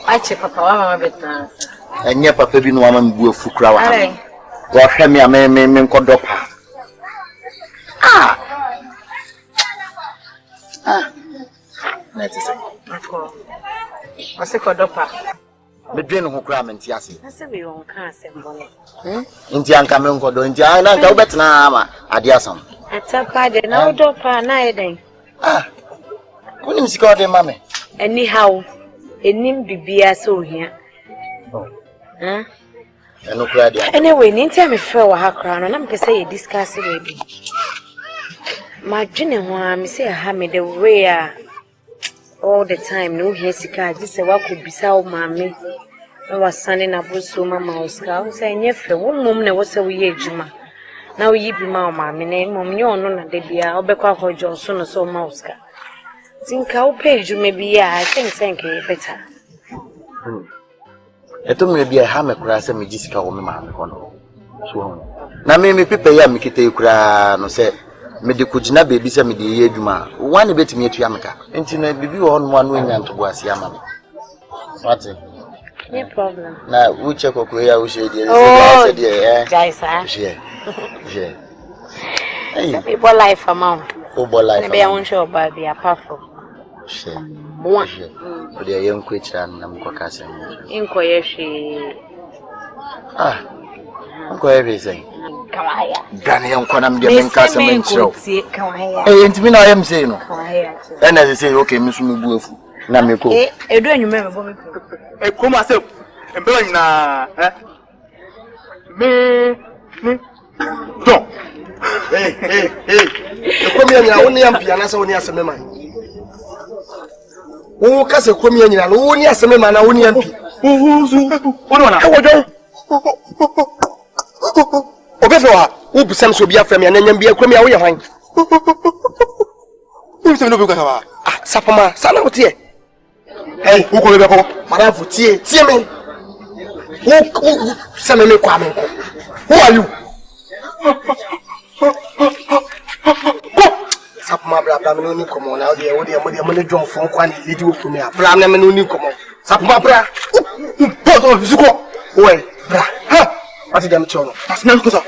Ache papa wa mama betna. Enye papa bi no mama mbu afukura wa. Wa hwe me me nkodopa. Netise. Ako. Ase kodopa. Medwe no hokura menti ase. Ase be won ka asembo no. Nti anka me nkodo nti na nka wobetna ama ade asam. Atapa de na odopa na eden. Kunim sika ode mame. Anyhow, enim bibia so ohia. Eno kura dia. Anyway, ninti am fe wa ha kra no na me say you discuss we bi. Ma dwene ho a me say ha me the way all the time no hear sika ji say wa ko bisa o mame. No was sending a Bonsu mama Oscar. I say nyefe wo mom na wo say wo ye adwuma. Na wo yi bi ma o mame na mom nye ono na de bia obekwa hojo so no so ma Oscar. Think how page maybe I think better. Eto me bia ha me kura se me jisika wo me ma me kono. So na me pepe ya me kete kura no se me de kugina bebi se me de ye adwuma. Wan betimi atu ameka. Enti na bibi wo no anu nya ntobo ase ama me. What? No problem. Na we check okuro ya wo she de se de Jaisa. Je. Hey, people life amount. Football life. Maybe I won't show about the apart from. Sure. One. But the young creature and I'm caucasian. Inko yeshi. Uncle everything. Kawaya. Ghanaian konam de men kasa men show. Kawaya. Enti na am say no. Kawaya. And as I say okay, me so me buafu. Na me ko. Edu anyume me bo me ko. Kuma se embela nyina me don. Hey. Ekomi anyina woni ampia na se woni aseme man. Wo ka se komi anyina no woni aseme man na woni ampi. Woni wana. Awojo. Obefa wo busam so bia fam ya na nyam bia komi a wo ye hwan. Wo se no be ka ba. Sapama, sana wotie. Hey, who ko be ko? Marafu tie me. Who send me kwa me. Who are you? Sapama bra me no ni komo na ode mo de drum fon kwa ni lidi wo kumi a. Bra na me no ni komo. Sapama bra. Bodo zuko. Oe, bra. Ha. Ati dem chono. Asna ko sa.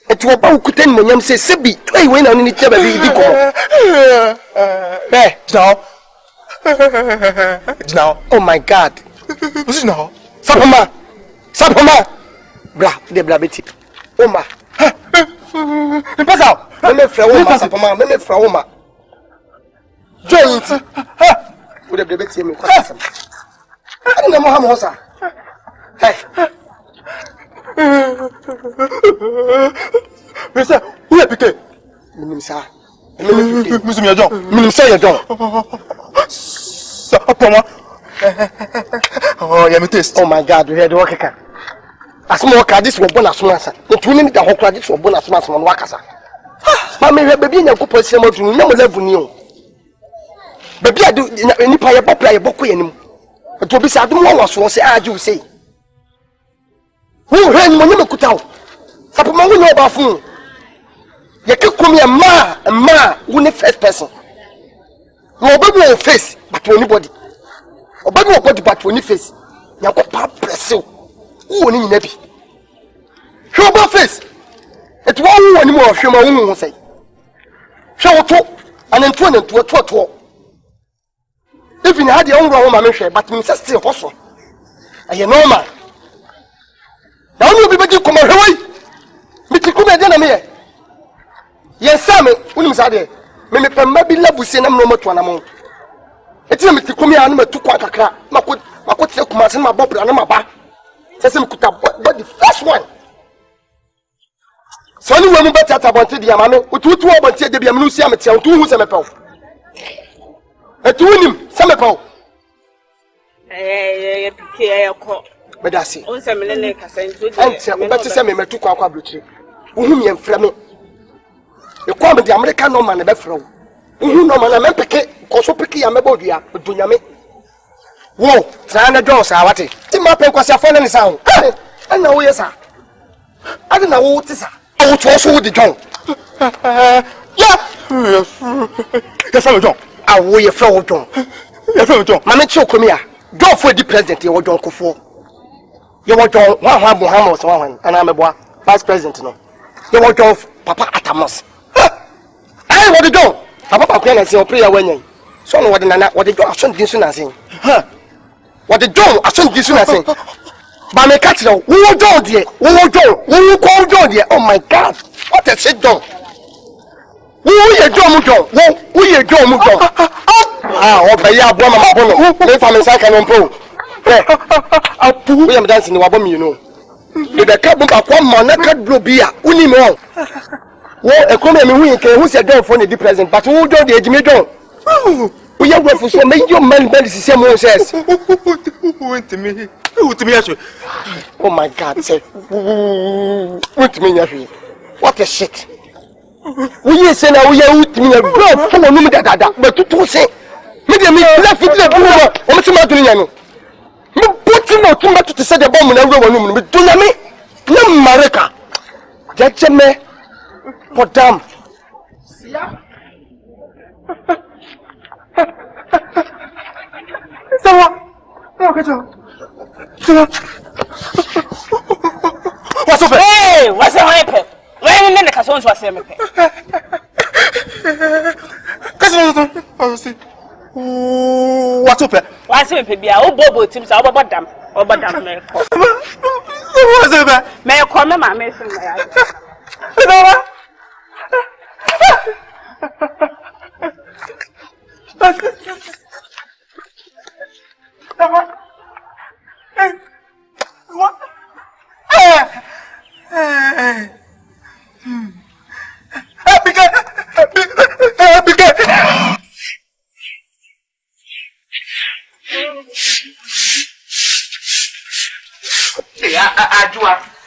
Eti wo ba wo kuten mo nyam se sebi. Toi we na ni cheba bi di komo. Now. Oh my God. What's it now? Sapama. Bra, de bra beti. Oma. Pass out. Me fra Oma sapama, me fra Oma. Join it. Ha. Wo de beti me kwasa. Ani na mo ha mo sa. Hey. Mesa, who e pike? Minimsa. Musumi ajon. Minimsa ya don. Sapama. Oh, yeah, me taste. Oh my God, we had the worker. As more card this was bonus massa. The 2 minutes the whole credit for bonus mass on Wakasa. Mammy, baby, you could put some to no level new. Baby, I do any player, play a book in him. But to be sad, no one was as you say. Who ran Money could tell? Sapama will know about food. You can call me a ma, who the first person. No baby face, but anybody. Obabi wo body but woni face yakopa press wo ni nyina bi hwe oba face et wo wo woni mo hwe ma wo hu sei hwe wo to anentu anentu to even had the onro wo ma me hwe but me still hoso aye normal na woni obi begi koma hwe wai mi ti kuma de na me ye same woni mi sa de me pemma bi labuse na me no to anamon eti me ti komi anu me tu kwa kakra mako tie kuma se ma bobra na ma ba se me kuta but the first one so ni we mu beta ta bonte dia ma me otutu o bonte de bia me no sia me tia otu hu se me pew etu unim se me pew Pike ko bedase on se me le ka sentu de ante o beti se me metu kwa blotire wo me mfra me e kwa me de America no man be fra wo no man na peke ko so peke ya mebodua dunyame wo trana Jones awate ti ma pen kwase afọ ne sa ho ana wo yesa ade na wo ti sa wo to so wo di John ya sa John awo ye fra wo John ya fra John ma me chi okomi a John for the president, you John Kofo. You were John, one Muhammad, one, and I'm a vice president. No, you were John Papa Atamos. I want to go. Papa can say prayer when you so what the John shouldn't do soon as saying. What the John I shouldn't do soon as saying. But my catch now, who John dear, who call John dear, oh my God, what a shit John. Who you John Mujon? Who you John Mujon? Obey your woman, if I'm in second on pro. We am dancing in Wabom, you know. With a cup of 1 month, cut blue beer, only more. Well, a comment who said don't phone the present, but who don't the Jimmy John? We are going for so many young men, the same one says. Who went to me? Who to me? Oh my God, say, what to me? What a shit. We say now we are with me, bro, for no that, but to say, maybe left it the poor, or some other. You put him out too much to set the bomb in every woman, but do you mean? No, Marika. Judge me. Put down. What's up? Hey, what's up? Where in the Cassons was same? What's up? What's up? Be a bobo teams about them. Over them. What's up? May I come, my mason?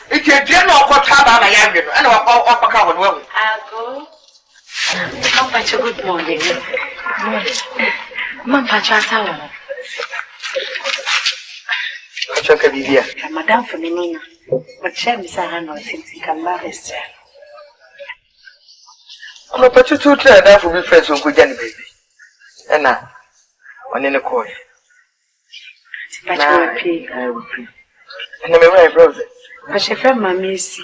It's a general got time I am, and I'll cover well. I'll go. How much a good morning? Mamma Chata. Chocolate, dear. Madame Feminina. But James, I know since he can love his son. I'm a put you to try that for me, friends who could get baby. And now, on in the court. I will pay. And I'm a brother. I shall find my missy.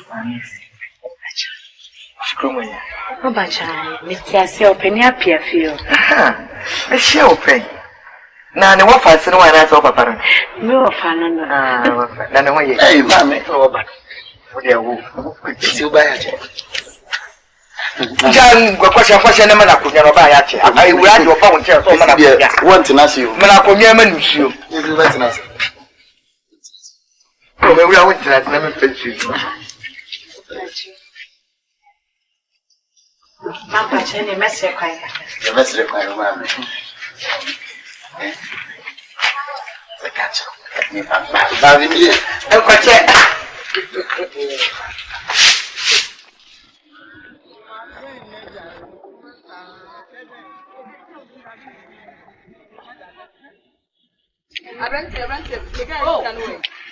Screw oh, but I need yourself in your peer field. A shell pay. Now, no one finds no one else over Baron. No, Fanny. None way. Hey, mammy, over. It's you by John, question, and I could never buy it. I will add your phone chair for Manapia. Want to ask you, Manaponia, you. You let us. Oh, maybe I went to that. Let me fetch you. Mamma, Jenny, mess your quiet. The mess of my mammy. The catcher. I'm quite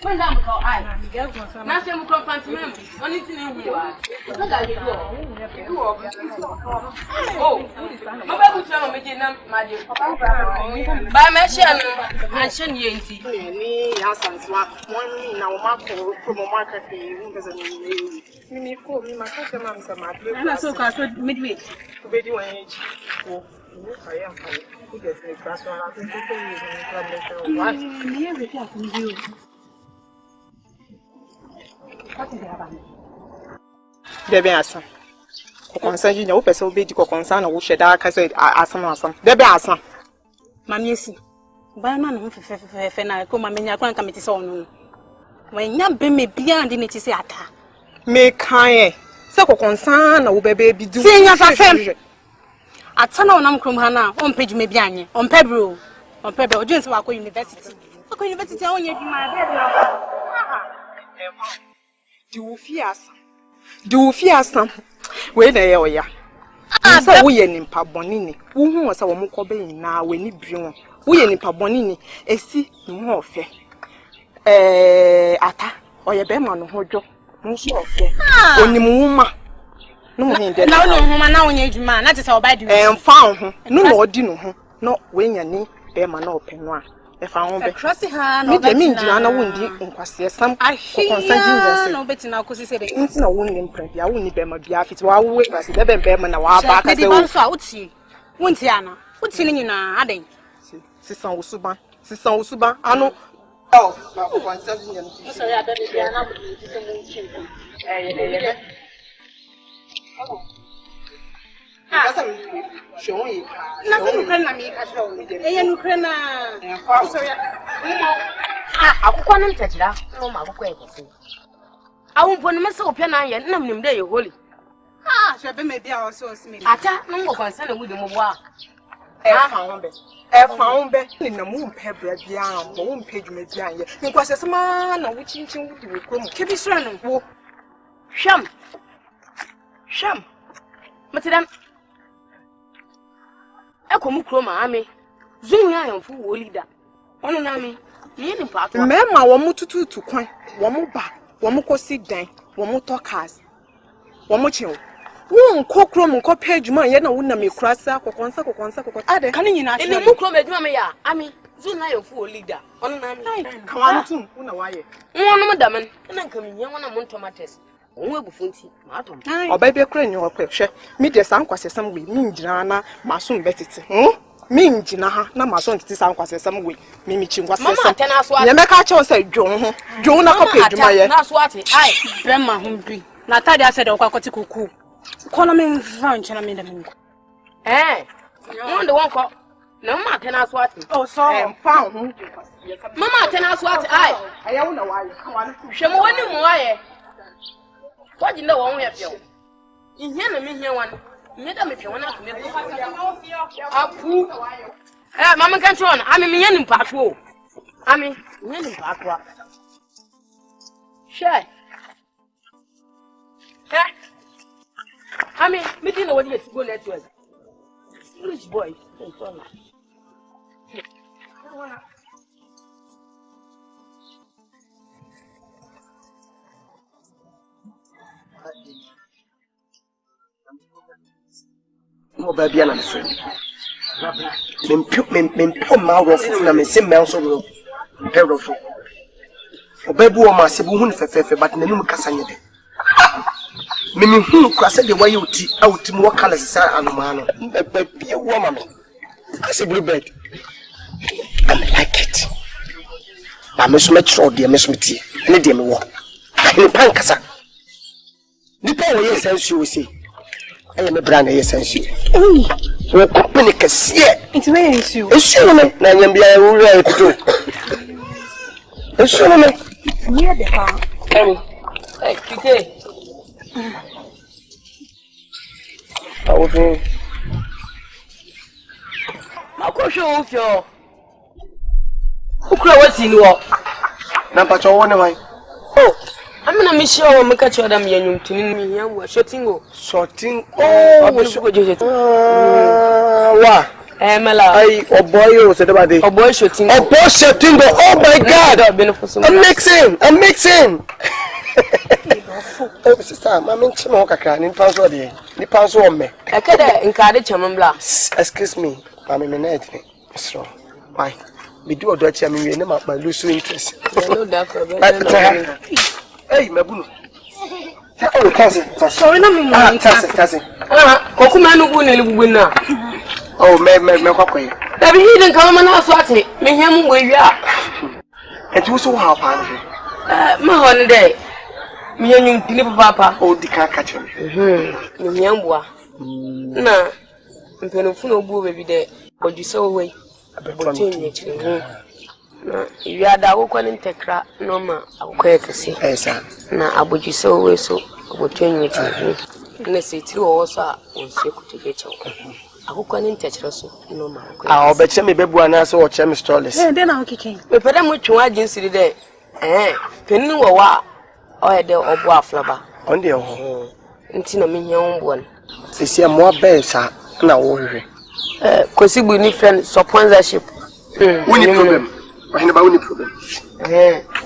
when I'm called I, nothing will find to me. Only thing you are. Oh, my baby, tell me, my dear papa. By my channel, I shouldn't yanty. Me, Asante, one now, Marco from a market. Me, call me, my sister, my and I so cast midway to be doing age. I am who gets the class one. I think you Debbie Asa. Concern you know, person be the concern of which I said, Asam. Debbie Asa. Mammy, see. By man, I come and I can't commit his own. When young baby beyond in it is at her. Make kind. So concern or baby do. Sing as I said. At Sana on Krumhana, on page Mebiani, on Pebble, James Wako University. Wako University, I want you my Do fear some. Where they are, ya. So we in Pabonini, who was our Mokobe now when you bring. We in Pabonini, a see no fair. Ata, or your beman or job, no so fair. Only Muma. No, now when you man, that is how bad you found. No more dinner, no when your knee, bear man open one. If I won't be trusty her, no, I mean, Jana wouldn't inquire some. I hear no betting now, because he said, it's no wounding print. I wouldn't be my beafit while we wait. I said, never bear man. I was back at the Bonsu Serwaa. Won't Yana? What's in you now? I think. Sister Usuba, Sister Usuba, I know. Oh, sorry, I don't show me. Nothing can make us show me. And Ukraine. Sorry. I can't touch that. No, my Kweku. I won't put myself piano yet. None of them day holy. Ah, shall be maybe I also smith. I can't no more concern with them. I found in the moon pebble beyond, won't page me behind. It was a man of which you would come. Keep his son. Sham. Madam. I come chroma, Amy. Zoom, I am full leader. On Amy, me in part. Mamma, one more to coin, one more back, one more sit down, one more talk cars, one more chill. Won't cook room and cop page man, yet no one may cross up or consac. Can you not in the book room? I mean, Zoom, I am full leader. On Amy, come on, too, why? One madam, and I'm coming here when I'm on tomatoes. Or baby crane or picture. Me, the sound was some way, mean Jana, Masun Betty. Mean Jina, no Mason to sound was some way. Mimi Chin was something else. Yamaka said, Joan, copy, that's what I, Grandma hungry. Natalia said, Okakotiku. Call me in French and I made them. Eh, you're the one call. No, ma can ask what. Oh, sorry, found. Mamma can ask what I don't know why. She won't know why. What do you know? Won't have you? In here, me here one. Madam, if you want to make a Mamma can't run. I'm in patrol. I'm in patrol. Sure. I mean, me didn't know what you're going to do. English boy. No baby, I'm afraid. Men put my rough and I'm same mouse of Perofo. O baby, my Sebu Fefe, but no Cassandra. Mimi who crossed the way you out to more colors and man. Be a woman. I say, blue bed. I like it. I miss my throat, dear Miss Mitty, and a dear me walk. In the pancasa. The power, yes, as you say. I am a brand, yes, as you. Oh, company can see it. It's very issue. It's you, man. I am be a ruler too. It's you, man. Near the car. Hey, today. I was in. My question of your. Who was in war? Number 1 away. Oh. I'm gonna miss you. I'm gonna catch you. I'm young to me. I'm shooting. Oh, what's your good? What? Emelia. Oh boy, said about it. Oh boy, shooting. Oh boy, shooting. Oh my God! I'm mixing. Oh, sister, I'm in Chimoka. In Panswadi. In Panswome. I can't encourage Chamambla. Excuse me, I'm in a so why? We do a Dutch. I mean, we never lose interest. Hey, my boo. Oh, cousin. Sorry, no, cousin. Kweku Manu win now. Oh, me, Kwakwe. Baby, he didn't come and ask what it. Me, him, where you are. And you so how, my holiday. Me and you, deliver papa. Oh, the car catch him. Young boy. Nah, I'm going to go every day. But you saw away. You are the one in Tekra, no ma, I'll quite see. Now, I would you so away so, I would turn you to me. And I say, 2 also on circle to get you. I will come in Tetras, no ma. I'll bet you me baby and answer or chemist trolleys. Then I'll kick him. But I'm with you agency today. Penny or what? Or the Oboa flabber. On the home. Until I'm in your own one. They see more bears, and I worry. Because we need friend sponsorship. Only problem. I have only problem.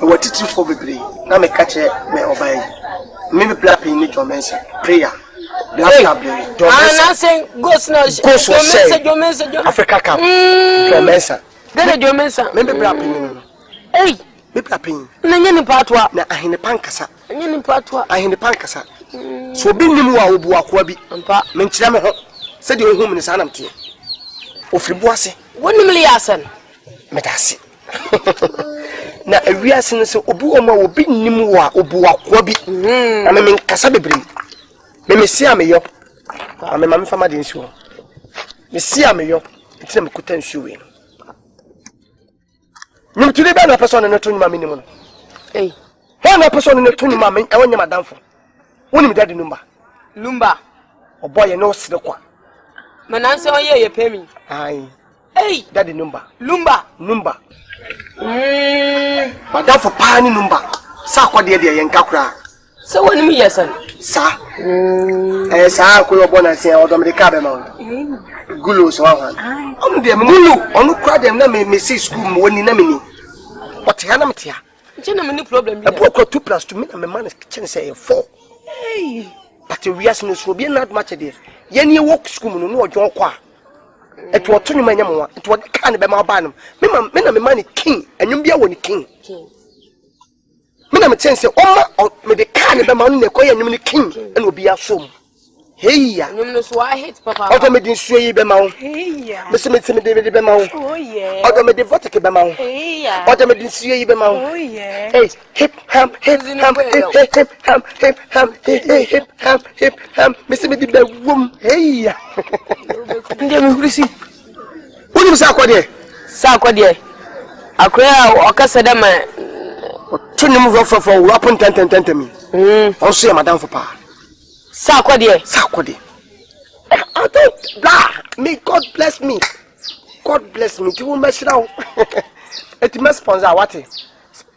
What did you for baby? Now me catch it, me obey. Maybe black in your mention. Prayer. I'm not saying ghost now. Ghost was saying Africa Cup. Promesa. Gana jo mensa. Me be bra pin no. Hey, me bra pin. Na nya ni patwa. Na ahene pankasa. Nya ni patwa. Ahene pankasa. So bi nim wa obu akoa bi. Ampa. Me nkyira me ho. Se de ohum ne sanam tie. Ofiri buase. Wonim li asan. Medase. Na awiase no se obu oma obi nim wa obu akoa bi. Na me nkasa bebrem. Me si ameyo. Ame mame fama de NISUO. Me si ameyo. Ntina me kuta NISUO we. Nyum tude be na person no to nyuma me nim no. Hey. He na person no to nyuma me e wonya madamfo. Wonim dade numba. Lumba. Oboye no sire kwa. Mananse onye ye pemi. Ai. Hey, Dade numba. Lumba. Numba. Madamfo pa ni numba. Sa kwa de ye nka kura. So wonim yesan. Sa. Sa ko yo bona se o do me ka be ma. Gulu so wan. Onu de me gulu, onu kura dem na me see school mo woni na me ni. Ote ha na me tia. Nche na me ni problem bi. E bo ko 2 + 2 me na me man kitchen say 4. Hey. But we are no so be not much there. Ye work school no ojo kwa. Et wo to nyuma nyam wa. Et wo kan be ma ba no. Me na me man king, enwum bia woni king. Me na me tense o me de kan be ma no ne koye enwum ni king ena obi asom. Hey ya. Nyum no so I hate papa. Oto me din suo yi be ma wo. Hey ya. Me se me de be ma wo. Oh yeah. Oto me de vote ke be ma wo. Hey ya. Oto me din suo yi be ma wo. Oh yeah. Hey, hip ham, hip ham, hip ham, hip ham, hip ham, hip ham. Me se me di be wom. Hey ya. Nde me hurisi. Woni sa kwade? Sa kwade. Akoya okasa da ma tunim rofofo rapon tentententemi. Also ya madam for pa. Sa kwade. Sa kwade. I don't blah. May God bless me. God bless me. You will mess it out. It must sponsor what?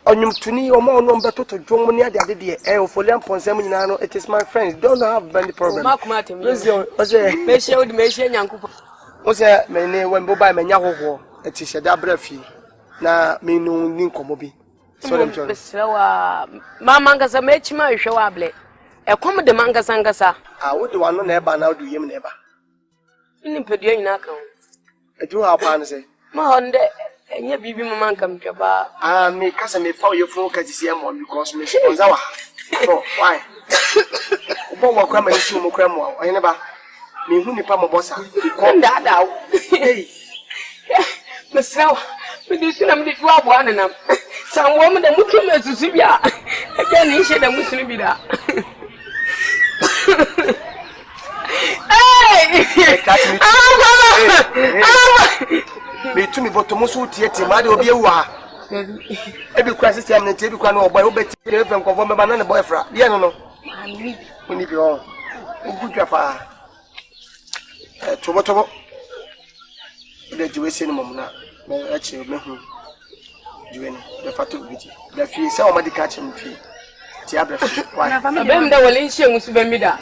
Onyum tuni omo ono mbeto to dwom ne ade de ofoliam ponsam nyina no. It is my friends. Don't have any problem. Ose me share with me share nyankupo. Ose me ne wembo ba me nya hoho. It is sheda brafi na me no ni nkomo bi. So dem tell. Serwaa mama ngasa me chima hwe wa ble. E kom de mangasa ngasa. Ah, wo de wano na eba na do yem na eba. Ni pedua nyina kan. Edu ha pa no say. Ma honde enye bibi mama nkam twaba. Ah, me kasa me fa ye fun ka tisi am because me sponsor wa. So, why? Obo wa kwa ma NISUO mo kwa mo. Oyene ba. Me hu nipa mo bossa. Ko ndada wo. Hey. Me Serwaa. Me di sina me di fu abo ananam. San wo me da mutu me susu bia. E ga ni hye da musunu bi da. Hey! Me to me botomo so tiete ma de obi ewu ha. E bi kwa system na tie bi kwa no boy wo beti e fem konfo me ba na ne boy fra. Die no no. Oni bi o. Ogudwa pa. Tobo. De jiwe se ni mom na. Me achi me hu. Jiwe ni. De fatu biti. Da fi se o ma di ka chi mfi. Ti abra fi. Why? Abem da wole nhye ngusu ba mi da.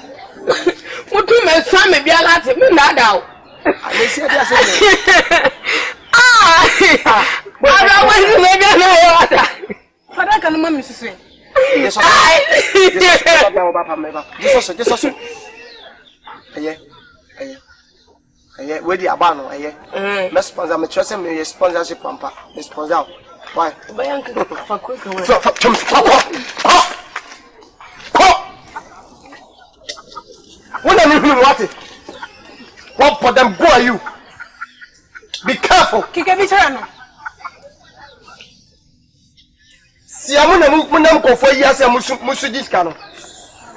Mutu me swa me bia lati me na da o. Ale si ade ase. Ara wezi me bia na yo ata. Fada kan ma mi susu. Jesus. Jesus. Aye, where the abano, aye. Me sponsor me trust me sponsorship pampa. Me sponsor. Why? Bayanka fa Kweku Manu. What are you doing? What for them boy you? Be careful. Kike bi tara no. Si amuna munam ko fo yi ase musu diska no.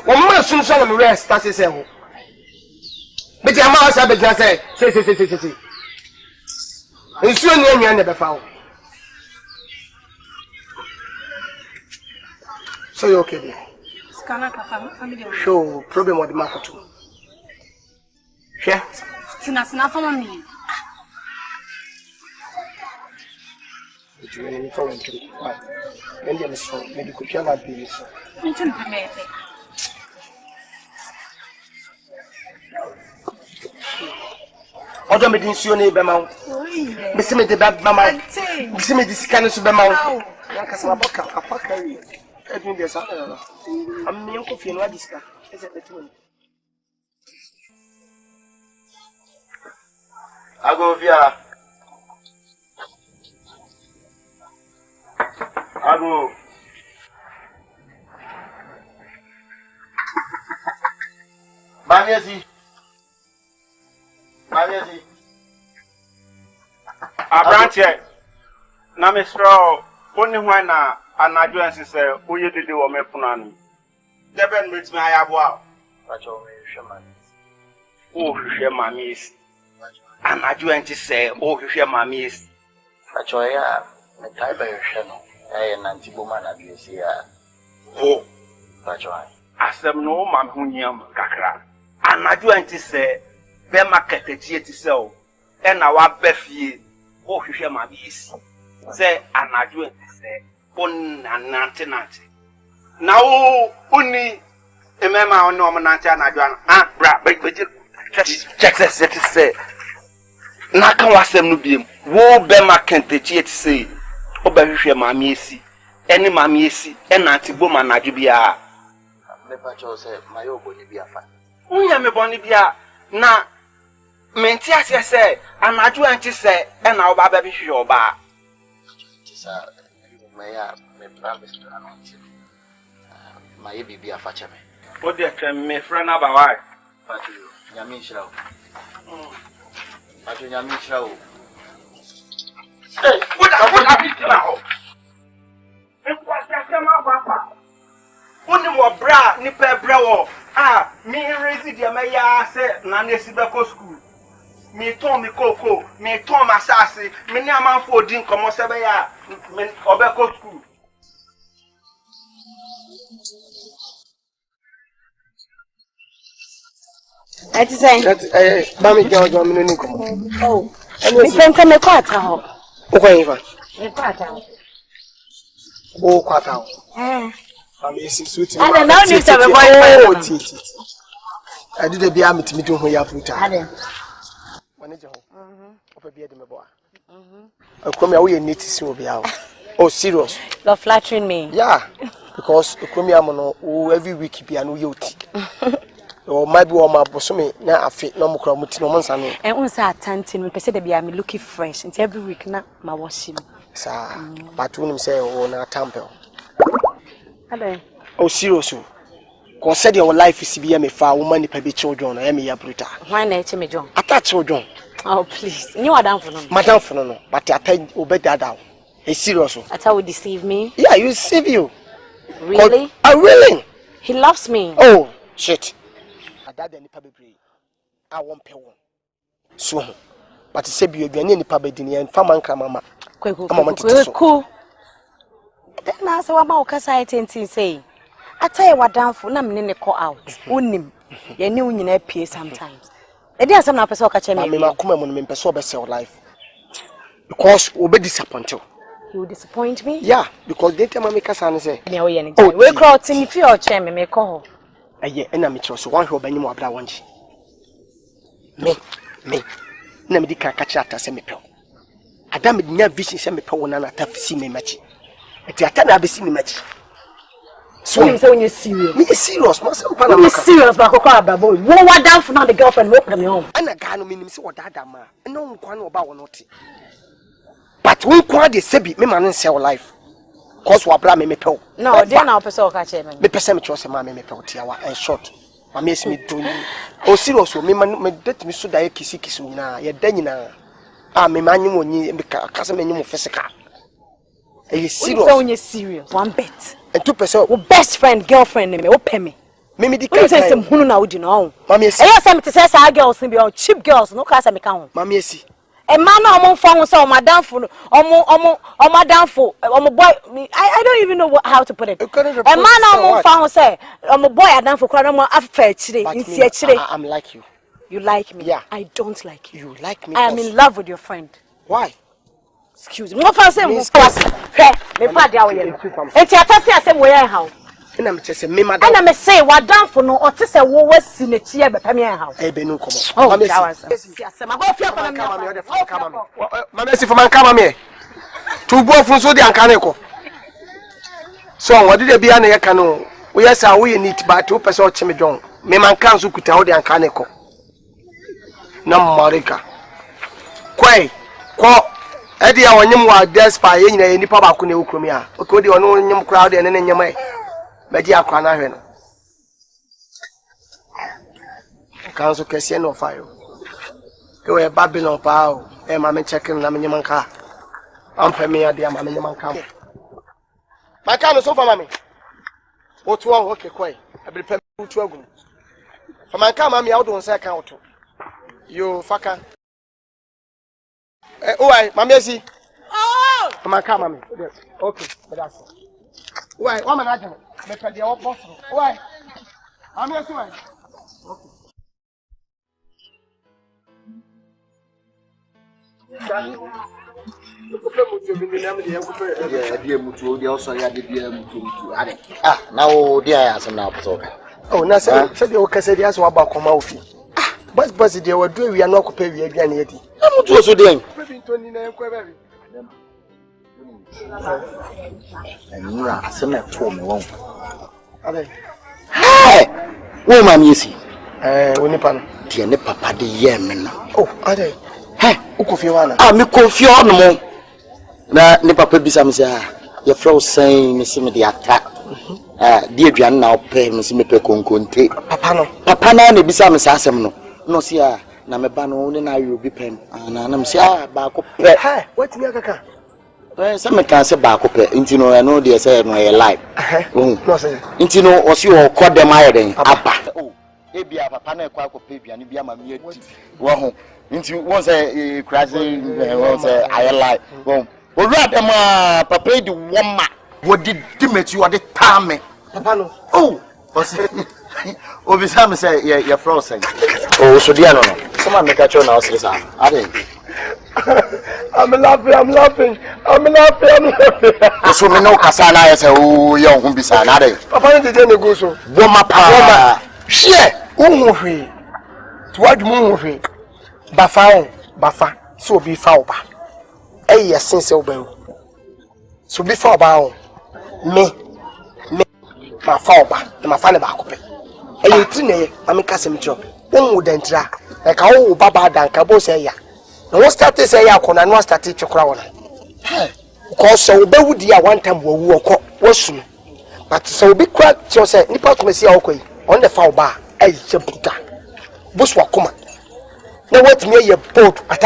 Wo ma sunso na me rest start say ho. Be ti ama asa be gina say. NISUO ni anya na be fa wo. So you okay there? Skana ka family. Show problem with the market too. Yeah. Tina fama mi. You need to wait. Why? When you miss me, you could not be so. Nchen peme. Odo me din NISUO ne be ma wo. Me se me de ba ma ma. Me se me di scan so be ma wo. Ya ka sama boka apaka wi. Edun de sa na. Am me ko fi no adiska. Ese betu. Agovia. Ago. Mamiasi. Abranche. Na me straw. Only when na anadwo ense se oye dede wo me punanu. Deben metimi ayabo. Pacho me hwema. O hwehwe mami esi. Anadwo ense se o hwehwe mami esi. Pacho ya me tai ba hwehwe no. Nanti boma na biesi ya. O Pacho ai. Asem no ma me hunyam kakra. Anadwo ense se be market tie ti se o. E na wa befie o hwehwe mami esi. Se anadwo ense se on nante. Na o oni emema oni o nante anadwo an bra beje check say na kan wasem no biem wo be market tie ti se oba hwehwe maami esi eni maami esi enanti boma nadwo bia Me pacho se mayo boni bia fa. Unya me boni bia na menti ase se anadwo anti se ena oba ba hwehwe oba Tisa me ya me promise to anonti. Maye bibia fa cheme. o de twem me fra na ba wai Pacho nyame nshira o. Pacho nyame nshira o. eh what happened now Oni mo bra ni pe bra wo mi raise dia me ya se na na esi be ko school mi ton mi koko mi ton ma sase mi ni amanfo odi nkomo se be ya mi obe ko school Ati say ba mi jawo mi ni komo. oh mi penka me kwata ho O kwa yifa. me kwata ho O kwata ho. Mami esi suit. Ade now need to be boyfriend. Titi. I did the bia metimi to ho ya fruta. Ade Manager ho. Opa bia de me boa. Akomi a wo ye nitisi wo bia ho. Oh serious. you're flattering me. Yeah. Because akomi am no every week bia no ye oti. O maybe o ma bosome na afi no mukra muti no monsa no. And unsa Asante me pese de bia me looking fresh. Until every week na ma wash him. Sa but unim say o na tamper. Ade Oh serious. Cause said your life is be me fa woman ni be children na me ya bruta. why na eche me John? Attach children. Oh please. You are down for no. Madam for no, but attach obey down. Hey serious. That's how would deceive me. Yeah, you save you. Really? I'm willing. He loves me. Oh shit. Ada de nipa bebre. I won pe won. So but say be aduane nipa bedini en fa man mama. Kweku. Then na say wa ma okasa itentin say. Atay wa downful na me ne call out. Unim. Ye ne unyina pie sometimes. E dey asem na person okache me. Me makoma mo me person be sell life. Because we be disappointed. He will disappoint me? Yeah, because they tell me kasa ne say. Me we any. We crowd tin if you oche me call. Aye, na me so one ho banyim abra wanchi. Me. Na me di ka kacha ata se me pe. Ada me nya vision se me pe wona na tafisi me machi. Eti ata na abesi me machi. So you say when you serious. Me serious, ma se mpa na You maka. serious ba kokko ababo. Wo wa down for now the girlfriend wo pram me home. Ana ga no minim se odada ma. Na nkwa na oba wono te. But we kwa de sebi me man sell life. Cause wa bra me pe. No, dey na person okache me. Me pese me chose ma me pe tiawa en short. Ma me esi me do ni. O serious o me man me det me so da ye kisi nyina ye da nyina. Me manyim onyi me ka se me nyim physical. Are you serious? So when you serious, one bet. And 2%. Wo best friend, girlfriend me, wo pay me. Me di ka say some hunu na wodi no. Mami esi. E say me te say sa girls ni be cheap girls no ka say me ka ho. Mami esi. E man na omo fa ho say o madam fo o madam fo o boy I don't even know how to put it. E man na omo fa ho say o boy adam fo kra no afa akire, nsi akire. I'm like you. You like me? Yeah. I don't like you. You like me? I am in love with your friend. Why? Excuse me. What for say mo pass? He me pa dia wo ye. Enti atase asem wo ye ha. Na me say me madam. Na me say wa dan fo no o te say wo wasi na chi e be pam ye ha. E be no komo. Mama esi. Asem go fia ko na me. Mama esi for man kama me. Tu bo fun so di anka ne ko. So wodi de bia na ye ka no. Wo ye say wo ye neat but wo pese o chime jon. Me man kan so kuta wo di anka ne ko. Na marika. Kwai. Ko Edi a wonyem wa despa ye nyina ye nipa ba ko na ukromi a. Okay odi ono nyem crowd e ne nyem ai. Meji akwa na hwe no. Kan so kese no fa yo. Ke we Babylon pa o. E ma me check na me nyem nka. Am pa me ade ma me nyem nka. Ma ka no so fa ma me. Otu o okay kwai. Ebri pa otu agu. Fa man ka ma me awdo nsa ka otu. Yo faka. Why, Mammy? Oh, my car, Mammy. Okay, but that's why. One man, make the old boss. Why? I'm here to why. Ah, now dear, I am now. Oh, now said the old Cassidy as well about Kumawood. But they were doing, we are not prepared again yet. I'm too so damn. And you are some at home alone. Hey, woman, you see. Winnipan, dear Papa, the Yemen. Oh, are they? Hey, Ukofiwana. I'm a confused no more. Now, Nippa Bisam, your fro saying, Miss the attack. Dear Jan now pay Miss Mipe Conconte. Papa, no, Bisam Sassam. No, see, na me bano na you be pen. And I'm say, back up. Hey, what's the other? Well, some can say back up. Intino, I know they say my life. No, sir. Intino was you or caught them higher than Papa. Oh, maybe a papa, quack baby, and be a mammy. Well, into once a crashing, once I like. Well, rather, Papa, the woman. What did dimit you at the time? Papa, oh, oh, Bissam say, you're frozen. Oh, so dear, no. Someone make a show now, Susan. I think. I'm laughing. So we know Cassana is a young Bissana. Papa didn't go so. Woman, share. Umuhi. What movie? Bafa. So be foul. Eh, yes, since obey. So be foul bound. Me, my foul, my father back. Eh, you tine, I'm a cassim job. One would enter. Like how Baba Dankabo say ya. No one started say ya con and one started to crown. Cause so be would ya one time will walk soon. But so be cracked yourself, Nipper to see okay on the foul bar. Eh, Japuta. Buswa Kuma. Now what me your boat at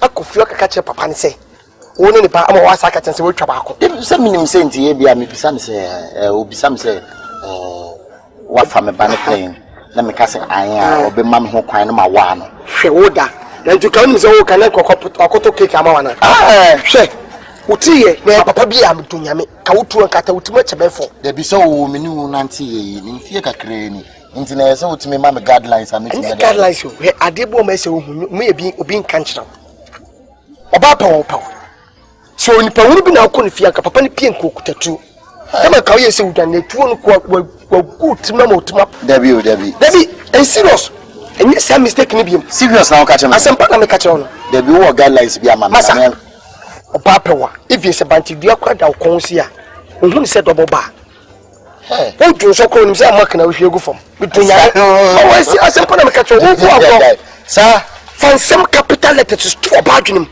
I could feel a catcher papa and say. Only the part of our catch and say tobacco. Some minimum saying to you, be some say, will be some say, what from a banner plane. Let me cast an eye or be mamma who crying my one. She would then to come so can I cook or cocoa cake amana. Ah, she would see it, where Papa be am to Yami, Kautu and Kata too much before. There be so many Nancy in Fiaka Crane. Internet so to me, mamma guidelines and guidelines. You I did one message may be being country. About power. So in Peru, now couldn't Fiaka Papa Pink cook tattoo. I'm a career so than the 2 were good to Mamma to map. Debbie, and serious. And yes, I'm mistaken. Serious now, catch him. I some partner catch on. There be what guidelines be a massa. Or Papa, if it's a banty, dear crowd out consia. Who said double bar? Hey, don't you so call himself marking out if you go from between ya? Oh, I see, I some partner catch on. Sir, find some capital letters to a bargain.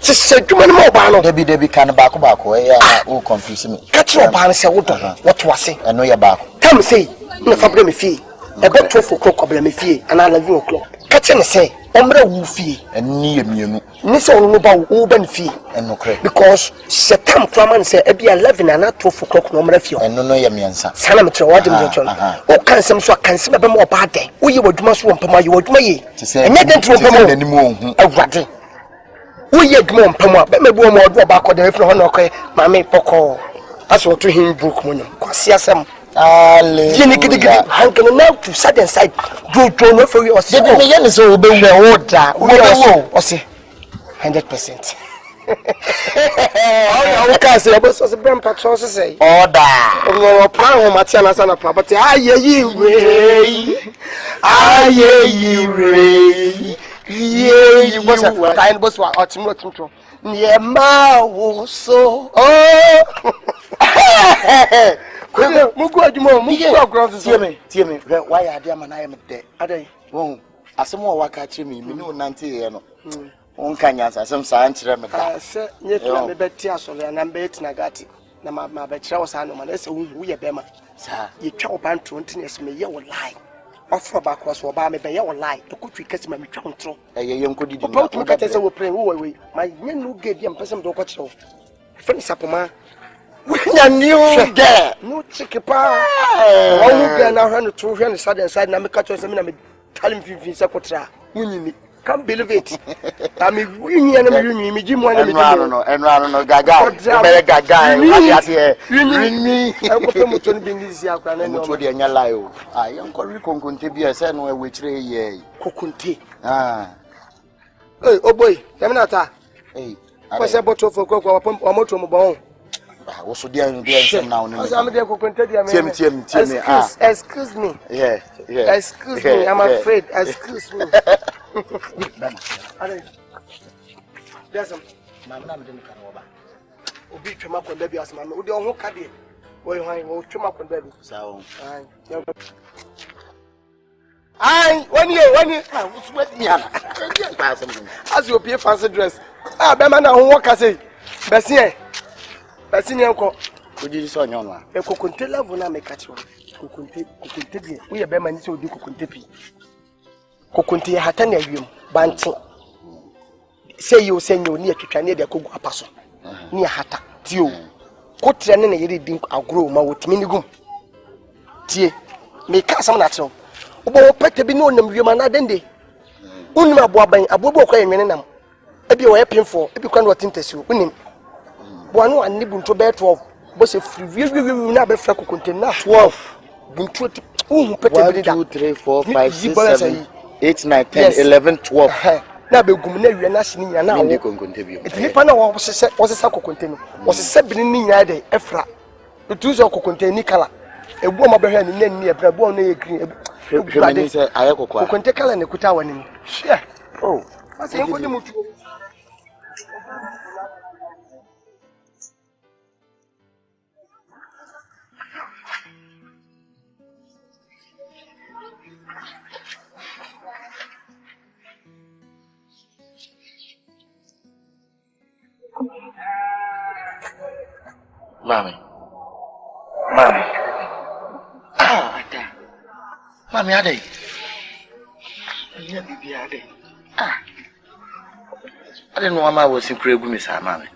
Said you mobile. Debbie can back who confuse me. Catch your bar and say, what was it? I know your back. Come say, no problem fee. About 12 o'clock, or me fee, and 11 o'clock. Catch him say, Ombre woo fee, and near me. NISUO about Uben fee, and no credit. Because Satam Flaman say, it be 11 and not 12 o'clock, no refuse. And no, your answer. Salamatro, what do you oh, can some so can see more bad day. We would must want Pama, you would me to say, and not to anymore. A ratty. We yet more Pama, but maybe more back on the phone, okay, Mammy Poco. That's what to him book money. Quasiasam. Jenny how can now to sudden side do no for you or say, so be order. Or say 100%. Oh, okay, say about us a brand patrol say order. Oh, plan Matiana Sana property. Ah, ye, ye, was a kind boss or tomorrow. Near ma so. Oh. Tell me, why are there man I am dead? Are they? Oh, as some more work at me, no 90. On Kanyas, some science. I said, yet I'm a bit tearful and I'm bet Nagati. Na my bet was animal. That's we a bema. Sir, you chop and 20 years may you lie. Offer back was for Bammy by your lie. The country catch my control. A young could do about look at us over praying away. My men who gave them person to watch off. Funny Sapoma. When you knew there, no chicken pie. Oh, you now run the 200 side and I'm a catcher. I'm telling you, Sakotra. Can't believe it. I'm a union and me, Jim. And no, Gaga, Gaga, ring me. I'm going to be this year. I'm to the Anyalayo. I am calling Concontibia, send away which ye. Coconti. Ah. Oh boy, Yamanata. Hey, what's a bottle for Coco or Motomobon? I was so dear and dear now. Excuse me. Yeah, yeah. Excuse me, I'm afraid. Excuse me. There's some Mamma didn't come over. Obi Trump on baby as Mamma. Would you all cut it? Boy, I will Trump on baby. So, I, 1 year, what's with me? As you appear fancy dress. Ah, Bemana, who walk, I say, Bessie. Uncle, could you saw your one? A cocontella will not make at you. Coconte, we are Beman to do cocontepi. Coconte Hatanium, Banting. Say you send you near to China, the Cogo Apaso. Near Hata, Tio. Cotrian and a dink, I'll grow my with minigum. Tie, make some natural. Obo pet be known them, you man, dende. Unma bobbing, a bobo crying in them. A be weapon for, if you cannot interest you, winning. One and nibble to bear 12. But if you will not be frack container 12. Buntu, 1, 2, 3, 4, 5, 6, 7, 8, 9, 10, 11, 12. Now be Gumne, and Nashini, and now they can contribute. If Nipana was a saco container, was a 7 in Yade, Efra. The two of container, a woman behind the name near Brabon, green. I can take and a Kutawan. Oh, I think what you Mommy. Ah, Mommy, are they? Ah, I didn't know I was in Kweku Manu, Mammy.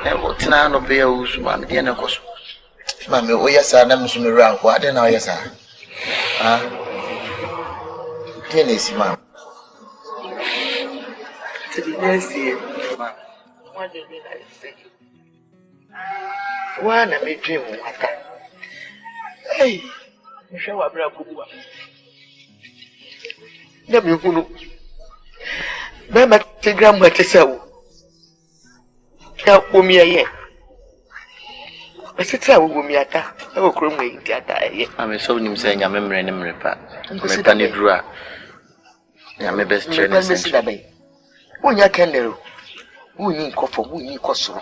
And what's now no bear who's Mammy, dear Nocos. Mammy, oh yes, I never saw around. What then? Oh yes, sir. Ah, dear Nancy, Ma'am. To be nice here, Ma'am. What do you mean I say? One I made dream water. Hey, you show a brother. Let me who know. Mamma, take grandma to sell. Help me a year. I said, I will me at that. I will cry me at that. I'm so him saying, I'm a memory and a repair. I'm a penny drawer. I'm a best trainer. When you can do. Who need coffee, who need coffee.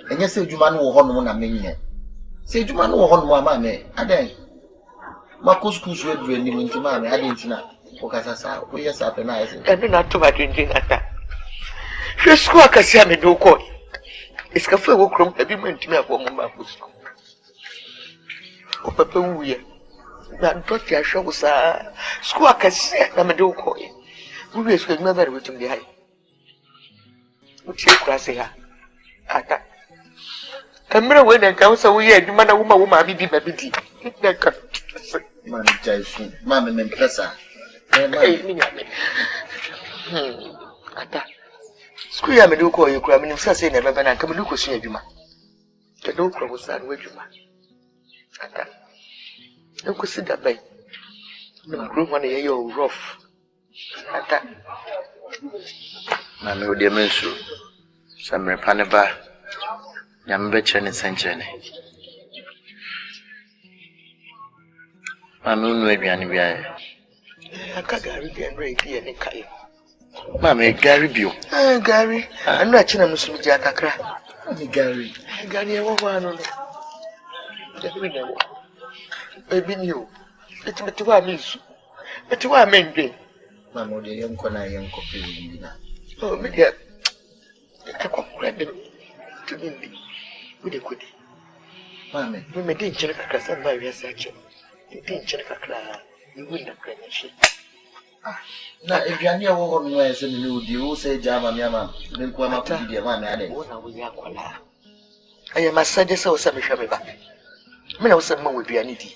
And you say, you man will hold on a minute. Say, you man will hold my mammy. I then. Marcus Cruz will bring him into mammy. I didn't know. Because I saw, we are appetizing. I do not too much drinking at that. Your squawk can see me no coin. It's cafe will crump every man to me a woman. Oh, Papa, we are. That got your shows, squawk can see I'm a do coin. We will never return behind. What you cross here? Ata. Camera when I come so we had man a woman be baby. Man, Jason, Mamma Mempressa. Ata. Square me do call you cramming himself saying never and come look at you. The don't cross that with you. Ata. Don't consider that. No group one a year rough. Ata. Mammy would mention some repanaba. Yam betcha and century. Mammy, maybe any. I can't Gary and Ray be any kind. Mammy, Gary Bew. Gary, I'm not China Muslim Jackacra. Gary, Gary, I won't. Baby, you. It's what I miss. But what I mean, Mamma, the young Kona young coffee. Oh, maybe I come credit to me. With a goodie. Mammy, we may didn't check a class and buy research. You didn't check a class, you wouldn't have credit. Now, if you are near one way, you say Jama Yama, then come up to the one. I am a suggest or some shabby back. Men of some would be a needy.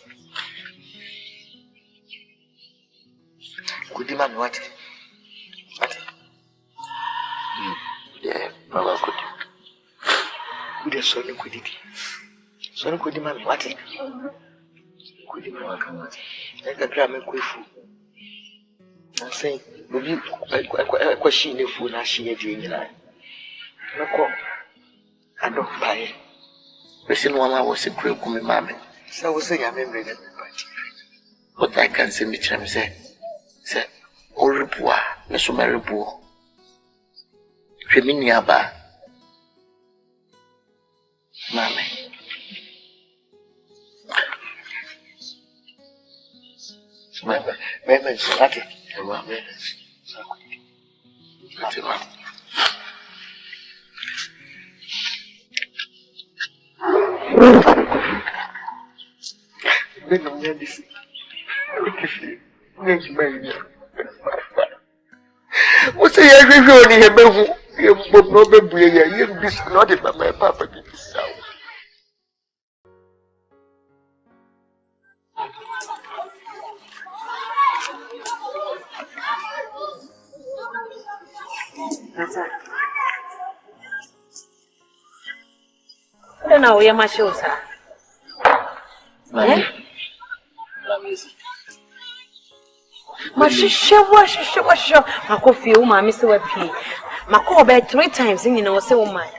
Could demand what? Yeah, Papa could. With a son of quiddity. Son could demand what? Could demand what? Like a grammar quifu. I'm saying, will you a question if you are she a dream? I don't buy it. Listen, one I was a Kweku Manu. So I was saying, I remember that. But I can't say, me, say, oh, repoa, Miss Maripo. Feminiaba, Mammy. Mammy, Sati, and one minute. What's the every here? You would not be brilliant. You be not by my papa. I don't know where my shoes are. My shisha, my coffee, my Mr. Webby. My call bed 3 times, and you know, so my.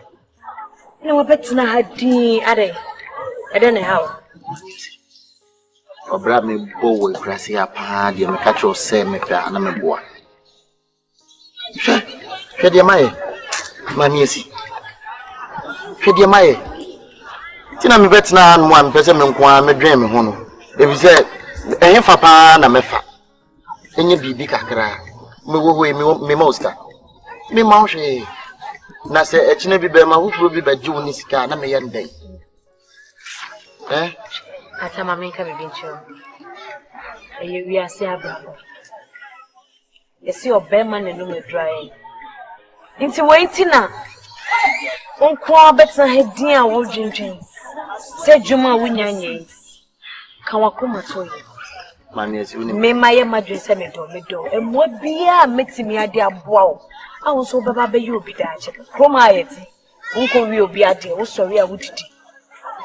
No, bet not had D. I don't know how. Or grab me bow with grassy up, and you catch your same if I am a boy. Shed your my missy. Shed your my. Tina me bet now, one person, me dreaming one. If you said, I am papa and a mefa. And you be big crack. Me wo me monster. Me mouche. Na say e chine bi be ma wo bi ba ji woni sika na me yende. Atama me ka be ncho. E wi ase abrabo. E si obema na no me dry. Nti wait na. Onko bet na hedin a wo dwendwen. Se dwuma wo nyanye. Kan wakoma to yi. Me maye madwen se me do emo bia metimi ade aboa o awo so baba be yi obi da ache kroma ayeti nko wi obi ade wo sori a wudidi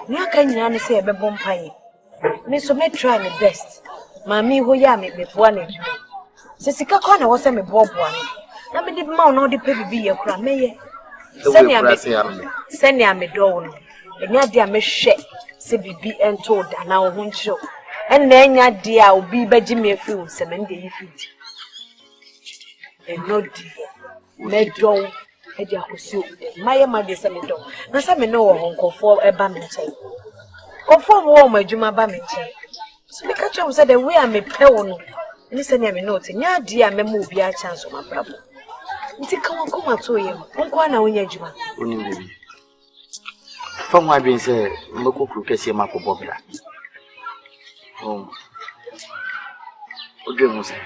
ni aka nyina ne se ebe bompan me so me try my best mami ho ya me boa ne se sika kwa na wo se me boa ne na me di ma no de pe bibi ye kura meye seni ame do no enya de ame hwe se bibi ento da na wo ho ncho and then ya dear will be Benjamin Field, 7 days. And no dear, Meadow, a dear who suit my mother, some dog. Now, some know Uncle for a baminton. Or for war, my Juma baminton. So the catcher said that we are me peon. Listen, I mean, note, ya dear, me move your chance of my brother. Come to him, Uncle Anna, when you Juma. From my being said, Moko Kruke, Marco Bobra. Oh, what was it?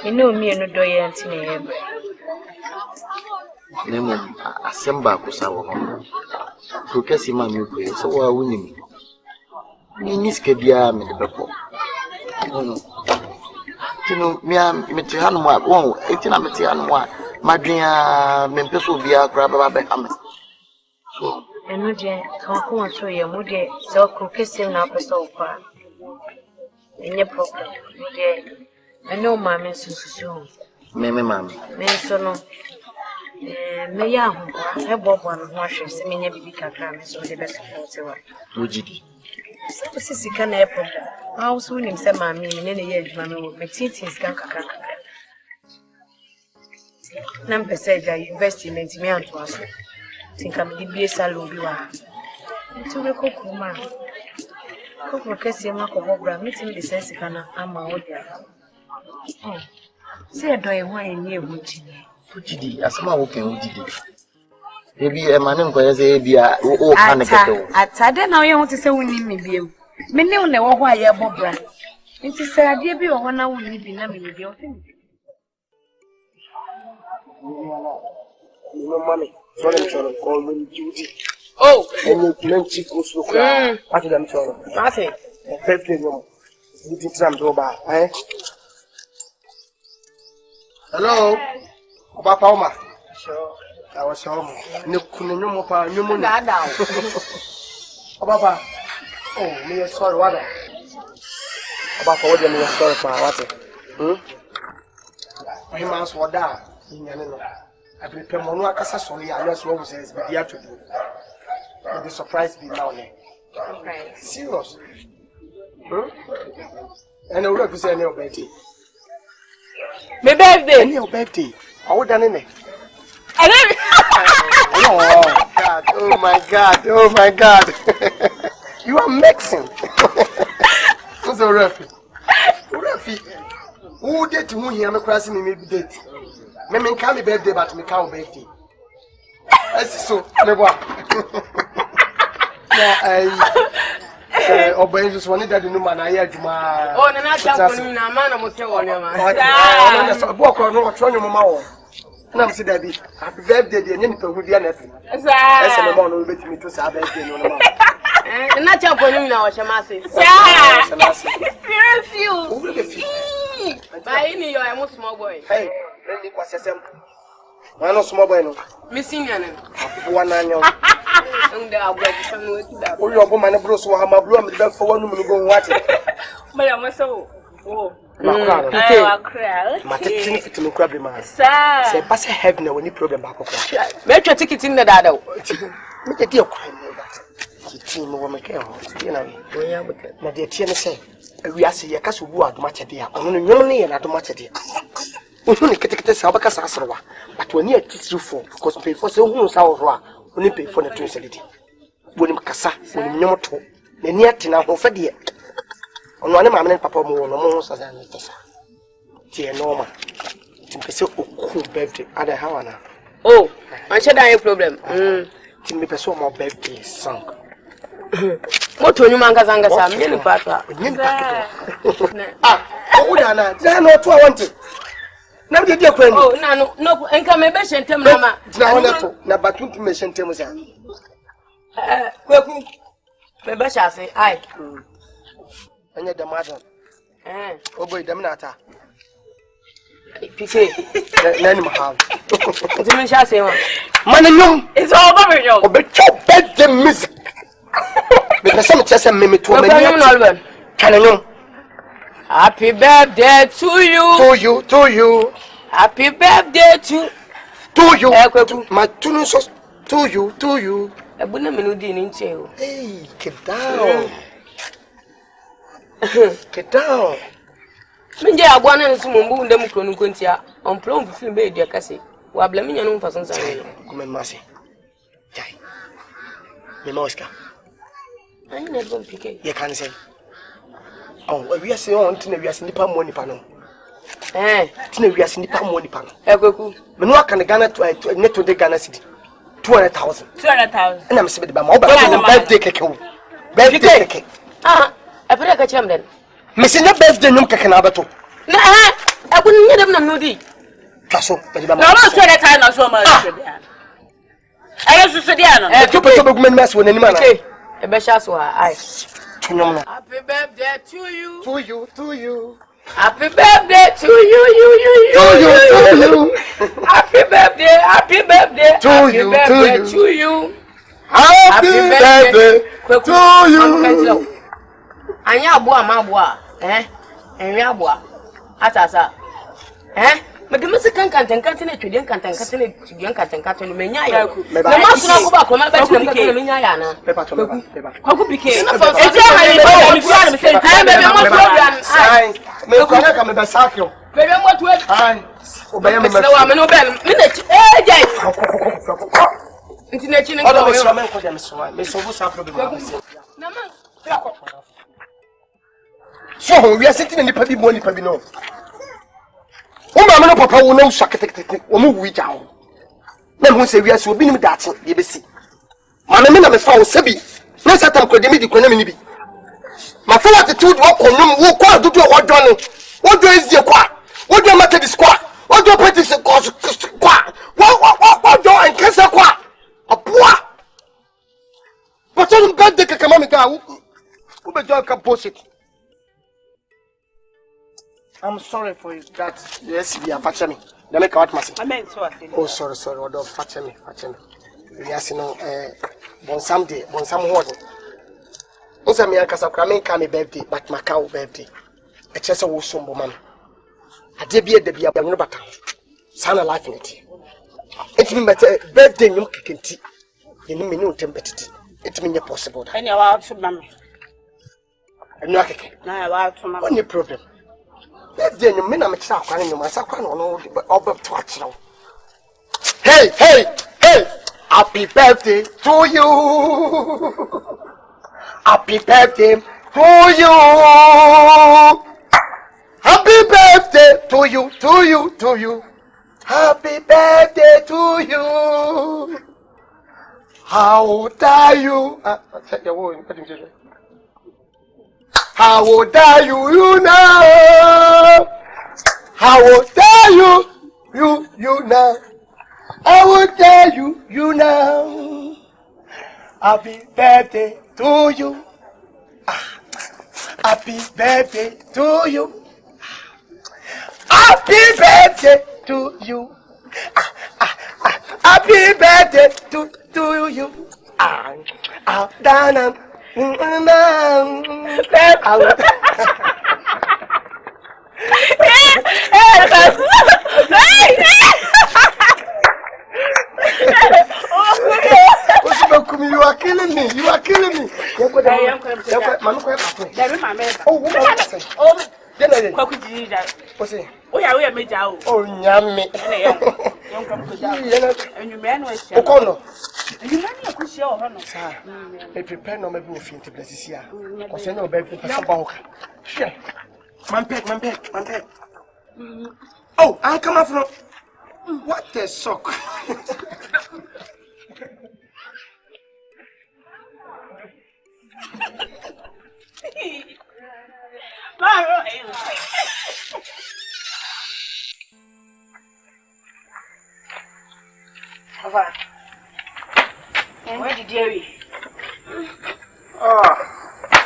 You know me and no doy Antony. Nemo, Assemba Kusawa. Processing my milk, so are winning. Niskedia made the beppo. You know, me, I'm Metianwa, oh, 18 Metianwa, Madria, Mempeso via Grabba. So. And no dear, come to your moody, so crookessing up a sofa. In your problem, dear. I know my men so. Mammy, mammy. Men so no. May I have Bob one washes, and maybe be cat so the best of what. Would you? So, Sissy can airport. I'll soon him send my mean in any year, mammy, with my teeth is ganka. Number said I investment me on to us. Think I'm the BS salon. To the Kweku Manu. Cook Cassia Marco Bobra, meeting the sense can I'm my old. Say do you want any Ujidi, asema woken ujidi. Ebi emane nkoye say ebi a o kan keto. Atade na you want to say woni me biem. Me ne one wo ho aye bobra. Nti say ade bi wo ho na woni bi na me bi o tin. No money. Sorry, call me duty. Oh, and you cheap also. What did I tell you? nothing. 15 no. You think I'm over, eh? Hello. Papa Oma. Sure. I was home. No kuno pa nyumu. Dada. Papa. Oh, me sorry what? Papa, what me sorry for what? My man's what that. I prepare Monu akasa sorry. I just want to say it's better to do. The surprise be now. Okay. Serious. And I would have to say your birthday. My birthday. Your birthday. I would done it. Oh my God. You are mixing. What's a referee? Who did to who here? I'm crossing me maybe date. Me can't be birthday, but me can't birthday. So, never. Yeah, Oben just wanted that the man I had my. Oh, no, not that man. I'm say one man. I walk on no try your mama. And I'm say that happy birthday, the any people who be anything. Yes, my mom will bet me to say birthday no man. And not jump on him now, Shamasi. Few. By any your almost small boy. Hey, let me pass some. Why no small boy no? Missing an one annual. And I'll get some way to that. Oh, your woman bros who have my blue and for 1 minute go watch it. But I must so. Oh, I cry. My ticket to no crab man. Say, pass a heaven when you problem back. Make your ticket in the dado. Make a deal crime. Team will make a you know. Now, dear Tiana say, we are saying a castle word much a dear, only only and not much a dear. Only get a Sabacas Asrawa, but when you teach you for, because pay for so who's our only pay for the translity. When Cassa, when you know to, the near Tina who fed yet. On one of my papa more no more as I need to say. Dear Norma, to so cool birthday, other Hawana. Oh, I said I have a problem. To me, pursue my birthday song. What to you, Mangazanga? I'm nearly papa. Oh, Nana, then what I wanted. Now, did your friend? Oh, no, and come a best and tell Mama. Now, but to mention Timothy. Kweku, my best shall say, I. And yet the mother. Oh, boy, the Minata. Pique, let him have. the shall say, Mananum, it's all over you. But your bed the music. Because some just a mimic to me. Can I know? Happy birthday to you. To you. Happy birthday to you. My two sauce to you. A bunna melody in jail. Hey, get down. Get down. Minja agwana nsumumbu ndemu kronu kontia on plomb film be dia kase wa blaminya no fason sa no kuma masi jai me moska ai na don pike ye kan say oh we are say on tina we are nipa mo nipa no tina we are nipa mo nipa no Kweku me no aka Ghana to net to the Ghana city 200,000 and I'm say ba ma ba birthday keke wo birthday keke apere ka cham den Messinia birthday num keke na abato na abun nyedem na nodi kaso ba ba na no so that time na so ma ayo so dia no to person be gumen mas woni ma na e be sha so ai tunyom na happy birthday to you happy birthday to you happy birthday to you happy birthday to you anya aboa ma aboa enwe aboa atasa medemese kankantankantan na tweden kantankantan na tweden kantankantan no menya ya na masuna ko ba ko ma ba tina mka na menya ya na pepa kwaku pike e je ha ni ba mi kwa na me say ai bebe mo program ai me ko na ka me ba sakyo bebe mo to ai obeye me me wa me no be me na jai ntina chi ne ko me so me ko dia me so bu sa problem na man so we are sitting in the papi money papi no Mama no papa wo no shakete wo mu wi jawo. Na hu se wi ase obi nim daate ye besi. Mama me na me fa wo sabi. Na satam ko de mi di ko na me ni bi. Ma fa attitude wo konum wo kwa dudu wo dwone. Wo do ezie kwa. Wo do Methodist kwa. Wo do Baptist kwa. Wo do enkese kwa. Aboa. But you got the kamami ga. Who be just bullshit. I'm sorry for you. That yes, we are fetching me. Let me cut myself. I meant to. Oh, sorry. What do fetching me? Yes, you know, Bonsam day, Bonsam hoarding. Also, me and Casacramen can birthday, but my cow birthday. A chest of Wusumbo man. I did be a debut of your battle. Son of life in it. It's me better birthday, you kicking tea. You know me no temperature. It's me possible. And you're out to mammy. And you're kicking. Now you're out to mammy. Only problem. Birthday, you mean I'm a child, and you must have gone on over to watch now. Hey! Happy birthday to you! Happy birthday to you! Happy birthday to you! Happy birthday to you! How old are you? How old are you now? How old are you? You now. I will tell you now. Happy birthday to you. Happy birthday to you. Happy birthday to you. Happy birthday to you. You are killing me. Oh, yummy. And you man was you may prepare no maybe to bless this year. Or send no baby for Sure. Man pet. Oh, I come up from what a sock. Where did you?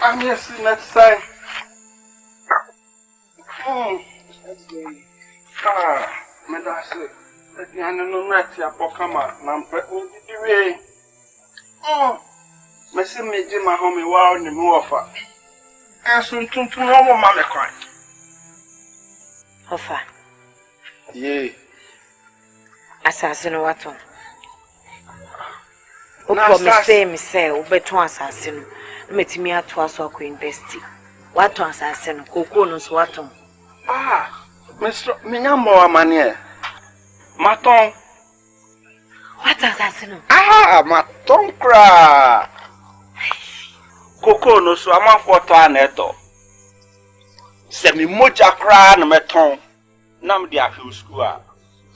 I'm here see next time. Me da se. Ya no net ya pokama na mpe diwe. Me se me di ma ho me wa ni mu ofa. Asun tuntun wo ma me kwan. Ofa. Ye. Asase no wato. Opo me say obeto asase no. Metimi ato aso akọ university. Wato asase no kokoo no so wato. Mr. Minyambo amane. Maton. What asase no? Maton kra. Kokoo no so amafo to aneto. Se mi moja kra na meton. Nam dia fi school a.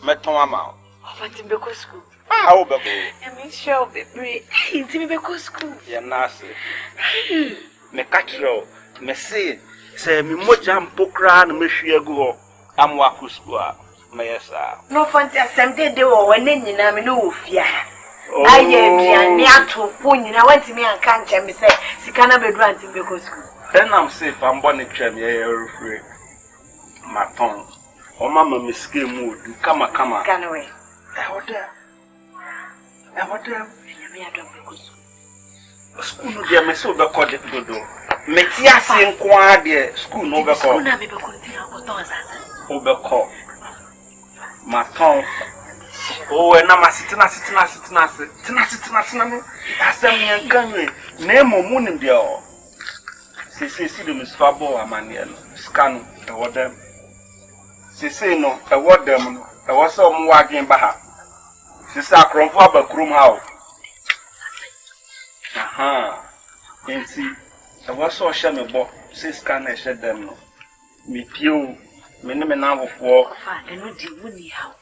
Meton ama. What in beko school? Wo beko. I mean sure be. Intimi beko school. Ya nase. Me katro, me say se mi moja mpokra na mehwe agu ho. Amwa ku school a. Me yesa. No fancy asem de wo wane nyina me no ofia. Aye biane ato po nyina wantimi anka nche me say sika na bedu antim beko school. Then I'm safe, I'm born in Tram, refrain. Maton. Oh, mamma, Miss Game wood, come. Scan away. I want them. School, dear, my soul, the cottage to do. Metias in quad, dear, school, no, the call. Overcall. Maton. Oh, and I'm a sitting. I said, me and Gunny, name or moon in the all. See the Miss Fabo, Amanian, scan, a word them. See, no, a word them, a was some wagging baha. She said, Cromfab, Crum how. And see, a was so shamable, say scan, I shed them. Me pew, Me now for. And what do you want how?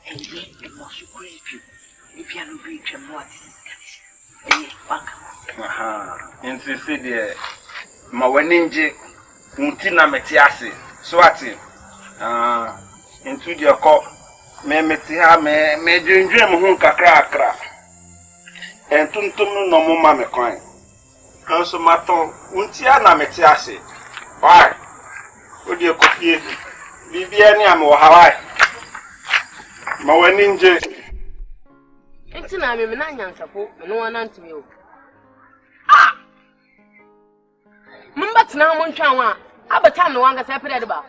And yet, the most great people. If you are not rich and what is this? Aha. Insisted there. My wedding, Untina Metiasi, Swati. Into your cup. Me metia me dream home kakra. And tuntum no mama me coin. Council maton, Untia na metiasi. Why? Would you coffee? Bibiani am Hawaii. My wedding. It's an I'm a young support, no one unto you. But now, Monchawa, Abatam, no one gets separate about.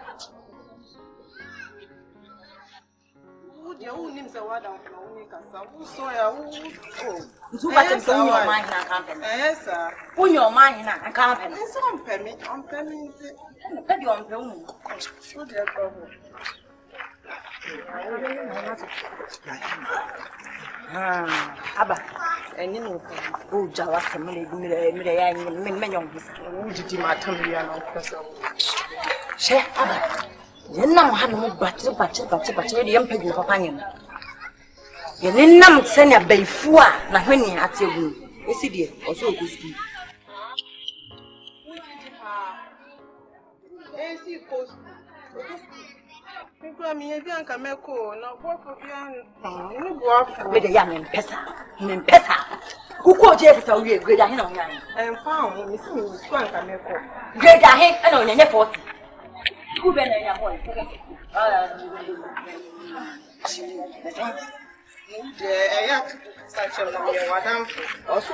Your name's a word of so I can tell your mind and company. Yes, sir. Put your mind and company. It's on permit, on permit. Put your own. What's your problem? Abba, and you know, oh, Jawas, many young Did you matter me? Share Abba. You know, have no but the young companion. You didn't know send a bay four, not when you at your room. Is it dear? Also, good ski. With a young Pessa. Who called Jefferson? We great ahead on young. And found Miss Swank and Meko. Great ahead and on your 40. Who been a boy? Such a madam. Also,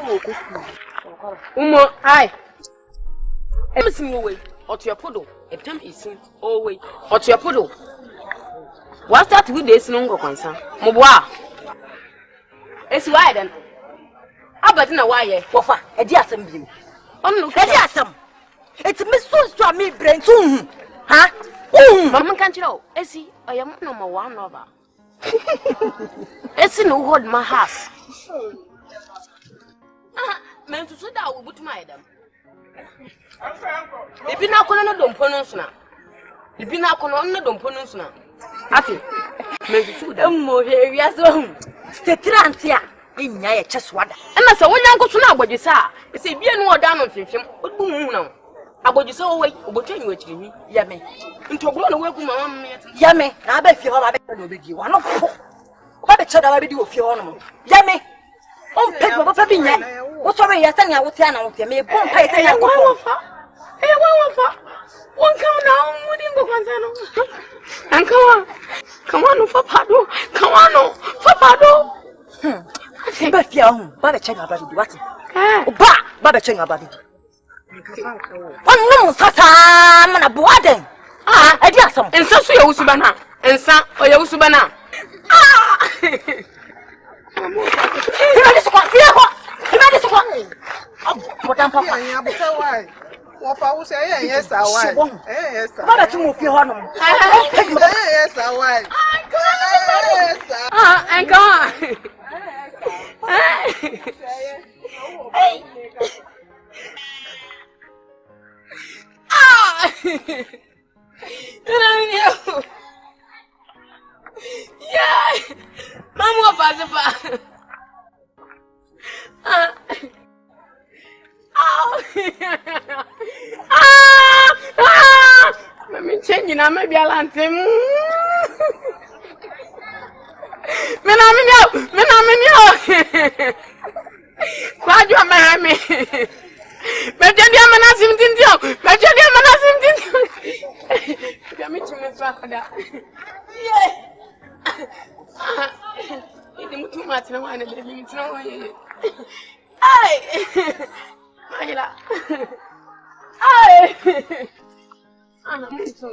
Umo, I. Everything away, or to your poodle. A time is soon, always, or to your poodle. What's that with this no concern? Moboa. It's why then. I bet in a wire, Wafa, a dear assembly. Oh, no, Kadiasam. It's Miss to me, brain soon. Huh? Mamma can't you know? I see, I am number one over. It's no hold my house. Men to sit down with my them. If you not gonna don't pronounce now. If you not gonna don't pronounce now. Ati, men to sit down more here, yes, Tetrantia. In your chest water. And I saw when I go to know what you saw. It's a beer more down on him. What do you know? About you so away, about you with me, Yammy. Into a blown away from my mamma. Yammy, I bet you have a bit you are not. What a child I do of your honor. Yammy. Oh, people, what's happening? What's already a thing I would tell you? May bomb pay. Hey, one count down, wouldn't go and come on, for Pado. Come on, for Pado. But young, Baba Chang about it. What? Baba Chang about it. One no, Sasam and a boarding. I did some. And so you Usubana, and some or Usubana. What I will say, yes, I will. Yes, Baba to move your honor. Yes, I will. And go on. Hey. Yeah. Mama passa. Me change na me bia lante. Me na me. Kwaju amahame. Me jadi amana simtindio. Me jadi amana simtindio. Bia me chime fa kada. Yeah. Ini mutu matina wana de mutina wana. Ai. Ayla. Ai. Ana mutu.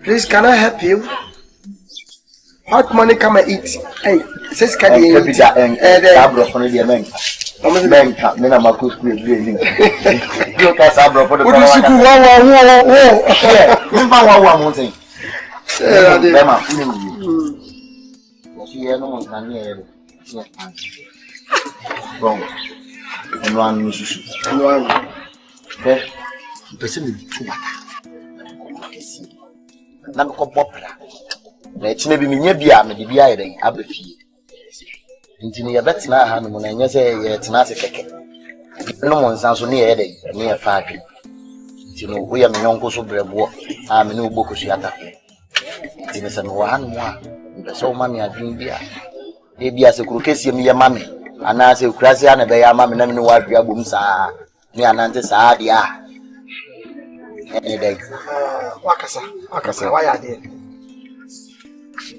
Please, can I help you? Hot money, come and eat. Hey, says can you eat? Bema, you know, Bon, and one person too much. Number popular. Let's maybe me near Bia, maybe Bia, Abbey. Into your bets now, when I say it's not a cake. No one sounds near near 5 people. You know, we are my uncle's brave walk. I'm a new book of Shiata. In a son, one, so mammy, I drink beer. Maybe as a crooked, me a mammy. And I say, Crasian, a bay, mammy, never know what your booms are. Me and Auntie Sadia. Any day. Wakasa, why are they?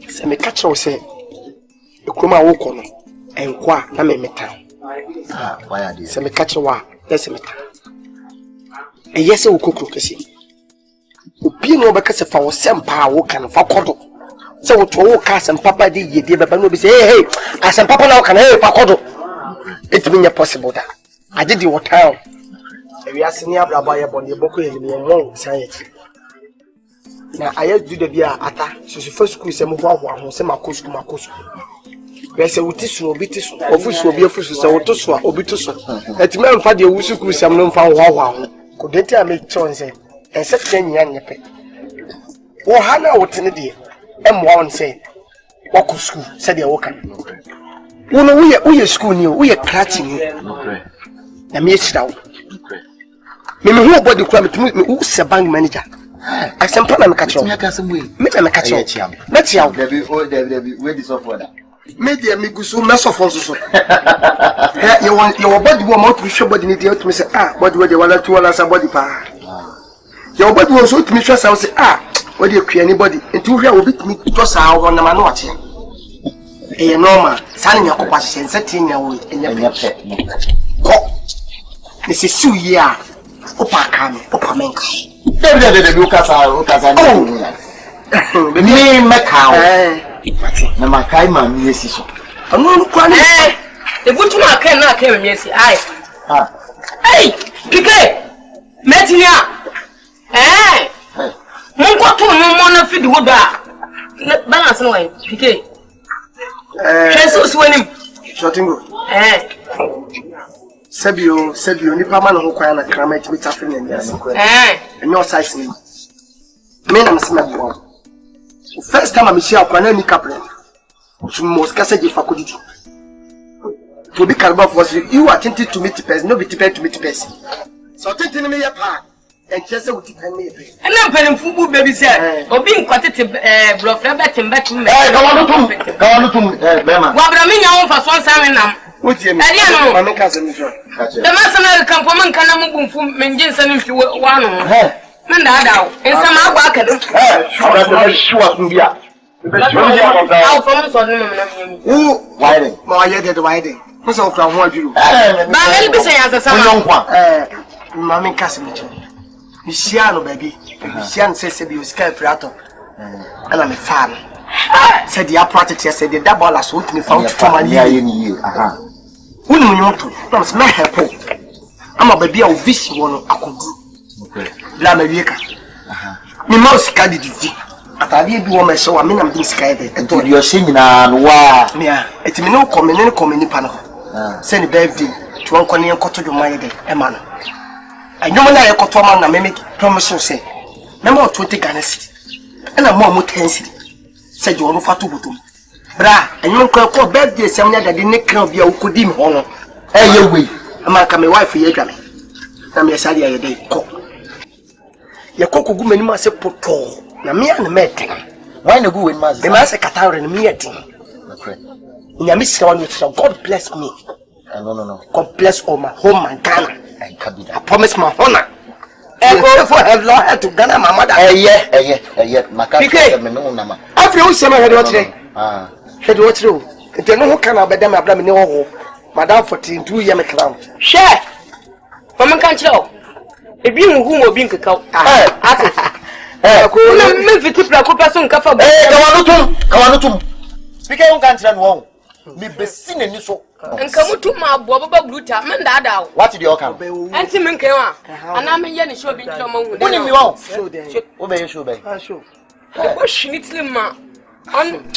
Say, me catch you say, you come a walk on and qua, I may meet town. Why are they? Say, me catch you wa, yes, me. And yes, I will cook see. Be no because if I was some power, can for Codo. So to walk us and Papa did ye did, but no be say, hey, as some Papa now can help Pacodo. It mean possible that I did your town. We are senior Brabaya on your book in your long science. Now I do the beer at that. So the first school is a move on, say my coast to my coast. There's a Witis will be this, or fish will be a fish, so to swap or be to swap. Let me find the Wusu some known for wow. Could they tell me choice and set 10 young pet? Oh, Hannah, what in the day? M1 say, walk to school, said the worker. You know, we are school new, we are catching you. I missed out. Maybe who bought the crime to meet me, who's a bank manager? I sent Pana catch you. Make a catch you. Let's see how there be all there be where this of water. Maybe a migusu mess of also. You want your body won't be sure, but you need to say, what do they want to want as a body power? Your body was so to me, trust. I will say, what do you create anybody? And two here will beat me just how one man watching. A normal, signing your compassion, setting your way in your pet. This is so yeah. Opa come, Opa Menka. They Lucas are me, Macau. Namakaima, yes. I'm not crying. The good to my cannot come, yes. Hey, Piquet, Metia. Eh, Mongo to Mona feed wood bar. Balance away, Piquet. Jesus winning. Shotting. Sebio, nipa man who kwaya na krama eti bitafe na ndiase. Enyo size ni. Me na msema bwo. First time I'm share kwa na ni couple. Mo skase je fakodidi. To be karba for you attempted to meet person, no be to meet person. So attempting me ya pa. And just with the me. And I'm paying fubu baby say. Obi nkwatete bro fra betem betum. Go on to Bema. Wa bra me nya won fa so nsan nam. What do you mean? I'm a cousin. The master come from Kanamum from Menjinson if you were one. Mandado, and some outback. Sure, Why? More yet winding. What's all from what you? But I'll be saying as a son. Mammy Casimir. Missiano, baby. Missian says you scared frato. And I'm a fan. Said the apparatus, said the double as with me found from a year in you. Who knew you to? Don't smell her poke. I'm a baby of this one. I could do. Blamerica. Me mouse carried it. At I did woman so I mean I'm being scared. And told you singing and wow. Mia, it's me no coming panel. Send a birthday to one corner and cut to your mind, a man. I know when I got to man and make promise say. Number 20 Ghanaian. And I'm more intensity. Said you are not to do. Bra, and you call birthday seminar that didn't come be a kudim honor. Hey, you will. I'm my wife for your grammy. I'm your side a day. Your cocoa woman must say poto. Na me and the meeting. Why no go in mass? The master Qatar and meeting. In a miss one with God bless me. No. God bless all my home and Ghana. I promise my honor. I go for a lawyer to Ghana, my mother. Yeah. My country, Mama. I feel summer head today. Head what through. If you know who can I bet them a blaming no Madame 14 year clown. Share. From a country. If you whom will be cacao. I couldn't make it to person. Kawanutum. Speaking of country and wrong. Me be seen in NISUO. And come to my Boba Bruta, Mandada. What did you come? Auntie Minkewa. And I'm a yen show be some money. Show them. Obey, show. Push little ma. On.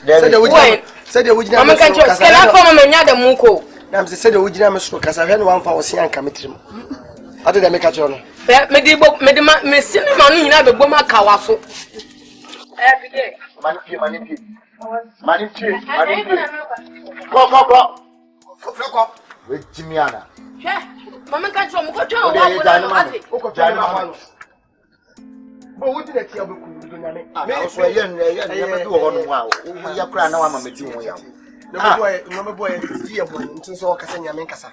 Said the wood. I'm going to scan for my other muko. Nam said the wood because I had one for Ocean committee. How did I make a journal? Me cinema, you have a boma kawaso. Every day. Money. Go. With Jimiana. Mamma can't show me what you're but what did I tell you? I was a young wow. We are crying now. I'm a meeting. No boy, dear boy, into so Casania Mencasa.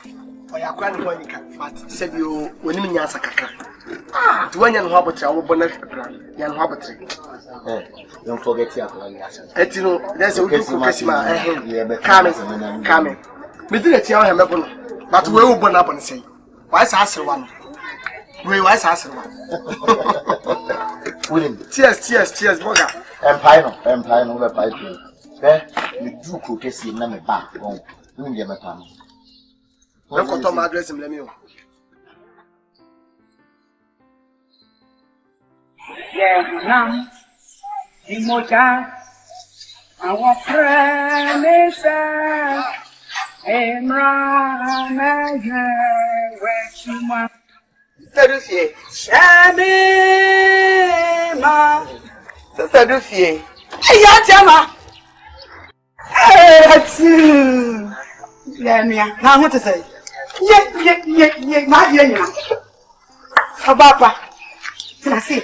I are crying Monica, but said you when you answer Kaka. To one young hobbit, our bonnet, young hobbit. Don't forget your Etino, there's a good coming. We didn't tell him, but we will burn up and say, why's answer one? We was answer one. Cheers, Boga. Empire, over 5 years. There, you do cook a scene, and a back. Oh, you get my time. Look at my address in Lemio. Yeah, now, Imota, our friend is Sister Dufie. Hey, Yatama. Hey, that's yeah. Now what to say? Yeah. My dear, Papa. I see.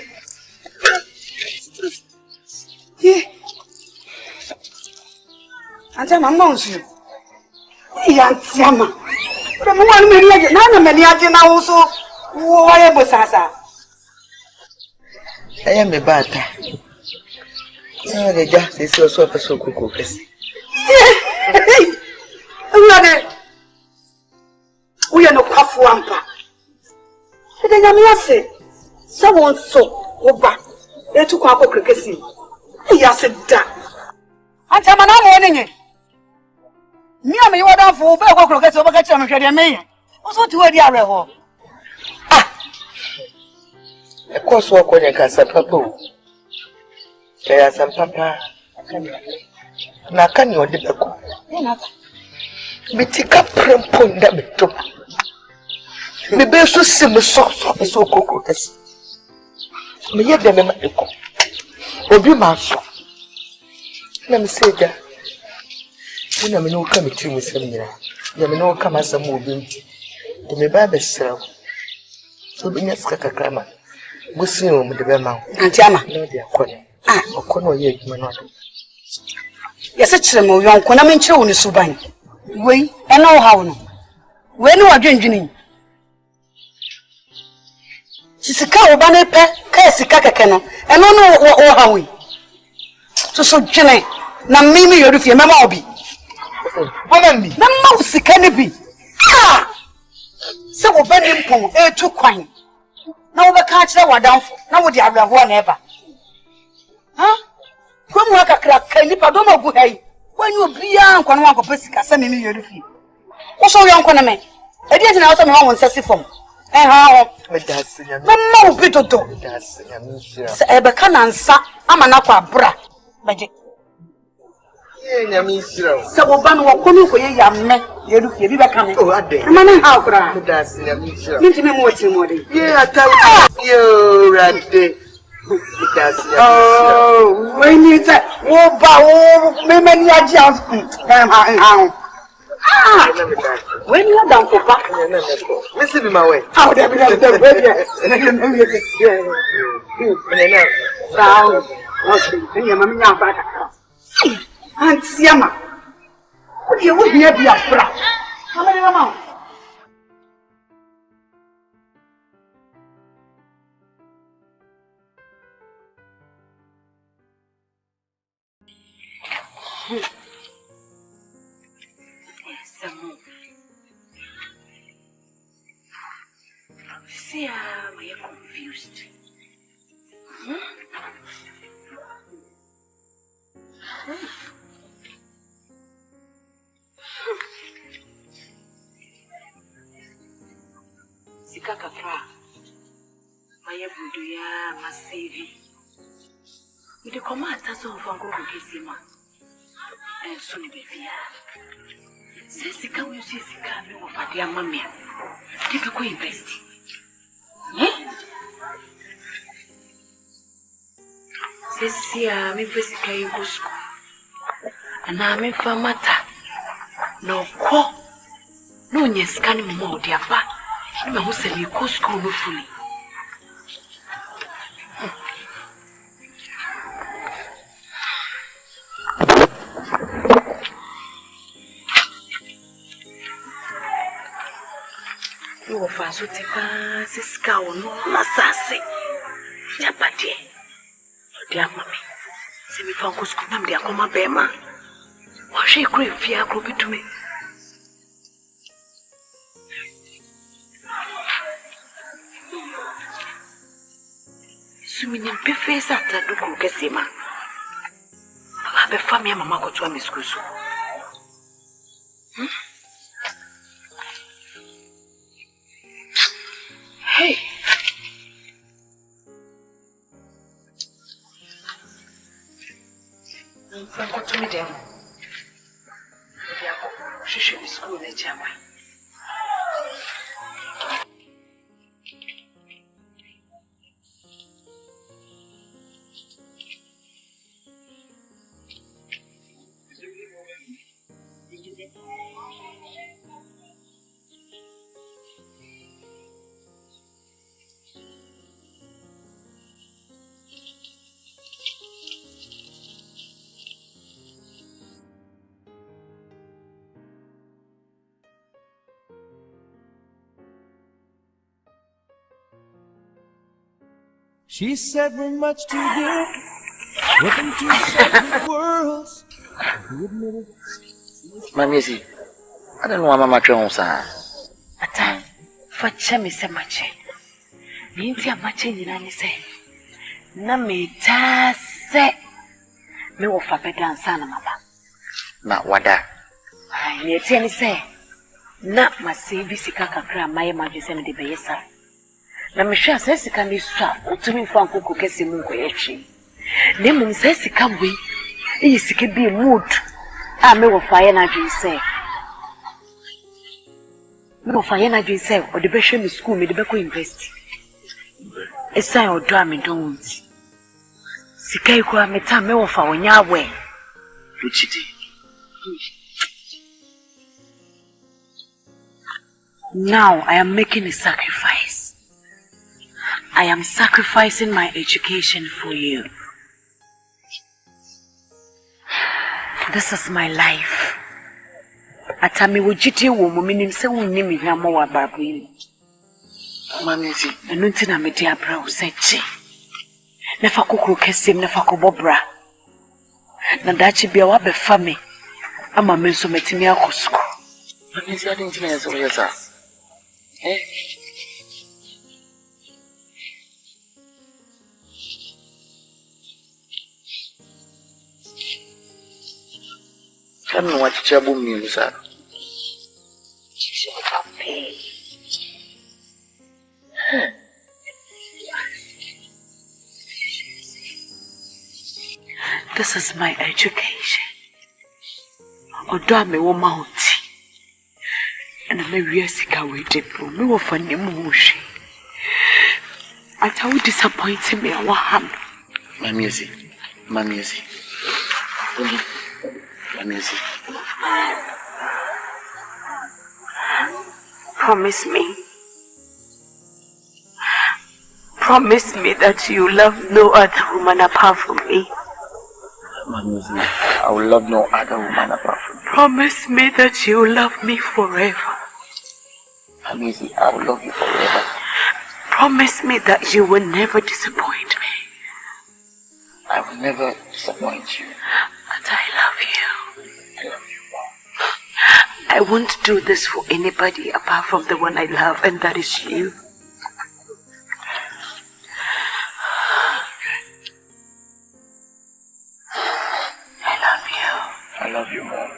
Yeah. Auntie, my mom's you. Yeah, Tiama. The one million, none of now also. Why, Bosasa? I am a batter. The just is also a so cook. We are no Kafuampa. Then I say, someone so over. They took our cricket. Yes, said that. And I'm not warning it. Me and me order for cricket over get some of your man. Also, to a dear level. A course walk when you can say, Papa. There are some papa. Now, can you dip a cook? Me take up prumpon that me took. Me be so simple, so cook. Me yet them a cook. Obi maso. Let me say that. You know, me no come to me some year. You know, come as a moving. To me, baby, sir. So be yes, Kakama. Go see him with the Bema. Antiama. No, dear, Connie. Okono ye, man. Yes, it's a more young Conamin in Suban. We, and know how. When you are drinking. She's a cow, banner pet, Cassie Kakakano, and no know how we. So, Jenny, now maybe you're with your mamma be. What am I? The mouse can be. Ah! So, bending pole, too quine. Now, the catch that were down for. Now, would you have one ever? Huh? Come work a crack, can you pardon my good hay? When you be young, one walk of Pessica, send me your fee. What's so young, Coname? I didn't know some one sassy from. And how? But that's the no bit of dog. That's the Ebecan and Sa, I'm an aqua bra. Magic. So, Oban will come for you, young man. You'll be coming. Oh, I did. Man, how cry? That's the meeting what you want. Yeah, I tell you, right. Oh, when you say, oh, bow, maybe you're just when you're down for back, listen to my way. How they be the baby, and I can only get Aunt Siama, what you would hear be a bra? How many amount? See how we are confused. Sika kakra. Maya buduya masivi. with the command as of Uncle Kissima. And soon be here. Says the cow you see the coming of a dear mammy. Take a queen best. Says, see, I'm in Pessica in school. And I'm in Famata. No call. No, yes, can you more, dear pa? You know who said you go school fully. You will find so tipa, Siska, no, Nassassi. Japati. Dear mammy. See me from school, dear Coma Bema. Or she crave fear group to me. Swimming in face after the Kukesima. I have a family, Mamma, go to a Miss Kusu. Hey. Go to me, dear. She should be school in Germany. She said we're much too different, living two separate worlds. Mammy, I don't know why Mamma Jones are. Ata, for chemi se mache. Ninti a mache ni nani se. Na me ta se. Me wo fa beda ansa na mama. Na wada. Ai, ni eti ani se. Na mase sika kakra maye madwese ne de beyesa. Na me hwa se sika ni swa, utumi fa nkoko kese mu nkoyechi. Ne mu se sika we. E sika bi mood. A me wo fa ye na dwese. No fire na dwe say o de be hwe me school me de be ko university. Esai o do am don't. Sika iko ameta me wo fa wonya awe. Luchiti. Now I am making a sacrifice. I am sacrificing my education for you. This is my life. Atami wojiti wo mo minim se wonni mi hwa mo wa babu yi. Mamisi, enu ntina me dia bra wo se chi. Na fa kokoro kesem na fa kobobra. Na dachi bia wa be fa me. Ama me nso metimi akosko. Mamisi adi ntina yeso yesa. Kama wachichabu mimi sana. This is my education. Odo me wo mauti. And me wiesika we deplo. Me wo fani mu hwe. Ata wo disappoint me awa ham. Mamisi. Promise me. Promise me that you love no other woman apart from me. Mamisi, I will love no other woman apart from you. Promise me that you love me forever. Mamisi, I will love you forever. Promise me that you will never disappoint me. I will never disappoint you. And I love you. I love you more. I won't do this for anybody apart from the one I love, and that is you. I love you more.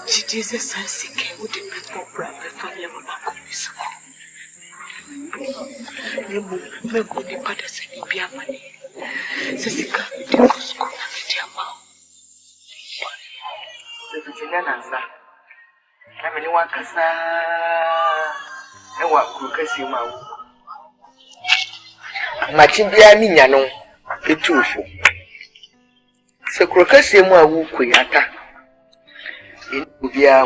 Jesus and sick would be for brother for your mama. You move good the patters and be a money. Sessica, the school and your mouth. I mean, one cassa and what could you mouth? Machibia Mignano, a truthful. So, Crocassia woo quiata in Ubia.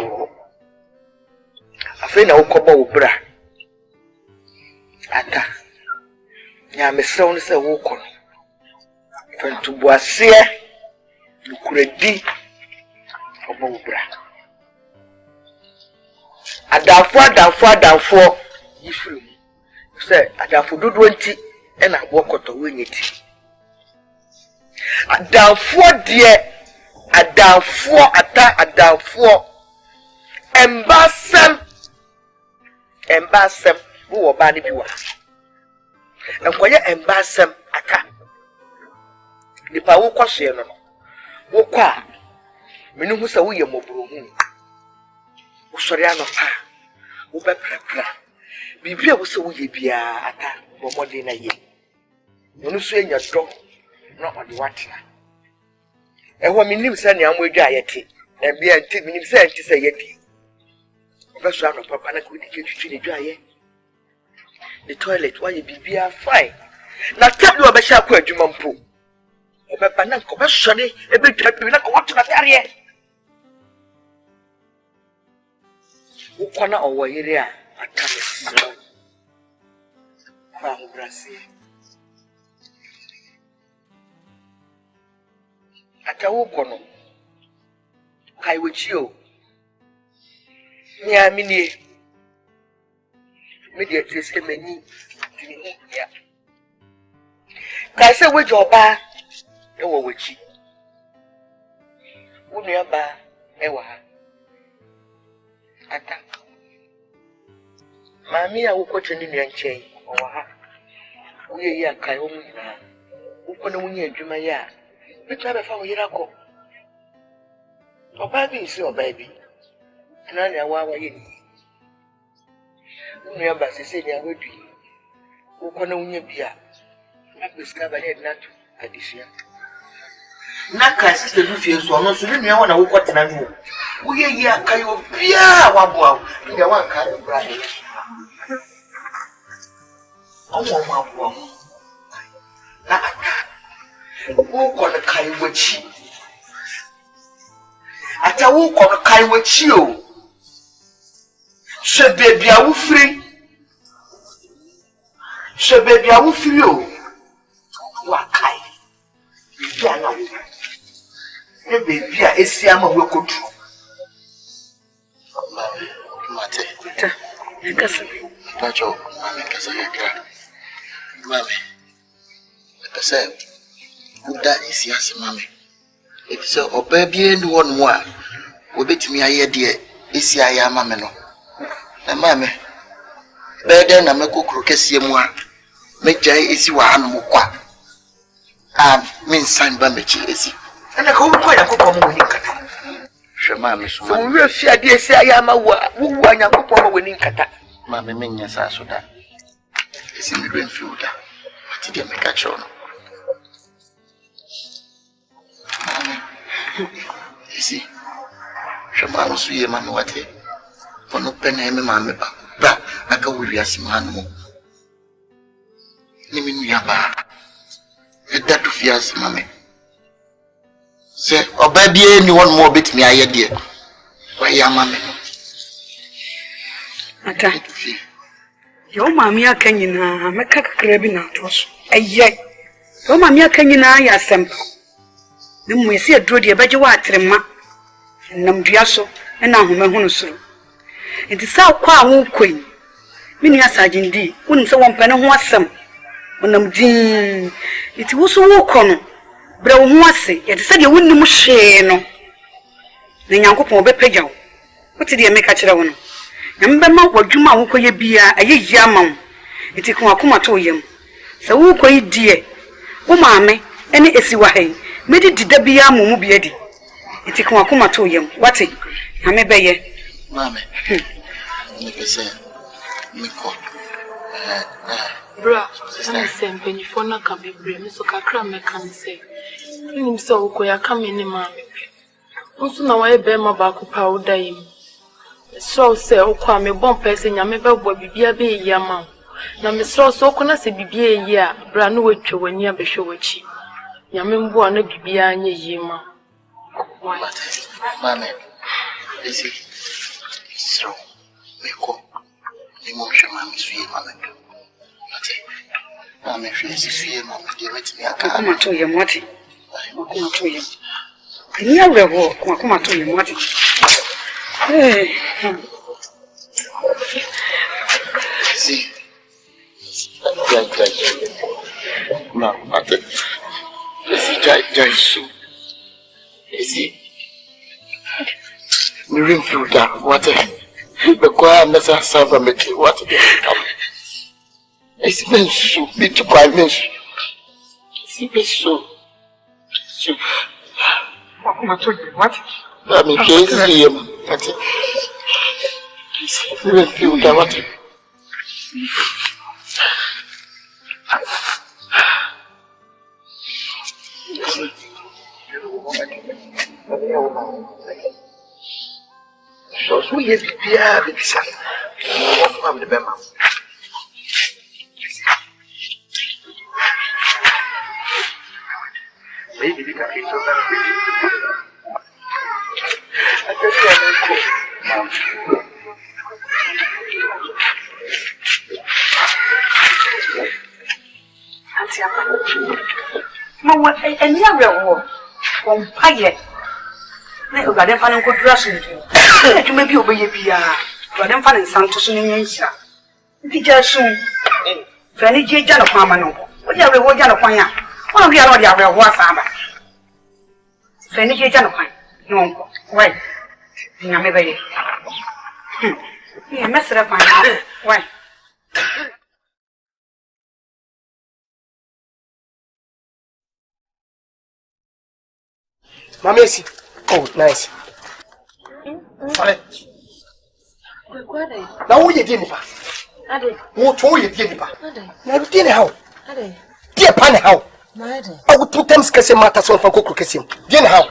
I think I'll cobble bra. Ata, ya me sound say walk on. From to Boasia, you could be for Bobra. Down for you say, I down for do 20 and I walk out to win it. Down for dear, a down for a down for embassam. Who are bad if you are. And for your embassam attack. The power question. Woka. Menusa we are mobile. Usoriano pa. Ube prepra. Bibia was so we be a more than a year. Menusa in your door. Not on the water. And when me send you with diety. And be a 10 minutes to say yet. That's why Papa could get you dry. The toilet, why you be fine. Now tell you about Sharp Jumampo. About Bananco, but Sonny, a bit trap, you not want to that area. Ukwana or Wairia, a time. From Brazil. At a Wukono. I with you. Near Mini. Immediately say many. Can say with your bar, no witchy. Would your bar, ever. Attack. Mammy, I will put an Indian chain or her. We are Kayom now. Open a winner, Jumaya. Which other for Nyarko? Or baby is your baby. And I know why you. Remember, she said, I would be. Who can only be a discovered not addition. Naka sister Lucius, so not to me. I want to walk what I know. We are here, Kayo, Pia, Wabo, in the one kind of brother. Oh, who got a Kai with you? At a walk on a Kai with you. She baby, I will free. She baby, I will free you. Wakai. Piano. The baby, I see I'm a work to. Mate. Pacho, Mammy, Casaya. Mammy. Like I said, that is yes, Mammy. If so, or baby, and one more. Will bet me a year, dear. Is ya, Mamma. Mammy, better than a cook crocassia moi. Make Jay is you are no qua. Means sign Bambichi is and I go quite a couple winning cat. Mammy, so we will fear, dear, say I am a woo, and a couple winning cat. Mammy, Minas Asoda is in the green field. What did you make a show? You see, Shabam, sweet man, what it? For no pen, I'm a mamma, but I go with your man. Nimin Yaba, a debt of yours, mammy. Say, or baby, anyone more bit me, I dear. Why, your mammy? I can't feel. Your mammy, I can you now make a crabbing out to us. Yet, your mammy, I can you now, ya simple. Then we see a drody about your water, ma, and Namdiaso, and now Mahonusu. It is so quite queen. Many as I indeed wouldn't so one penny was some. When I'm dean, it was so walk on. But I was say, it said you wouldn't share no. Then Uncle Pobe Pejo. What did you make a children? Remember what Juma who could be a yam. It is Kuma to him. So who could dear? Oh, mammy, any Esiwahe, made it did be a mubiedi. Iti kuma to yam. What it? Ame beye. Mame. Me pese. Me ko. Bra, I'm saying when you phone a can be brave, so kakra me can say. You so go ya come in mammy. Also now I bear my back up powder him. So say o kwa me bon person ya me be boy bibia be yama. Na me so kuna se bibia ya bra no wetwe wani abehwe wachi. Ya me mbo na bibia anya yima. Mame. Isi. So me ko. Ni mo shema me suye mame. Mame hwe isi suye mame de metimi aka. Kuma to yam what? Kuma to yam. Ni awrewo kuma to yam what? Hey. See. No, mate. Isi jai su. Isi. Me ring through that water. The choir messa sava me what come. Isi men su be to buy men. Isi be so. So. What? I mean, crazy him. That's it. Me ring through that water. So who is Pierre the son? I'm the Bema. Maybe the case of Mama, and you are from Pye. Let go, then find a good dressing. You may be obey Pia, but then find Santos in India. Teacher soon. Fanny J. Janopamano. What you have a word Janopaya? One of the other was Saba. Fanny J. Janopine. No, wait. Yammy. You messed up my head. Why? Mamesi. Oh, nice. Sorry. Now who you did nipa? Who told you did nipa? Now you did how? Dear pan how? I would 2 times case matters on for cook kissing. Did how?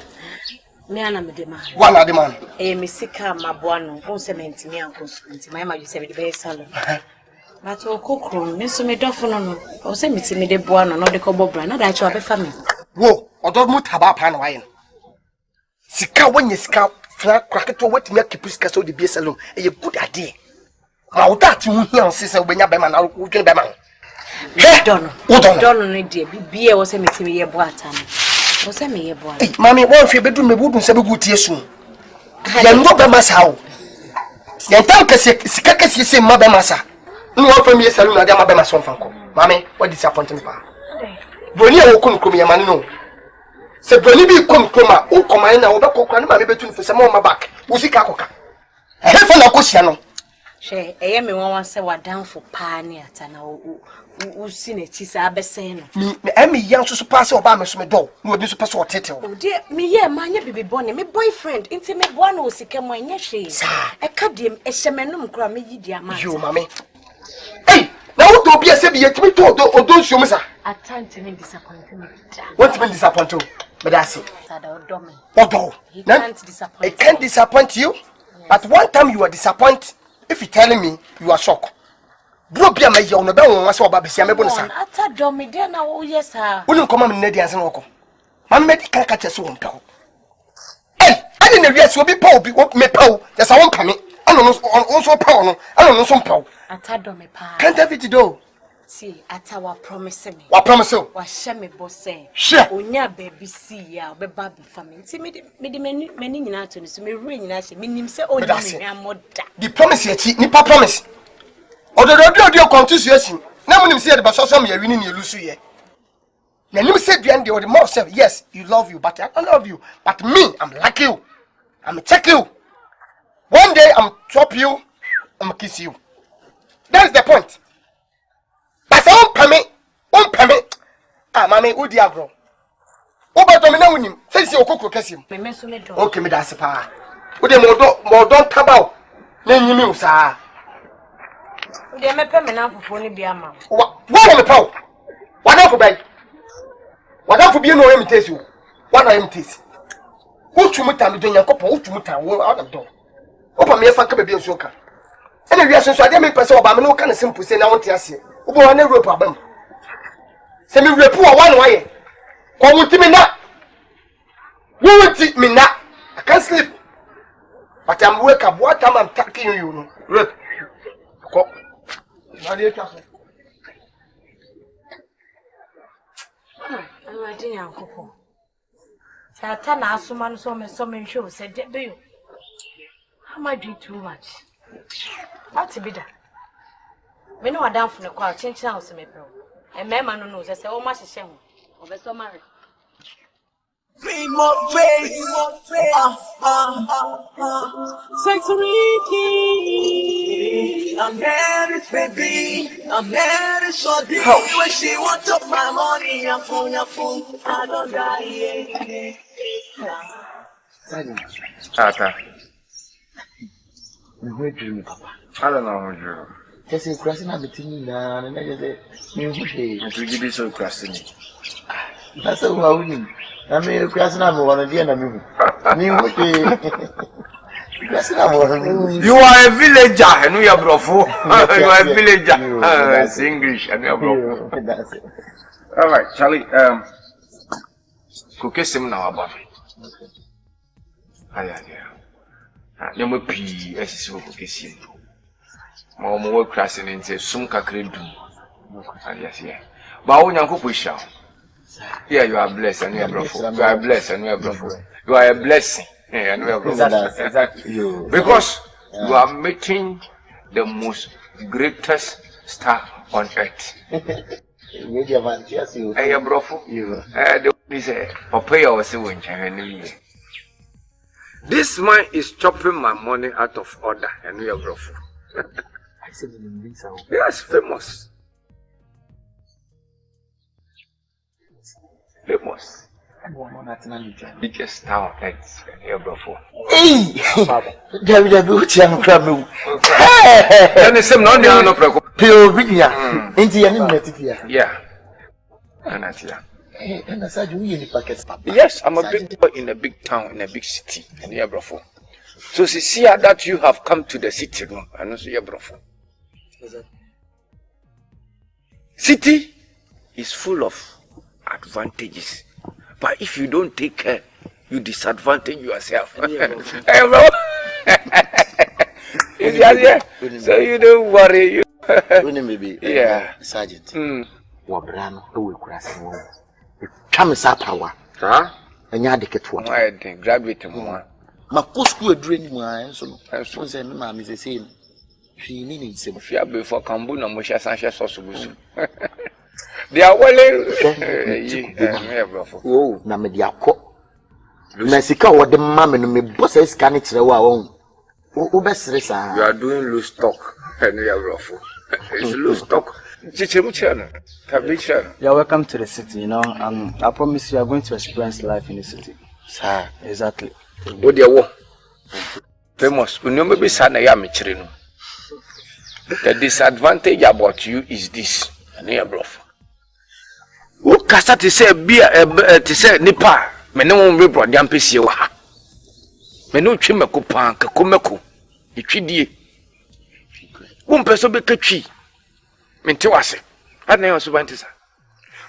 Me ana me dema. One of the man. Me sika mabuano. On cement me uncle. My mama you say the best salon. But o kokro me so me dofo no. O say me ti me de buano no de ko bobra na da cho abefa me. Wo, odo mu taba pan waye. Sika when you sika fra kraketo what me keep sika so the be salon. E ye good idea. Ma wo that mu hian sese obenya be man na wo dwen be man. Don't no dey bibie wo say me ti me ye bo ata no. Wo say me ye bo ata. Mami won hwe bedu me budun se be gutie su. Ya ndo be masa wo. Ya tam kese sika kese se ma be masa. No one from me salon na dia ma be masa fanko. Mami, what disappoint me pa. Boni e wo kun krom ya man no. Se boni bi kom kroma, o koman na wo be kokra na ma be betu nfo se ma ma back. Wo sika koka. E he fa na ko hia no. She eye me wan say wadanfo pa ni ata na wo si na chi sa abese no. Me emi yan so pass oba me so me do. No obi so pass o tete o. O de me ye ma nya bibi bone me boyfriend nti me boa na o sika mo anya hwe. E ka dem e hyemenum kra me yidi ama. Yo mami. Hey, na wo do bi ese bi yetimi to odo nsuo msa. Asante me disappoint me. What me disappoint you? Me da say. Sada odo me. Odo. He can't disappoint. I can't disappoint you. But one time you are disappointed. If you telling me you are shocked. Bro bia me yo no be won wase oba besia me bonsa. Ata do me de na wo yes ha. Wonu koma me na di anse woko. Man me di kan ka chese won tawo. Hey, ani na wiase obi pa obi me pawo. Yes I won pa me. Ano no so pawo no. Ano no so pawo. Ata do me pa. Can't have it do. See, ata wa promise me. Wa promise you. Wa hye me bo say. Sure. Onya baby see ya obeba be family. See me mani nyina to ni so me re nyina hye. Me nim say oni me amoda. The promise ye chi nipa promise. Ododo continuation. Na munim say the basoso me wini ni elusu ye. Na nim say duan de the more say yes, you love you but I don't love you. But me, I'm like you. I'm check you. One day I'm chop you, I'm kiss you. That's the point. But say on pay me. Ah, mommy, who dia bro? Oba to me na wonim. Say si okokro kasim. Me me so me do. Okay, me da se pa. Wo de mo don tabaw. Na nyimi wo saa. Wo de me pe me na fofo ni bia ma. Wa me paw. Wa na fo bai. Wa da fo bi no emitesi wo. Wa na emitesi. Wo twumuta me do Nyankopon, wo twumuta wo adam do. Opa me fa ka ba bi enso ka. Ene wi aso ade me pese oba me no ka na simple say na wonte ase. Wo bo na rope abam. Se me repu wa no aye. Ko wuti me na. Wo wuti me na. I can't sleep. But I'm wake up. What time I'm talking you no. Rape. Ko. Na dey twa so. Anu adi Nyankopon. Sata na asoma no so me nhwe se de be yo. How am I doing too much? What be that? Me no adam fune kwa chenchen house me pe. E mema no se o ma hihye ho. Obeso marry. Be more face. Sexuality. I'm married, baby. I'm married, so deep. When she wants up my money, I'm full. I don't die. Tata. Me dream, Papa. I don't know what you. Just a crossing up between now and then. You give me so crossing. That's a woman. I mean, crossing up one of the enemy. You are a villager and we are brofo. You are a villager. It's English and we are brofo. That's it. All right, Charlie. Cook him now about it. Aye. You may be as you cook him. More crossing into some cacredum. Yes. But when you cook shall. Yeah, you are blessed and we are brofo. You are blessed and we are brofo. You are a blessing. Yeah, and we are brofo. Exactly. Because you are meeting the most greatest star on earth. Hey, brofo. This man is chopping my money out of order, and we are brofo. Yes, famous. Biggest star on earth, and we are brofo. Hey, WW, I'm crabbing. Then the same no preoccupation. Pio, India, Yeah. And that's yeah. And I said, you in packets, Papa. Yes, I'm a big boy in a big town, in a big city, and here, brofo. So, see that you have come to the city, no, and also here, brofo. City is full of advantages, but if you don't take care, you disadvantage yourself. Hey, bro. So you don't worry. Yeah, Sergeant. Wabrano, who will cross him. Come is up power. Huh? And you had the cat one. I think graduate more. My post school dream, my so say, Mamma is the same. She needs him. Fear before Kambuna Mosha Sanchez or Subusu. They are well. Oh, Namediako. Mexico, what the mamma and me bosses can it own. Oh, best you are doing loose talk, and we are rough. It's loose talk. You're welcome to the city, you know. I promise you are going to experience life in the city. Sir, exactly. Oh, dear, famous. You know, maybe Sana Yamichino. The disadvantage about you is this, and you are bluff. Who cast to say beer to say Nipa, Menon Ribro, Yampisi, Menu Chimaku Pank, Kumaku, Ichidi. One person be catchy. Mintiwase.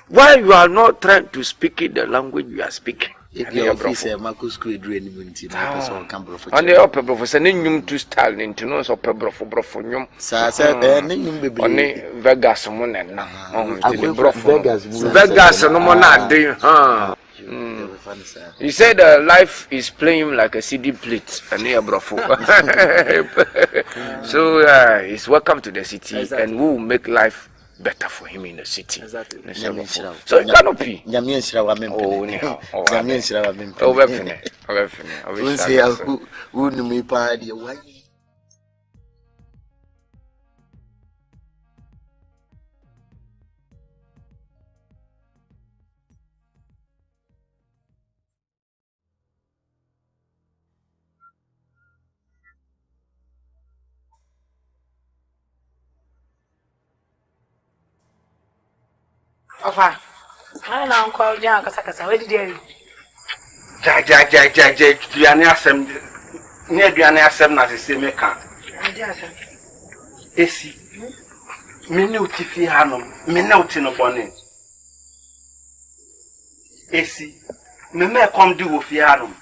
Why you are not trying to speak in the language you are speaking? If your officer Marcus could read in person come professor. And the upper professor Ninum to style into no upper brofonium. Sir, Ninum baby. Only Vegas someone and now. Vegas no more not doing. He said life is playing like a CD plate and near brofo. So he's welcome to the city and we will make life better for him in the city. Exactly. So it cannot be. Oh, Ofa. I don't call Jan Casacasa. Where did you? Diane asem near Diane asem na the same can. Esi. Mene utifi hanom, mene uti no bone. Esi. Me kom di wo fi hanom.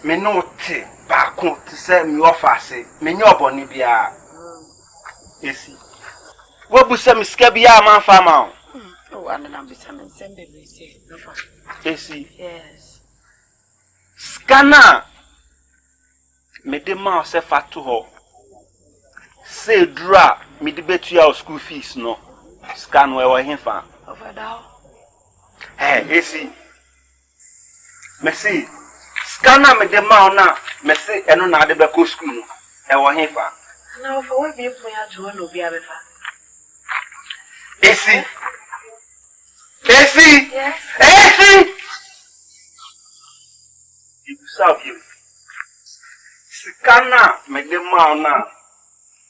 Mene uti ba ko ti se mi ofa se, menye obone bia. Esi. Wo bu se mi sika bia man fa ma. Oh, and I'm becoming sending me say. Esi. Yes. Scanner. Me de ma se fatu ho. Say dra me de betu ya school fees no. Scan we wa himfa. Over now. Esi. Me see scanner me de ma na me say eno na de be ko school no. E wa himfa. Now for what be for ya to no be abefa. Esi. Esi. Yes. Esi. You serve you. Scanner me de ma na.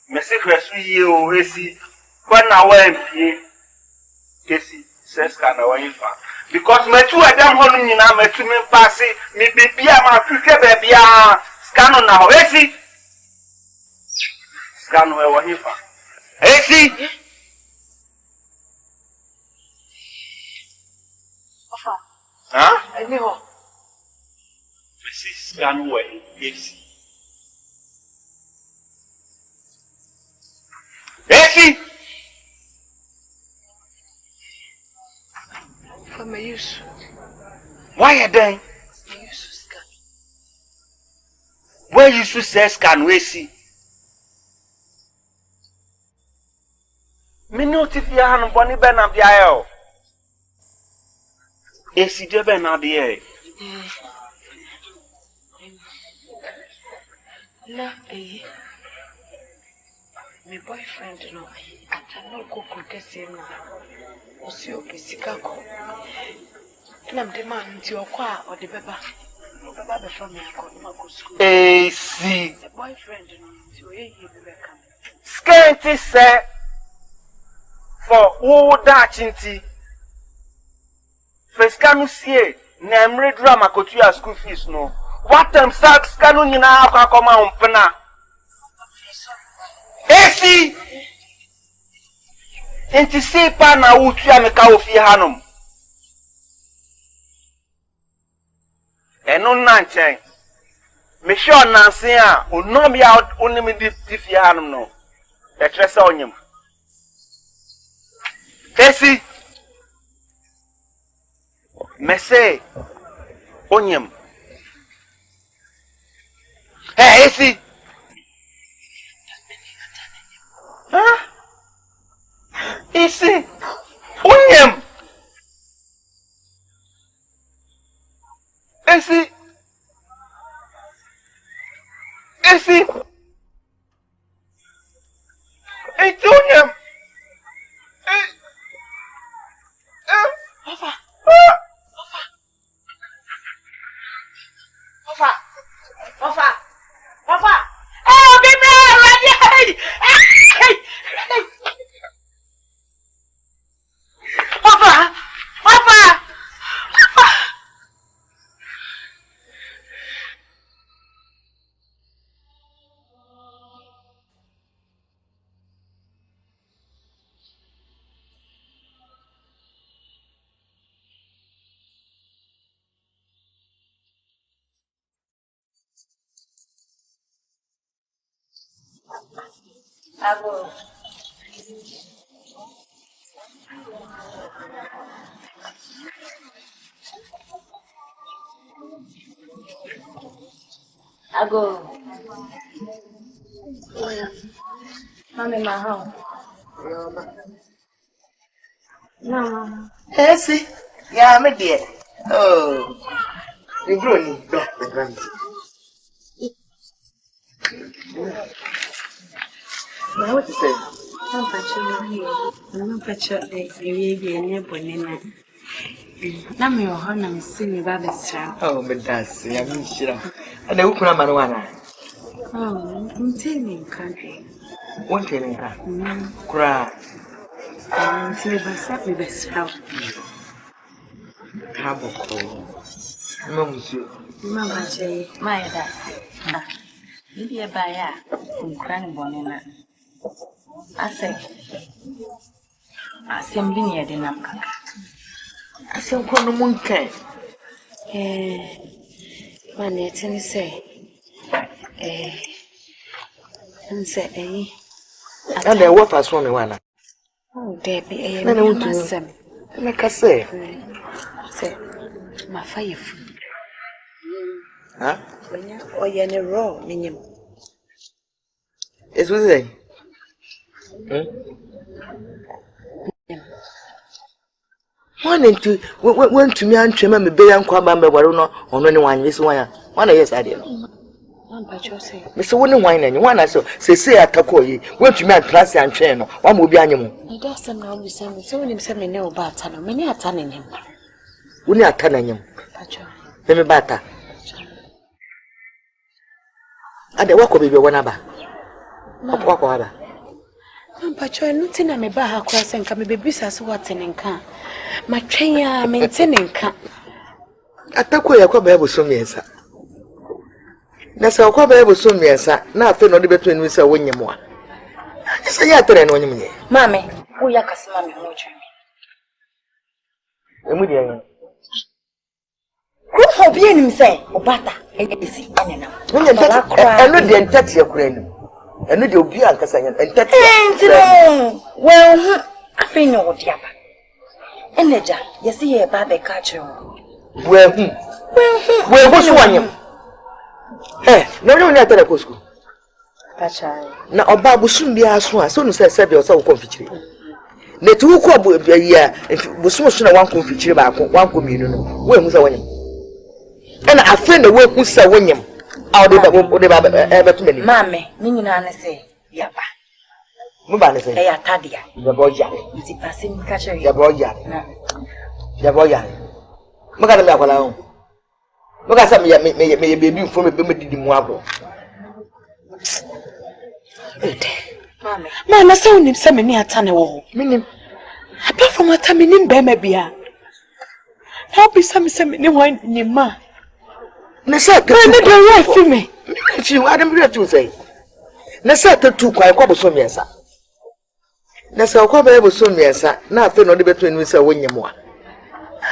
Me say hwesu ye o Esi. Kwa na wa empie. Esi. Says can I because my two adam honu nyina matumi pass me bibia ma twetwe ba bia scan na ho Esi scan we wo hifa Esi Ofa Eni ho Esi scan we Esi Esi for my use. Why are they? My use scan. Where you should say scan we see. Me notify hanu boni be na bia e. Esi de be na de Na my boyfriend no atano go kese no. Osi okesika ko. Na mde man nti okwa o de beba. Beba be from me akọ ma go school. Esi. The boyfriend no nti o ye be come. Skenti say for wo da chinti. Feskanu sie na emre drama kotu ya school fees no. What time sack skanu nyina akoma umpena. Esi. Enti se pa na utu ya meka ofi hanom. Eno na nchen. Me sure nanse a onom ya onim di fi hanom no. E trese onyem. Esi. Me say onyem. Esi. Huh? Esi. Onyem. Esi. Esi. It's onyem. Ofa. Oh, give me ready. Ofa. Ago. I'm in my home. No. Esi. Yeah, me dear. Oh. The growing dog, the grand. Now what you say? I'm patching the baby and your bonnet. Na me o hana me sini ba besra. Oh, me dance. Ya mi shira. And the ukuna manuana. Oh, I'm telling country. One telling her. Cry. Me best how. Mama say, my dad. Maybe a buyer from Cranny Bonina. I say, assembly near the Namka. I say, one moon can. Man, it's any say. And say, and there what was one. Oh, Debbie, I want to make a say. Say, my fire. Huh? Or you're in a raw, minium. It's with them. One to went to me and trim me bay and come by Waruna on anyone this one. One yes, I did. Mr. Wooden wine and one I saw say at Takoi, went to me and class and train. One will be animal. It doesn't know me send me so him send me no batter, many are turning him. We are turning him. Let me batter. And the walk will be one about. Walk over. Pacho, nothing I may buy her cross and come be business watching and can. My train ya maintaining can. At Takoi, I come able soon, yes. That's how come able soon, yes. Now, I feel not between we say when you more. Yes, I had to run on you. Mammy, we are Casimami Mojo. Who have been say, Obata, and see, and now. When you're not the entity of Granny. And you be a Cassan and touch. Well, I think no, dear. And Leja, you see a baby catcher. Well, what's one? Eh, no, not at a Cusco. Now, a babu soon be as soon as said yourself confetti. The two crop will be a year if it was so soon one confetti about one communion. When was I winning? And I find the work with Sir William. I'll do that many. Mammy, Nina say, Yapa. Mubana say, they are Tadia. The boy, is it passing catcher? The boy, the boy. Magana, look at some may be from a baby in Wabo. Mamma, so him some near Tanner. Meaning, apart from what time in Bemabia. How be some wine in your ma? Nessa, the for me. If you hadn't read to say. Nessa, the two quite cobble some yes. Nessa, cobble some yes, nothing on the between Mr. William.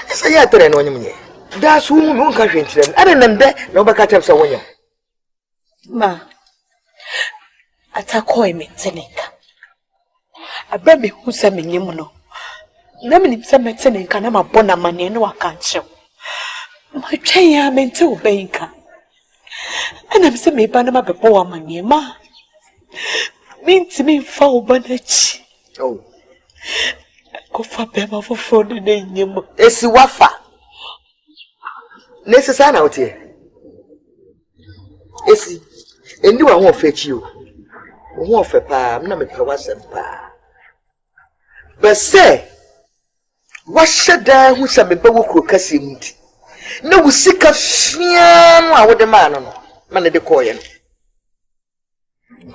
Yes, I had to run on me. That's who won't catch them. I don't know, nobody catch up William. Ma, atakoi me Tenica. A baby who sent me Nimuno. Naming some Tenica, and I'm a bona money and no I can't show. My train, I meant to banker. And I'm saying, Panama before my ma. Mean to me, foul bonnet. Oh, go for Bema for 4 days. It's Wafa. Necessary out here. It's and you won't fetch you. Won't for pa, no make for what's pa. But say, what should I who some people could cass him? No, we seek a fiam with the man on the coin.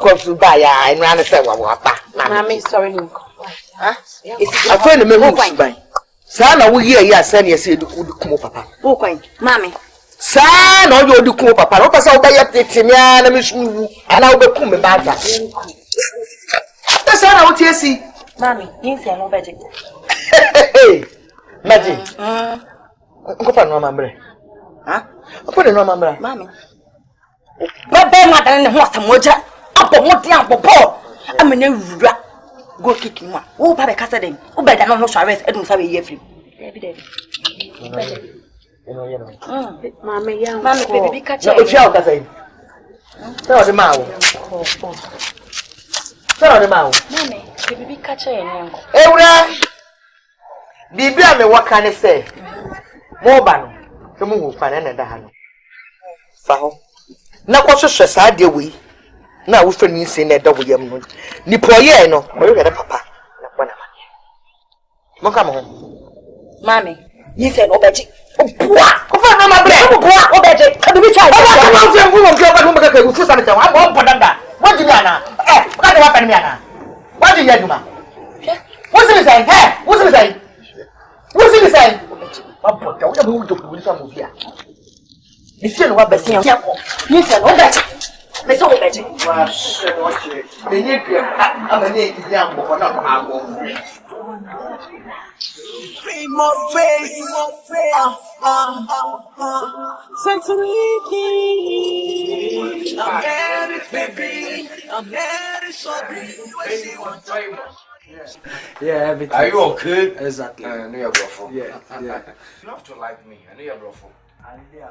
Come to buy and run a sewa. Mammy, sorry, I find a man who's by. Sana, we hear ya, son, you said, would come up, papa. Oh, Mammy. Son, or you do come up, papa. What was our bay up to Timian and I'll be come about that. That's all out here, see. Mammy, you say no magic. Hey, magic. Go for no mamma. Huh? Put a no mamma. Mammy. But then, what I want some moja up on what young papa. I'm in a rat. Go kicking one. Oh, Papa Cassidy. Oh, better not know arrest Edmund Savvy Yeffy. Mammy, young Mammy, baby, catch up. Tell the mouth. Tell the mouth. Mammy, baby, catch a young. Eh, be me what can I say? More ban. The moon will find another hand. Foul. Now, what's your side, dear we? Now, we find you saying that double yam. Nipoyeno, or you get a papa. Come home. Mammy, you said, oh, Betty. Oh, what? My bread. Oh, Betty. What do you do? What do you do? What's the say? Hey, what's he say? What's he say? Papa, what are you doing to move here? You see what I'm saying? You say no better. Me so better. Wash. Me need to. I'm a need to jam for not More face. I'm married, baby. I'm married, sorry. Yeah, everything. Are you okay? Exactly. I know you're bluffing. Yeah. You have to like me. I know you're bluffing.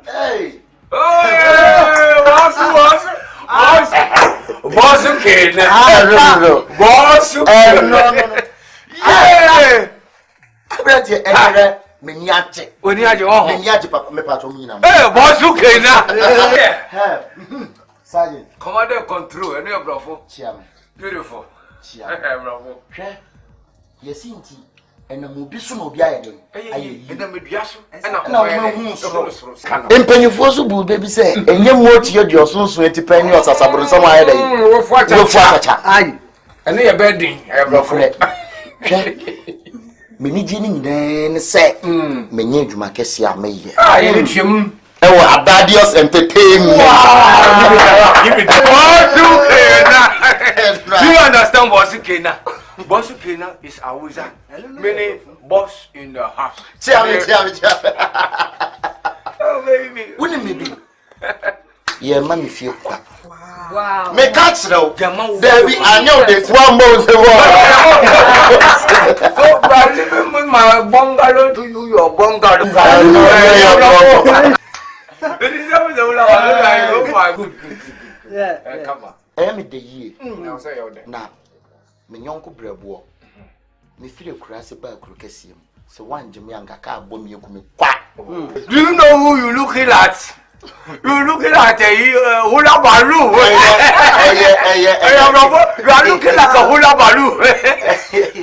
Hey! Oh, yeah! Bonsu kid. Bonsu kid. No. Yeah! Brent here, Ere, Miniache. Miniache, Papa, me patron, you know. Hey, Bonsu kid. Sergeant. Commander control. I know you're bluffing. Chiam. Beautiful. Chiam. Bravo. Yes, indeed. And a movie soon will be iron. Penny Fosu, baby say, and you watch your soon 20 penny or somewhere. I know you're bedding. I have Many Jenny then say, many of my cassia may. I need him. Oh, Abadios entertainment. Do you understand Bonsu Kena? Bonsu Kena is a wizard, meaning boss in the house. Tell me. Oh, baby. Wouldn't me be? Yeah, mammy feel quack. Wow. Me catch now. Baby, I know this one more. So, I'm living with my bungalow to you, your bungalow. Yeah. Come on. I am the year. Now say you're there. Now, my uncle Brabo. Me feel a crassy by Crocasium. So one Jimmy and Kaka bomb you come quack. Do you know who you're looking at? You're looking at a hula baloo. You are looking like a hula baloo.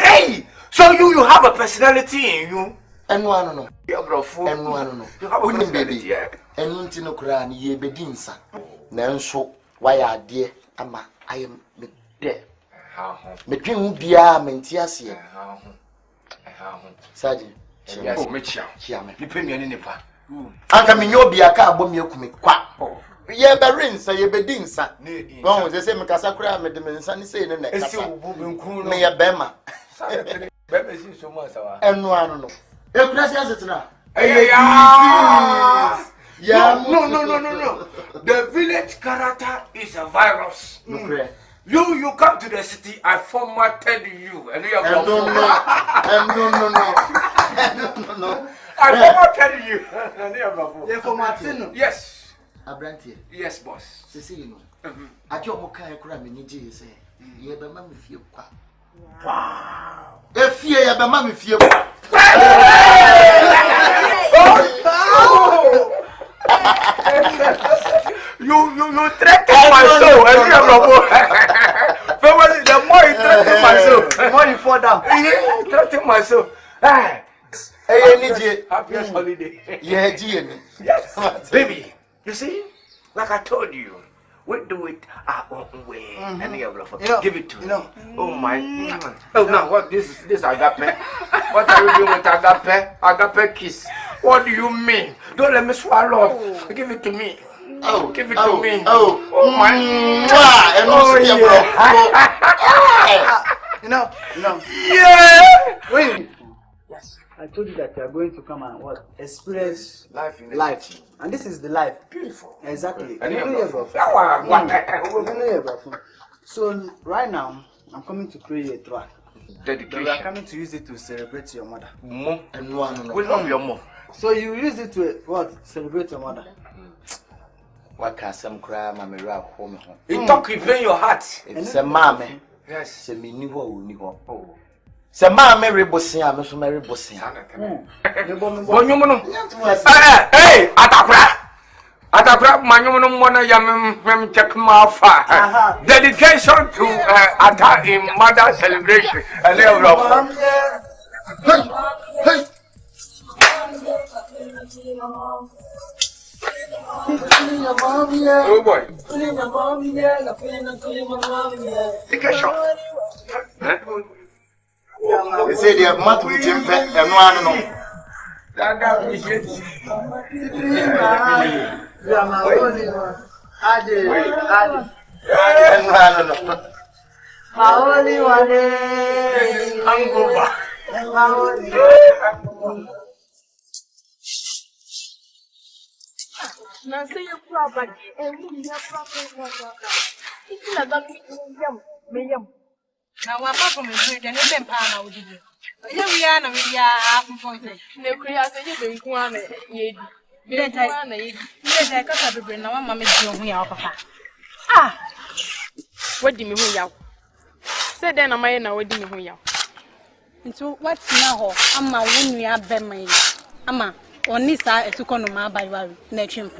Hey, so you have a personality in you. And one no. You're bravo. And one no. You have a Only personality. baby. And Nuntino Kran, ye bedinsa. Nanso, why are dear? Ama, I am there. Me dream bia mentiasia. Sergeant. Oh, Mitchell. You pay me any nipa. Anka me nyobia ka abom yakumi kwa. Ye be rinsa ye be dinsa. No, they say me kasa kura me de me nsa ni say ne na kasa. Me ye bema. Bema si so mo sawa. Enu anu no. E kura si asetina. Yeah. No. The village character is a virus. You come to the city, I formatted you. And you are no. I formatted you. And you are formatted. Yes. Abrantie. Yes, boss. You know. Ajo mo kan kura me ni je say. Ye be ma me fie kwa. Wow. E fie ye be ma me fie kwa. You threaten my soul. The more you threaten my soul, the more you fall down. You threaten my soul. Happiest holiday. Yes. Baby, you see, like I told you, we do it our own way. And give it to me. Oh my. Oh, now what this agape? What are you doing with agape? Agape kiss. What do you mean? Don't let me swallow. Give it to me. Oh, give it to me. Oh my. Yeah. Wait. Yes. I told you that you are going to come and experience life. And this is the life. Beautiful. Exactly. So right now, I'm coming to create a track. Dedication. We are coming to use it to celebrate your mother. We love your mom. So you use it to celebrate your mother. What can some cry, Mammy Rap home? You talk within your heart. It's a mammy. Yes. Say me new. Oh. Say mammy Ribosia, Miss Mary Bosia. Hey, Atapra, Manuno Mona Yam check my fire. Dedication to Ata in mother celebration. And they love. Hey. Oh boy. Take a shot. They say they have month with him and one. My only one Now say your property and we have property. It's not that me. Now, what from me, then it's a pound. Here we are, we are half pointed. No, Korea, say you've been one. Yes, I can't have been now. Mamma is doing our papa. Ah, what do you mean? Yaw? Say then, am I now? What do you mean? Yaw? into what's now? Ama when we have been made. Ama, on this side, it's to come on by worry. Next year.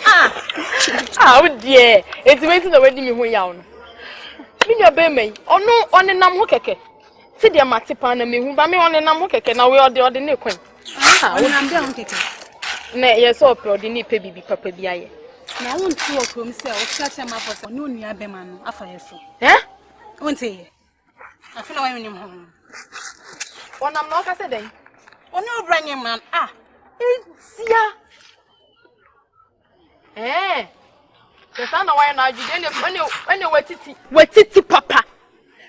Oh dear, it's waiting the wedding me yaw. Me your baby, oh no, on the nam hookeke. See the matipan and me who by me on the nam hookeke. Now we are the ordinary queen. Ah, what am down keke? Nay, yes, so pro the need baby papa be. Now, I want to walk from myself, catch him up for no near Beman after you. Eh? I won't say. I feel like I'm home. One I'm not a day. Oh, no, bring him, man. Ah, it's ya. Eh, the son of why now you when you wait it, papa.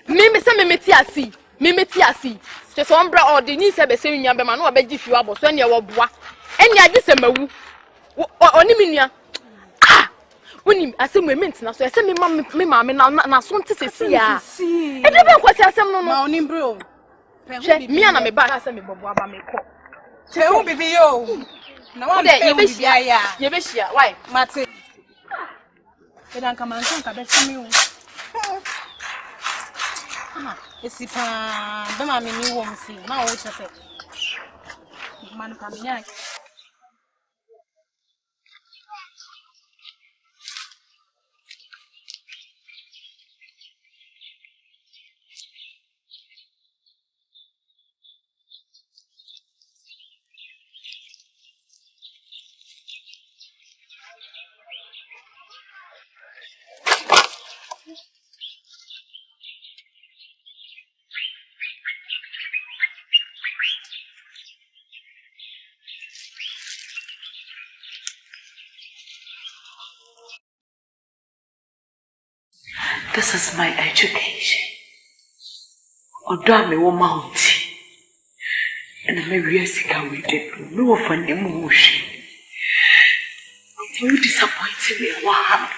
Mimi say me tiasi, me tiasi. Just one bra or the niece be saying yambe man no be give you abo so nya wo boa. Enya agi se mawu. Oni minia. Ah, woni asem we mentina so say me mama na so nte sesi ya. E de be kwasi asem no no. Ma oni bro. Me ana me ba asem me bobo aba me ko. Che hu bibi yo. Na wa be be bia ya. Ye be hia, why? Mate. E dan kama nkan ka be simi o. Esi pa be ma me ni wo msi na wo che se. Man ka me nya. This is my education. Odo me wo mountain. And me riesika we dey. Me wo fa nemu wo hwe. You disappointed me. What happened?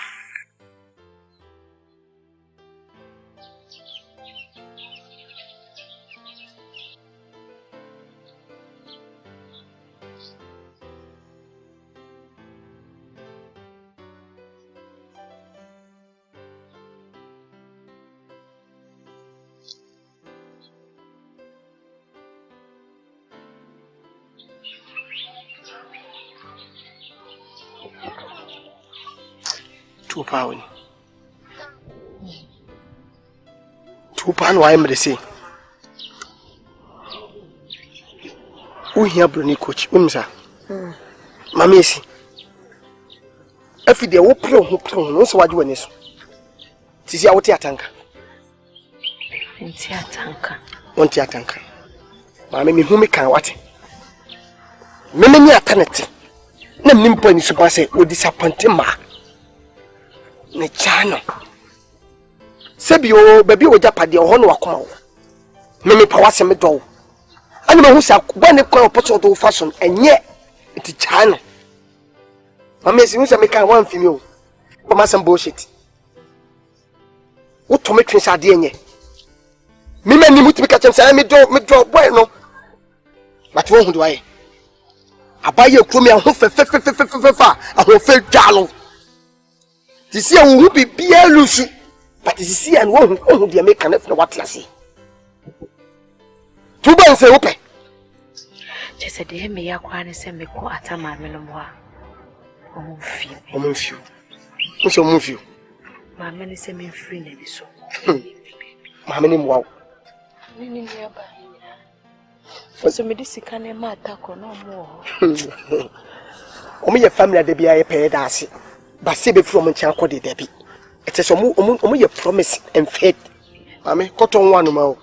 £2 why am I say? We here Bruni coach, sir. Mammy, see. If they will pro, no, so what you want is. Tis your tanker. One tanker. Mammy, whom can what? Many eternity. No nimpo ni super say, would disappoint him. Ne chano. Sebi o baby o japade o hono akoma wo. Me pawase me do. Ani me hu sa bane kwa opportunity to fashion enye iti chano. Mama esi hu sa me kan wan fimi o. Ba masam bullshit. Wo to me twin ade enye. Me mani muti me ka chem say me do boy no. But wo hu do aye. Abaye kromi ahun fe ahun fe jalo. Ti see wo bi bia lusu. But is see and one who be make an effort what you see. 2 bands say open. Just said him me yakwane se me ko atama me no mo a. Omunfio. What's omunfio? Ma me se me free na bi so. Ma me ni mo. Ni me ba. So me disika na ma atako na mo. Omo ye family de bia ye pay da ase. Ba se be from ncha ko de bi. It is omu ye promise and faith. Mame, cotton one ma.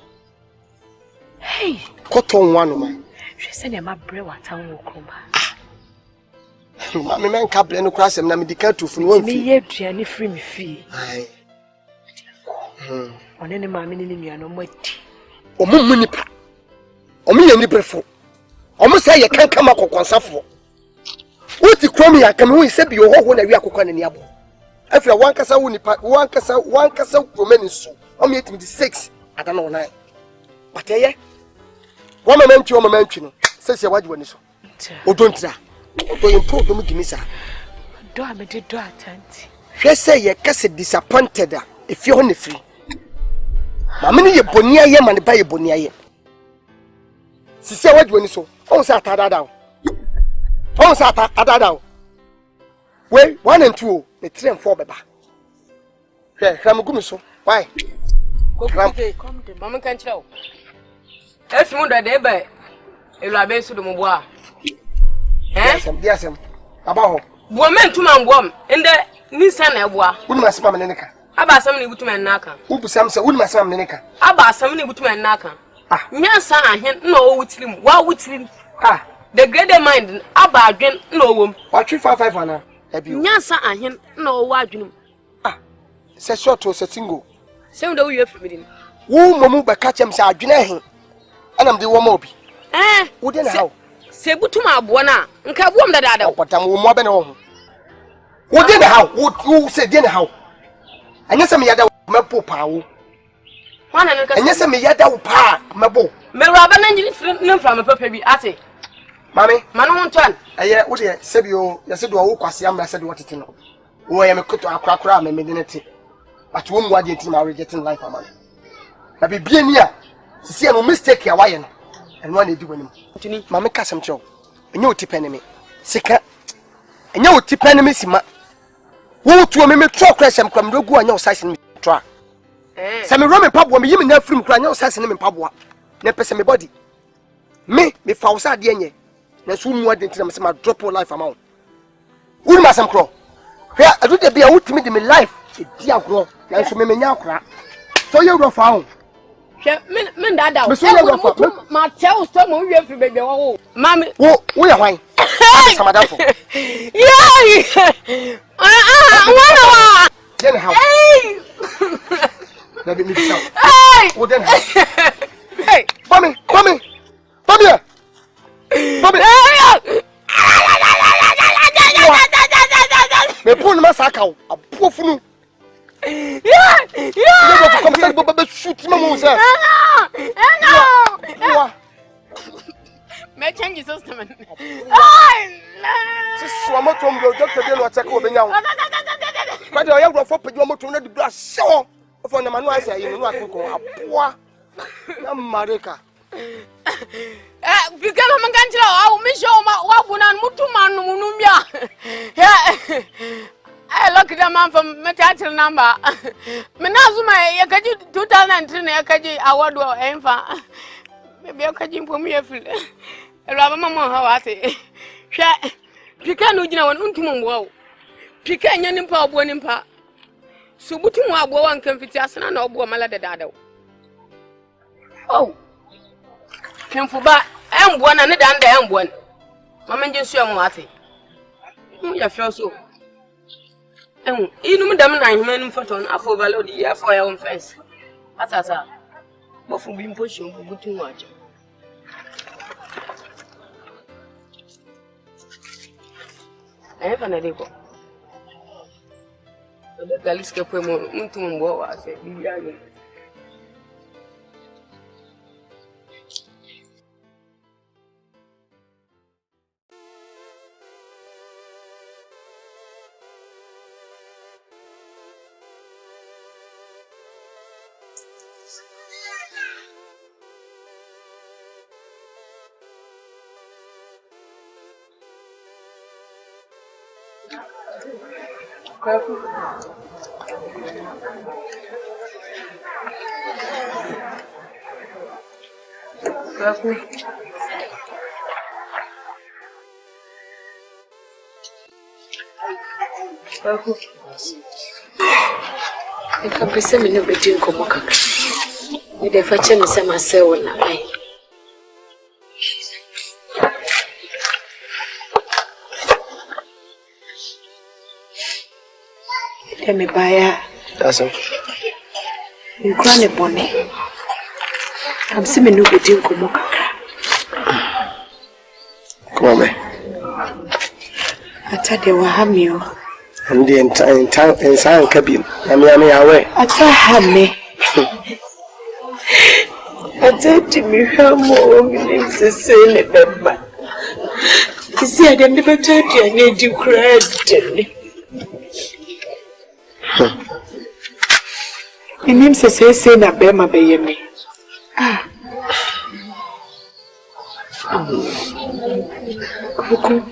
Hey! Cotton one, man. She said, I'm a brave at town. Mammy, man, cabin no cross and Namedica to from me yet, any free me fee. Aye. On any mammy in me, no more. O mummy, o me any prefer. Almost say you can't come up on Safo. What the crummy I come who said your whole when we are cooking in Yabo. If you want Cassa, one Cassa, remaining so. I'm yet with the 6. I don't know 9. But eh? One moment, says your wife when you so. Oh, don't try. To improve the Missa. Do I make it do Asante? She say your cousin disappointed if you're only free. Mammy, you bonia yam and buy a bonia. She said, what when you so? Oh, Sata down. Oh, Sata down. Well, 1 and 2, the 3 and 4 baba. Here, Ramagumiso. Why? Come to Mamma can't tell. If you want that day, by a rabbi to the Mobois. Yes, about woman to my woman in the Nissan Abois. Who must mamma Nenica? About somebody with my naka. Who Samson, who must mamma Nenica? About somebody with my naka. Ah, yes, I him no with him. Why with him? Ah, the greater mind about again no. What 355 on have you? Yes, I him no waging. Ah, say short to a single. Same though you have forbidden. Who Mamu by catch him, Sir Junahin. And I'm the woman. Eh, wouldn't how? Sebutuma Buana, and Kabum the Dada, but I'm more than home. What did how? What you said, dinner how? And yes, I'm Yada Mapo Pow. And yes, I'm Yada Pa, Mabo. Meraban engine from a puppy at it. Mammy, Manon turn. I would say you, yes, you are Quasiam, I said what it know. Oh, I am a cut to a crack ram and medinity. But whom what you are rejecting life, man. I be being here to see a mistake your wine. And one they do him. Mamma Cassam Joe. And you tip enemy. Sika. And you tip enemy, Sima. Who to a mimic truck crash and come go on your size in truck. Some Roman pub will be even there from crying your size in him pub. Never me body. Me, me Fausa Diane. That's whom you didn't tell me some drop your life amount. Who must some crow? Where I do be a ultimate in my life. Dear grow. That's me now crack. So you're found. Men dada. My tell some of you for baby. Oh, mammy. Oh, we are wine. Some other for. Yeah. Then how? Let me shout. Hey. Oh, then how? Hey, mommy. Me pull my sack out. A poor fool. Yeah. Come say Baba shoot my mouth. No. Me change system. Ai! So mo tom go doctor dey no check obi nyawo. But you go for pedi mo tom na di bra so. For na manu asa yi no akoko apoa. Na mareka. Because I'm going to go. I show my wabunan mutuman munumia. Yeah. I look at the man from Metatil number. Menazuma, Yakaji 2003, Yakaji, award or Enfa. Maybe Yakaji for me a field. A Rabamama, how I say. Pican Ujina and Untumum wow. Pican Yanimpa, Bonimpa. Subutumwa, Boan Confitias and Obo Malada Dado. Oh. Came for back. I'm one and I'm one. Mamma just show me. I feel so. You know, Madame, I'm for I for value for your own face. That's but for being pushing too much. I have an idea. The Galiska Pemo, Muntum, I said, I can't be sending a bit in Komoka. If I change some myself, me buy. That's all. You can't a bonnet. I'm seeing no good in Kumoka. Come on, man. I thought they were hammy. And the entire cabin. I mean, away. I thought hammy. I said to me, how more names the same member. You see, I never told you I need you credit. Your name says, say, na Bema by me. Ah.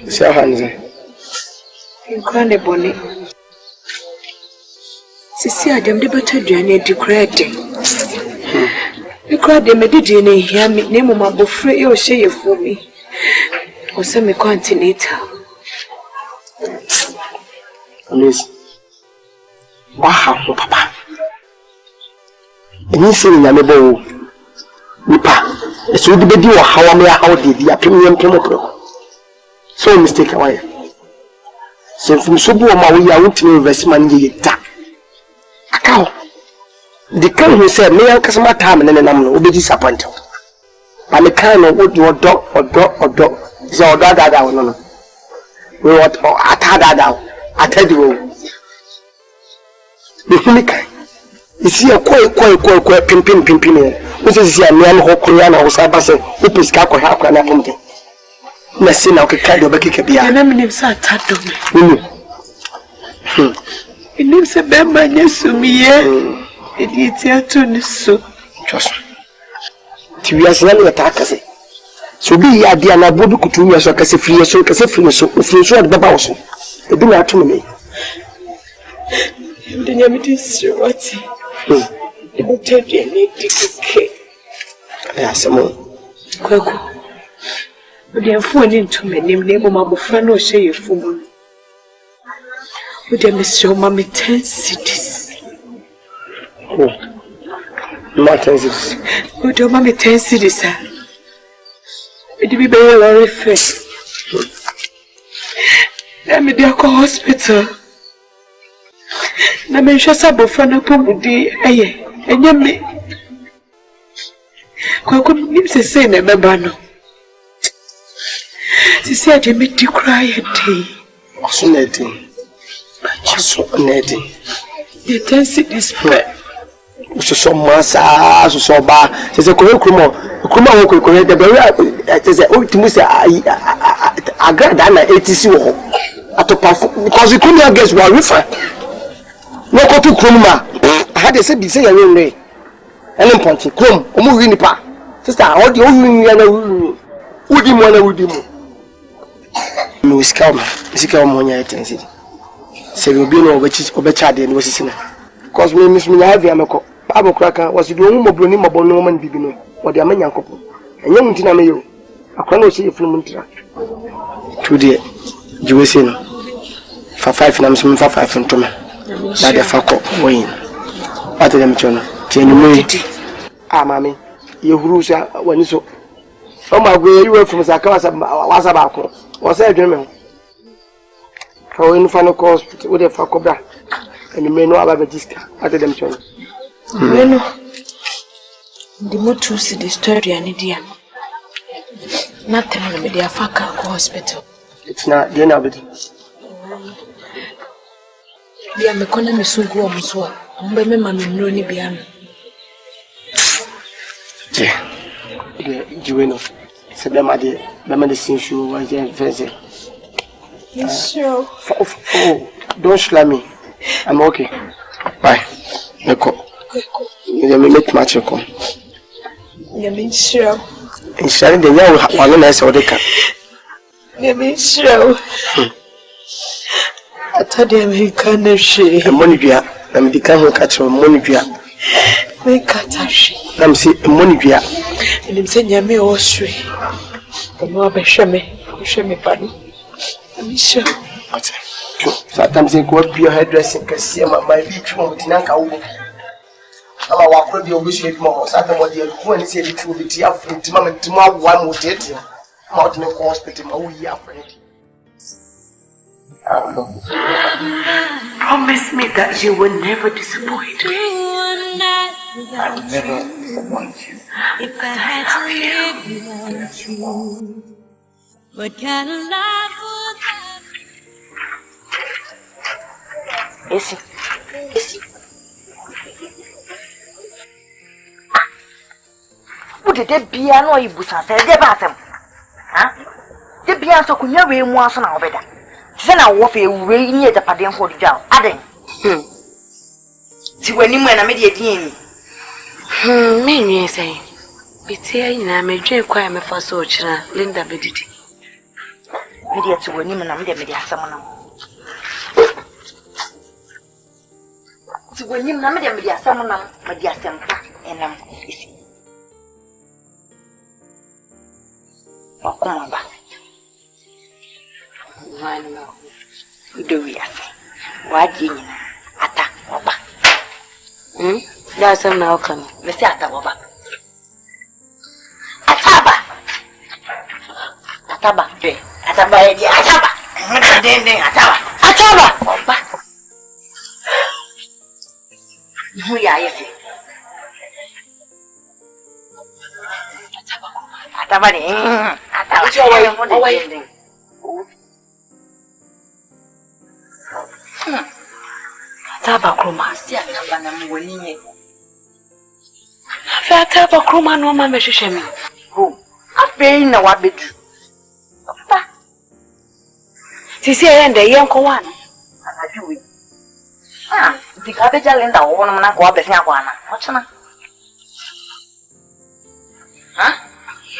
So, Hansa. You can't a bonnet. See, I never told you I need you credit. You cried them, didn't hear me, name of my buffet or share for me. Or send me continental. Miss, wow, Papa. And you say, Yamabo, Nipa, it's would be you how I may how did the opinion promoter. So mistake away. So from Subu, my way, I want to invest money. A cow. The king who said, me and customer time and then I'm will be disappointed. I'm a kind of what your dog or dog. So that no. We want I tell you. The Hulika. You see a quite pimpin. Which is a man who Korean or Sabas, who is Kako Haka and Apple. Let's see now, kind of a kick a beer. And I'm in Sa Tato. It names a bad man, yes, to me, it's here to NISUO. Just. To us, let me attack us. So be a dear Nabu could do as a free so as if you so at the boss. They do not to me. The narrates what? They will tell you need to cake. Yes, some more. Kweku. But they are falling to me, name of my friend or say a fool. Would they miss your mammy 10 cities? Oh, not 10 cities. Would your mammy 10 cities, sir? It will be very first. Let me go to hospital. Let me show some of the Pomudi. And you may. Kweku Manu say, "Never no." She said, "You made you cry a day." Fascinating. Fascinating. The 10 cities spread. So massa, so bad. She's a Kumawood, the very ultimate. I got that 80 at a perform because you couldn't guess what we find. No go to Kruma. I had a say, be say a real way. And then Ponty, Krum, moving pa. Sister, all the old would you want to do? No, scam, Sikamonia intensity. Say, you'll be no which is Obechad and was a because we miss me have Yamako. Abo Cracker was the only Bruni Mobonoman Bibino, or the American couple. And young Tinamayo, I can't see a flumentra. Today, you will see for 5 nams for 5 from Toma. Not the fuck up, Wayne. Other than Chona, Jenny. Ah, mammy, you Rusa, when you so. Oh, my way, you were from Zakasa, was about, was a German. For in final course with a Fakobra, and you may know about the disc other than Chona. Bueno, the more to see the story and idea. Nothing with the Afaka hospital. It's not dinner with it. The economy so go on so. I'm by my mammy, no, Nibian. Yeah, Juino. Said my dear, the medicine shoe was there fancy. Yes, sure. Oh, don't slam me. I'm okay. Bye. You may make much of come. You mean sure. And sharing the young one nice or the cat. You mean sure. I told him he can't share. Money, I'm the kind of catch of money. Make catch. I'm see money. And I'm saying, Yammy or sweet. The more by Shame, pardon. I'm sure. Sometimes they go up your hairdressing because see my beach with Nanka. I'm a walk with your wish more. Saturday, who and say it will be tear from Timam tomorrow. One would get him out in the hospital. Oh, yeah, friend. promise me that you will never disappoint me. I will never disappoint you. If I had to live without you, what kind of life would that be? Esi. What did that be? I know you was said, Debasem. Huh? The Bian so could never be more son of better. Then I walk away near the Padian for the job. Adding. See when you went a mediating. Me say. Betty, I may drink quite a for so Linda Bediti. Media to when you and I'm the media someone. To when you and the media someone, my dear Sampa, and I'm easy. Oh, come on back. Why no? Do we have? Why didn't you? Attack, Oba. That's some now coming. Let's say Attack, Oba. Ataba. Ataba. Ataba. Ataba. Ataba. Oba. Who are you? Ataba. Ataba. Ataba Kroma, see Ataba na mwini. Afe Ataba Kroma no ma mehwehwe me. Ho. Afe na wabedu. Papa. Sisi yende yenko wan. Anajuwi. Dikabe jalenda wona na kwa besia kwa na. Ochana.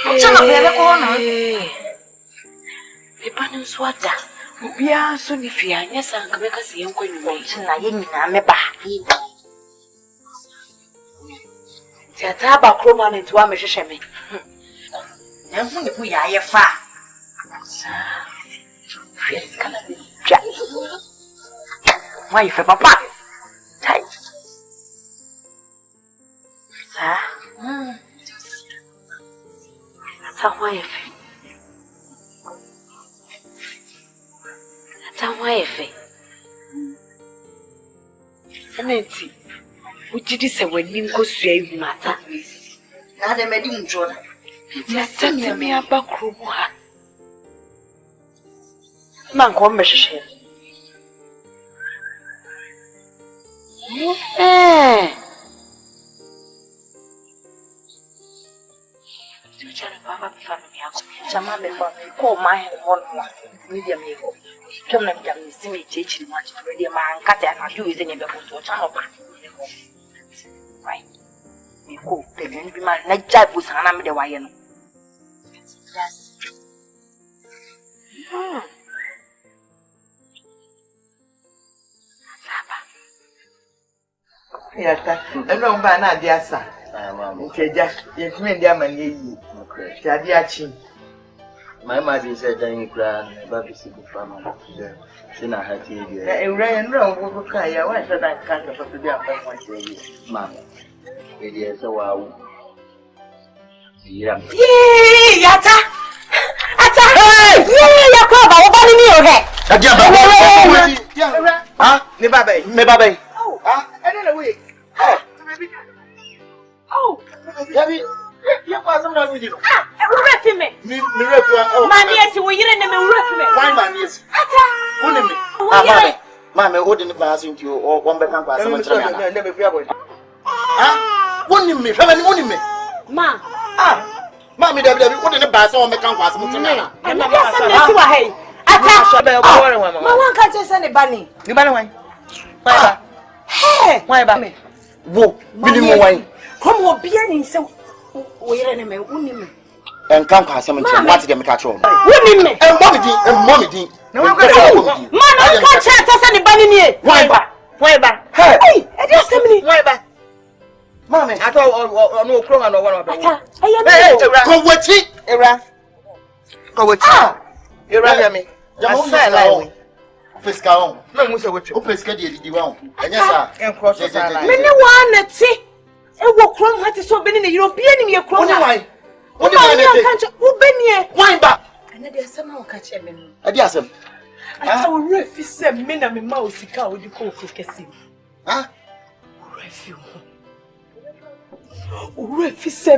Ochana bebe ko na. Epanu swada. Bia so ni fia nya sanka be kasi yenko nyuma na ye nyina me ba ti Ataba Kroma ne tuwa me hwehwe me na hu ne bu ya ye fa fes kala ni ja why fe papa tai sa sa why fe Tawaefe. Aneti. Ujidi se weni nkosua ihu mata. Na de medi mjona. Yasate me aba Kromo ha. Man ko mehwehwe. Tuchana baba family yako. Chama me family ko my one media me go. Come na mjam simi chechi ni wachi ready man kase ana do is any be ko chama ba. Right. Me ko te ni bi man na jai bu sana me de waye no. Yes. Yata, eno mba na adi asa. Nkeja, yetime ndi amanye yi. Jadi achi. My mother said that you cry, baby, see the farmer. Sina hati hivi. Ura yenra ngo kaya wa sada kanga pa tudia pa mwaje. Mama. Ndiye sawa u. Yata. Ata. Yakoba, wo bani mi o he. Adia ba. Ha? Me baba. Me baba. Ah, ene na we. Oh. Yabi. Ya kwa samna nudi no. Refi me. Mi refi oh. Mani esi wo yire ne me refi me. Why mani esi? Ata. Woni me. Mama, odi ni ba asin ti o won be kan kwa sama chira na. Ne me fi abo. Ah? Woni me, fa me woni me. Ma. Ma mi dabi odi ni ba asin o me kan kwa sama chira na. E ma ba sa me si wa hey. Ata. Ma wan ka che se ne bani. Ni bani wan. Why ba? Hey. Why ba? Wo, bini mo wan. Come o bia ni se wo yire ne me woni me. En kan kwa sama chira what dem ka cho. Woni me. En mommy din. Na we ko Man, I can't chat to send the bunny near. Why ba? Hey, it is somebody. Why ba? Mommy, I thought no Kroma no one of them. Hey, go wati. Era. Go wati. Era hear me. Jamu say Pesca on. No mu say wati. O pesca de di wa. Enya sa. En cross sa line. Me ne wa na ti. E wo Kroma hati so beni ne European ni Kroma. Oni why? Oni why ne kan wo beni e. Why ba? Ana de asema wo ka che me no. Adi asem. I will refuse me na me ma osika odi ko kesi. Ah? Refuse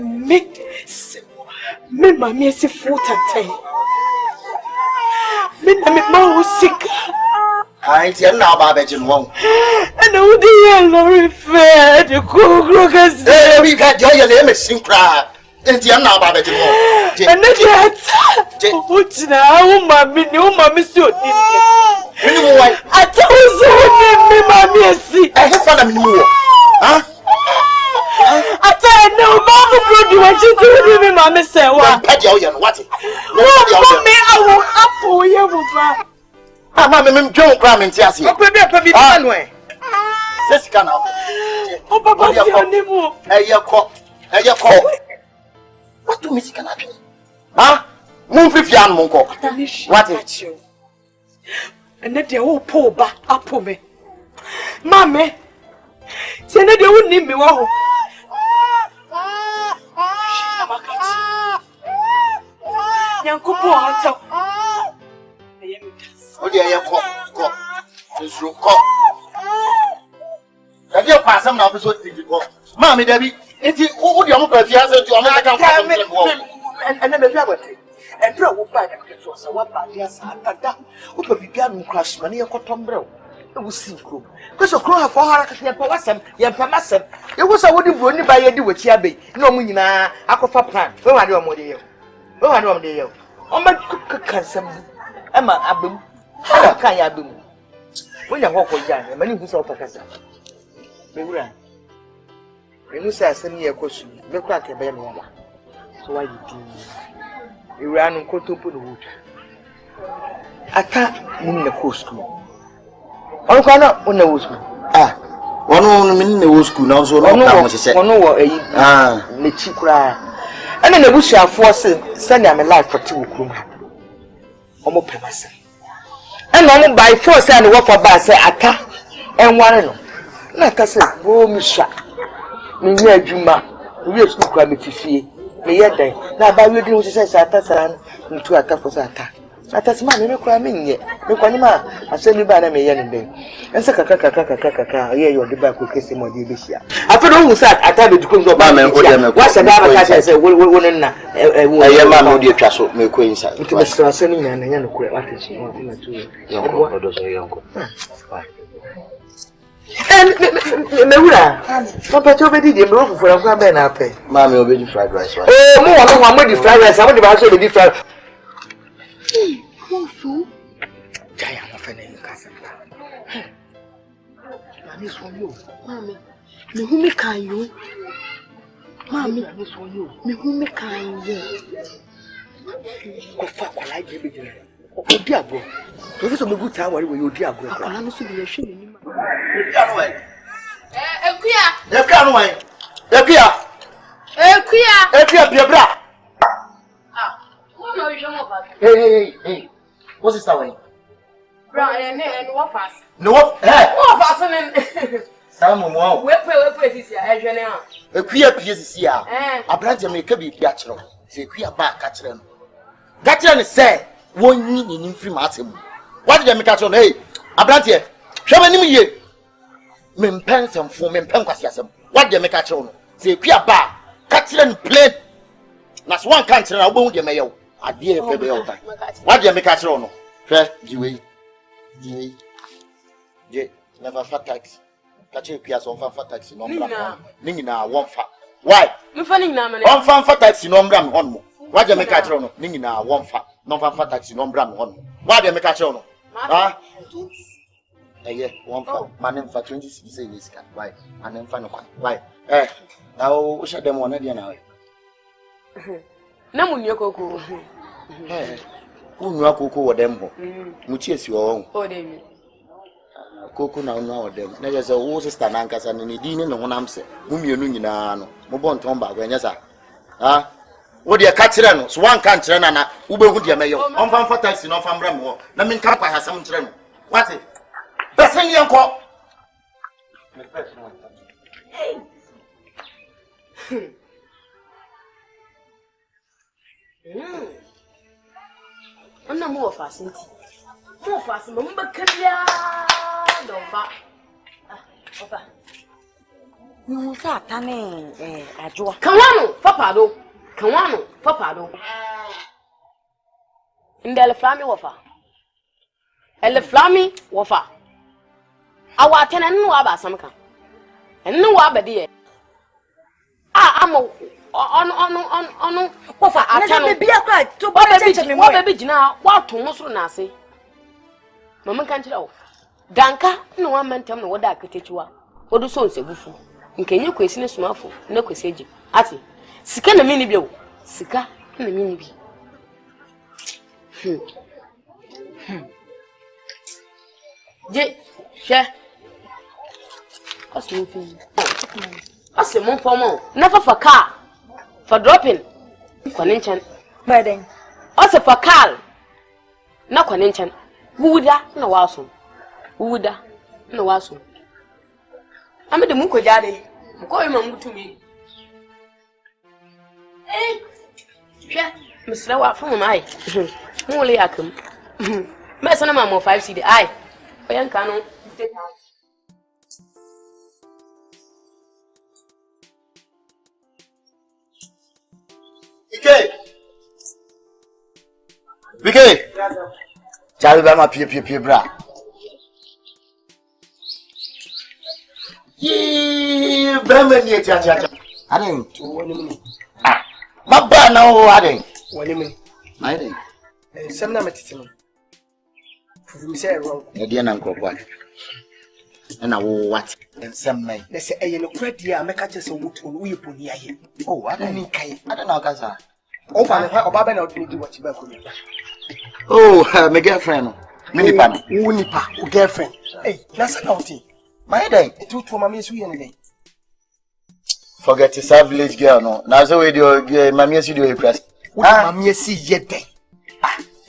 me mami esi full time. Me na me ma osika. I tell now about Benjamin Wong. And I would yellow fair the cook as we got your name is Sinclair. And tell now about Benjamin Wong. And then what's now, mammy, no mammy suit. I told you, mammy, see, I have found a new. Huh? I tell no mother, what you do, mammy, say, what? What? I will apple you. Ah, mamma, John Cram and Tiasi. Oh, baby, anyway. Sesca now. Oh, Papa, your cock. What do Miss Canapi? Huh? Moon 50 and Monco. What is you? And let the old poor back up for me. Mammy, say that they wouldn't need me. Wow. Young couple, oh, dear, cock. This room cock. Have you passed some of the Mammy, Debbie, it's all your mother, she has to American and then the travel. And throw back so what about yes, what will began crush money or cotton bro? It was simple. Because of Crow for her, your permission. It was a wooden bunny by a do with Yabe. No, Munina, Aqua plan. Where are you, Modio? Where are you, Modio? Oh, my cousin, Emma Abum. How can you boom? When you walk with Jan, many who saw Pacasa. Mura. When you say, send me a question, the crack a bell. So why you do? You ran on Kotopo the wood. I can't in the coast school. On cannot on the wood school. Ah, one in the wood school now, so no, she said, the cheap cry. And then the bush are forcing, send them a life for 2 kruma. Almost per myself. And on by force and walk for by say, I can't, and one. Like I said, oh, Miss me hear Juma, we are school crime if you see. Me yet day. Now by reading what says Atasan into a cup for Sata. Atasman, no crime in yet. No quanima, I send you by me yen day. And Sakaka, here you are the back with kissing my dear Bishia. I thought who sat at the Queen of Barman. What's a diamond? I said, woman, a mamma, dear Castle, me queen side. It was sending and a young queer artist. And Mura, Papa told me the roof for a grab and pay. Mammy will be fried rice. Oh, more than the fried rice. I want to also be fried. Giant of an cousin. This for you, Mammy. Me who make you? Mammy, this for you. Me who make you? Oh, fuck, I like you. Oh, dear boy. So this is a good time where you dear boy. I can't see the shame. Hey, what's this way? Brown and what fast? No, what fast? Some more. Where this year? A queer piece here. A branch of make a be natural. Say, queer back, catch them. That is say, one need in free Martin. What did you make on? Hey, a branch here. Show me ye. Men pens and four men penquasiasm. What do you make a chon? Say, queer bar, catch them plate. That's one country I won't get mayo. I dear for the old time. What do you make a chon? Fair, you never fat tax. Catch a piece on fat taxi. No, Nina, one fat. Why? You're funny now, one fat taxi, no bram on more. Why do you make a chon? Nina, one fat, no fat taxi, no bram on. Why do you make a chon? Ah, yeah, one fat. My name for 26 years. Why? My name for no one. Why? Now, we shut them one again now. No, Nyarko. Nyarko or them. Which is your own. Oh, David. Coco now them. There's a horse stanankas and any dinner no one answer. Mumionino, Mobon Tomba, when yes, ah. What do you catch them? So one can't run and Uber would you mayo. On fan for taxi, no fan bramo. Let me cap has some trim. What's it? The same young cop. I'm not more of Asante. Mo fast mo mba kabia do fa. Ofa. No sa tane ajoa. Kanwano papa do. Ndele flami wofa. Ele flami wofa. Awa tena nnu aba samka. Nnu wa bede. Amo onu wofa atano. Na bia kwa to ba bebe gina wa to musuru na ase. Mama kan kire wo. Danka na wa mantem na woda akatechiwa. Wodu so nsebufu. Nkenye kwesi ne sumafo na kwesi eji. Ati sika na mini bi wo. Sika na mini bi. Je, she. Ase mon fomo. Never for car. For dropping. Kwanenchan. Baden. Ase for car. Na kwanenchan. Wuda na waso. Wuda na waso. Ame de muko jade. Muko yema mutumi. She. Mr. Wa from my. Mole akum. Me sana ma mo 5 cd. Ai. Oyan kanu. Bike. Chari ba ma pie bra. Ye ba ma ni cha. Aden. Baba na o aden. Wale me. My den. Sem na metete no. Fufu say wrong. E dia na nkropo a. Na wo what? Sem mai. Na say eye no kredi a meka che se wutu no uye boni aye. Oh, aden ni kai. Aden na okasa. Ofa ne kwa obaba na odini di wachi ba ko. Oh, my girlfriend. Minipa no. Wo nipa, o girlfriend. Hey, na sa nauti. My den. Etu to mama yesu ye ne den. Forget the village girl no. Na so we do mama yesu do impress. Mama yesu ye den.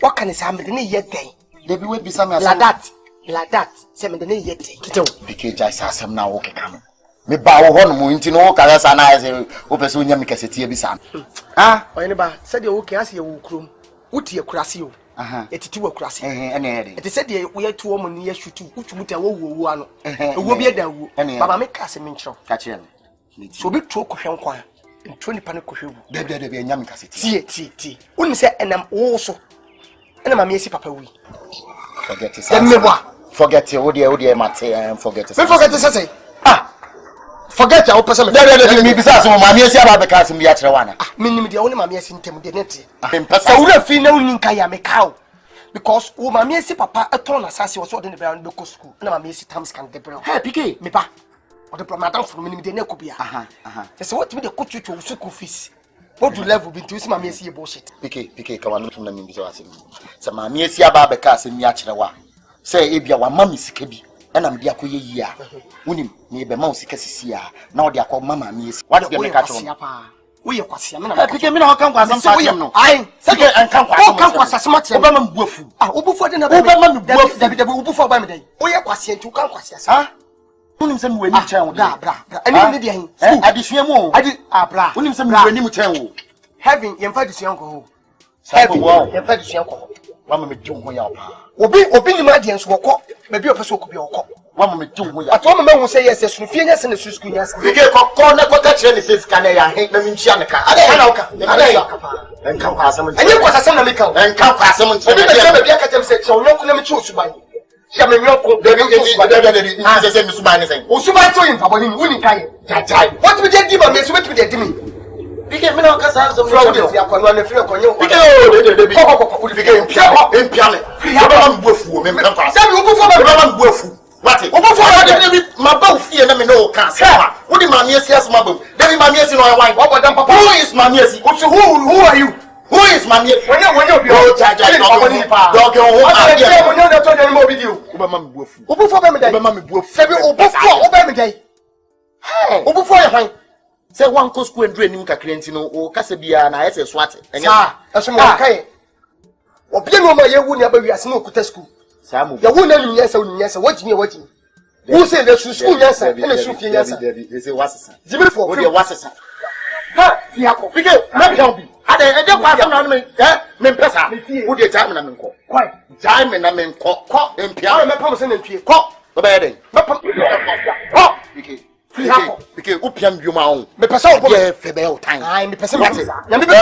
What can I say? I'm the ye den. They be we be some like that. Say me the ye den. Kito. Because I say some na wo keka. Me ba wo ho no mu nti no ka sa na say wo pese onya me kaseti bi sa. Oyene ba, say de wo ke ase ye wo krom. Wuti ye kurase yo. Etiti wo kurase. Ene ede. Eti say de wo ye tu wo mu ne ye hwutu. Utumuta wo wo ano. Wo bi eda wo. Baba me ka se me nchro. Ka kire me. So bi tu kohwe nkwan. Ntu nipa ne kohwe wu. De nya me kaseti. Tie. Uni say enam wo so. Ena mama yesi papa wi. Forget it. Forget it. Wo de mate forget it. Me forget it say. Forget your person. Me bisa so mama yesi aba be ka se mi a kire wana. Minim de wo ne mama yesi ntem de neti. Sa wo fi na unin ka ya me kawo. Because wo mama yesi papa eton na sase wo so de ne bra no go school. Na mama yesi tams kan de bra. Hey pike. Me pa. O de madam for minim de na ko bia. Say what me de coach to school fees. What do level be to see mama yesi bullshit. Pike ka wanu na me bisa asem. Sa mama yesi aba be ka se mi a kire wa. Say e bia wa mama sika bi. Na me de akoye yi a. Unim me be ma sika sisi a. Na o de akọ mama mi yesi. What de me ka cho. Wo ye kwase me na. Pike me na ho kan kwasam pa dem no. Ai, say kan kwasam. Kan kwase asem atem. Oba ma buafu. Obufu de na be. Oba ma me buafu. Dabi obufu oba me dai. Wo ye kwase ntu kan kwase asem. Unim se me wani chen wo. Bra. Ani ni de hin. Adisua mu o. Bra. Unim se me wani mu chen wo. Heaven ye mfa disua nko ho. Heaven ye mfa disua nko. Wa ma me dum ho ya opa. Obi ni ma de nso wokọ. Ba bi opeso okọ bi okọ. Wa ma me dum ho ya. Ato ma hu se yes sunu fie nya se na susku nya se. Bige kokko na ko ka kire ni face ka na ya he na minchia ne ka. Ade na oka. En kan kwa asem. Enye kwa asem na me ka. En kan kwa asem nti. Obi be se be bia ka tem se so nyonko na me chi osuban. Ya me nyonko de bi ni se me suban ne sen. Osuban to yin paboni ni uni kai. Jajai. What me dey di ba me so what me dey di me. Bige me na ka sa so from the fi akwa na fi akwa nyo. Bige o de bi. Kokoko bige empia me. Ya ba ma buafu o me kan kwa. Sabi obufu ba ma buafu. What? Obufu o de bi ma ba fie na me no ka se wa. Wo di ma me esi asma ba. De bi ma me esi no ya wan. What about papa? Who is ma me esi? Who are you? Who is my name? When you be Jaja, dog, when you told them more video. Obama buafu. Obufu ba me dai. Obama me buafu. Sebi obufu oba me dai. Hey, obufu ya hwan. Say one ko school ndru anim kakra nti no o kasa bia na ese swate. Enya. Eso mo kai. Obi no ma ye wu ni aba wiase na okuta school. Sa mu. Ya wu na nyesa wajimi wajimi. Who say the school nyesa na school fie nyesa. They say wasesa. Jibiri for. Wo dey wasesa. Ha, Nyarko. Because maybe I'll be. I don't want to me. Me pesa. Who the time and menko. Quite. Time and menko. Cock and piano. Me promise and pia. Cock. The bedding. Cock. Because upiam you my own. Me pesa opo febel time. I me pesa what. Na me be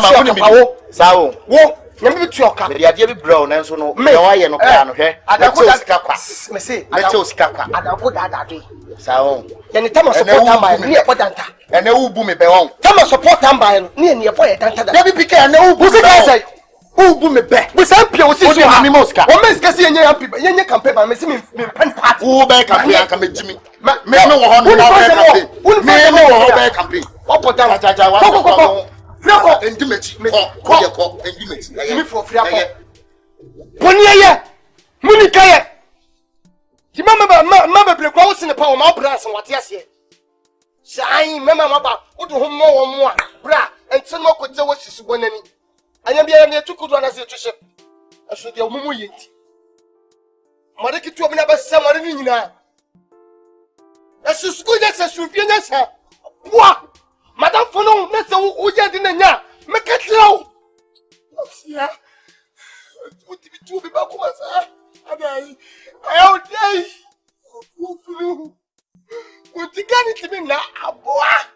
pawo. Sawo. Wo. Na me be tioka. Me dia be brown and so no. Me why no kra no hwe. Adako sika kwa. Me say. Adako sika kwa. Adako dadade. Sawo. Yani tama support am by. Ni e podanta. Ene wo bu me be won. Tama support am by no. Ni e boy danta da. Debi pika ene wo bu sika say. Wo bu me be. We say pia wo si so ha. Wo me sika say enye happy. Enye campaign ba me say me pen party. Wo be campaign aka me jimi. Me no wo ho no campaign. Me no wo ho be campaign. Opo dan jaja wa. Ko. Frako endimechi. Ko endimechi. Jimi for frako. Poniye. Munika ye. Ti mama bre kwa wo sine pa wo ma branch wate ase. Sai mama maba wo do ho mo wo mo a bra enti no ko je wo sisu bonani. Anya bia na etukudu na se etwehye. Aso de omumu yenti. Mare kitu obi na ba sa mare ni nyina. Aso sku de se sufie nya sa. Boa. Madam fono na se wo je de na nya. Me katrawo. Afia. Wo ti bitu obi ba ko masa. Adai. Ayo dai. Ufulu. Utigani tibi na aboa.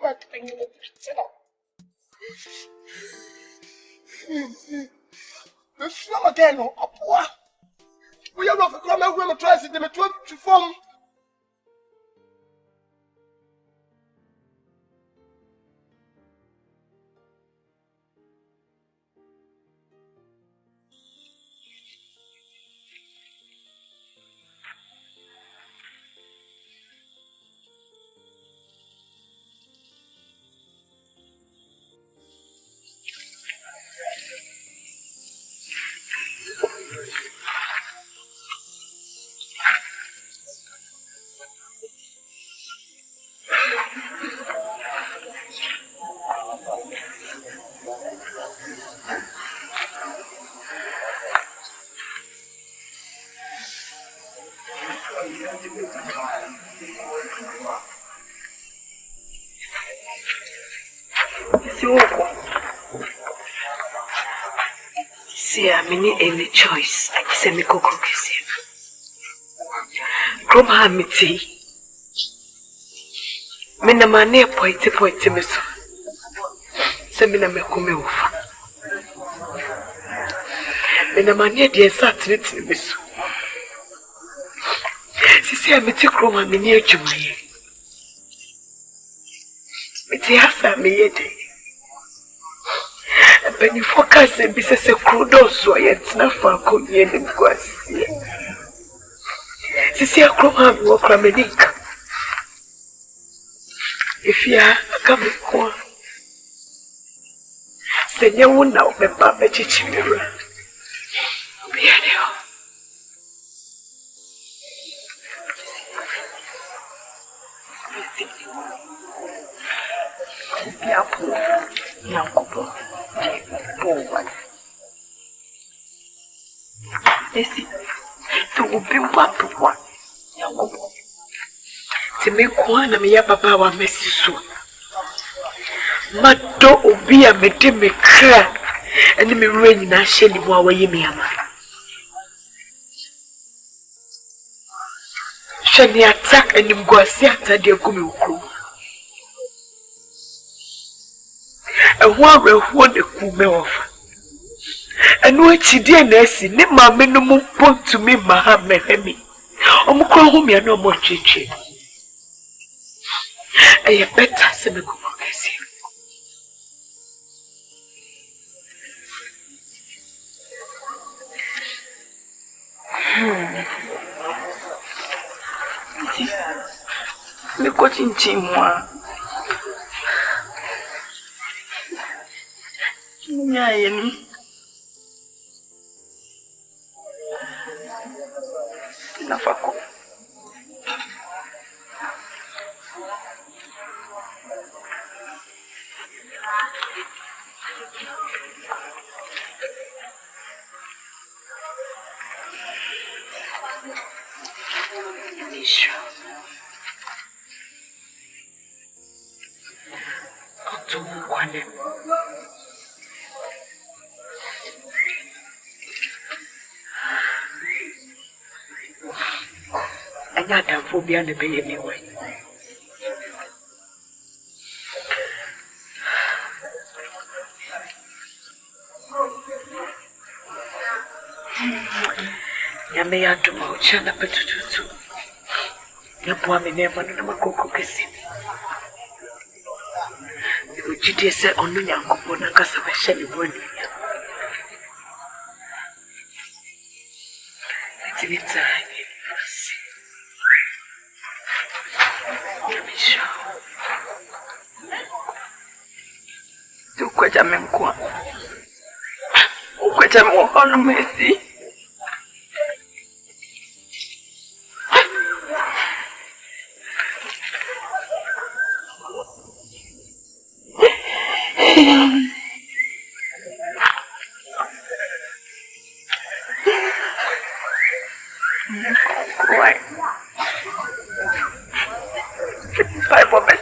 Makanyi na pichana. Le flamme again aboa. We have to come out with try to me to form. See, I mean, any choice. I say, me go cookies. Come on, me tea. Me na mane pointy me so. Say me na me come over. Me na mane the insert me so. See, I me tea come on me near Jumaye. Me tea asa me yede. When you focus and be a crudo, so it's not for Konya and Guasi. Sisia Croma will Cramanik. If you are coming home, send your one now, my Baba Chichimira. So we'll be one to one. To make one of me, Papa, wa Messi so. Mato obi a me de me crack and me rain na sheli mo awaye me ama. Shani attack and him go see atade agumi ukru. E ho areho de ku me ofa. Enu achide na asi ne maame no mu pontu me ma ha mehemi. Omukro hu me na omo chichi. Eye better se me ko kasi. Me ko chinchi moi. Nya yeni. Nafako. to one. And not done for beyond the bay anyway. Yamea to Mauchana Petutu. Yapuami never Namako Kissin. You did say on the Nyarko Nakasa Shelly Bunny. It's time. Tu kwaja memkwa. Ukwaja mwono mesi. Why? Bye, Bobby.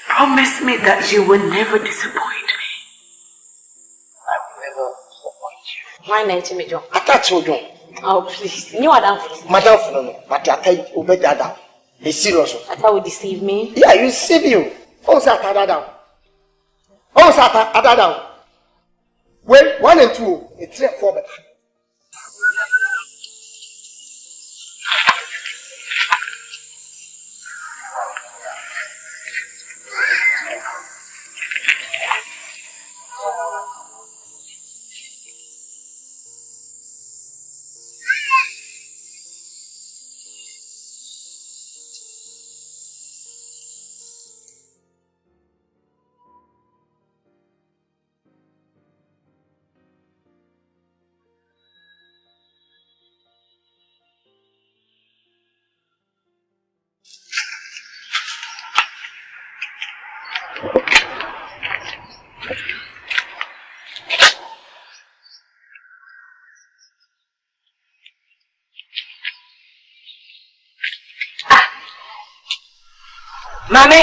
Promise me that you will never disappoint me. I will never disappoint you. Why not me, John? I thought you, John. Oh, please. You are down. Madam, but I tell you, obey that. It's serious. I thought you deceive me. Yeah, you deceive you. Oh, Sata, down. Oh, Sata, down. Well, 1 and 2, it's 3 and 4 better. Mommy!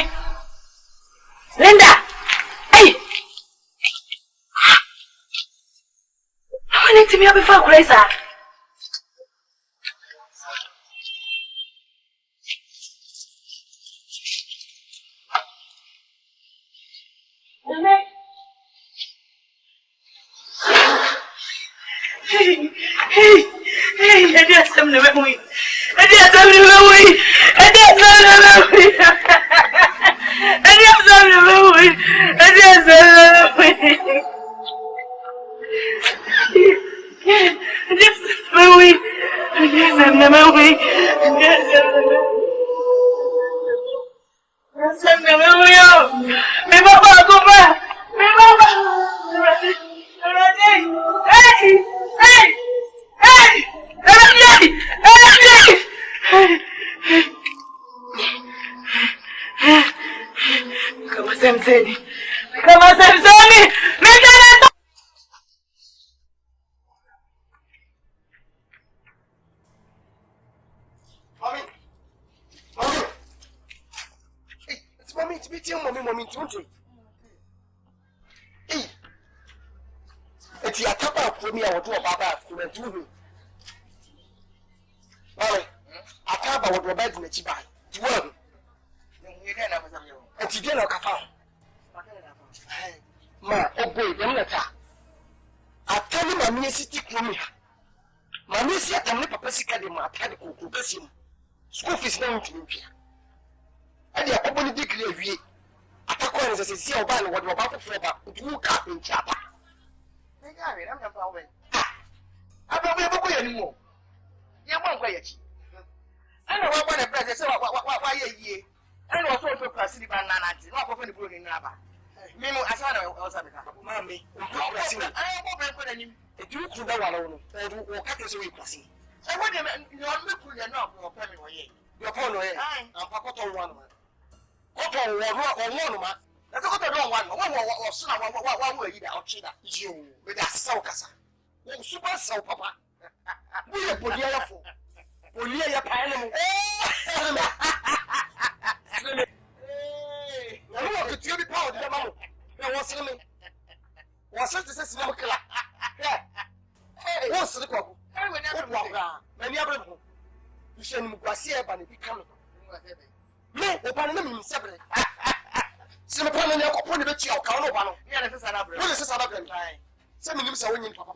Linda! Hey! I need to be up before Grace. Hey, I just have no memory. I just have no memory. I just have no memory. I just have no memory. I just have no memory. I just have no memory. I just have no memory. I just have no memory. My papa, go back. My papa. Hey! Hey! Hey! Hey! Kama semseni. Kama semseni. Mekana. Mommy. Mommy. Hey, it's mommy, it's me, mommy, don't you? Hey. It's your tapa for me, I will do a baba for me, do me. Mommy, I can't about your bed in the chiba. 12. And today, no café. Ma, oh boy, you're not. I tell you, my city crew. My missy at the papa sick at the matter, school fees now to me. And the open degree. Attack as I see about what you're about to flip up, you can't in chapa. I'm not going anymore. Yeah, quiet. I know what the president said, why ye? I know what to press the banana, not open the broken rubber. Memo, I saw Mammy, I won't put any. If you could know alone, or cut us away, Classy. I want you are looking at not more permanent. Your phone, I'm Papa one man. What on one man? That's what I don't want. One son, one way out China. You with that Saukasa. Oh, super so, Papa. We are Polia for Polia Panama. Hey, I want to tell you power. There was him. Was it the system? Hey, what's the problem? I will never walk. Many other you shall Mugasia and become me, open them separate. Simple and upon the child, Carlo. Yes, is another time. Some of them are winning Papa.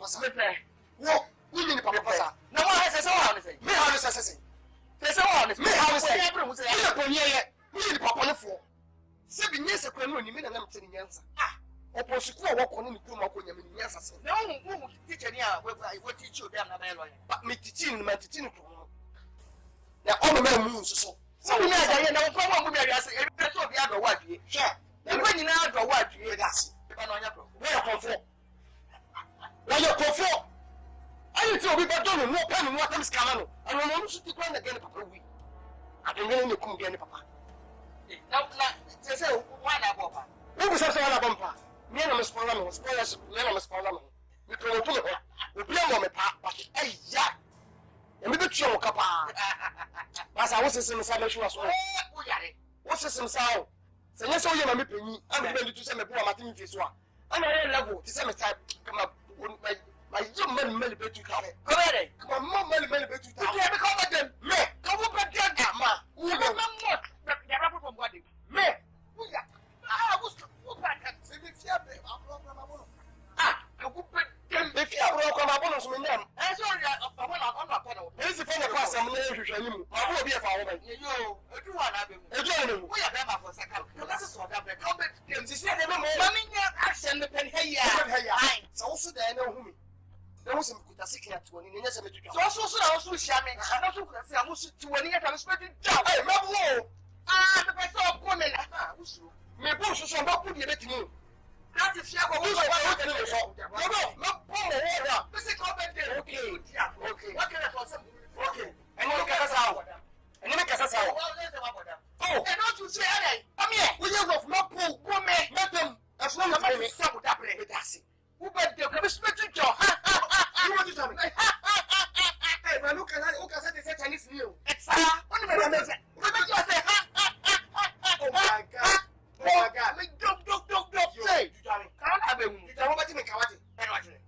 What? Winning Papa. No one has a honest. Me, how is assessing? There's a honest. Me, how is everyone say, we Papa for 7 years ago, you mean an empty answer. Ah, Oposiko walk on in Kumawood, yes, no, teach any I will teach you damn but me teaching my teaching. Now, all the men moves so. So, we are now from where I say, that's what the other wife, sure. And when you know the wife, you ask, where are comfort? Where you comfort? I need to be better than no pen and what comes coming. And I'm going to depend again, Papa. I don't know you come again, Papa. Now, they say, why not, Papa? Who was saying about Papa? Me and Miss Polano, spoilers, Miss Polano. We can do it. We blame on my papa, but hey, yeah. And we do your capa. As I was in some as well. What's some sound? So, yes, you are me. I'm going to send a poor Martin Fiswa. I'm a level to send a type come up. My young man, many better to come. Come on, many better to come. I become them. Me, come up again, Emma. Who not from what me. I was back at 70. Ah, I would put them if you are welcome upon with them. And so I'm not panel. This is the class I'm learning. I will be a follower. You do one. We are them for second. This is what I've come back. You see, the action the pen here. So also there know whom. There was some good as a cat to one in the cemetery. So also shamming. I also could say I was to one year and spending job. I remember. Ah, the best of women. Me Bonsu Serwaa put the betting. That is Nyarko. No. This is comment. Okay. What can I call some? Okay. And you look at us out. And you make us out. Oh, and don't you say, I'm here. We have no pool. Woman, let them. As long as I make some of that bread with us. Who bet the commission job? You want to tell me? Hey, man, look at the Chinese new. It's what do you mean? Oh my God. Oh my God. Don't say. Can't have a woman. You don't want to make a what?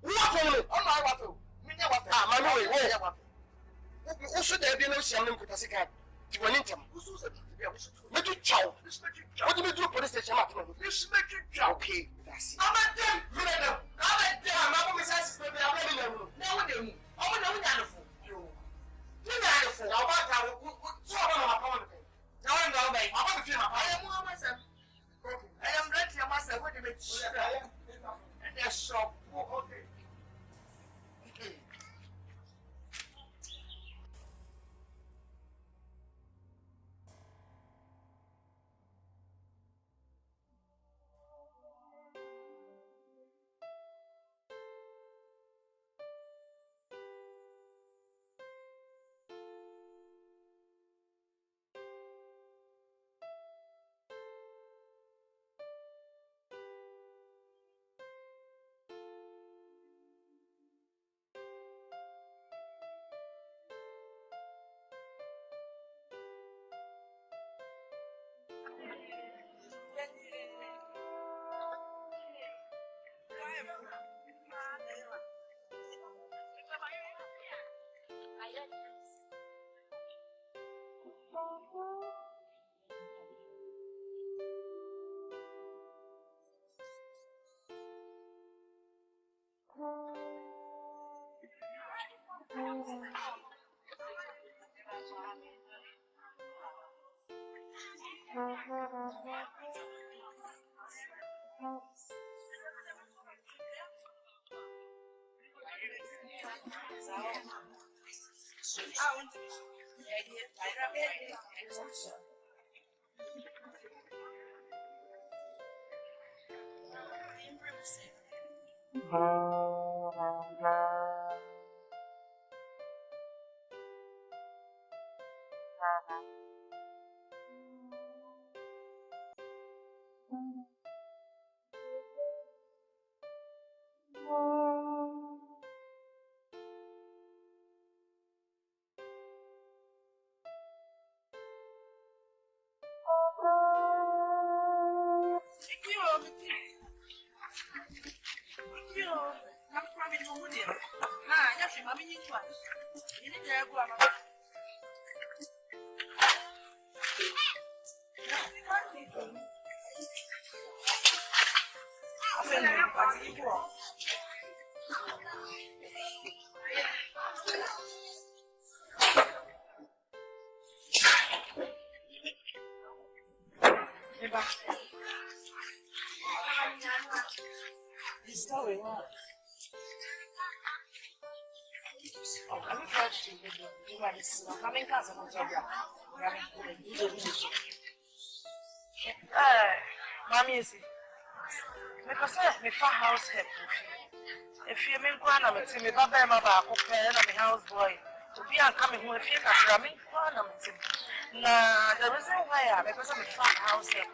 What? Oh my God. Ah, my way. Who should there be no shaman with a second? To an income. Who's make it chow. What do you do police station? This make it chow. Okay. I'm at them. I'm at them. I'm at them. Now what do you? I'm not fool. You are a fool. I am ready to myself. What do you make? And they're so okay. Mommy, see, because me for house help. If you mean go na me see me baba ma ba ko pe na me house boy. Obi an come home if you ka me go na me see. Na the reason why I because me for house help.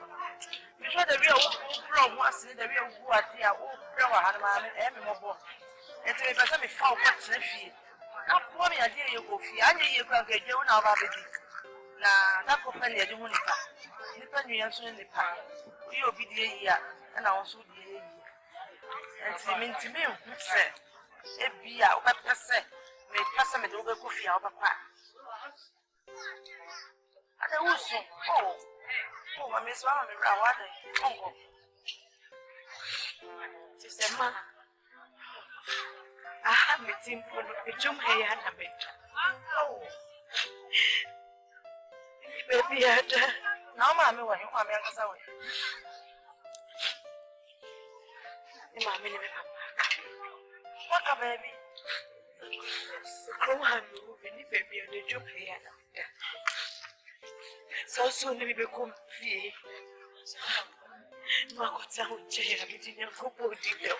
Me sure the real from was the real who are there o pre wa ha ma me me mo bo. Et me because me for ko tire fie. Na po me ade ye go fie. Anye ye kwa ga je na ba be di. Na that company ye de hu nipa. Nipa nyu yanso nipa. You be the year, and I also the year. And see, mean to me, say, if be out, but say, may pass me over coffee out of papa. And also, oh, I miss one of the uncle. She said, Ma, I have me team for the jump here and a bit. Oh, baby, now, Mammy, what you want me to say? Mammy, what a baby. Come on, baby, on the jump here. So soon we become free. Marco's out chair, between your football detail.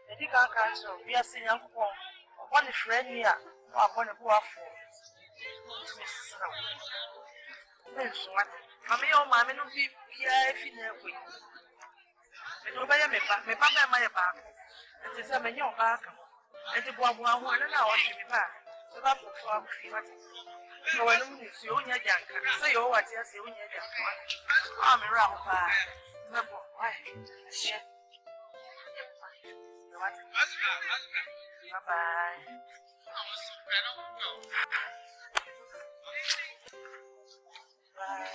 I think I can't show. We are seeing one friend here, or one of our four. What? Mammy, oh, mammy, no be if you know. Nobody may back, my back. It is a man your back. And the boy 1 hour to be back. So that will form fever. No one is your young. Say, oh, what you're saying, I'm around by. Remember, why? Bye-bye. Bye.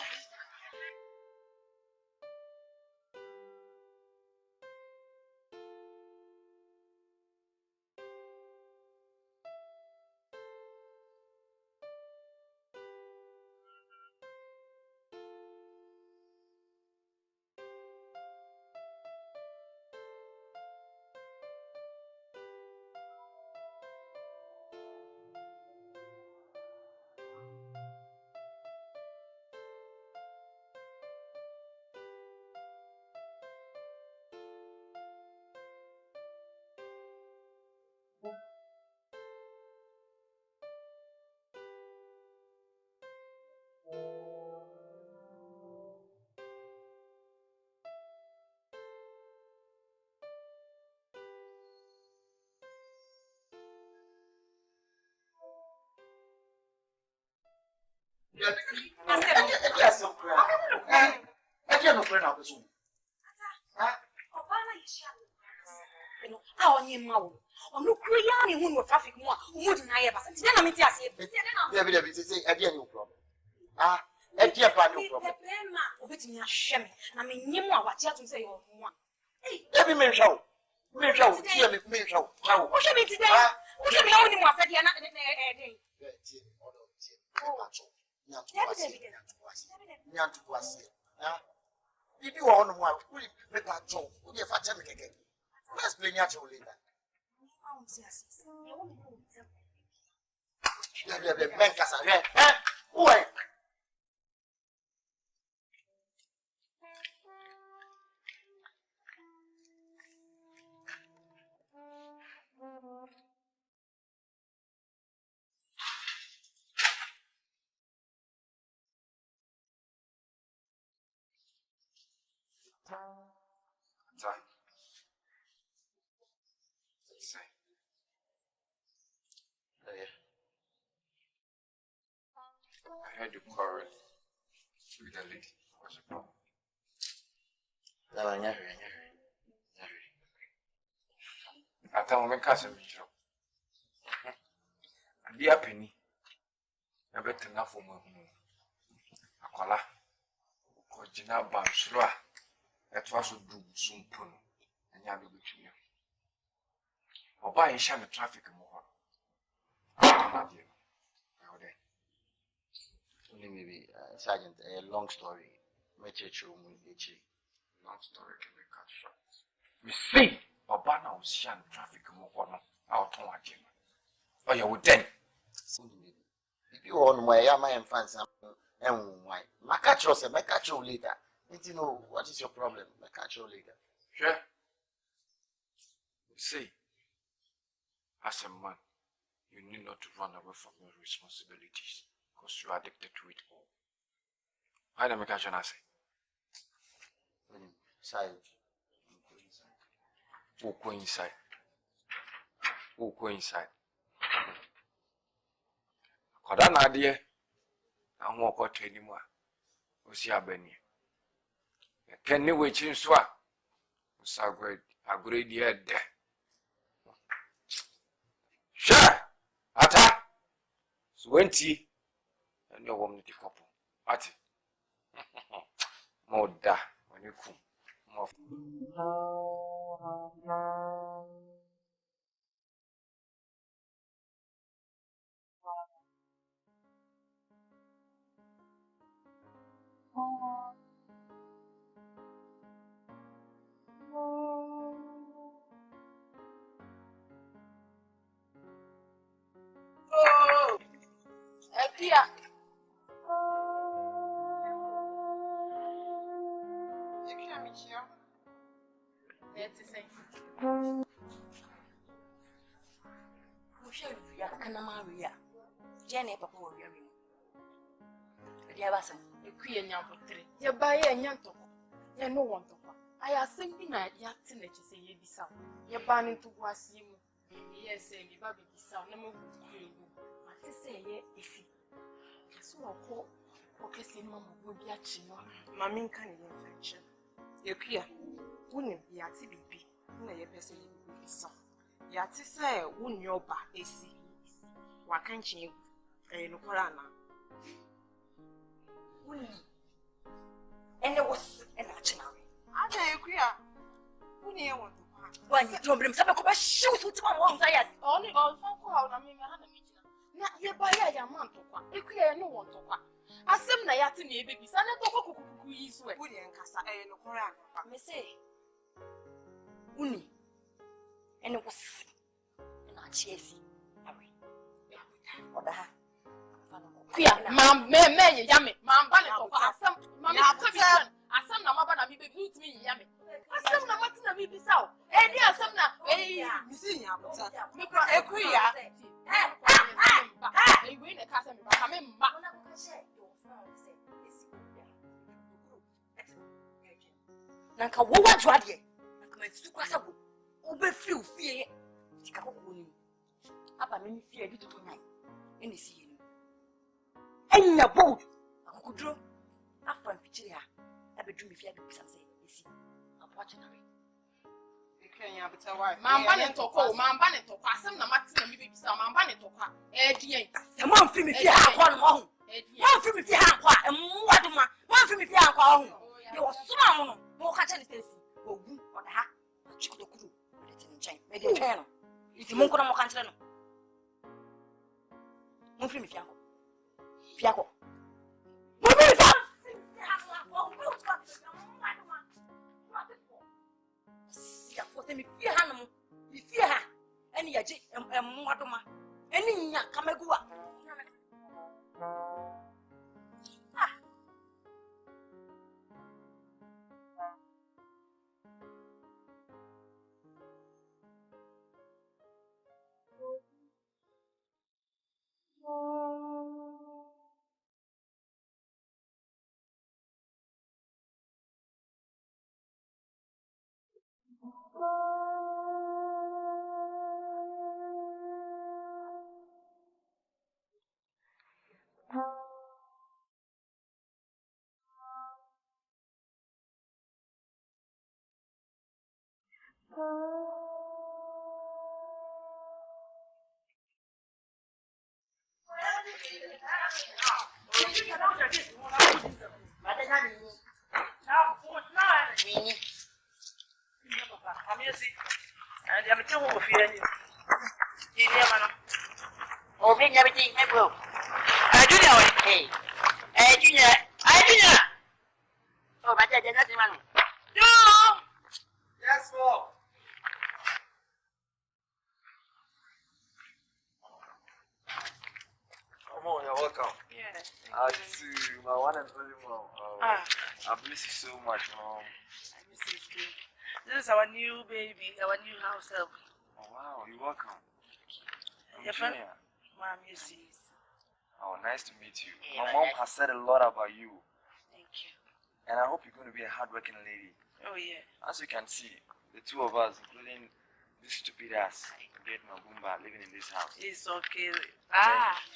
Yes, no prayer. I can't no prayer now. How on your mouth? On no crying when we're traffic more, who wouldn't I ever say? Then I'm say, I didn't no problem. Ah, I can't find no problem. Wait me a shame. I mean, you know what you have to say. Every man show. Me show. How? What should be today? What should be only more said you're not in the If you are on one, we make that job. We have tell me again. Let's play your later. Men casa, who are I heard you quarrel with the lady. What's the problem? I tell my cousin, dear Penny, I bet enough for me. Akola, Kojina Bonsu Serwaa, that was a do soon pun, and Yabi between you. Or buy and shun the traffic more. Maybe, Sergeant, a long story. Long story can be cut short. We see, Obana was shun traffic more out on my game. Oh, you would then. If you on my Yama and find some, and why? My catch was a catch later. Need to know what is your problem. My catch later. Sure. See, as a man, you need not to run away from your responsibilities because you are addicted to it all. Why don't I catch an assay? Side. Who go inside? Who go inside? Koda na adie na ho okotwa nimu a osi abani e kenni wechi nso a usagwe agredi ede sha ata swenti ene wom ni kopo ati moda waniku mo Ekia. Ekia michio. Let's say. Mushe ya kana Maria. Jene papa wo wiawi. Dia basam. Ekia nyabotre. Ye ba ye nyantoko. Ye no wontoko. Aya sembi na ya tine chese ye bisa. Ye ba ni tugu asimu. Ye se mi ba bi bisa na mo kuku. Ati se ye ifi. So ko kesi mama bo bia chi no. Mami nka ne infection. Ekia. Woni ya ti bibi. Na ye pese ye bisa. Ya ti se woni oba esi. Wa kanchi egu. No kwara na. Woni. Ene was ena china. Ada Ekia. Woni e won to kwa. Wani problem sabe ko ba shiu so ti ma wo nza yes. Oni on fa ko ha na me ha na me jina. Na ye ba ya man to kwa. Ekia no won to kwa. Asem na ya ti na ebebi sa na to kokukuku yi so e. Woni nkasa no kwara na. Me say. Woni. Ene was ena chiesi. Awe. Oda ha. Kuya, me ye yame. Mam ba ne to kwa asem. Mam asem na maba na mi bebi utimi ye yame. Asem na mati na mi bisa o. Edi asem na misi nya buta. Me kwa Ekia. We ne ka se me ba me mba. Nanka wo wa dwade. Nanka me tsu kwasa bo. Obe fi ofie. Tika kokko ni. Aba me mi fie di toto nyan. Ene si ye ni. Enya bold. Akukudro. Afa mfichiri ha. Abedu mi fie bi bisa se esi. Apoache na we. Ekia buta wa. Mamba ne toko. Asem na mati na mi be bisa. Mamba ne toko. Edien. Se mo mfi mi fie ha kwa no ho. Mo mfi mi fie ha kwa. Emwa duma. Mo mfi mi fie ha kwa ho. Ye wo suma mo no. Mo ka chani sesi. Ogu oda ha. Chikudo kuru. Ati nchen. Me de twen no. Iti mo nkona mo ka nchire no. Mo mfi mi fie ha kwa. Fie ha kwa. Mo mfi mi fie ha kwa. me fear Hanum, me fear her, any a jig and Madoma, any Kamagua. So much, Mom. This is our new baby, our new house help. Oh, wow, you're welcome. Your friend? Mom, you see. Oh, nice to meet you. Yeah, my mom has said a lot about you. Thank you. And I hope you're going to be a hardworking lady. Oh, yeah. As you can see, the two of us, including this stupid ass, get my boomba living in this house. It's okay.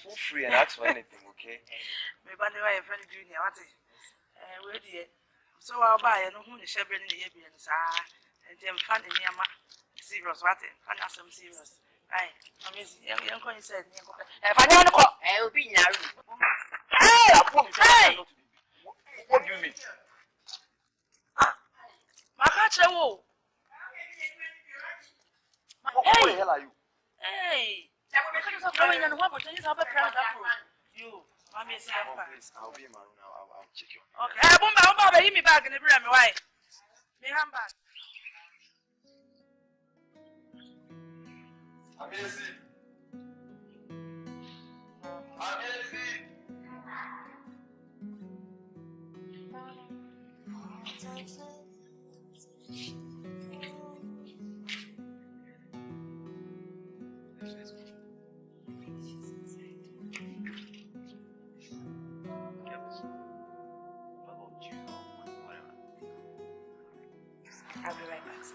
Feel free and ask for anything, okay? Maybe I know your friend Junior. What is where did so I'll buy and who is shepherd in the Abians. And then fun in Yama. Serious, what? And that's some serious. Aye, I mean, young Coin said, if I don't know, I'll be narrow. Hey! What do you mean? My catcher, whoa. What the hell are you? Hey! Because of going and what would you have a crowd up? You, I'm a please, I'll be in my room now. I'll check you. Okay, I'm going to back in the room. Why? Me, I'm back. Amazing. I'll be right back, sir.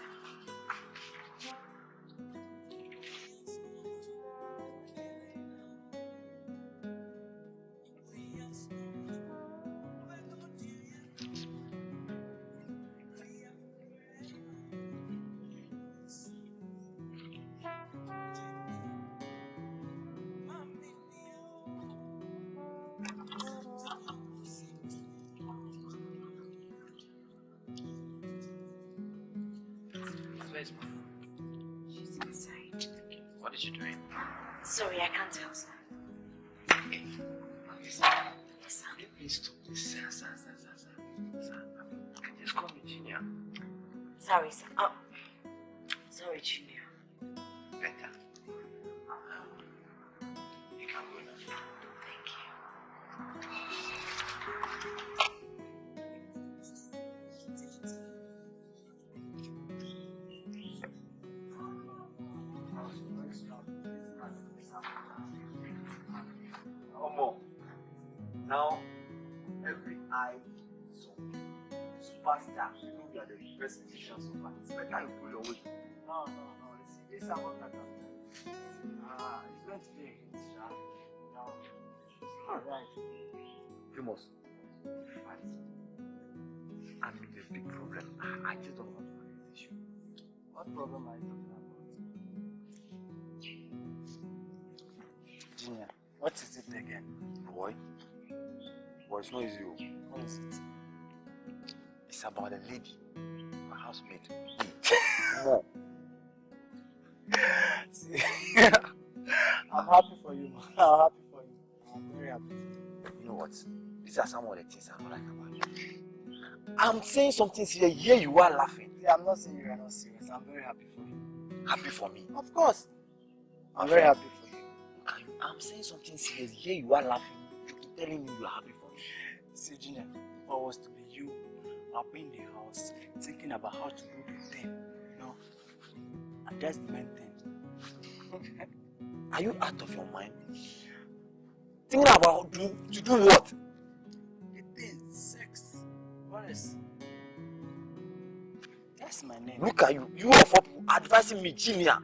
She's inside. What is she doing? Sorry, I can't tell, sir. Yes, sir. Please stop this, sir. Can you just call me Junior? Sorry, sir. Oh, sorry, Junior. Better. You can go now. Thank you. Now, every eye is on you. Superstar, you know you are the best musician so far. It's better you pull your weight. No. This is what that it's going to be a hit, Sha. Now, alright. Famous. I'm in a big problem. I just don't want to manage this issue. What problem are you talking about? Junior, what is it again? Boy, it's not easy. What is it? It's about a lady, my housemaid. More. See, I'm happy for you. I'm happy for you. I'm very happy. You know what? These are some of the things I don't like about you. I'm saying something here. Here you are laughing. Yeah, I'm not saying you are not serious. I'm very happy for you. Happy for me? Of course. I'm very happy for you. I'm saying something serious. Here you are laughing. You keep telling me you are happy for me. See, Junior, if I was to be you, I'll be in the house thinking about how to do the thing. You know? And that's the main thing. Are you out of your mind? Thinking about to do what? It is sex. What is? That's my name. Look at you. You are for advising me, Junior,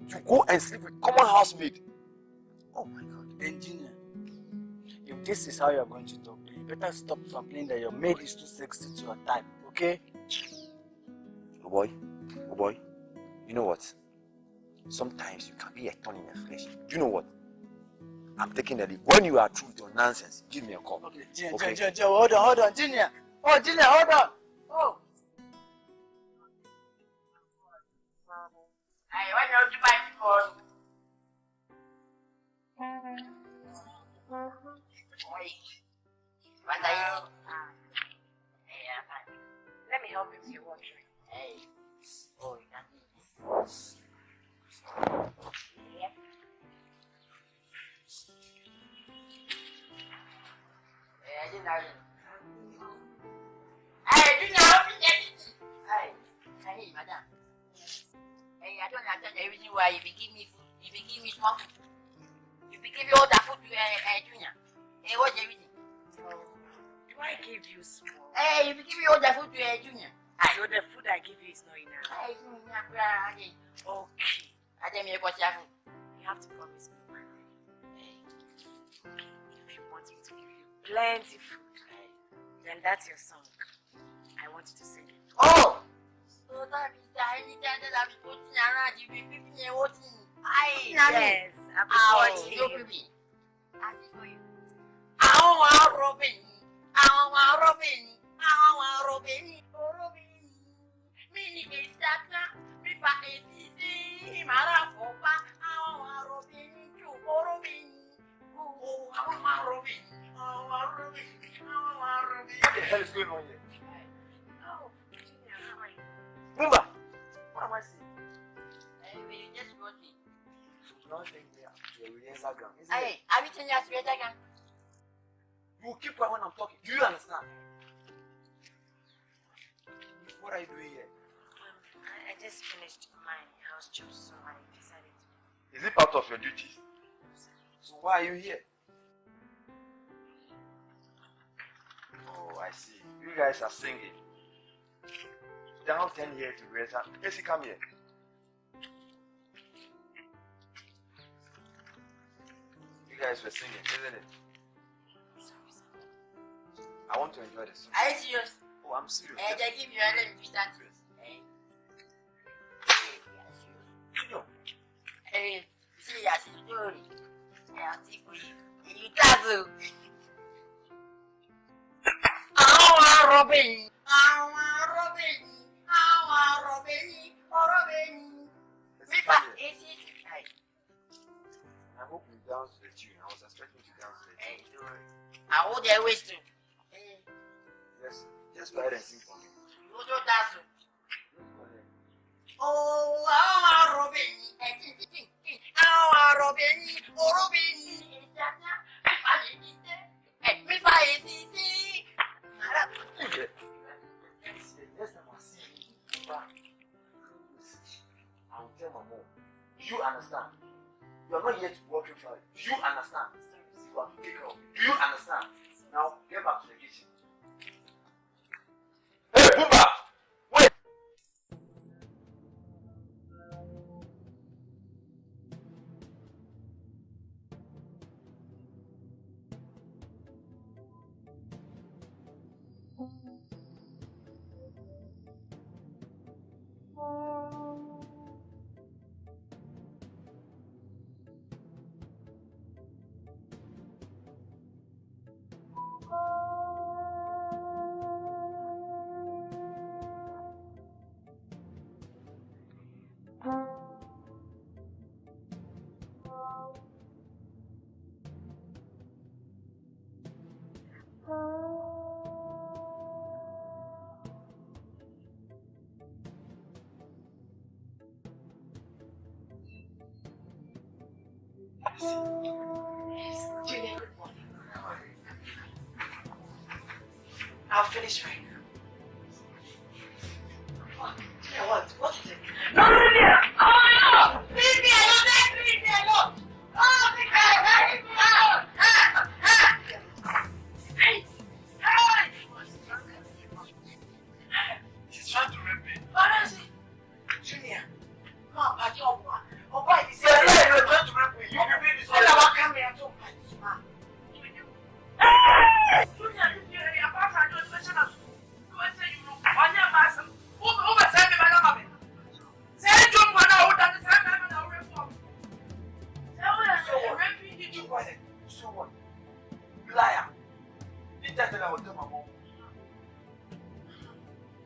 to go and sleep with common housemaid. Oh my God, engineer. If this is how you're going to talk, then you better stop complaining that your maid is too sexy to your type, okay? Oh boy, you know what? Sometimes you can be a thorn in the flesh. Do you know what? I'm taking the lead. When you are through with your nonsense, give me a call. Okay, Junior, hold on, Junior. Oh, Junior, hold on. Oh. Hey, what are you buying for? What are you? Let me help you with your watering. Hey. Oh, you can do this. Yep. I didn't know. Hey, do you know what you did? Hey, madam. Hey, I don't understand the reason why you give me food. You give me small food. You give me all the food to Junior. Hey, what's the reason? Oh, do I give you small? Hey, you give me all the food to Junior. So the food I give you is not enough. Hey, Okay. I tell me what you have. You have to promise me one thing. Okay, if you want me to give you plenty food, then that's your song. I want you to sing it. Oh! So that means that anytime that I'll be putting around, you'll be peeping and watching. Yes, I'll be you peeping. I see for you. I want Robin. I want Robin. I want Robin. Oh, Robin. Mini is that now? Rifa is easy. Mara Fopa. I want Robin. Oh, Robin. Oh, I want Robin. I want Robin. I want Robin. What the hell is going on here? Oh, Junior, how are you? Mumba, what am I seeing? Hey, you just got me. So now think we are Instagram, isn't it? Hey, have you changed your spirit again? You keep quiet when I'm talking. Do you understand? What are you doing here? I just finished my house chores, so I decided to. Is it part of your duties? So why are you here? Oh, I see. You guys are singing. Down 10 here to raise up. Yes, come here. You guys were singing, isn't it? I want to enjoy the song. Are you serious? Oh, I'm serious. Hey, they give you a little bit that. Hey. Hey, see, I see the story. I'll see for you. And you dazzle. I want Robin. I want Robin. I want Robin. Oh, Robin. I hope you dance to the tune. I was expecting to dance to the tune. Hey, don't worry. I hold their waist too. Hey. Yes, just go ahead and sing for me. You don't dazzle. Go ahead. Oh, I want Robin. I want Robin. Oh, Robin. Next time I see you, I will tell my mom. Do you understand? You are not here to work with her. Do you understand? See what to take care of. Do you understand? Now get back to the kitchen. Hey, Pumba! Wait! Julia, good morning. I'll finish right now. What? What is it? No, Lydia! Oh, no! Leave me alone! Leave me alone! Oh, leave me alone! Hey! She's trying to rape me. What is it? Junior, Mom, I don't want. Oh, boy, he said, you're trying to rape me. You can be this one. I'm coming and talk about this man. Hey! Junior, this year, apart from your special of school, you will say you know, on your master. Who will send me my number? Say, John, one out that is happening on our reform. So what? Did you quiet? So what? Liar. Did that I will tell my mom?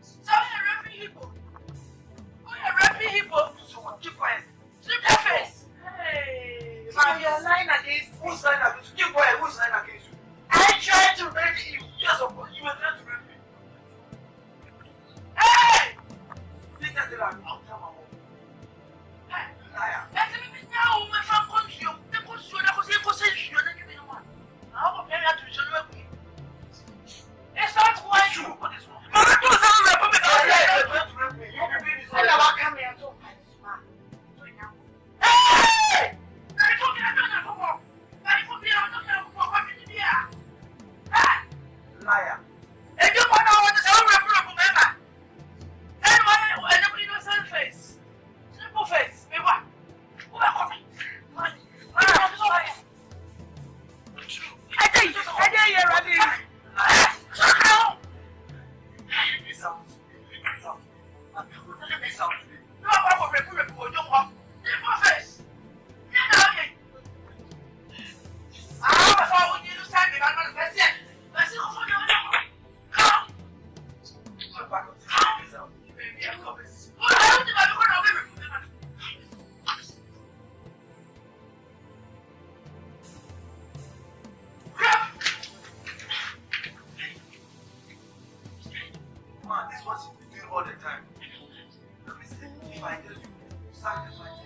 So you're a raping hippo. Oh, you're a raping hippo. So what? Keep quiet. Slip your face. Hey. So you're lying against me. Who's lying against you? Keep quiet. Who's lying against you? I tried to rape you. Yes, of course. You were trying to rape me. Hey! Did that I will tell my mom? Hey, liar. Let me now. My friend comes here. They go to the house. You're not giving me one. How about me? I have to show you. It's not why you. What is wrong? I'm not doing something. You can be this one. I'm coming and talk about this man. Hey! I'm talking about for what? I'm talking about what did you hear? Liar. If you want to know what is wrong, remember. And why nobody knows her face? Simple face. Me what? Who are coming? I tell you, you're running. Man, this is what you do all the time. Let me see if I tell you. Sacrifice.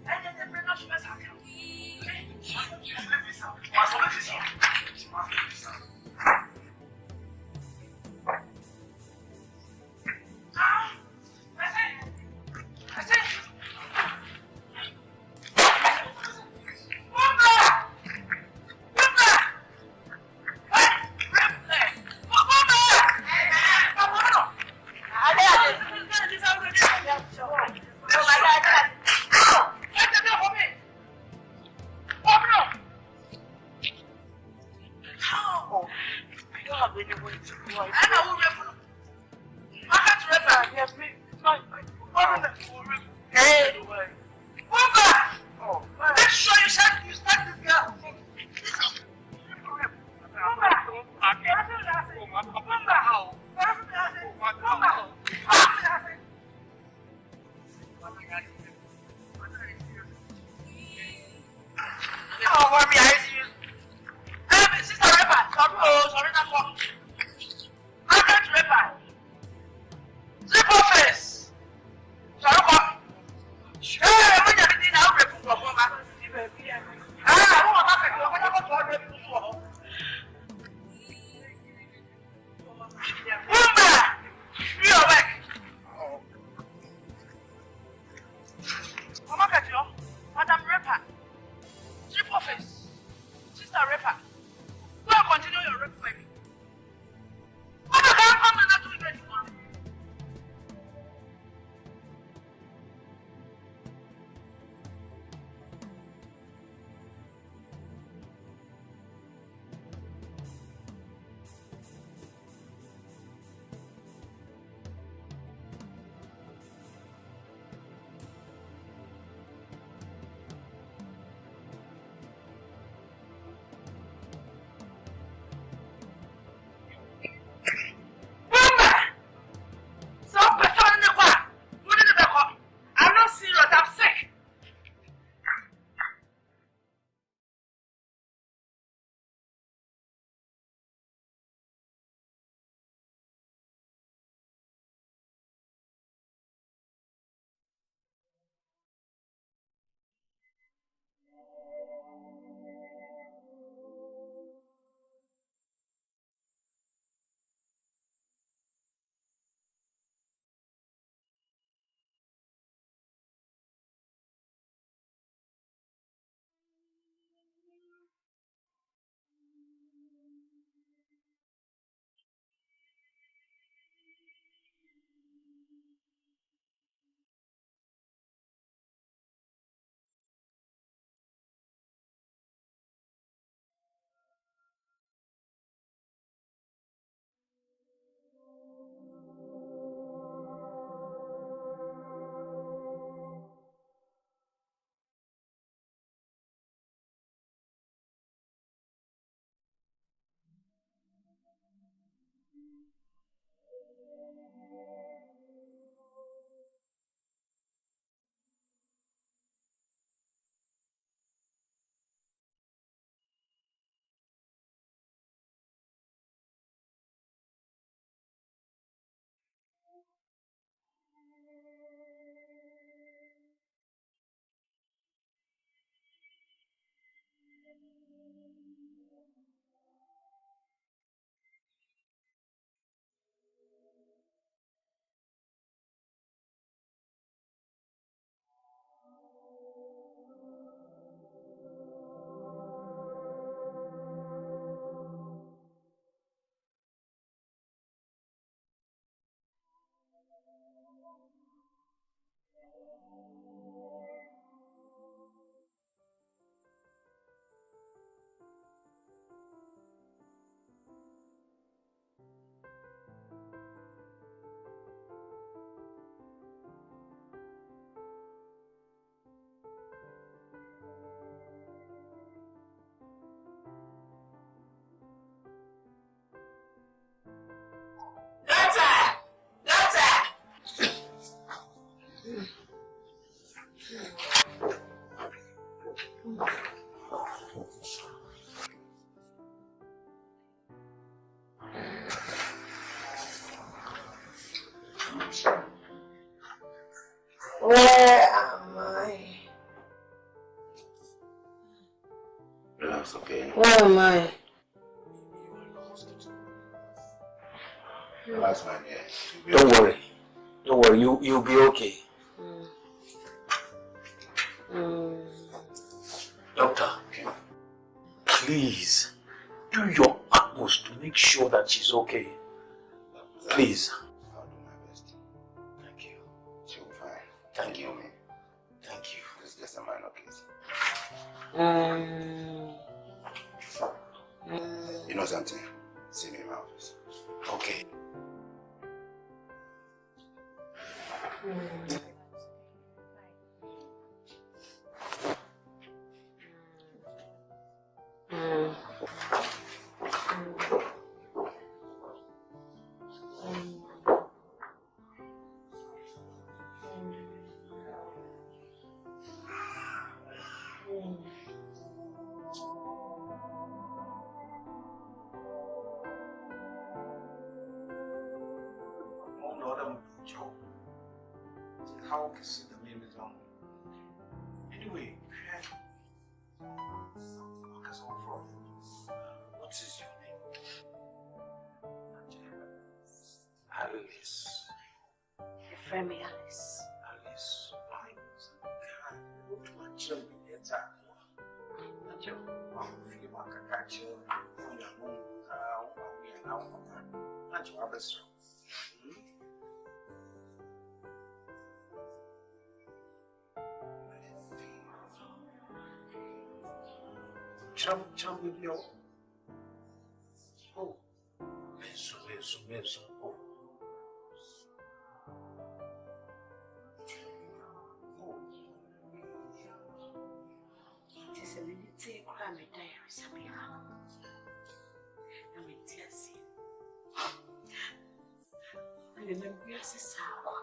I get the brain of my sacrifice. Where am I? Relax, okay? Where am I? Relax, my dear. Don't worry. Don't worry, you'll be okay. Doctor, please do your utmost to make sure that she's okay. Please. I'll do my best. Thank you. She'll be fine. Thank you. Me. Thank you. It's just a minor case. You know something? See me in my office. Okay. How can see the name is on? Anyway, what is your name? Alice. Your friend me Alice. Alice. What my children get at? Not your feel like a catcher. We are now. Not your other son. Chum with your oh, menso. Oh. It is a minute to cry me diary, Sabina. I'm in tears. And then we are sour.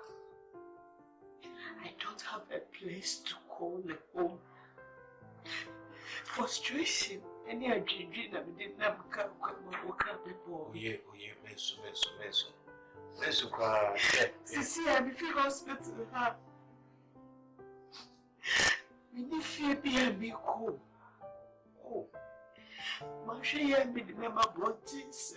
I don't have a place to call a home. Frustration. Any dream that we didn't have come before. Oh yeah, menso cry. See, I'm in hospital. We need fear be cool. Oh, my share be the member brought this.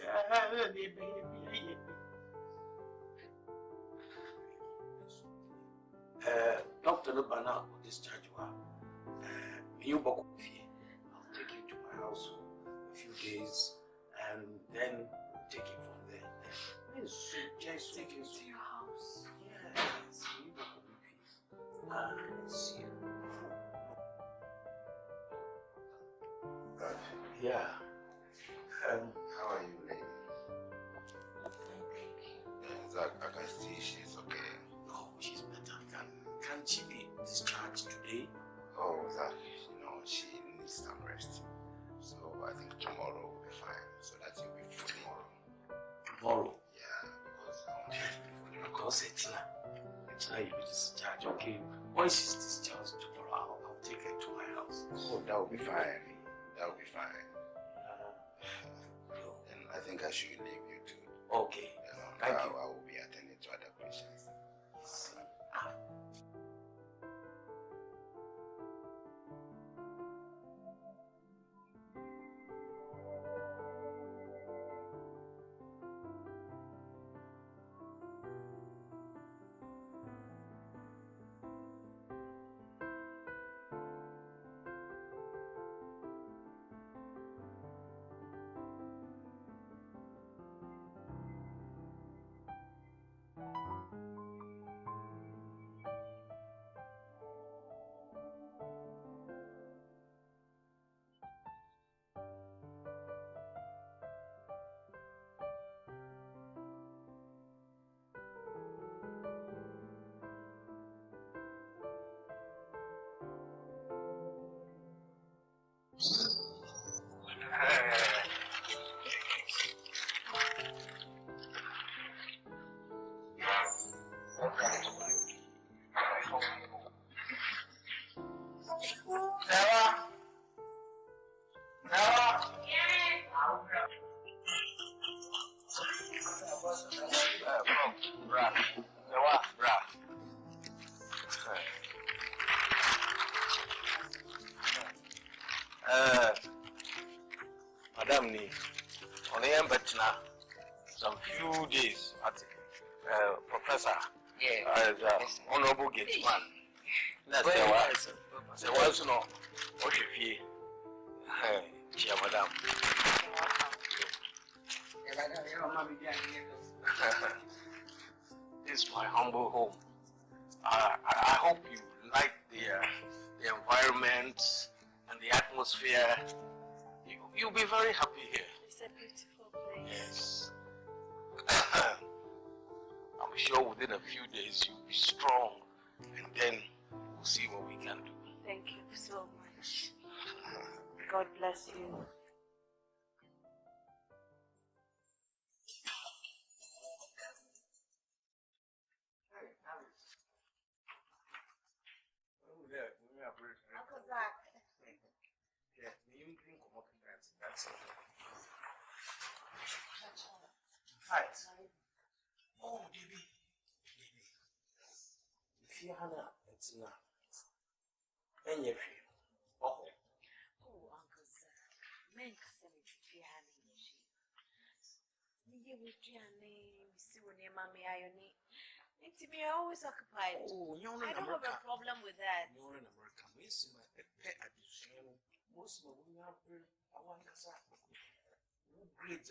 Dr. Lubana will discharge you. I'll take you to my house for a few days and then we'll take it from there. Just take you to your house. Yes, you yeah. How are you, lady? I can see she's okay. No, she's better. Can she be discharged today? Oh, that she needs some rest. So I think tomorrow will be fine. So that you'll be free tomorrow. Tomorrow? Yeah, because it's not you discharged. Okay. Once she's discharged tomorrow, I'll take her to my house. Oh, that will be fine. That will be fine. And I think I should leave you too. Okay. Thank you. I will be attending to other patients. few days at Professor. Yeah. Honorable Gateman. That's the one. The ones no. What if you? Chia madam. This is my humble home. I hope you like the environment and the atmosphere. You'll be very happy here. It's a beautiful place. Yes. I'm sure within a few days you'll be strong, and then we'll see what we can do. Thank you so much. God bless you. Uncle Zach. Yeah, you can come up with that. That's it. Fight. Oh, baby. If you have it's not. And if you. Oh, Uncle Zach. Men can say if you have you would see when your mommy ironing. It's me always occupied. Oh, you're I don't have a problem with that. You're in America. Most of my women are I want to say, great.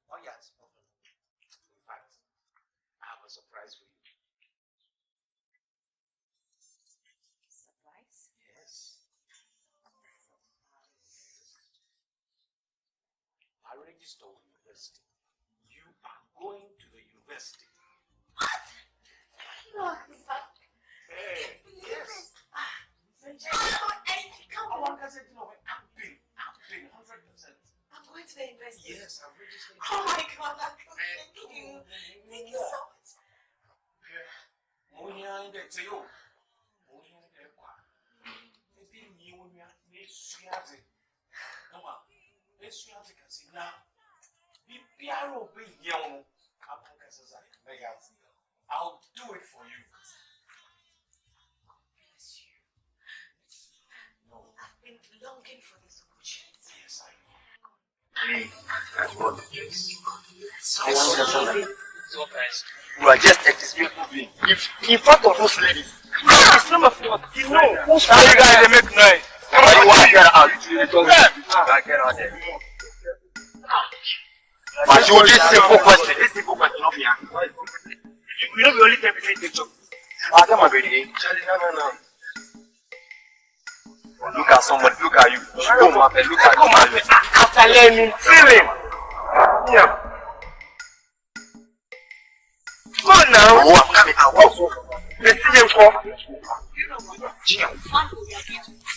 Oh, yes. In fact, I have a surprise for you. Surprise? Yes. I registered with university. You are going to the university. What? No, hey, yes. I'm going to the university. Yes, I've registered. Oh my God, Uncle, thank you. Thank you so much. I'll do it for you. Bless you. No. I've been longing for this opportunity. Yes, I know. You are just a disgraceful being. If in front of those ladies, it's not my fault. You know. Now you guys make noise. Come on, you want to get out. Get out there. But you this simple question. This simple question of me. You know we only take between the two. Come on, baby. No. Look at somebody. Look at you. Look at you. After learning, feeling. Yeah. Go now. Oh, I'm coming out. Let's see them for.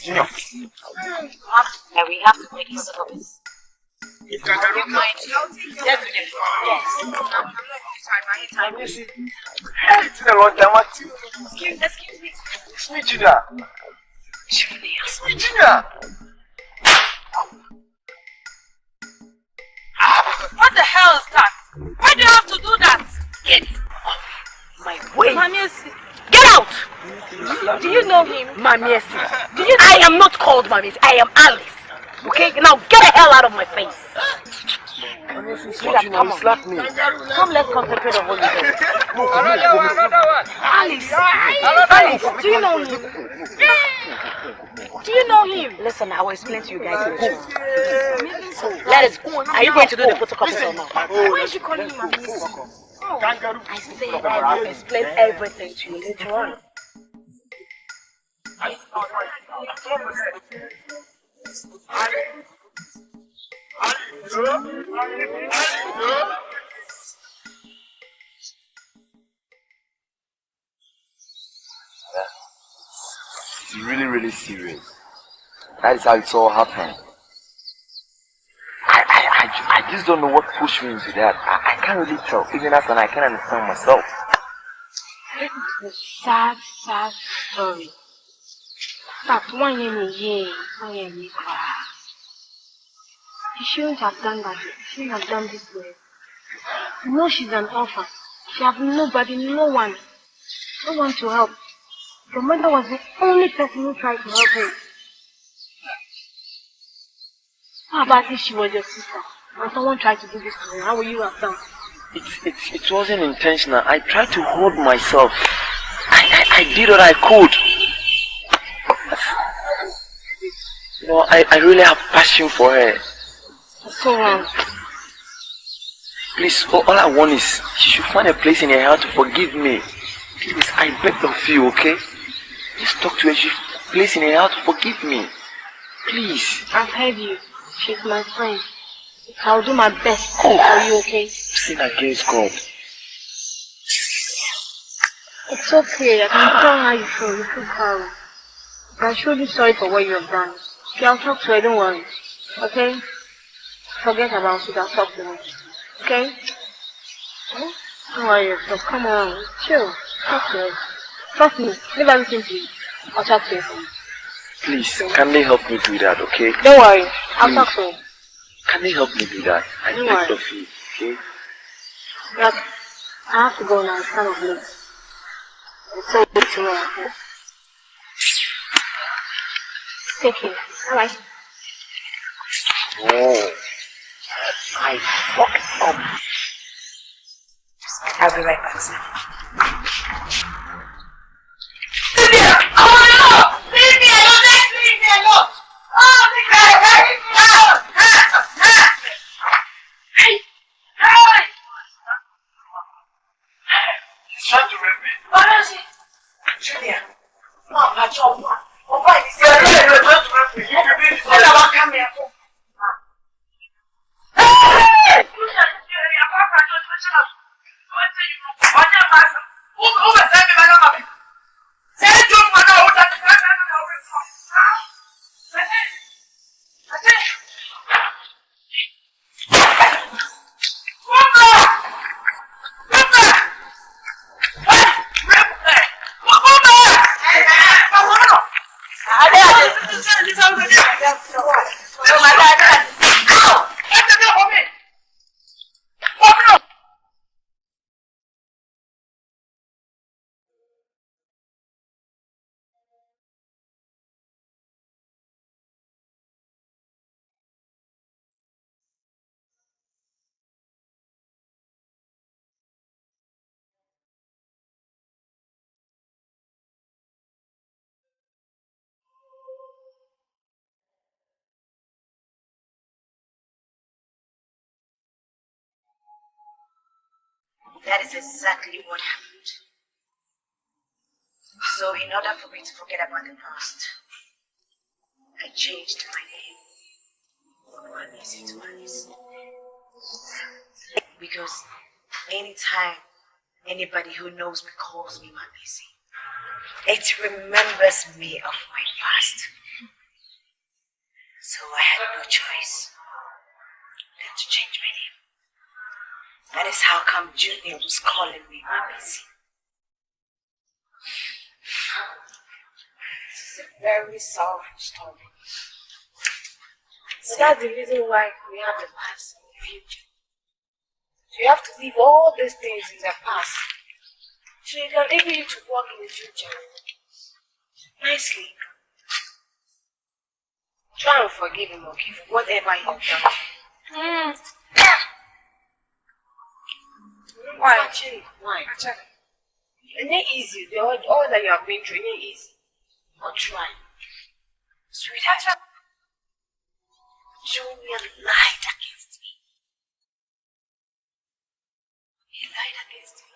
Junior. And we have to make use of this. You mind? Yes, we do. Yes. I'm Hey, it's been a long time. What? Excuse me. It's me, Junior. It's me, Junior. What the hell is that? Why do you have to do that? Get off my way. Mamiesi. Get out! Do you know him? Mamiesi. I am not called Mamiesi. I am Alice. Okay? Now get the hell out of my face. Come on. Slap me. Come, let's concentrate on what you do. Alice. Do you know him? Do you know him? Listen, I will explain to you guys. Go. Let us go. Are you going to do the photocopy or not? Why is she calling him Mamiesi? I said I will explain everything to you later on. It's really, really serious. That is how it's all happened. I just don't know what pushed me into that. I can't really tell. Even as I can't understand myself. This is a sad story. That one in a year, you cry. She shouldn't have done that. She shouldn't have done this way. You know she's an orphan. She has nobody, no one to help. Your mother was the only person who tried to help her. How about if she was your sister and someone tried to do this to her? How would you have done? It wasn't intentional. I tried to hold myself. I did what I could. You know, I really have passion for her. So wrong. Please, all I want is she should find a place in her heart to forgive me. Please, I beg of you, okay? Just talk to her. She should find a place in her heart to forgive me. Please. I've heard you. She's my friend. I'll do my best for you, okay? Sin against God. It's okay. I can tell how you feel. You feel sorry. I'm truly sorry for what you have done. Okay, I'll talk to her. Don't worry. Okay? Forget about it. I'll talk to her. Okay? Don't worry yourself. Come on. Chill. Talk to her. Trust me. Leave everything to you. I'll talk to her. Please, can they help me do that, okay? Don't worry. I'll talk to her. Can they help me do that? I beg of you, okay? Look, I have to go now. It's kind of late. It's so good to know, okay? Take care. Alright. Oh, I fucked up. I'll be right back, sir. Lydia! Oh no! Lydia, don't leave me alone! Oh, He's trying to rape me. what is it? Julia. Mom, I told you. Oh, boy, this is You're trying to rape me. You be what about come here? That is exactly what happened. So in order for me to forget about the past, I changed my name from Anisi to Alice. Because anytime anybody who knows me calls me Anisi, it remembers me of my past. So I had no choice than to change my name. That is how come Junior was calling me Anisi. This is a very sorrowful story. So that's the reason why we have the past and the future. So you have to leave all these things in the past so you can enable you to walk in the future nicely. Try and forgive him, okay, for whatever he has done. Why? Why? It ain't easy. All that you have been through, it ain't easy. But try. Sweetheart, Junior lied against me. He lied against me.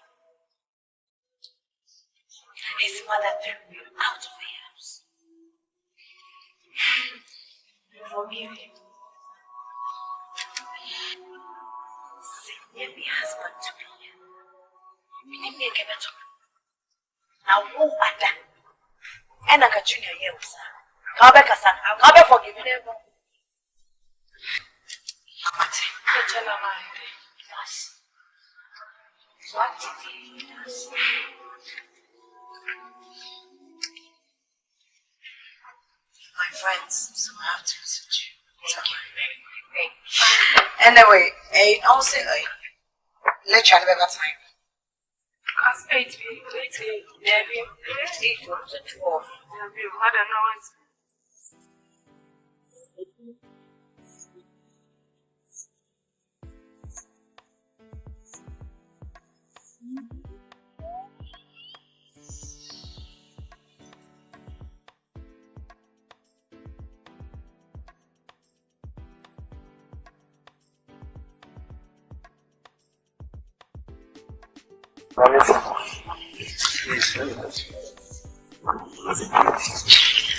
His mother threw me out of the house. Forgive him. Send me husband to me. Meaning me a better. Now who are that? And I got Junior here, sir. Come back, sir. Come back, forgive me. Never. Yes. What did he do? My friends, so I have to listen to you. It's okay. Anyway, also, let's try to have time. As 8 people, 8 to 12. I don't know.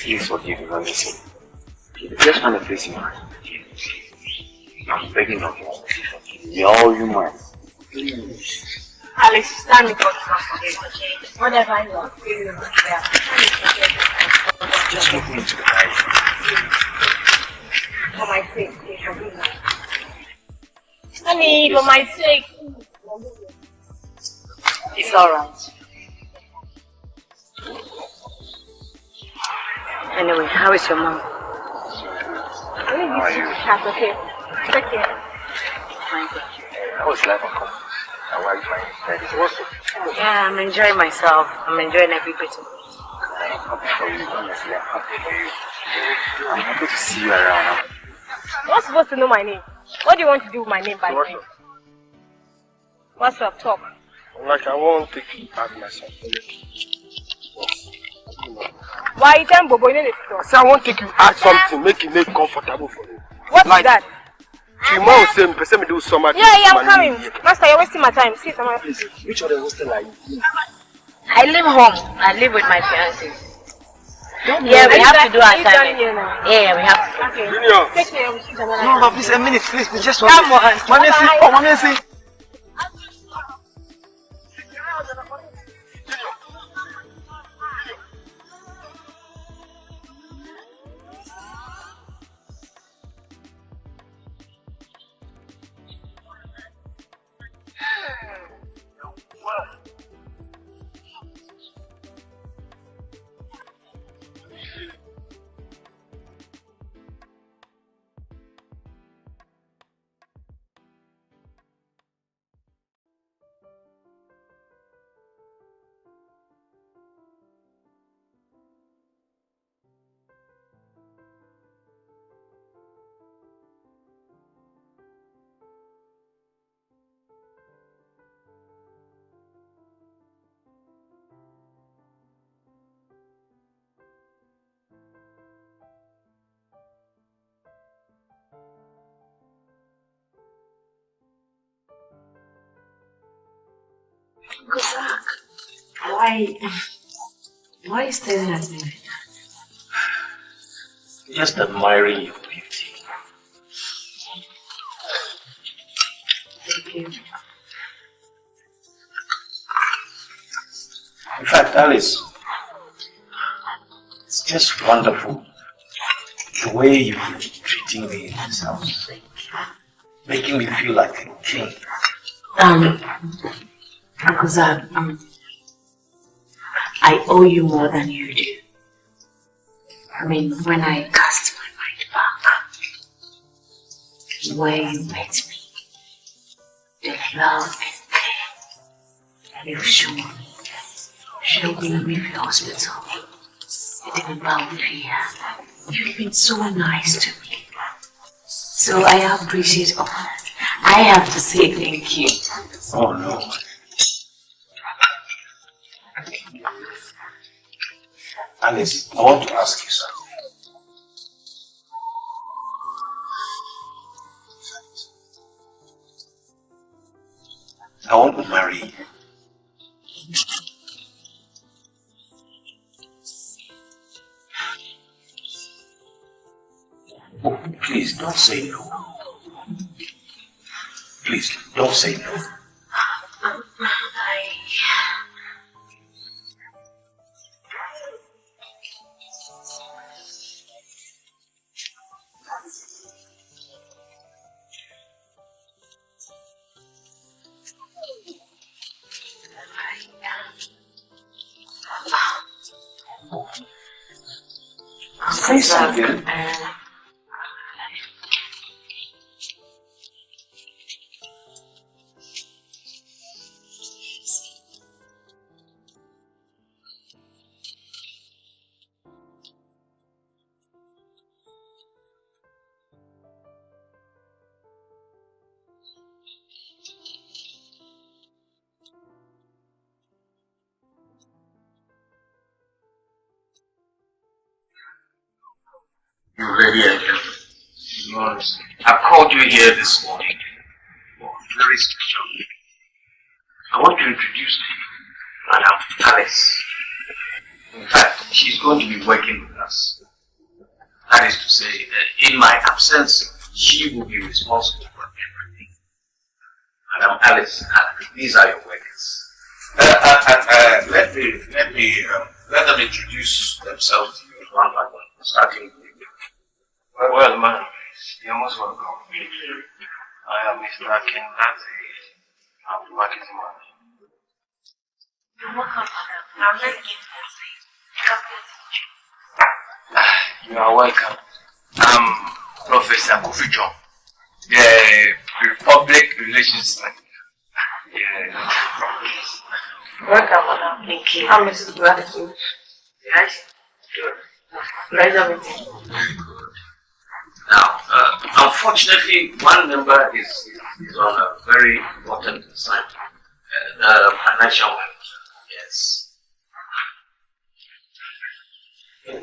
Please forgive me, listen. Just want to face you. I'm begging of you. You're all human. Alex, stand me for whatever you are feeling. Just look me into the eyes. For my sake, honey, for my sake. It's alright. Anyway, how is your mom? How are you? That's okay. Take care. How was life at home? How are you finding? Yeah, I'm enjoying myself. I'm enjoying every bit of it. I'm happy for you, honestly. I'm happy for you. I'm happy to see you around. You're not supposed to know my name. What do you want to do with my name by the way? What's up? Talk. Like, I won't take you back myself. Why you tell Bobo you need to talk? I won't take you out something, make it comfortable for you. What's like, that? Tomorrow, same person do so much. Yeah, I'm coming. Master, you're wasting my time. See someone. Please, which other hostel are you? I live home. I live with my fiancé. Yeah, we have to do our assignment. Yeah, we have to. Okay. Junior. Take care. No, but please, a minute, please, just one. Come on. Mommy, see. Oh, mommy, see. Kozak, why are you staring at me? Just admiring your beauty. Thank you. In fact, Alice, it's just wonderful the way you've been treating me in this house, making me feel like a king. Kozak, I owe you more than you do. I mean, when I cast my mind back, where you met me, the love and care you've shown me, showing me the hospital, the bound here. You've been so nice to me. So I appreciate all that. I have to say thank you. Oh no. Alice, I want to ask you something. I want to marry you. Oh, please don't say no. Please don't say no. Say something. You ready again? I called you here this morning for a very special. I I want to introduce to you Madam Alice. In fact, she's going to be working with us. That is to say, in my absence, she will be responsible for everything. Madam Alice, these are your workers. Let them introduce themselves to you one by one, starting with you. Well, ma'am, you're most welcome. I am Mr. Kendati. I'm the marketing manager. You're welcome, madam. I'm very You are welcome. I'm Professor Kofi John, the Public Relations Manager. Yeah. welcome, madam. Thank you. I'm Mrs. Gratitude. Yes? Good. Pleasure meeting you. Now, unfortunately, one member is on a very important assignment. Financial manager. Yes.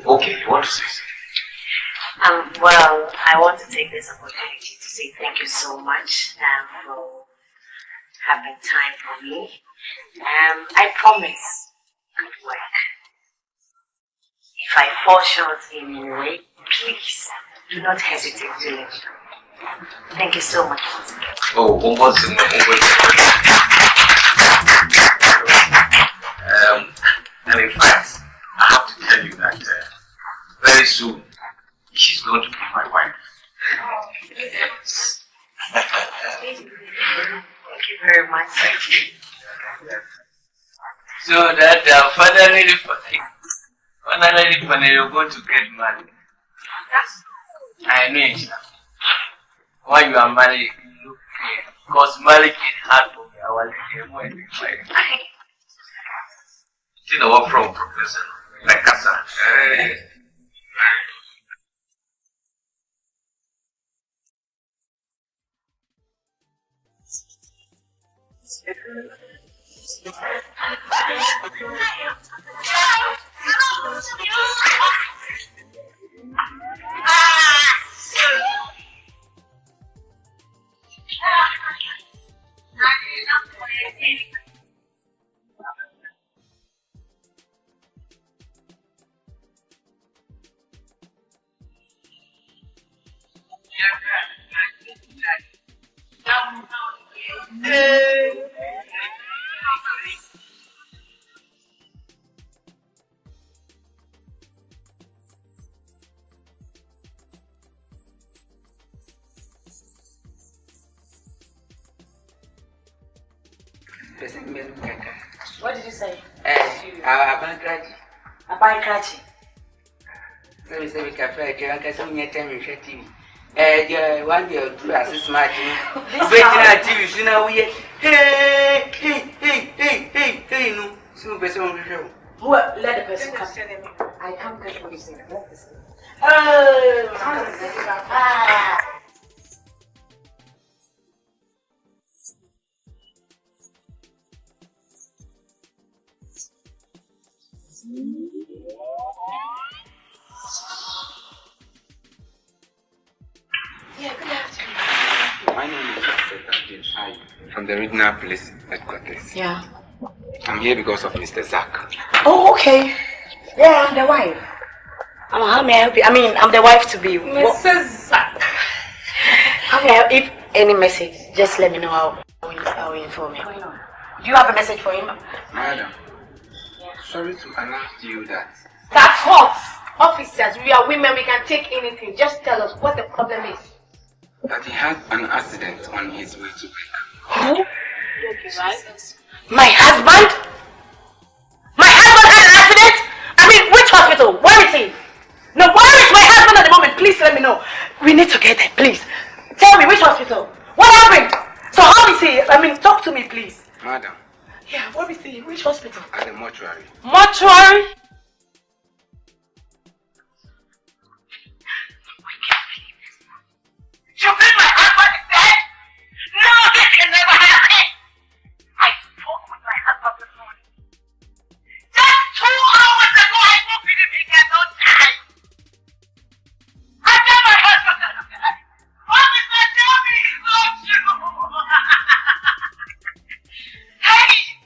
Okay, you want to say something? Well, I want to take this opportunity to say thank you so much for having time for me. I promise good work. If I fall short in any way, please do not hesitate to let me know. Thank you so much once again. Oh, almost. And in fact, I have to tell you that very soon she's going to be my wife. Yes. Thank you very much. So that finally you're going to get married. I know it. Why you are married, look here. Because marriage is hard for me. I was married. See the work from Professor like Casa. What did you say? Abankrachi. Abankrachi. So we say we can fly. You can see me time in TV. The one day do as smart. Waiting at TV. So now we hey. No. So person on the show. Who let the person come? I can't get what you say. Let this. Yeah, good afternoon. My name is Asante from the regional police headquarters. Yeah. I'm here because of Mr. Zach. Oh, okay. Yeah, I'm the wife. How may I help you? I mean, I'm the wife to be. Mrs. Zach. How may I help? If any message, just let me know. I'll inform you. Do you have a message for him? Madam, sorry to announce to you that. That's what? Officers, we are women, we can take anything. Just tell us what the problem is. That he had an accident on his way to work. Who? Okay, right? My husband? My husband had an accident? I mean, which hospital? Where is he? No, where is my husband at the moment? Please let me know. We need to get there, please. Tell me, which hospital? What happened? So how is he? I mean, talk to me, please. Madam. Yeah, where is he? Which hospital? At the mortuary. Mortuary? You mean my husband is dead? No, this can never happen. I spoke with my husband this morning. Just 2 hours ago, I spoke with him. He cannot die. I tell my husband that I'm dead. Officer, tell me he's not true. Hey,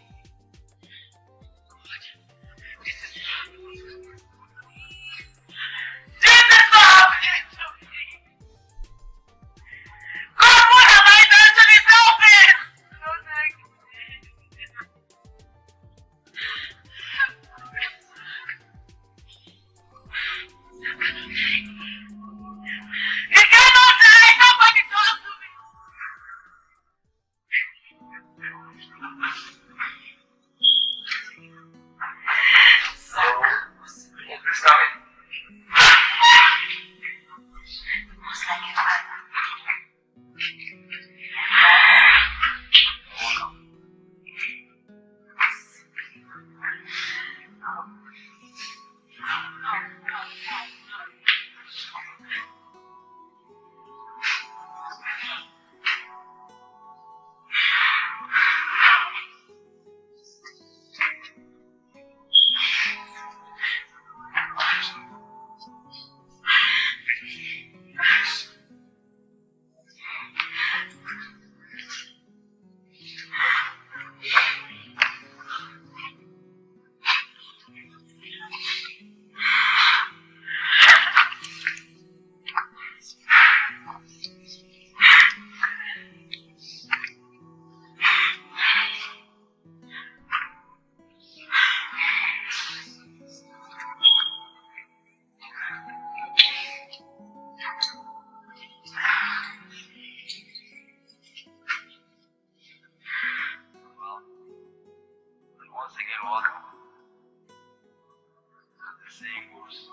the saying goes,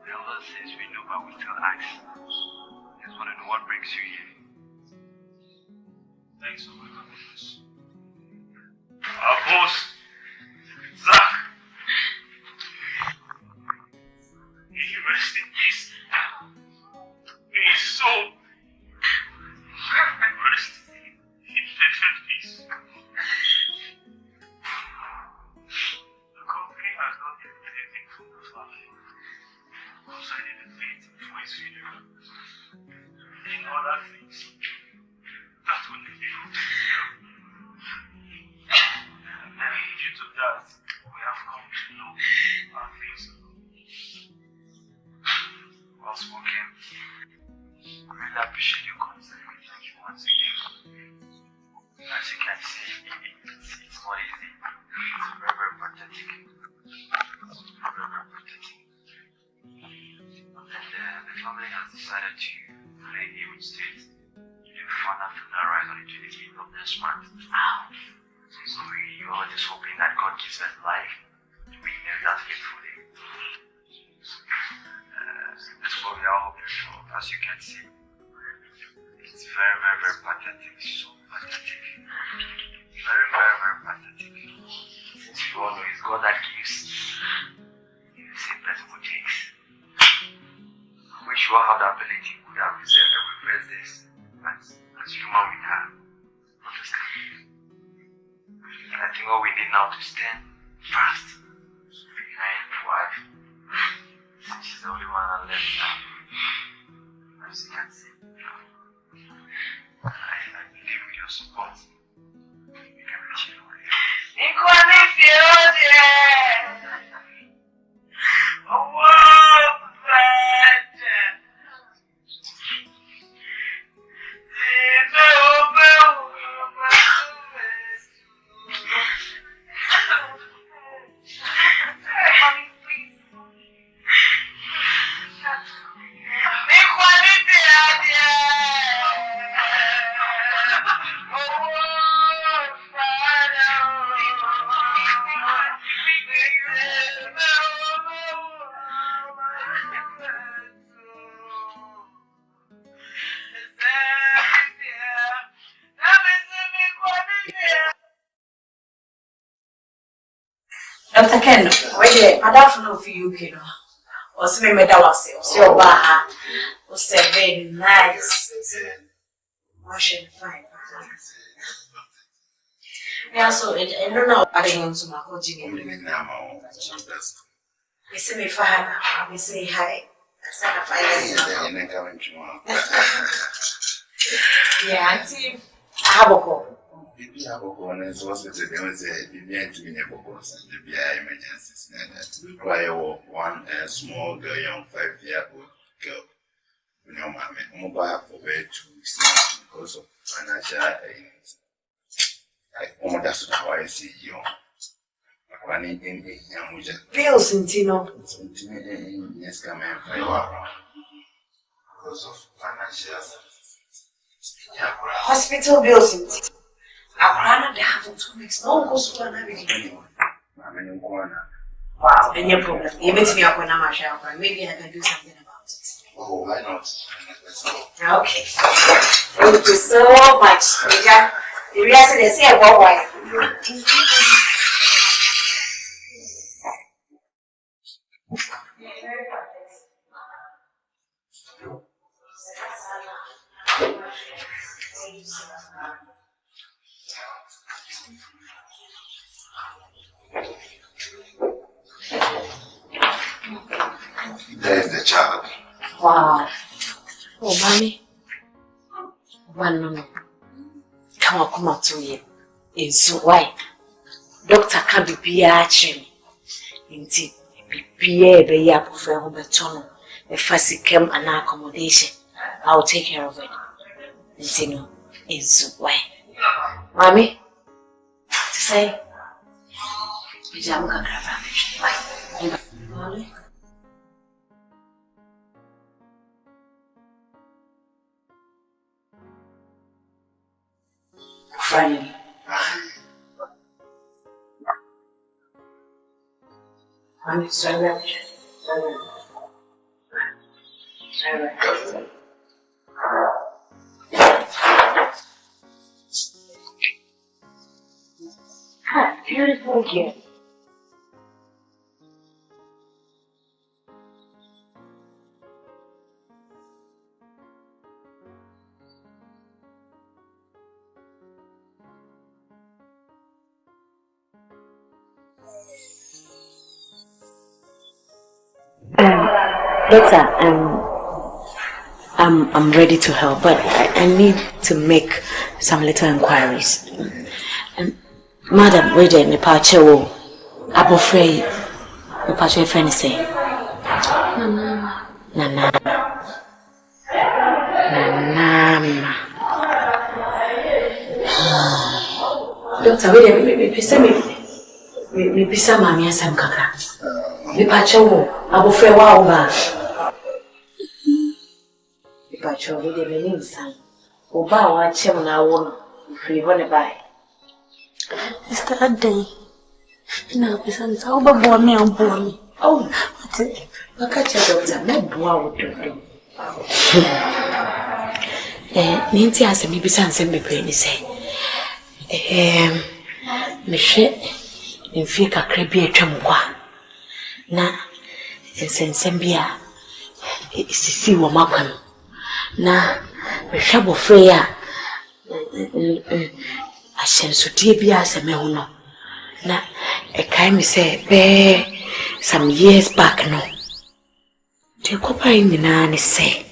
the elders says we know but we still ask. Just want to know what brings you here. Thanks for my confidence. Our boss, Zach. He rest in peace. His soul. Rest in peace. The company has not yet anything from the family concerning the date for his funeral. In other things, that will be able to help. And due to that, we have come to know our things. Well spoken. I really appreciate your concern. Thank you once again. As you can see, it's not easy. It's very, very pathetic. Very, very pathetic. And the family has decided to play a game state. The father funeral on the 28th of this month. So we are just hoping that God gives us life to witness that fateful day. That's what we are hoping for. As you can see, it's very, very, very pathetic. So pathetic. Very, very, very pathetic. Since you all know it's God that gives, it's the same person who takes. We sure have the ability, could have reserved and reversed this. But as human we have, understand. And I think all we need now to stand fast behind the wife. Since she's the only one that left now. As you can see. I believe with your support, we can achieve all this. Dr. Ken, wait, I don't know for you, kiddo. Or some medals, your bar was very nice. Washing fine. Yeah, so I don't know. I don't want to my coaching. You see me for her, you say hi. Yeah, Auntie, I have a call. Maybe I will go on and so was it was a event to be able to be emergencies. Why one small girl, young 5-year-old girl, you know, mobile for bed 2 weeks because of financial ailments. I almost how I see you. Bills in Tino. Yes, come and find out because of financial hospital bills in Tino. I've run have 2 weeks. No goes to another. Wow, any problem? You meet me up when I'm a shower. Maybe I can do something about it. Oh, why not? Okay. Thank you so much. You really say about why. There's the child. Wow. Oh, mommy. One, come up to you. It's why Doctor can't be beaching. Indeed, be a for home at Tono. If first came an accommodation, I'll take care of it. Indeed, it's why. Mommy, to say, I'm going to grab Mommy. Finally. I'm sorry. Beautiful gift. Doctor, I'm ready to help, but I need to make some little inquiries. Madam, wait a minute, Pachewo. Abofrey, the Pachewo friend is saying. Nana. Doctor, wait a minute, me bisa mami asam kakra. Me Pachewo, Abofrey wa over. Me Pachewo, wait a minute, son. Oba wa chem na wono. Free one by. Mr. Adey, na bisa nsa oba bo me ambo me. Oh, wakacha doctor, me boa wo do. Ninti ase me bisa nsem bebre ni se. Me hwe mfi kakra bi atwam kwa. Na nsensem bia sisi wo makwam. Na me hwe bofre ya ashansudie bia aseme ho no. Na kai me say some years back no. The copper in the nani say.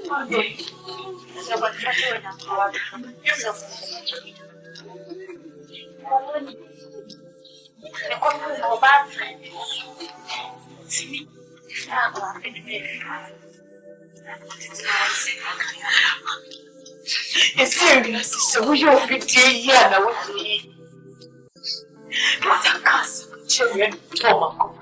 So you're 50 years now. What a cast of children, Tom.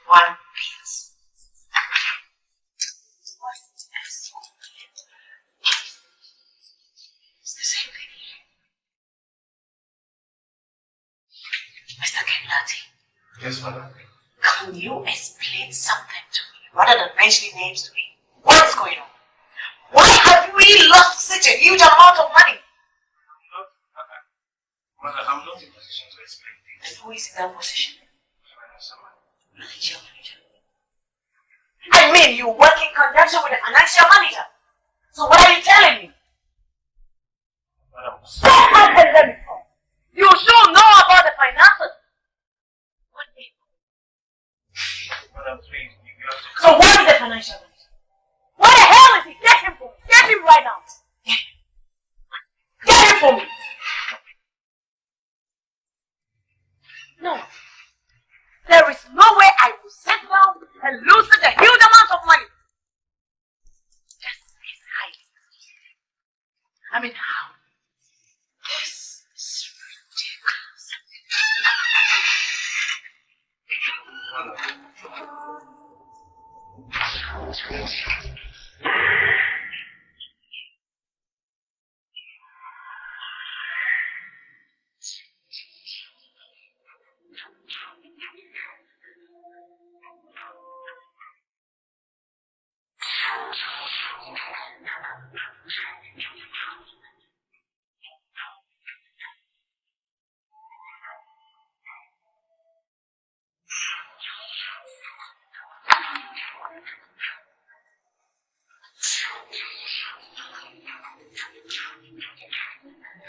One piece. It's the same thing here. Mr. Kenlati. Yes, madam. Can you explain something to me rather than mentioning names to me? What is going on? Why have we lost such a huge amount of money? Mother, I'm not in position to explain things. And who is in that position? Financial manager. I mean, you work in conjunction with the financial manager. So what are you telling me? Madam, What happened there before? You should know about the finances. What name? Madam, please, you have to... So what is the financial manager? Where the hell is he? Get him for me. Get him right now. Get him for me. No. There is no way I will sit down and lose such a huge amount of money. Just is hiding. I mean, how? This is ridiculous.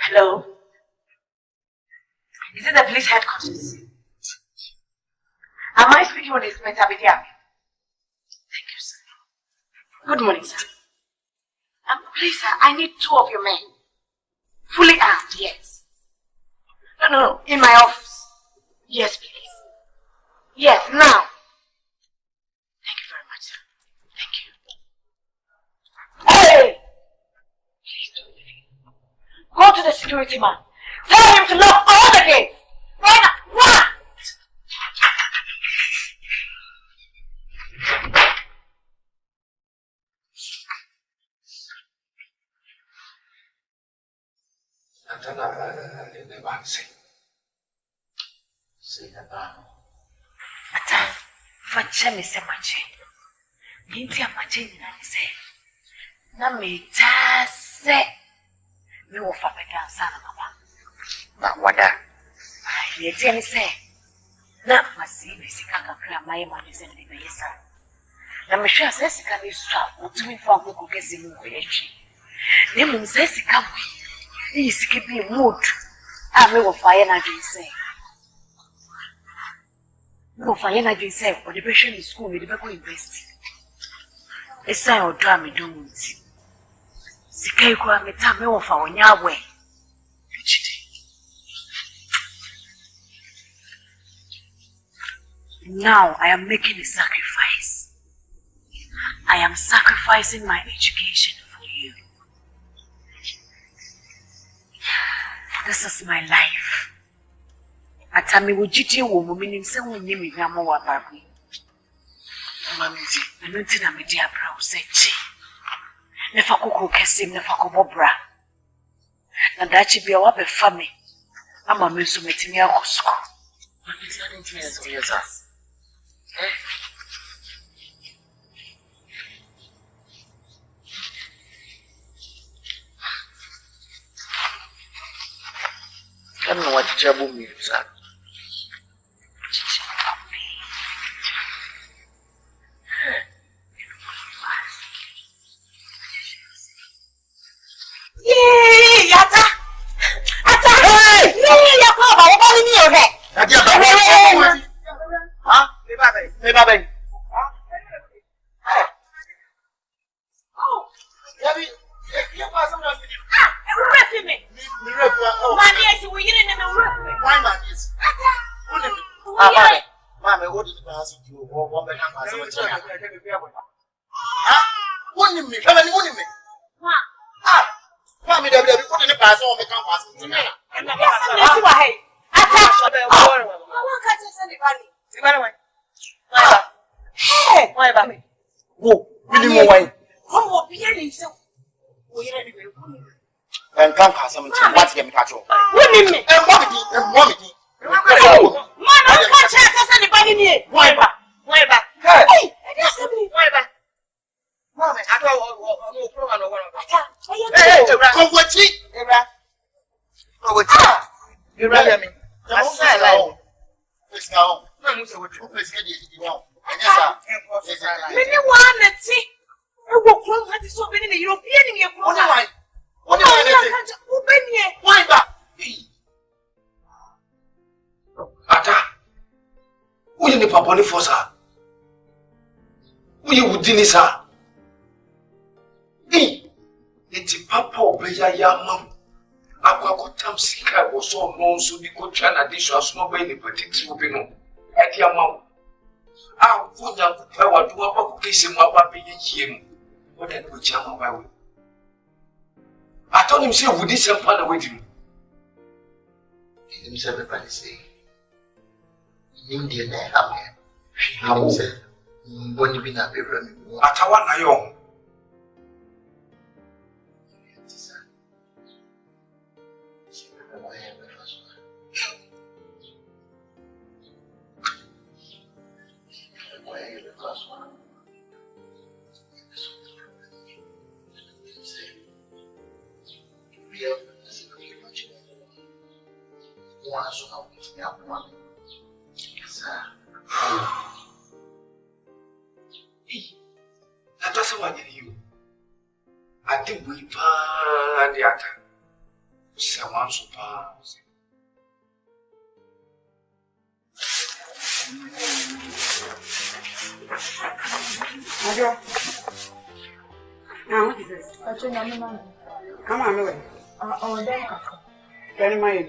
Hello? Is it the police headquarters? Am I speaking with Inspector Bidiami? Thank you, sir. Good morning, sir. Please, sir, I need 2 of your men. Fully armed, yes. No, in my office. Yes, please. Yes, now. Thank you very much, sir. Thank you. Hey! Please do it. Go to the security man. Tell him to lock all the gates. Right now. What? Ata, faccia mi se mache. Ninti a mache ni na se. Na me tase. Mi wo fa pe dan sana mama. Ba wada. Ai, ye ti ni se. Na masi bi sika kakra mai ma ni se ni be yesa. Na me hwe ase sika ni swa, otumi fa ko kesi mu ko yechi. Ne mu se sika bu. Ni sika bi mood. A me wo fa ye na dwi se. No, fire na dream say or the patient in school with the people university. A sign or drama me don't want. Sikai kwa me time me for on your way. Now I am making a sacrifice. I am sacrificing my education for you. This is my life. Atami wujiti wo mo minim se wonye mi hwamo wa babu. Mamiti, anunti na me dia bra wo se chi. Ne fa kokko kesim ne fa kobobra. Na dachi bia wa be fa me. Ama me so metimi akosko. Mamiti anunti me so yesa. I'm not trouble me, sir. Yay, Yata! Ata! Hey! Yay, Yakoba, what are you here? Huh? Me babe. Oh, Yabi, you pass on us. Arrest me. Money is we in the arrest. Why man is? Mama, what did you pass to? What better pass on? Huh? Wouldn't me? Come on, wouldn't me? Ah! Mama, they wouldn't pass on. They can't pass to me. Yes, you are here. Attack! I want to catch anybody. Hey! Why about me? Go. Really more wine. Come on, be here. And come pass some. What's the catch? Wouldn't me? And mommy. Man, I can't catch anybody here. Why back? Why back? Hey! That's me. Why back? Mama, I don't know. Hey, come with me. Come with me. You rather me? I said, like, it's now. I'm so with you. Please get it. You know. Many one that see. I will close at the so many European in your corner. Why back? Ata, who you need Papa for, sir? Who you would dinner, sir? It's Papa Obeya Yamam. Aqua Sika was so known, so the good China dish was not very particular. At your mouth. I would not power to a case in my baby him. What that would jam away. I told him, say, would this some fun away to me? Everybody say, Indian, how is it? When you been a baby, Atawana young. That doesn't want you. I think we pan the other. Someone so pass. Now, what is this? Come on, away. Oh, then, very much.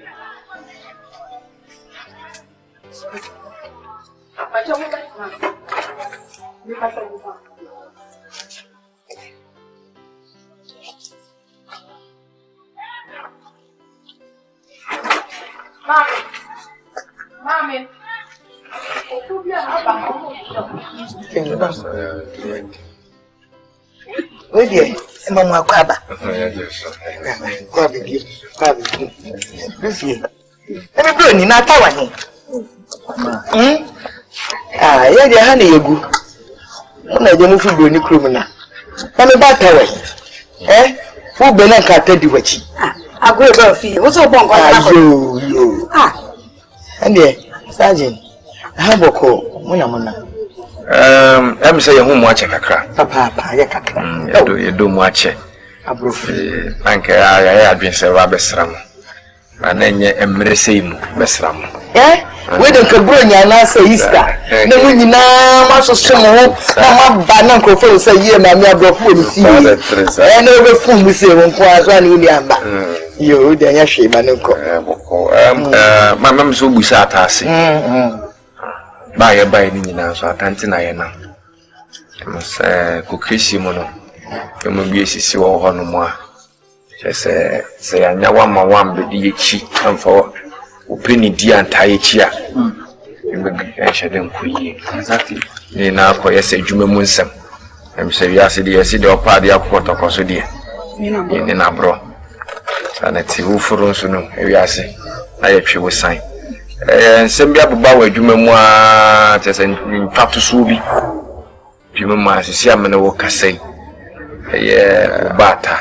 Mommy. Oh dear, Mama Kwaba. Kwaba. This year. Let me bring you not power. Ah, yeah, the honey you go. I don't feel any criminal. I'm a bad power. Eh? Who been a cat to what you? I go about feel. What's up, you? Ah, and there, Sergeant. How about call? I'm saying home watch a crack. Papa, you do watch it. I broke. Anke, I had been say Rabesram. And then you embrace him, Besram. Eh? We don't go and answer Easter. No, we now must assume that my banana say, yeah, my broke food. And over food, we say, one quarter, 1 million. You, then you shame and my mam's so busatasi. By a binding now, so I can't deny now. I must cook Mono. You may be a sissy or no more. Just say, I know one but the cheek and for penny dear and tie cheer. You may be I shouldn't queen. Exactly. They now call you say Juma Munsam. I'm say, yes, I see the party of what of so dear. In a bro. And it's who for us to know. I say, I have you sign. Send me up about you memoir, just in fact to Subi. You memoir, see, I'm in a walk, I say, yeah, butter.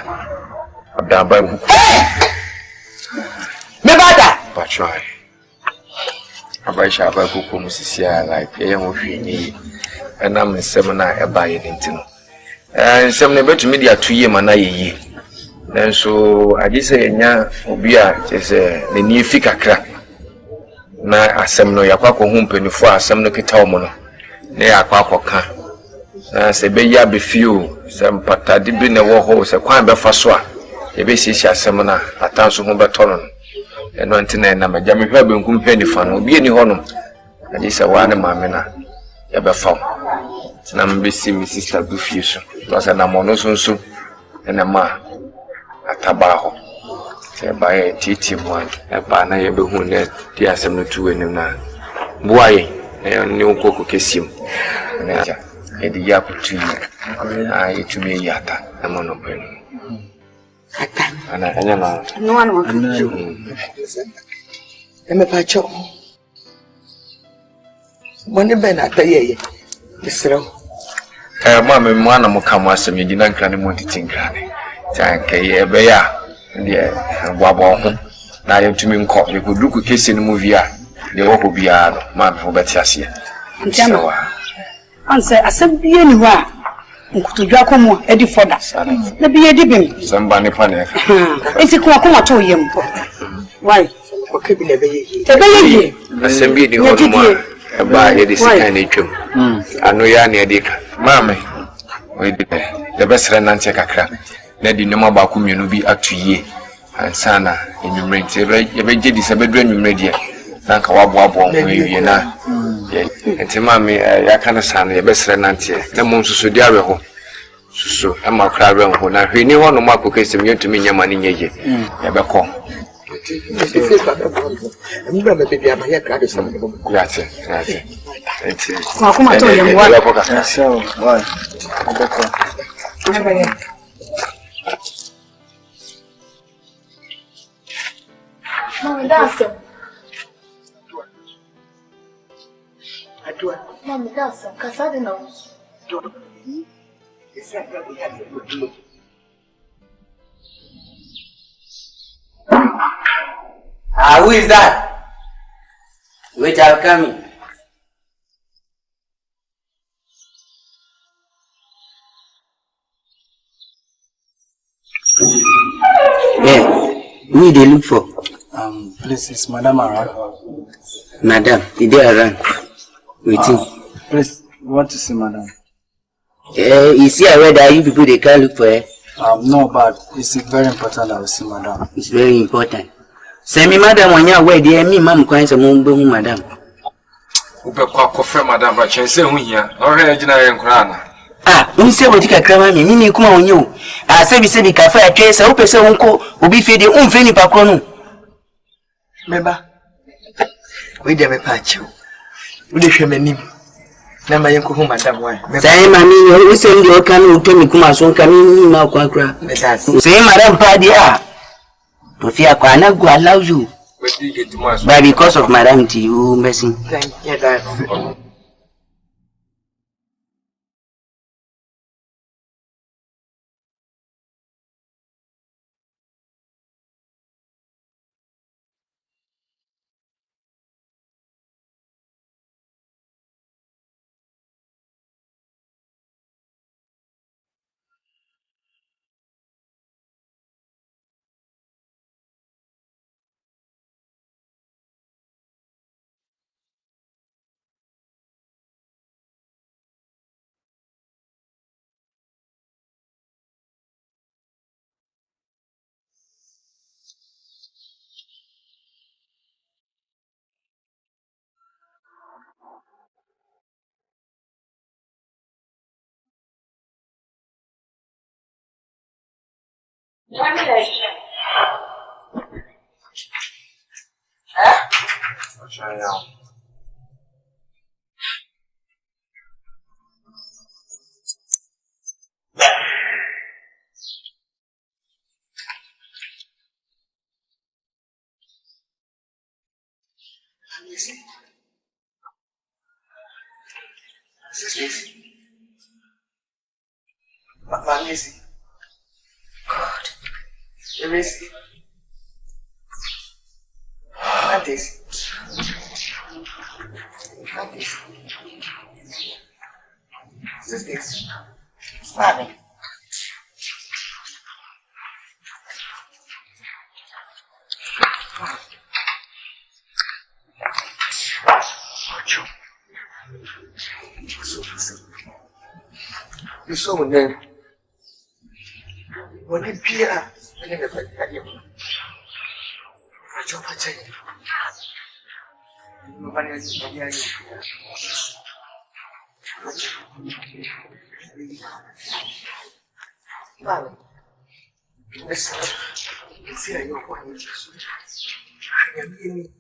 Nevada, Patrai. Abaisha Abaku Musisia like a young woman, and I'm a seminar by an intino. And some never to media 2 years, Manaye. And so I just say, Obia is the new fika crack. Na asemno yakwako humpe for asemno kitaomono ne yakwako ka na se be ya be fiu se mpata de bi ne wo ho se kwan be fa so a e be sisi asemno na atanso ho betono eno ntena na majame hwa be nkum hwe ni fa no obi eni ho no adi se wa ne maame na ya be fa na mbe si mi sister bu fiu so to se na mono sonso ene ma ataba ho by titi one, a banner who net the assembly to him now. Boy, new cocoa kiss him. And the yap to you. I to me yata, a monopen. And I know no one will come to you. I'm a patcho. One ben at the ye, Mr. Mamma, one of Mokama, you didn't grant him what to think. Thank you, Bear. Yeah, wabo na yem tumi nko ye ko duku kesi no movie a de wo ko bia no ma me obeti ase ntama anse asabie ni wa nkutodwa komo edi foda na bia di bim samba ne pa ne enti ko akoma to yem why okay bi na be ye asabie ni ho no e ba ye de sika na twam ano ya na de ka ma me we de besre nante kakra na di noma ba ku mienu bi atuye ansana enyumre ye be gedi se bedru enyumre de na nka waboabo ho ewie na entima me ya kana sana ye besre nante na mo nsusu di awe ho susu e ma kra awe ho na hwini ho no makoko esem yentumi nyama ne nyeye ye be ko mbra me bibia ma ye kra de sam yate enti akoma to ye mwa so why abeko Mami, that's it. Mami, that's it. Casada não. Who is that? Wait, I'll come in. Yeah, who they look for? Please, is Madam around? Madam, did they around? Waiting. Please, we want to see Madam. Is he aware that you people they can't look for her? No, but it's very important that we see Madam. It's very important. Send me Madam when you're aware, dear me, Mom, quite a moment, Madam. Ube kwa kofe Madam, but she say here. Already, General Krana. When say what you can cram me, Mini come on you. I say, we say the cafe at Chase, I hope I say, Uncle, will be fed your own fanny pacono. Remember, we never patch you. We live him and him. Now, my uncle, Madam, why? Say, Mammy, you send your canoe to me, Kumason, coming in now, Quackra. Say, Madam Padia. Tofia Quana go allow you. But because of Madam T, you messing. Thank you, that. Vanessa. God. Erase. this. Have this. This. Mommy. You saw when then when you peer, when you never had you. I don't want to tell you. Nobody else is here. Mommy, listen. See how you're going to me.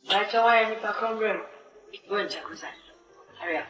That's why I need to come room. Go and check us out. Hurry up.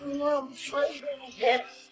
I'm afraid of death.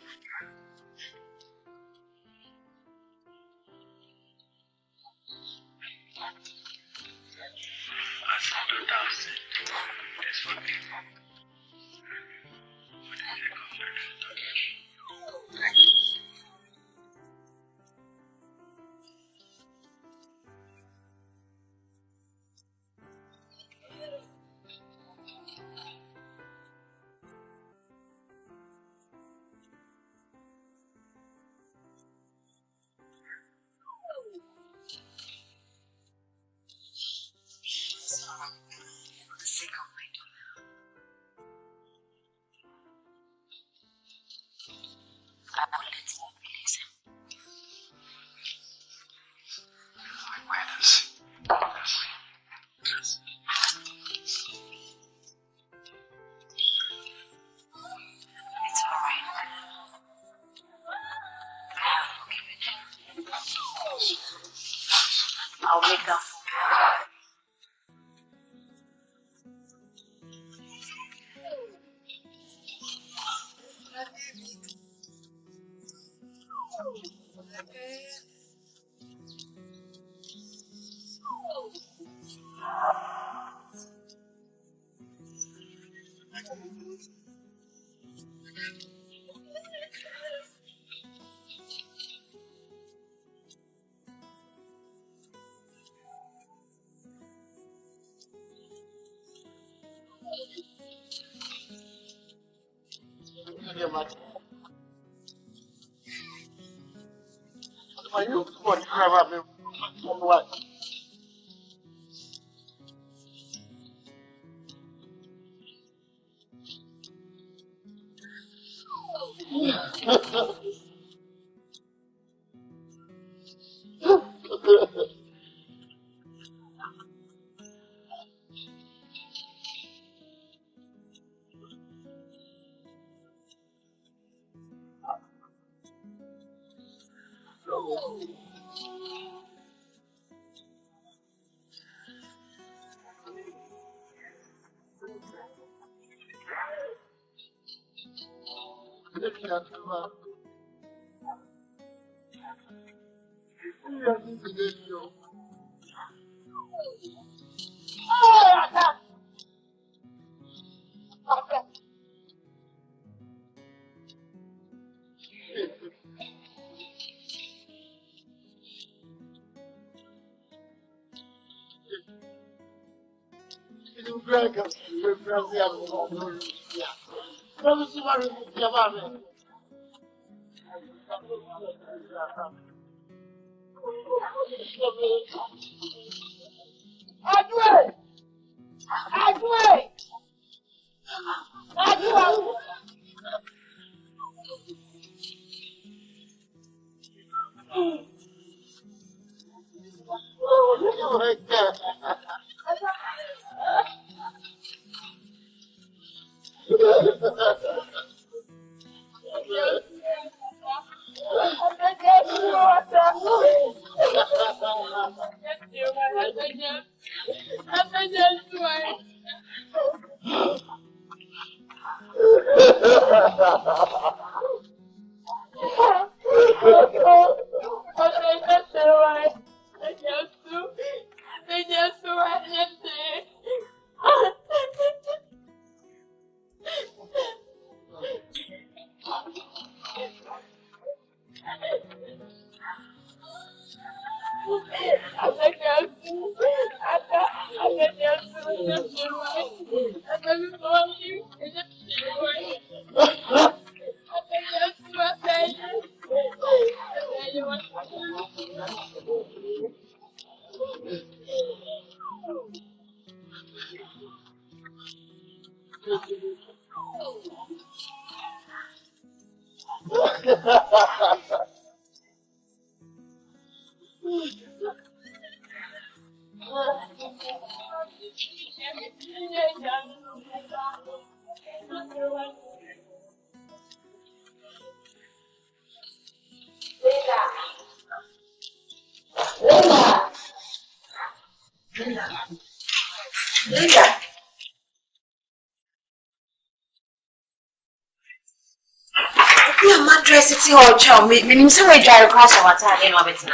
City Hall, child. Me say we drive across our town in Obetina.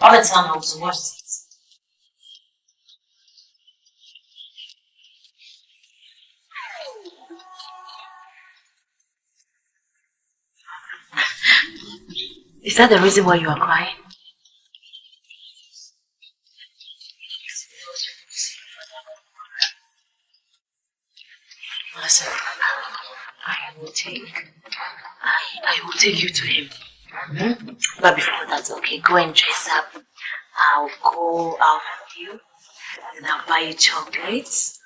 Obetina house, watch it. Is that the reason why you are crying? Listen, I will take you to him. Hmm? But before that, okay, go and dress up. I'll go out with you. And I'll buy you chocolates,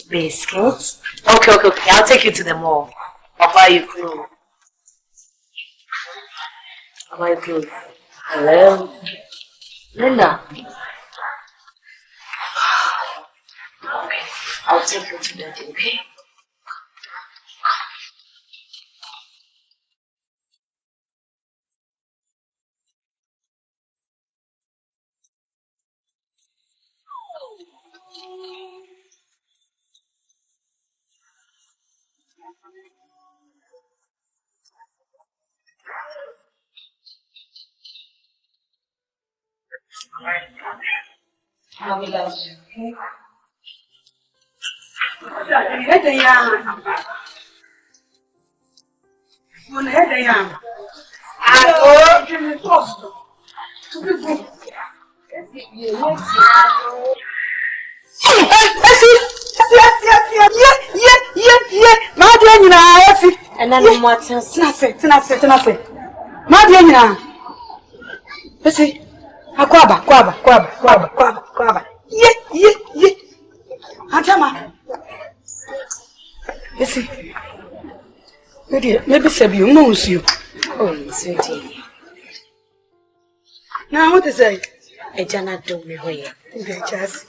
biscuits. Okay. I'll take you to the mall. I'll buy you clothes. Hello? Linda. Okay. I'll take you to that, okay? I will love you. Maybe Sabi, you know you. Oh, sweetie. Now, what is it? A jana do me way. Just.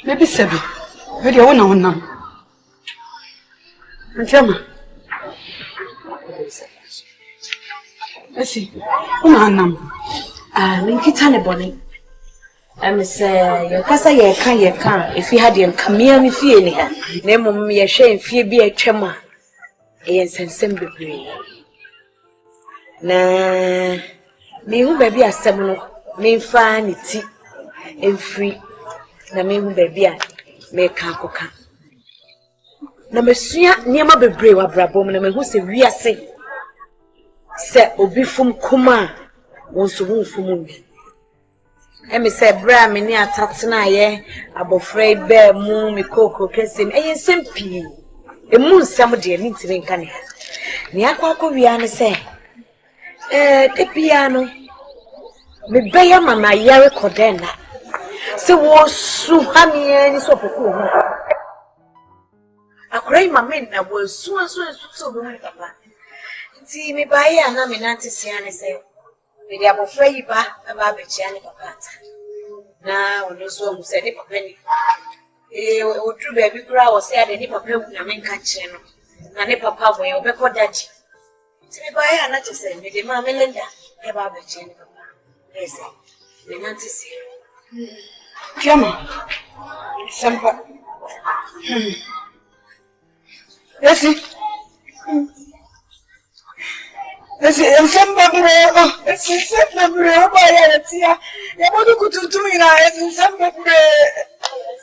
Maybe Sabi. Where do you want now? Antama. Esi. Unanam. Ninkita ne boni. Say, your casa ye can. If you had your camille, me fear ni ha. Nemo me a shame, fear be a tremor. Yes, and simply. Na me who baby a seminal, me fine it and free. Na me who baby a make coca. Na me suya near my baby wa brabom, na me who say we are saying. Say, obi from Kuma, wants to move for movie. Emi say bra me ni atatena ye abofra be mu me koko kesim eyin sempi emu nsam de ani ntime nka ne ne akwa wia ne say tepia no me beya mama yare kodena se wo su hanie ni so poku ho akrai mama na wo su so be mu papa nti me baya na me nanti sia ne say we abofra yi ba ba be chia ne papa na ono so mu se ne papa ni odru baby kura wo se ade ne papa na me nka kire no na ne papa wo ye obekọ daji ti me baya na che se me de ma me lenda e ba be chia ne papa ese me nanti si Kiama. Sampa. Esi. Esi samba bro. Esi samba bro ba ya tia. Ya bodu kututu ina esi samba bro.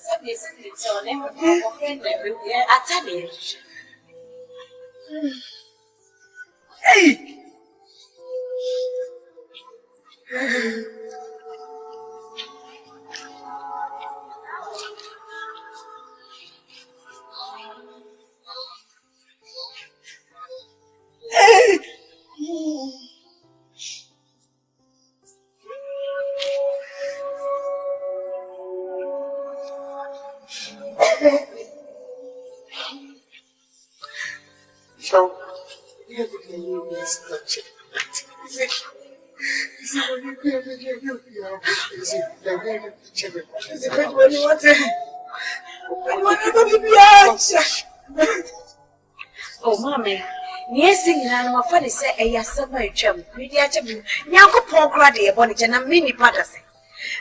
Sabi so ne mo friend na be atade. Hey. Hey. So, you have to leave this lecture. Oh, mommy. Yes, I'm a funny say a yasama chum. Media chum. Nyarko pokra de bonnet and a mini patterson.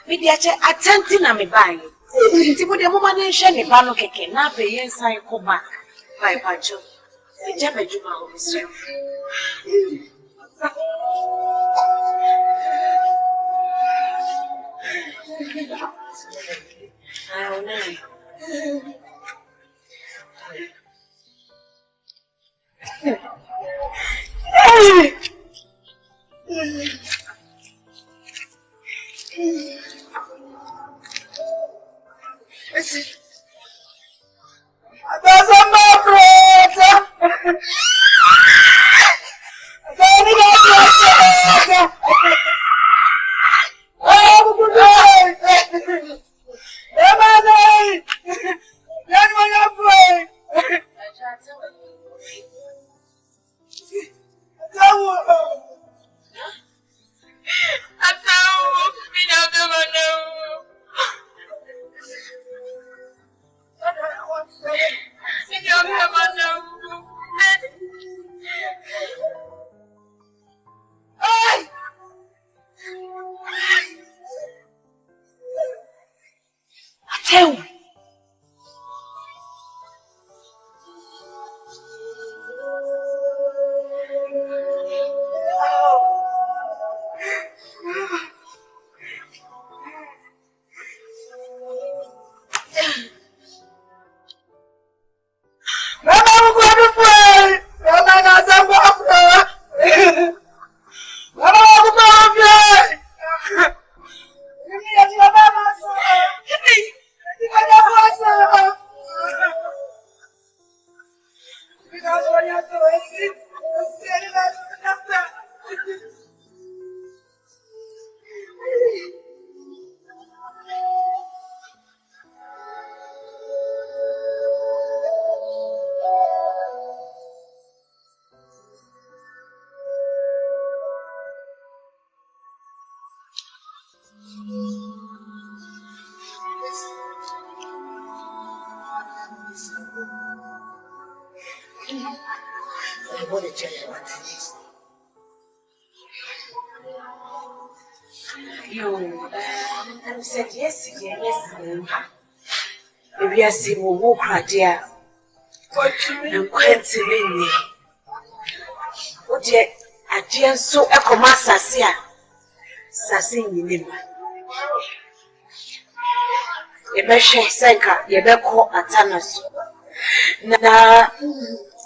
Media attempting a me buying. Tibu de woman and shiny bano keke, not pay inside come back. By Pancho. The Jabba Juma, monsieur. I don't know. Hey! I said yes. Maybe I see more walk right there. What you mean? Quite silly. What yet? I just so a commerce sasia. Sassing in him. Yebeshe senka, yebeko atanas. Na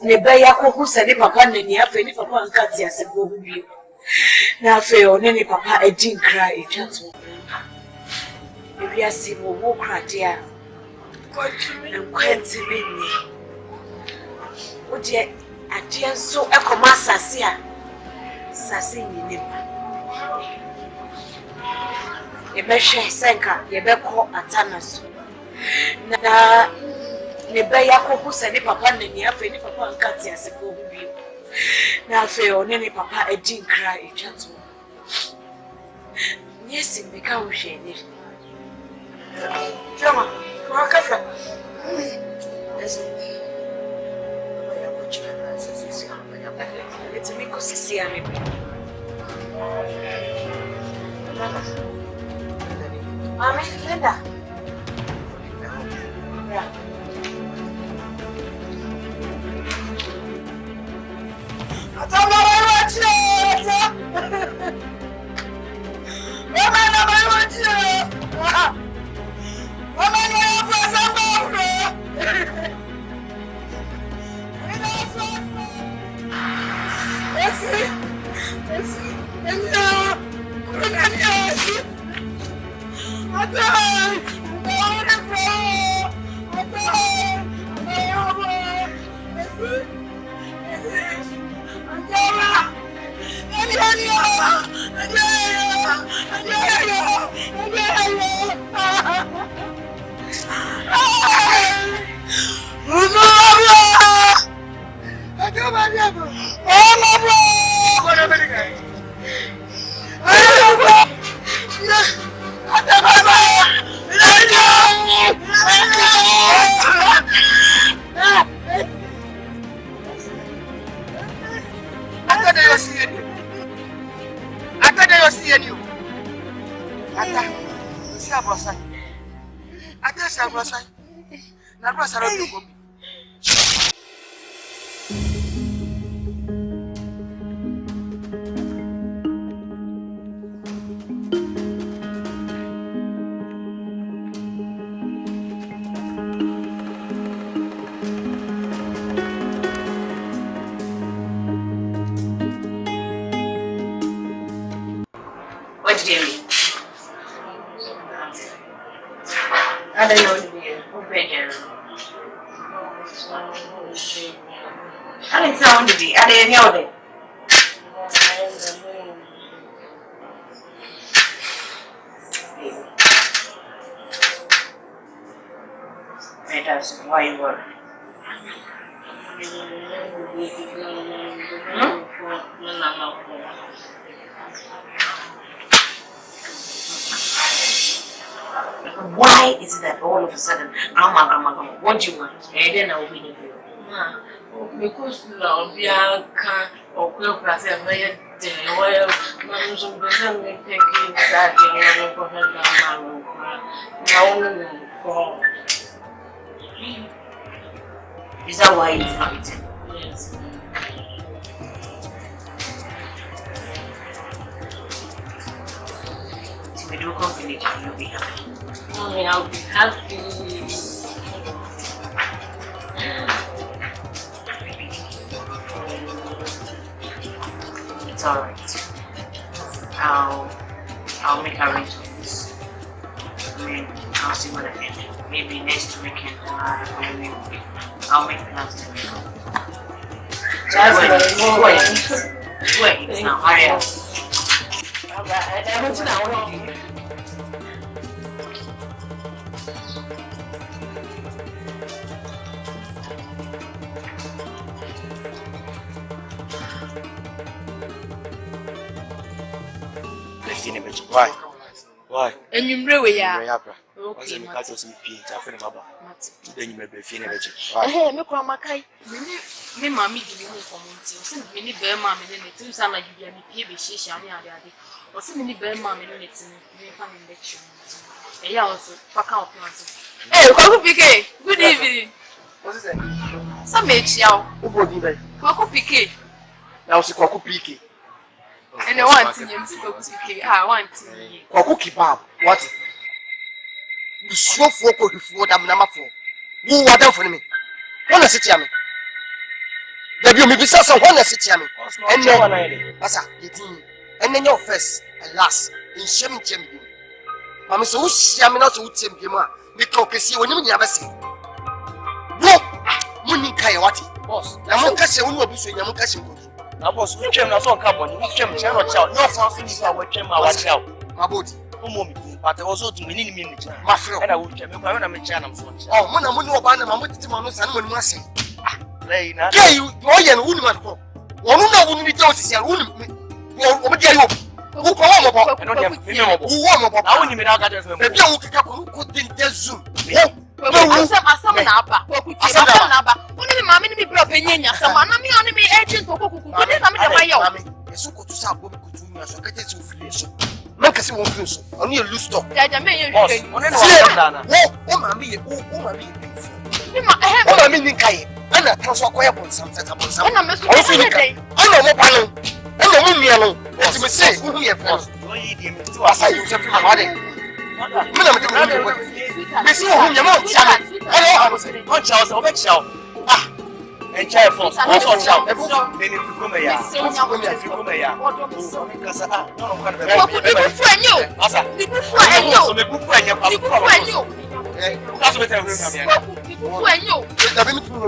nebeya kuhusa ni papa nini afe ni papa nkati asebo bibi. Na afe oneni papa edin cry ejatu. Maybe I see more walk right there. What you mean? Quite silly. What yet? I just so a commerce sasia. Sassing in him. Yebeshe senka, yebeko atanas. Na nebeya kuhusa ni papa nini afe ni papa nkati asebo bibi. Na afe oneni papa edin cry ejatu. Yes, mbeka usheni. Chama, wakasa. It's a miko sisi ya mipi. Mami, Linda. Yeah. Why you work? Why is it that all of a sudden, grandma, what do you want? And then I'll win you. Because now, Bianca or Kweku Manu, well, Manu doesn't make it exactly for her now. Is that why it's fighting? Yes. If we do come village, you'll be happy. Mommy, I'll be happy. It's alright. I'll make arrangements. I mean, I'll see what I can do. Maybe next weekend, I'll make plans to go. Wait, now, hurry up. Why? And you really are. Okay, me catch us in paint. I feel my baba. Then you may be feeling it. Eh, me kwa makai. Me mami give me for months. O se me ni be ma me ne tin sa na give me pie be hihia me ade ade. O se me ni be ma me ne tin me fa me lecture. Eh ya also paka o plan so. Eh, Kweku PK. Good evening. What is it? Some me chia o. Ubodi be. Kweku PK. Na o se Kweku PK. And I want to name Kweku PK. I want to. Kweku kebab. What? You show for Kweku that number 4. Who are them for me? Wanna sit here me? There be me be so wanna sit here me. And then asa, and then your first and last in shame champion. Mama so shame not to champion ma. Me talk see when you never see. No, money kai what? Boss, na mo ka se wonu obiso nya mo ka se ko. Na boss, we chem na so carbon, we chem channel chow. No fancy ni pa we chem ma wa chow. Maboti. Umo but also to me ni me my friend. And I will chem me na me channel so. Oh, mo na mo ni oba na mo titi mo no san mo ni ase. Play na. Yeah, you ye no wonu ma ko. Wonu na wonu ni je osisi an wonu. O me dia yo. Wo ko wo mo bo. E no dia me mo bo. Wo mo bo. Na wonu me na ga just me. E bia wo kika ko ko din de zoom. Asam na aba. Asam na aba. Oni mi mama ni mi bro penyenya asam na mi oni mi agent kokokuku. Oni na mi da ma yawo. Yesu ko tu sa bo ko tu mi aso kete ti ofiri so. Man kasi won firi so. Oni e lose stock. Ja me ye boss. Oni no wa da na. Wo mama ye wo mama ye. Ni ma wo mama ni kai. Ana transo akoya bonsam seta bonsam. Ana me so ye dey. Ana mo pa no. Ana mo mia no. Eti me say wo ye boss. No yi dey me ti wa say you say fi ma de. Me na me te mo. Me see wo nya mo tia me. On Charles, over Chow. Ah, and child force. Also Chow. Then if you come here, if you come here, because no one can be friend you. Asa, friend you. So me good friend you. Friend you. That's what I'm saying. Friend you. Da be me tu no.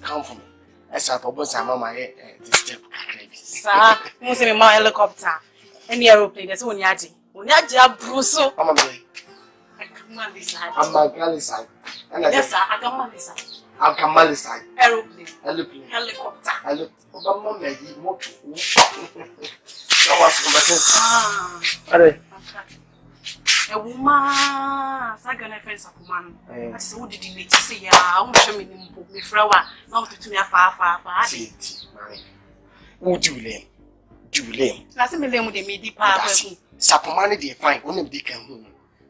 Come for me. As I propose, I'm on my this step. Sir, most of my helicopter. Any aeroplane, that's when you're when you're Bruce. I'm on this side. I'm my girl side. Yes, sir, I come on this side. I'm Kamali side. Aeroplane. Helicopter. Helicopter. Mama, maybe more. That was conversation. Are A woman, Sagana friends of man. I said, what did you need to say? I won't show me the flower, not to me far. Who do you lame? That's a million with the midi party. Sapomani, they find one of the can.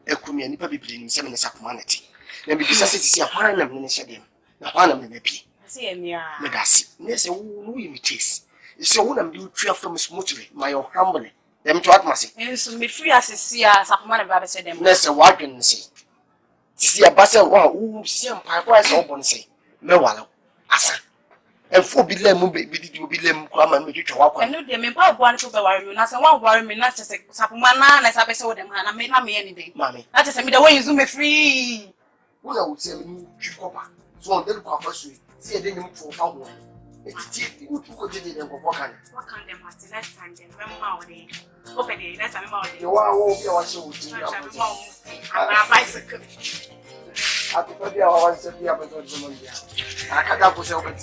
A Kumian Papi in 7 Sapomanity. Then because I see a hand of Minishadium. Now, one of them may be. I see, Medasi. Yes, a woo taste. It's a woman do tree from a smoothly, my own humbly. Them to what must say? Yes, me free as a sea, Sapomani Baba said them. That's a wagon say. See a basel, who see a pipe was open say. Mewallow. Asa. And for be them, did you be them come and make you walk? I know them about one to worry you, not one worry me, not just a Sapomana, as I saw them, and I made not me anything. Mammy, that is the way you zoom me free. What I would say, you copper. So then, see a dinner for found one. It's good to continue them for what can them was the next time, then remember they open it. That's about you are your show. I'm bicycle. I could be our once a year, but I can't have myself at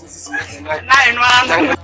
9.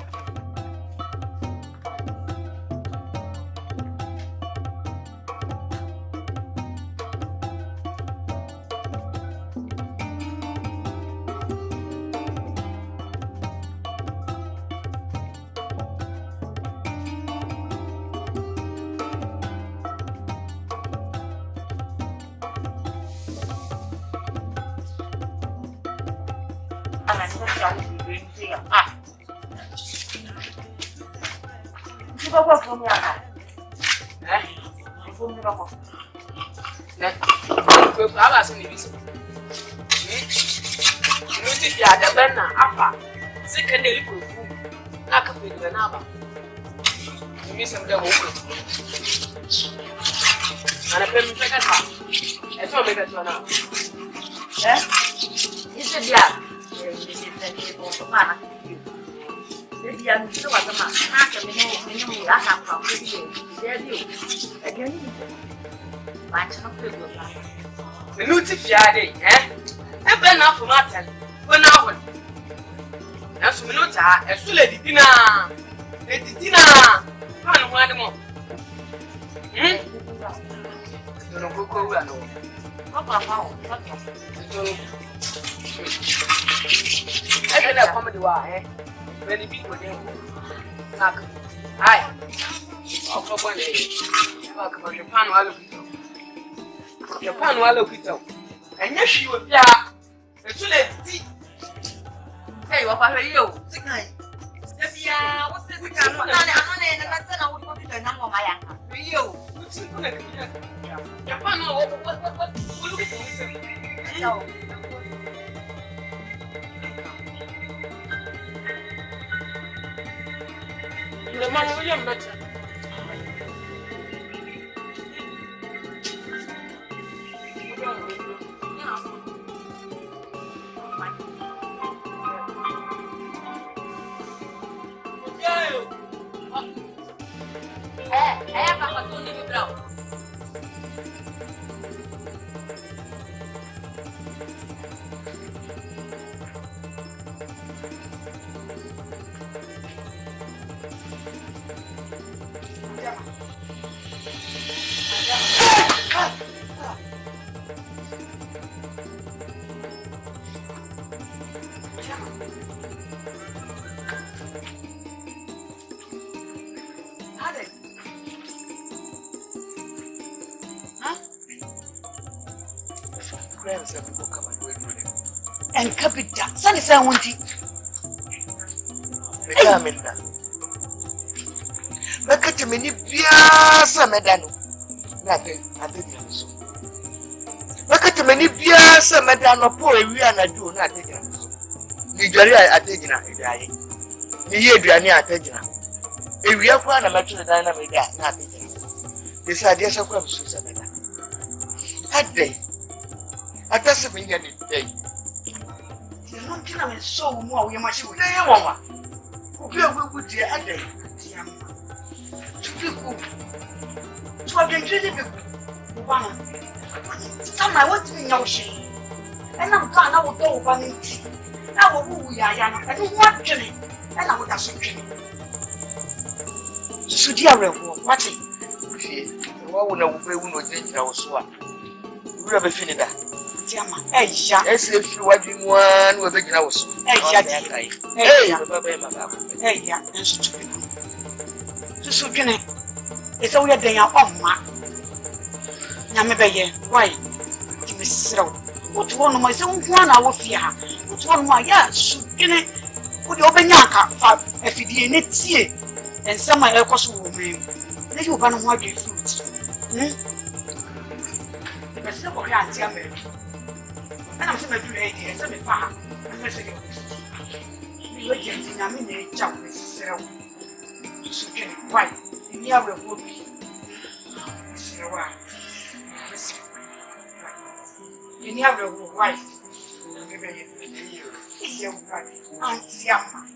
And Capita, Sunny San Winty. Medamina. Macata many piazza medano. Nothing, I didn't so. Macata many piazza medano, poor Riana do not take it. Usually I take it. The year Diana Attegina. If we have one, a match of dynamic, not taking it. This idea of come Susan. That day, I doesn't mean any day. I'm so more, you must be a woman. Who would you add? To people to have been dreaming. Some I want to be no shame. And I'm gone, I will go over it. I will woo ya, I don't want to, and I would have some dreaming. So, dear, what's it? What would I be when I was Wura be finida. Tiama, eja. Ese fi wadu mu an we be gina wo so. Eja di. Hey, baba be mama. Eja, enso tupi. Susu dwene. Ese wo ye den ya omma. Nyame be ye. Why? Ti mesrew. Wotu wono ma ese nko na wo fie ha. Wotu wono ma ya su dwene. Wo de obenya aka fa afidie ne tie. Ensama ekoso wo me. Na you ba no ho adwe fruit. Mas não corre antes a mim. Eu não sei mais do que é, essa me fala. Mas é que eu disse na minha tchau, será isso que vai. E a eu vou será e a eu vai. Não me veio. E eu vai antes a mim.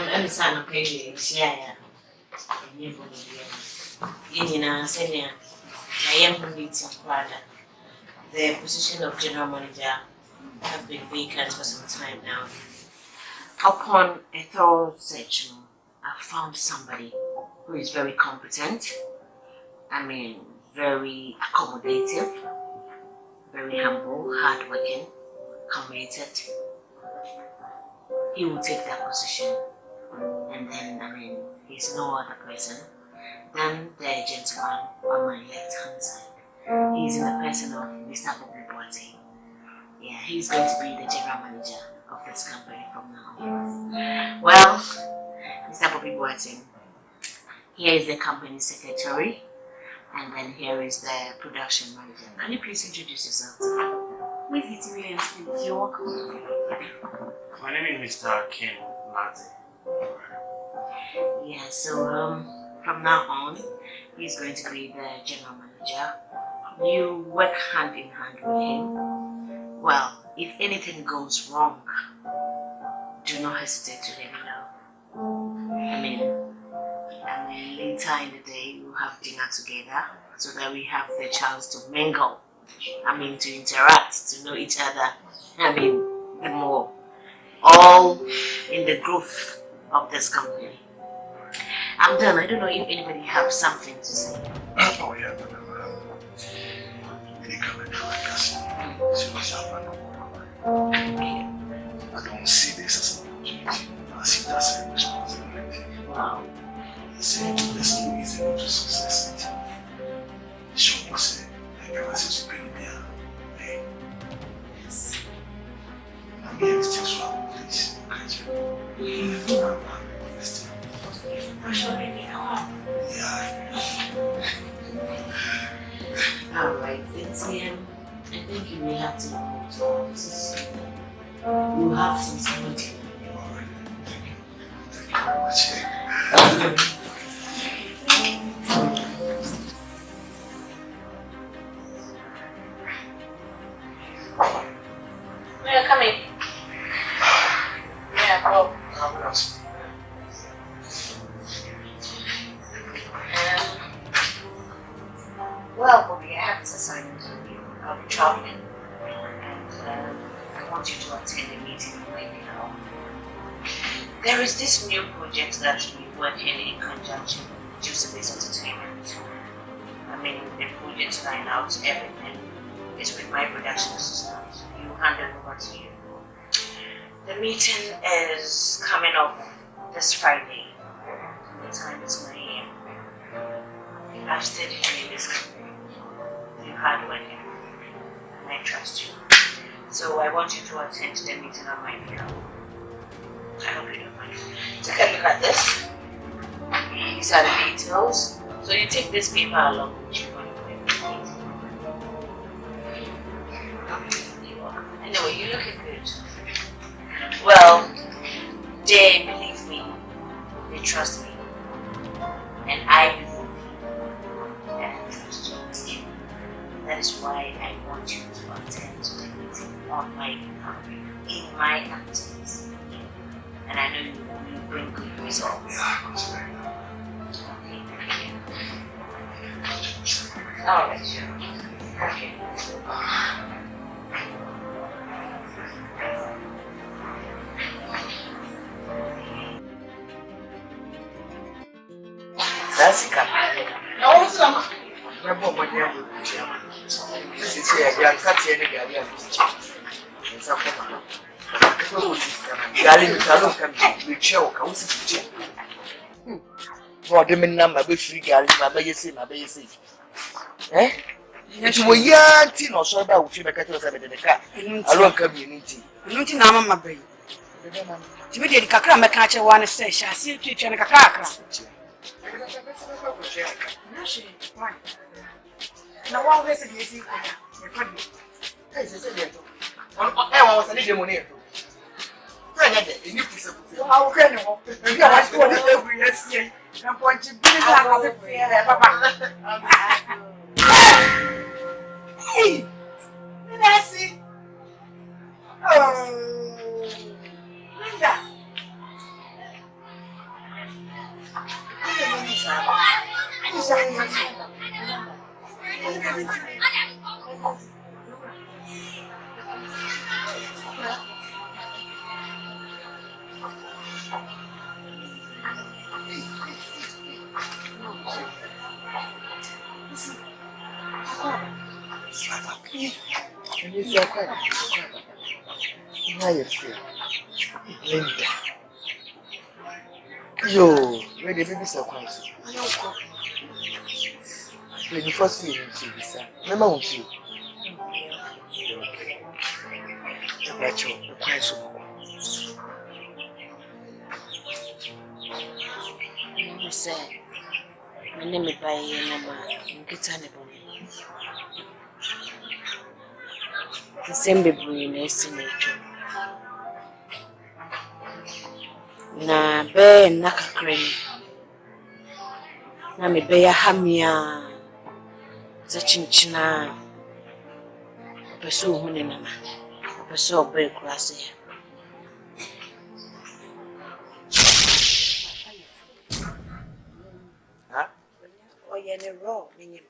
I'm son of Peggy, yeah. Senior, I am meeting father. The position of general manager has been vacant for some time now. Upon a thorough search, I found somebody who is very competent, very accommodative, very humble, hardworking, committed. He will take that position. And then, he's no other person than the gentleman on my left-hand side. He's in the person of Mr. Brobbey. Yeah, he's going to be the general manager of this company from now on. Well, Mr. Brobbey, here is the company secretary, and then here is the production manager. Can you please introduce yourself to me? With it, Williams, please. You're welcome. My name is Mr. Kweku Manu. Yeah, so from now on, he's going to be the general manager. You work hand in hand with him. Well, if anything goes wrong, do not hesitate to let me know. Later in the day, we'll have dinner together so that we have the chance to mingle. To interact, to know each other. The more. All in the growth of this company. I'm done. I don't know if anybody has something to say. Oh, yeah, I don't see this as an opportunity. I see that as a responsibility. Wow. There's no easy road to success. Show me, say, I can assist you in there. Yes. I'm here to tell you. Alright, I think you may have to go to offices. You have some time to Thank you very much. Come in. Yeah, well, Bobby, I have this assignment on you. I'll be traveling, and I want you to attend a meeting on my behalf. There is this new project that we're working in conjunction with Juice-Based Entertainment. The project line out, everything is with my production assistant. You hand it over to you. The meeting is coming up this Friday. The time is 9 a.m. I've studied you in this company. You're hardworking, and I trust you. So I want you to attend the meeting on my behalf. I hope you don't mind. Take a look at this. These are the details. So you take this paper along with you when you go to the meeting. Anyway, you're looking good. Well, they believe me, they trust me, and I believe you, and I trust you. That is why I want you to attend the meeting on my behalf, in my absence. And I know you will bring good results. Okay, thank you. Alright, sure. Okay. Sassika. Now, what's up? I'm going to this is here. You are cutting any Ghanaian. Ghanaian, you choke. I was what the number be free Ghanaian, my baby, my baby. Eh? It was young teen or so about you make a car. I don't community. Nothing, I'm my baby. To be the Kakra, my catcher one station, I see you and a Kakra. Now, what was it? You I was a little money. How can you? You are going to every year. I'm going to be hey, Nancy. Oh, Linda. Linda. Yo, where the baby surprise? When you first see him, she was remember who you. Rachel, the price of you say, my name is Bayama, get on the same baby in nature. Na be nakakren na me be ya hamia za chinchina peso hune nama peso be kurase ha oye ne raw ninyi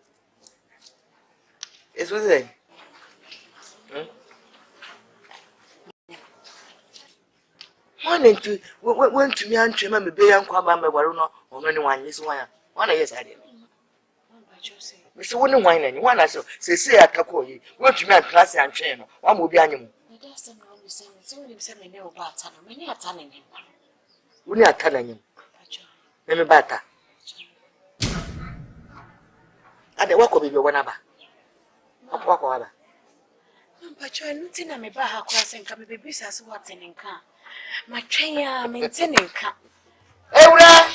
es weze when to me and Chima, me be and Kwama, my Waruno, or anyone is one. One, yes, I did. Mr. Wooden wine and one, I say, I Kakoi, went to me and class and chain, one will be animal. It doesn't only say, me know about Tanner, many are telling him. We are telling him. Let me batter. And the work will be one other. Of what other. But you're not in a me baha cross and come be business what's in car. My train, I'm intending car. Eura!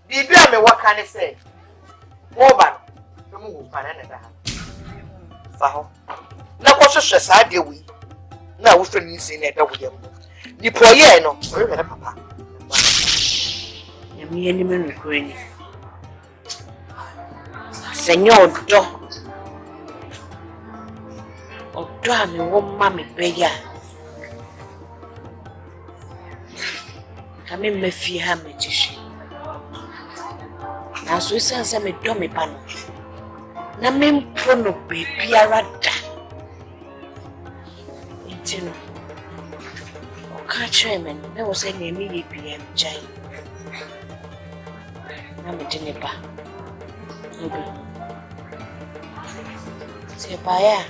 Did you have me what can I say? Over. The move, Panana. Faho. Now, what's a society we? Now, what's the news in it? The poor year, no, papa. Me any man going. Senor Do. Oh, damn, you won't mammy bear. I mean, me fear her magician. Now, so it sounds a dummy pan. Na me prono baby arada. Intino. O catch him and there was a name ye PM Jay. Na me dineba. Obi. Se baya.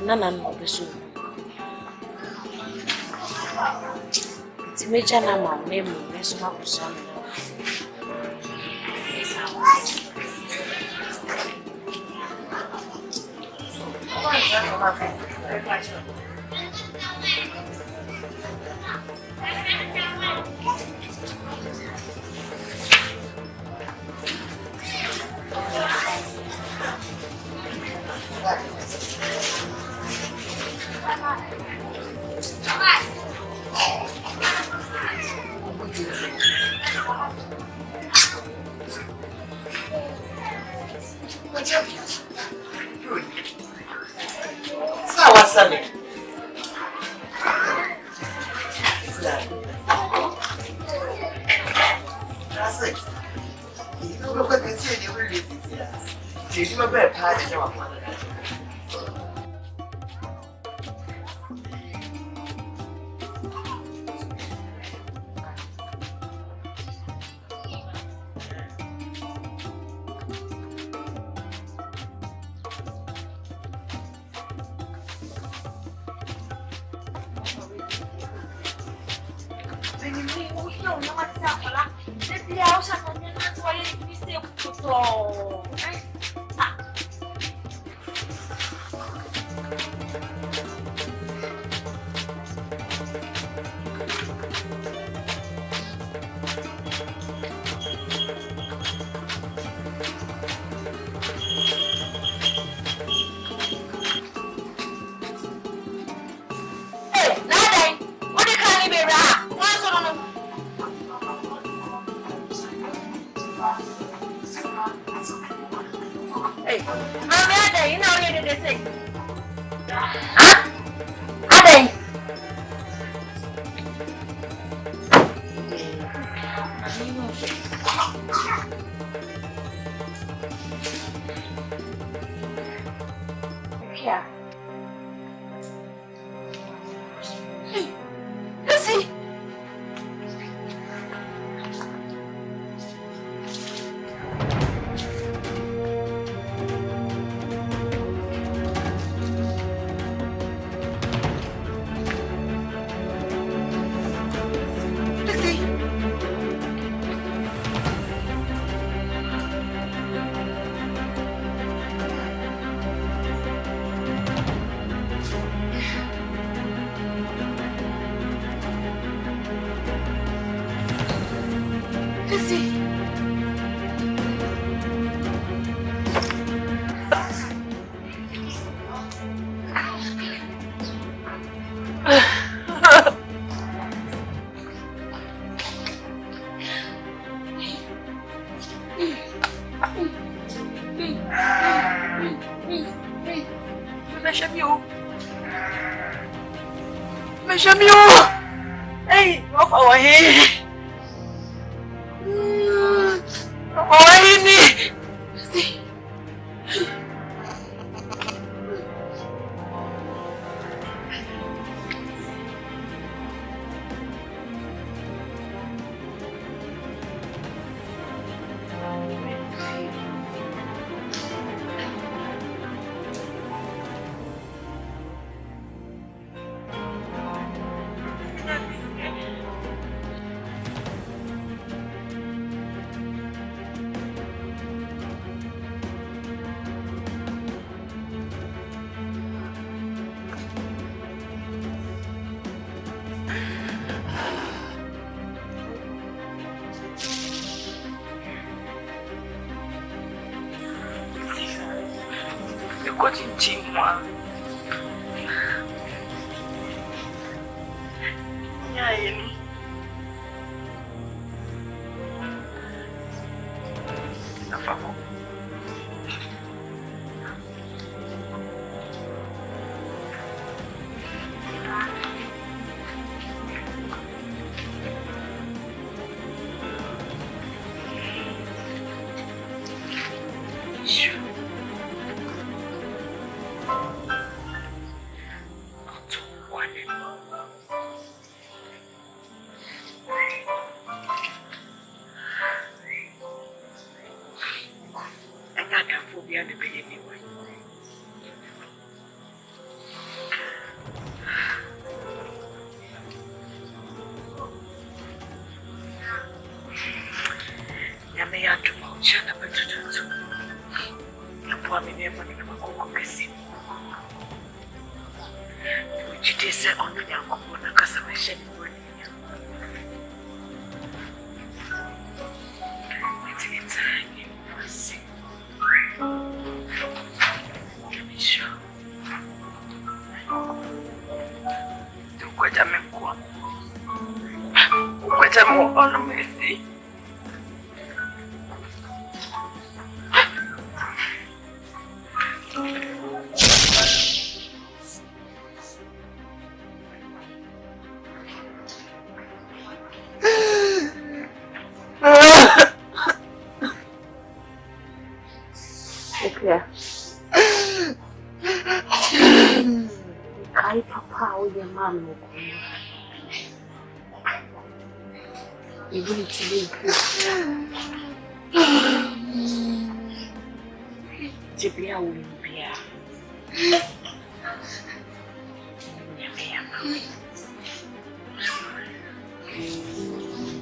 Nana no beso. Ti meja na ma me mu meso ma kusa me.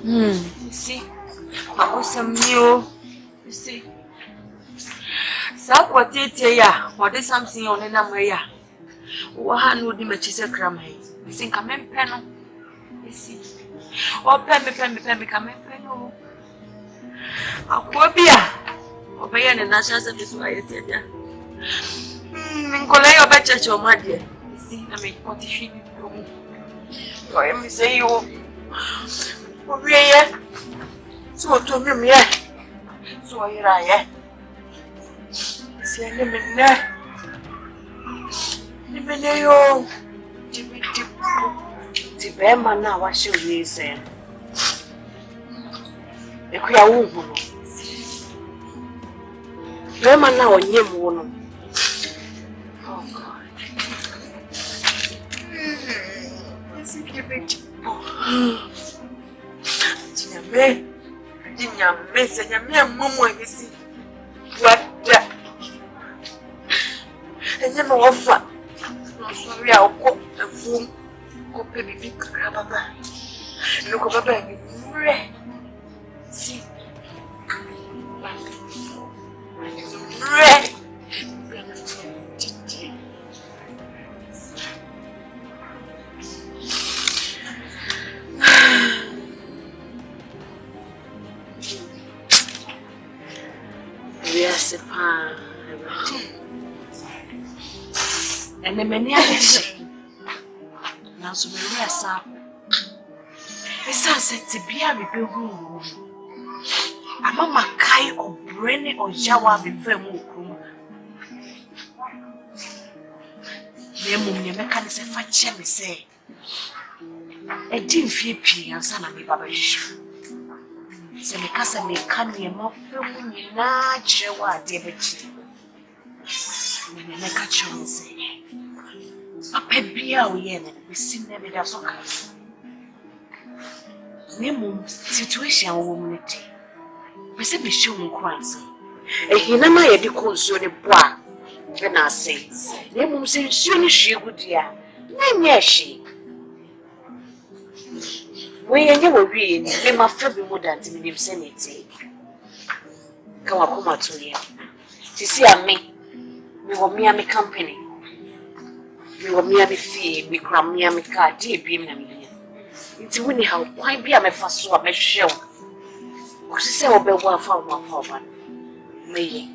You see, I was some new. You see, so what did ya? What is something on an amaya? One would be much as a cram. You think I'm in penal. You see, or pemmy, come in penal. I'll be obey and national service. Why I said, yeah. Colay about church or my dear. You see, I make 43. I am saying you. Oh, yeah. So to me, yeah. So here I am. See, I'm in there. I'm in there. The bear man now, what should we say? The queer woman. Bear man now, and you woman. Oh, God. Yes, you give it. Your mess and your mere mummo, you see. What that? And you know, offer. Sorry, I'll go a fool. Go, baby, big crab. Look over, baby. See. Red. Yes, and the many others. Now, so we rest up. It's a set to be a rebuilding. I'm a Makai or Brenny or Jawa before Mukum. The mechanism for Chemmy say. A dim fear pea and son of me, Babish. Semikasa mekani mafumu na chewa debechi. Meka chonze. Papa bia oyene bisine me da soka. Nemu situation wo muneti. Pese be show nkwansa. Ehina ma ye de konsuo ne boa. Na say. Nemu se nsuo ne hwiegudia. Na nya hwie. We ain't never read, they must be more than the sanity. Come up to you. To see me were me and me company. We were me and me fee, me cram me and me car, dear beam and me. It's winning how why be a me for so a show. What is say over 1 for me?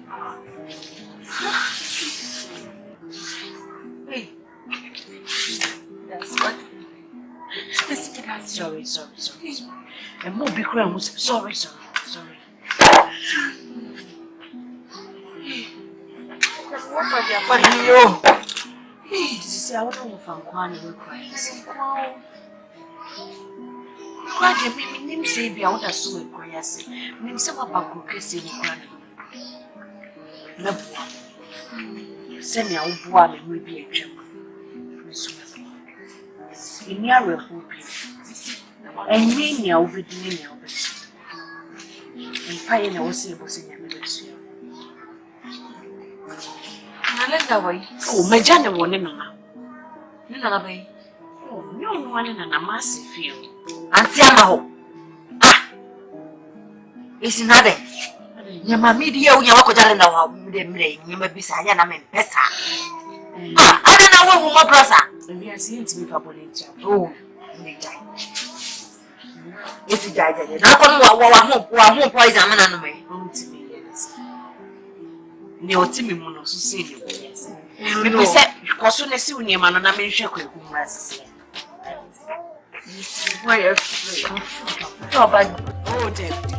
That's what. Sorry. And more big crown was sorry. What are you funny? This is our own from Kwan and cries. Quite a mimi name say be out as so cries. Name some about cookies in Kwan. No, send your own boy will be a joke. In your and me, I'll be doing your best. And Pioneer was able to see your ministry. I let that way. Oh, my Johnny won in now. None way. Oh, no one in a massive field. And Tiamo. Ah! It's another. Your mammy, you walk down now. You may be saying I'm in Pessa. I don't know what my brother. We are seeing to me for police. Oh, they die. If you die, then I won't poison a man on me. No, Timmy Monos, see you. Yes. We said, because soon as you near man, and I mean, she could come as why, oh, David.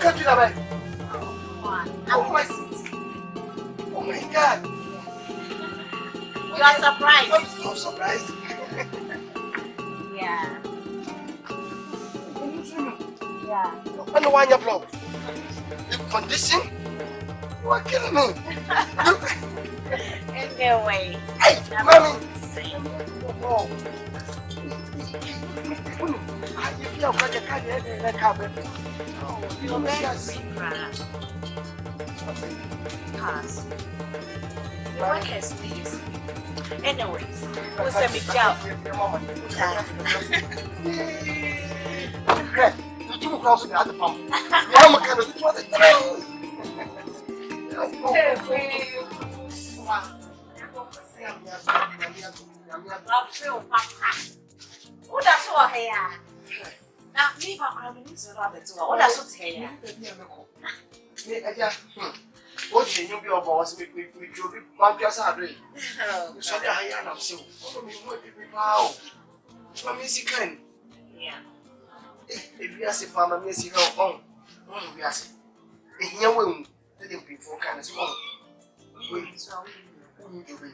can't do that, man. Oh my God. You are surprised. I'm so surprised. Yeah. I know why you're blocked. The condition? You are killing me. Anyway. Hey, mommy. Oh. You're very sweet, Pass. The work has please. Anyways, what's a big job? You cross the other pump. I'm a kind of Who does all hair? Now, leave our criminals around the door. What does it hair? What's the new boss? We drove it. My guys are doing. So I am so. What did we bow? I'm missing. Yeah. If you ask if I'm a missing her home, we ask. If you will, let him be for kind of small. Wait, so who you doing?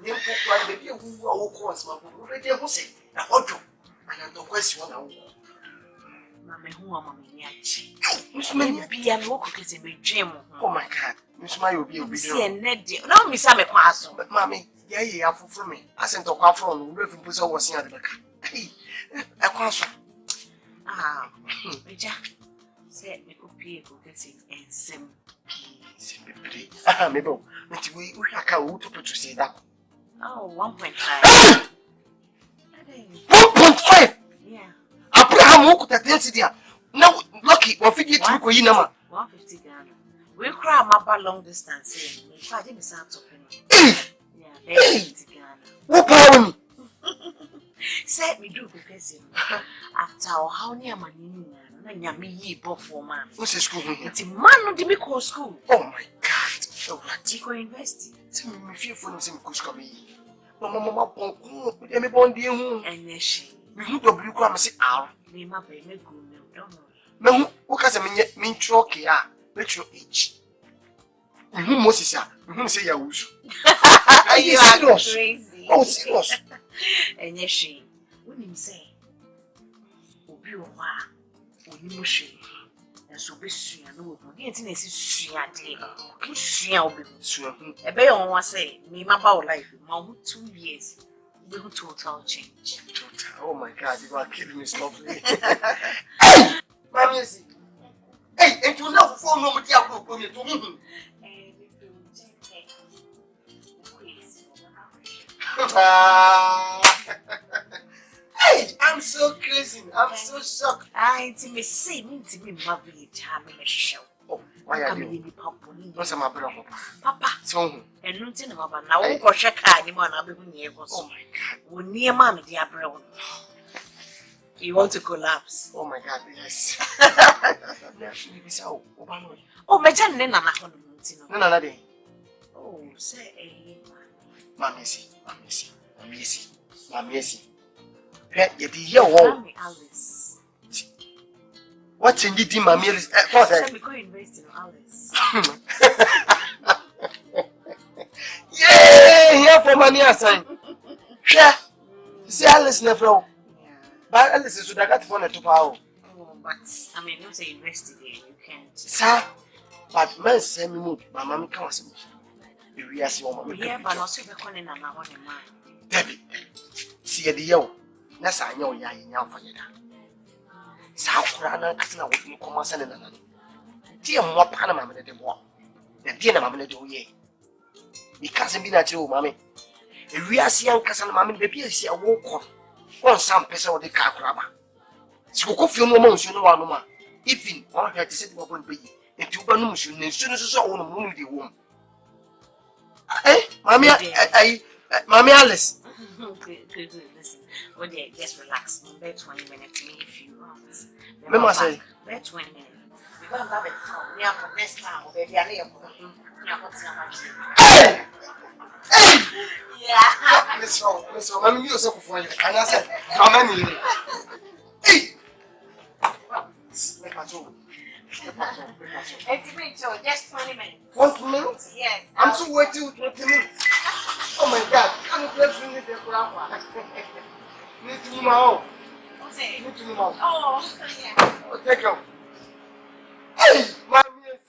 Then put my baby who will cause my already who say, I want you. And I don't question what I want. Mamma, who am I? Miss May be a walk in the gym. Oh my God, Miss May will be a busy and Neddy. No, Miss Ame Pass, but Mammy, yeah, you have for me. I sent a call from Reverend Puzzle was in the back. Hey, a console. Ah, Jack said we could be a cooking and some simply. Ah, maybe we have to put to say that. Oh, 1.5. 1.5? Yeah. Abraham woke at the now, lucky, or 50 to go in. 150 Ghana. We cry my long distance. I didn't start talking. Yeah, 80 Ghana. What power? Said me do because after how near my name, me bought for man. What's the school? It's a man who did me call school. Oh my God. Oh, Tico University. Tell me if you phone some coach coming. Mamma, me bond you. And yes, she. Me do blue come say, ah, me my baby go. No, who can mean choke ya? Let your age. Who Moses, who say you are serious? Crazy. Oh, serious. And yes, she wouldn't say, Obiwa, Oyimushi, and so be soon. No, getting a soon. A bear on one say, me my bow life, mom 2 years. We will total change. Total. Oh my God, you are killing me softly. Hey! Mammy, hey, and you know for no matter how to me to me. Hey, I'm so crazy. I'm so shocked. I me say me to be my village. I'm in a show. Oh, why are you? What's my brother? Papa. So, and nothing about now. Go check anyone. I'll be near. Oh my God. When near mommy, dear brother. You want to collapse? Oh my God, yes. Oh, my Jan, then I'm not going to know. No. Oh, say, Mammy, you hear what? Alice. What's in the Mammy? What? I'm going to invest in Alice. Yay! Here for money, assign. Yeah. See, Alice never. But Alice is got phone to power. Oh, but I mean, not say investigate, you can't. Sir, but man, send me mood. My mommy comes. We are seeing one. Yeah, but not super calling and I want a man. Debbie, see the yo. That's I know ya in your father. South Crana, as now with you come and send another. Dear, what Panama did the war. The dinner, mamma, do ye. It can't be that you, mammy. If we are seeing Cousin Mammy, baby, see a walk. One some person with the car crabber. So go feel no months, you know, one even one had to sit up on baby, and 2 balloons, you know, as soon as you saw one of the womb. Eh, Mammy Alice. Good, listen. Well, dear, just relax. We'll 20 minutes, maybe a few hours. Remember, I say, 20 minutes. We're going to have it from Nyarko next time, baby. I Hey! Yeah. Listen, I'm going to for you. And I said, how many? Hey! Let my joke. Just 20 minutes. 20 minutes? Yes. I'm still waiting with 20 minutes. Oh my God, can you please bring me the grandpa? Need to move out. Okay. Need to move out. Oh, yeah. Oh, take care. Hey, my music.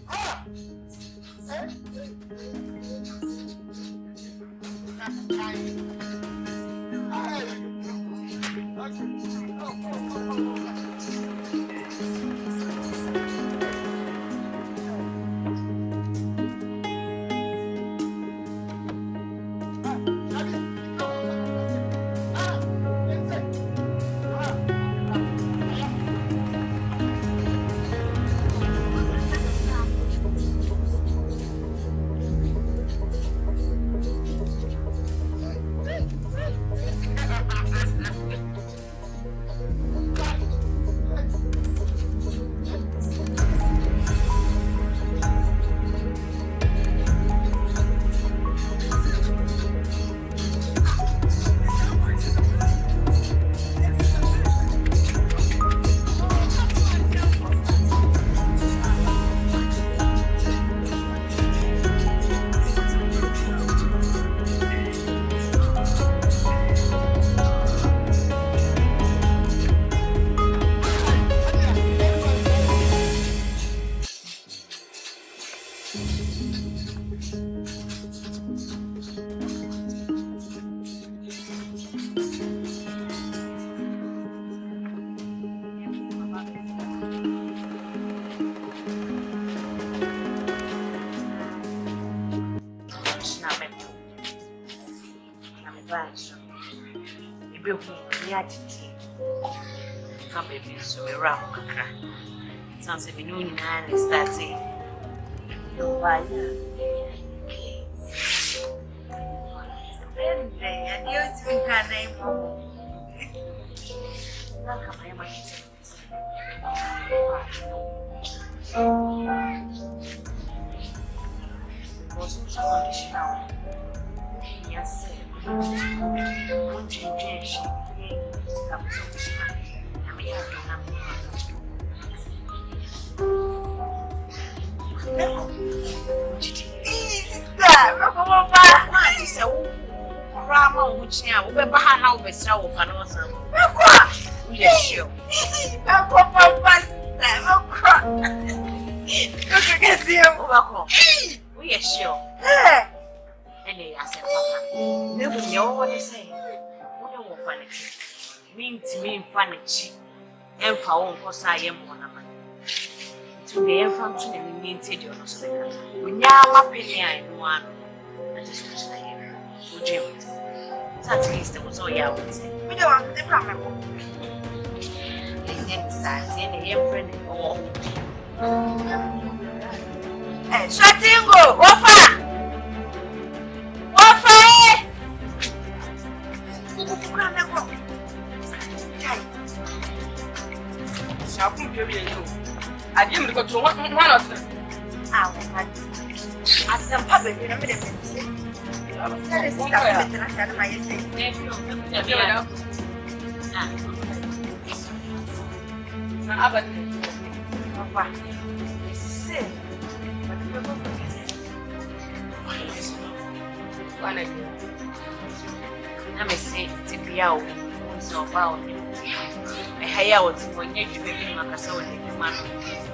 Ah! So we're around. Sounds like we know in hand is that it. No, why? And I don't think her name. Not come here, my Bonsu Serwaa. Yes, one change. And for one cause I am one of them. To the infant and maintain your nose. When you are penny, I one. I just wish I am. Would you? At least there was all you would say. We don't want the problem. They didn't start any friend in war. And Shatingo, Wafa! Wafa! I'll put you in. I didn't go to one of them. I said, Papa, you know, that is what I I hire out for you to be my castle in man,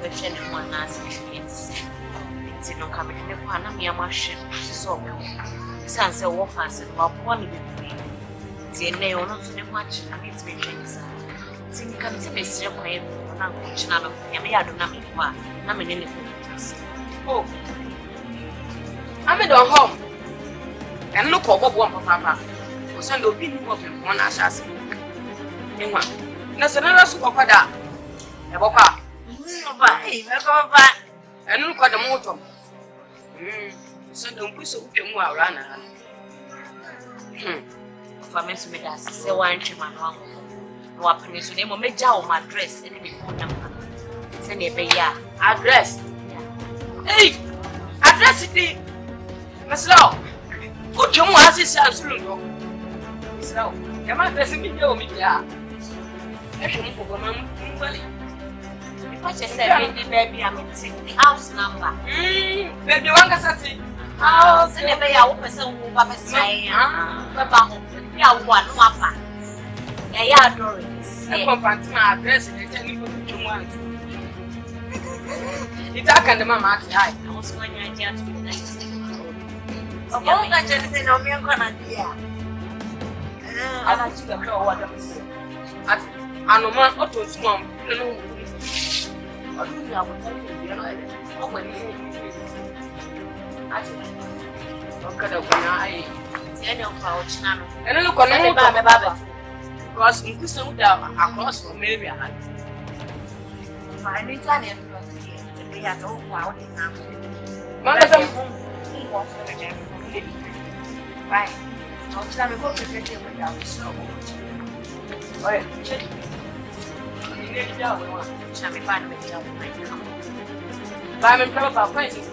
the channel one as it's no coming in the Panama machine. So, Sans a wolf answered while one of the DNA or not so much, and it's been changed. Think you can see me still quiet for an uncle channel, and we are doing nothing. I'm in anything. Oh, I'm at home and look over one for Papa. For send opinion of him one assassin. National Superpada. A papa. And look at the motor. So don't put so good more runner. For me to make us say one to my home. No happiness to name or make jaw my dress and be phone number. Send a pay address. Hey, address it. Miss Law. Good you was his absolute. Miss Law, am I dressing me? If What you said, baby, I'm the house number. Baby, one casati. House, and never your person who was saying, yeah, one wapa. Yeah, Doris. I compact my address and tell you what you want. It's a kind of mamma. I was going to get to the next. Oh, I just said, no, I'm going to be here. I like to know what I'm saying. I know my auto swamp. I don't know what I'm because in this one across from maybe I had. My little name was we had no wow in our right. I'll tell you what to get here without snow. Right, check it. You need to know. Shall we find a bit of my come? Buy me about prices.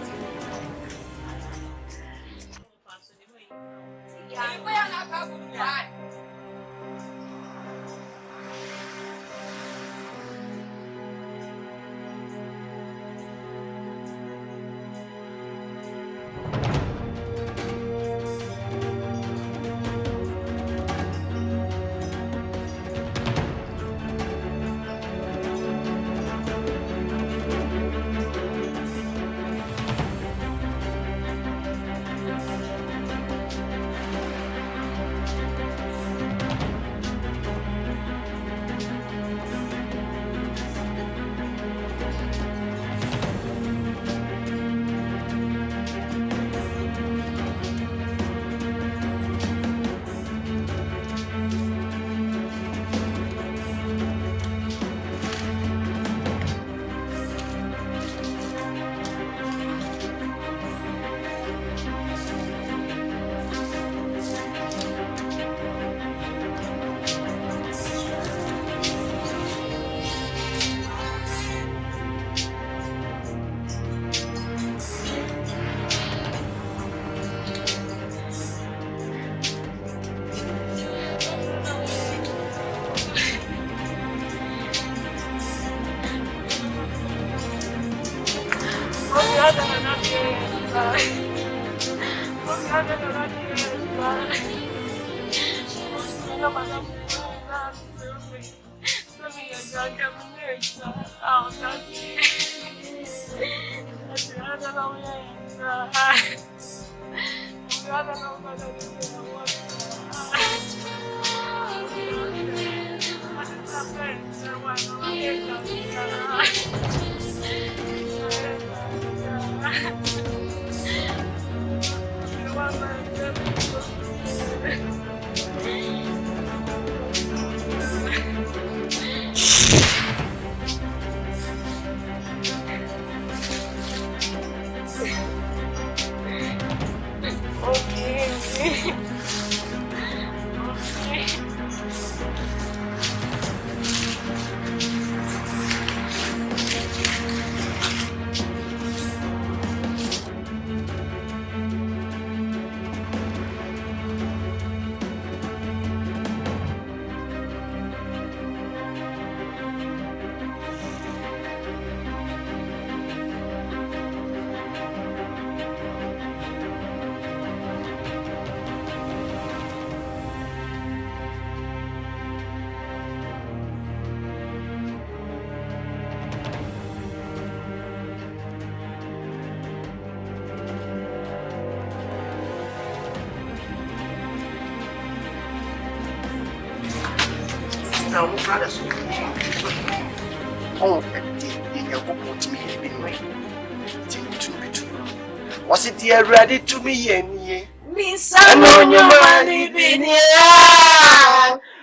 Was it dear ready to me? Ye? Miss, I know your money been here.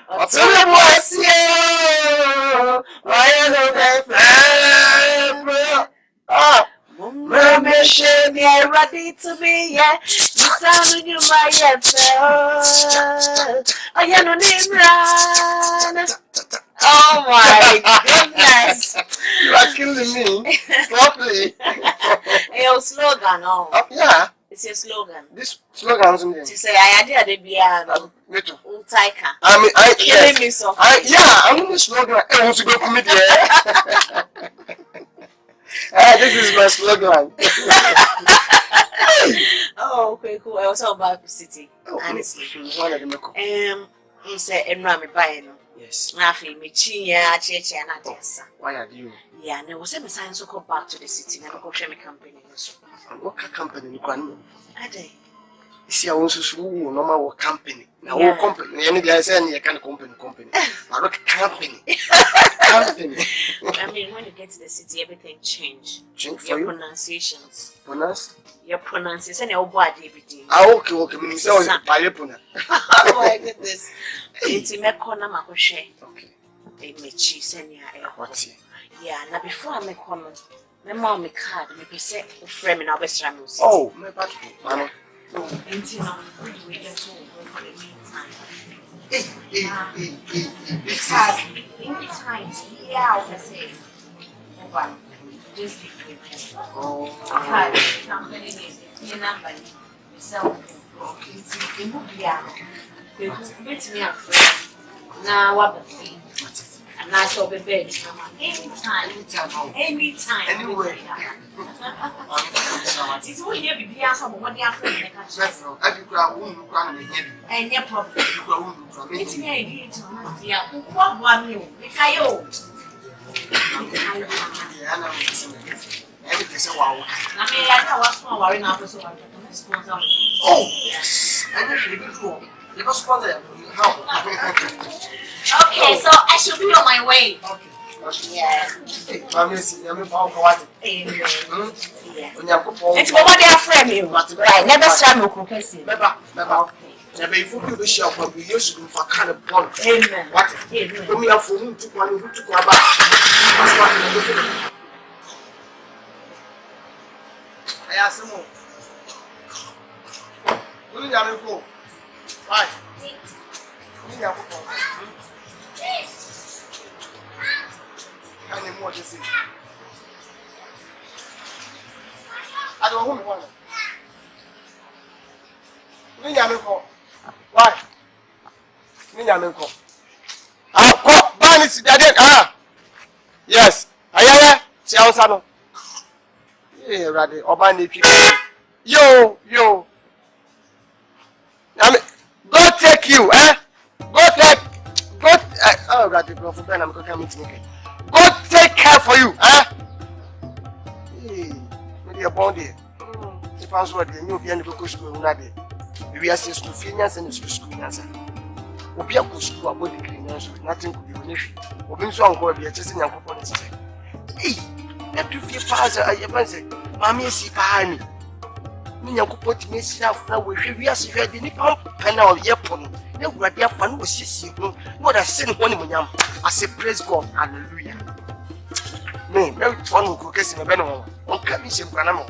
I'll tell you what's here. I know that. Mama, should be ready to be here. Miss, I know you my I am no name. Oh my goodness. You are killing me. Slowly. Your slogan, oh. Yeah. It's your slogan. This slogan isn't it? You say, I did the beer. Me too. Taika. I mean, yes. Me so yeah, I'm in the slogan. I want to go comedy. This is my slogan. Oh, okay, cool. I also about the city. Honestly. One of them. You say, and Rami buying. Yes. Nothing, me chia, and why are you? Yeah, and there was a sign to go back to the city and go share my company. What company you can? I did. See, I want to normal work company. Now, what company? Any guy saying you can't company. I look company. Company. I mean, when you get to the city, everything change. Change for your you? Pronunciations. Pronounce? Your pronunciation, your body, everything. Okay. Me say oh, Palepuna. Oh my goodness. It's in my corner, my crochet. Okay. They make cheese and yeah. What's it? Yeah, now before I make comment, my mom make card, me say frame in our best ram. Oh, my bad. Mano. Until now, we get to work for the meantime. Because in time, yeah, I say, but just be oh, card company is your number, yourself. Okay, it's the movie. Yeah, they meet me a friend. Now, what the thing? And that's all the bed. Anytime. Anywhere. It's all here be here some what they are friends. Every crowd won't run in here. And your problem. It's me idea to yeah. What one you? Mikayo. I know what's more worrying after so I can sponsor. Oh, yes. I just really cool. You must sponsor. Okay, so I should be on my way. Okay. Yeah. Mami, see, I'm for what? It's what they are framing. Right, never start no confessing. Never. Never if you do share for you used to for kind of bond. Amen. What? Come here for who to one who to go back. That's what I ask him. Will you go? Why? Can you more to see? I don't want one. Why? Yes. Yeah, Raddy, Obani people. Yo. Go take you, eh? Oh, Raddy, bro, for Ben, I'm going to come to me. Go take care for you, eh? Hey, maybe a bond here. If I was working, you'll be in the book school, not there. We are saying school, finians and school answer. We'll be a good school, a body cleaners, nothing could be an issue. We'll be so going to be a chasing young components. Hey, let you feel father, I have said, Mammy, see, Pani. Mina put me self now with you as you had any pump penal yapon. No, what your fun was you. What I sent one when I say, praise God, hallelujah. Me, very fun who could kiss him a benno, on commission Panama.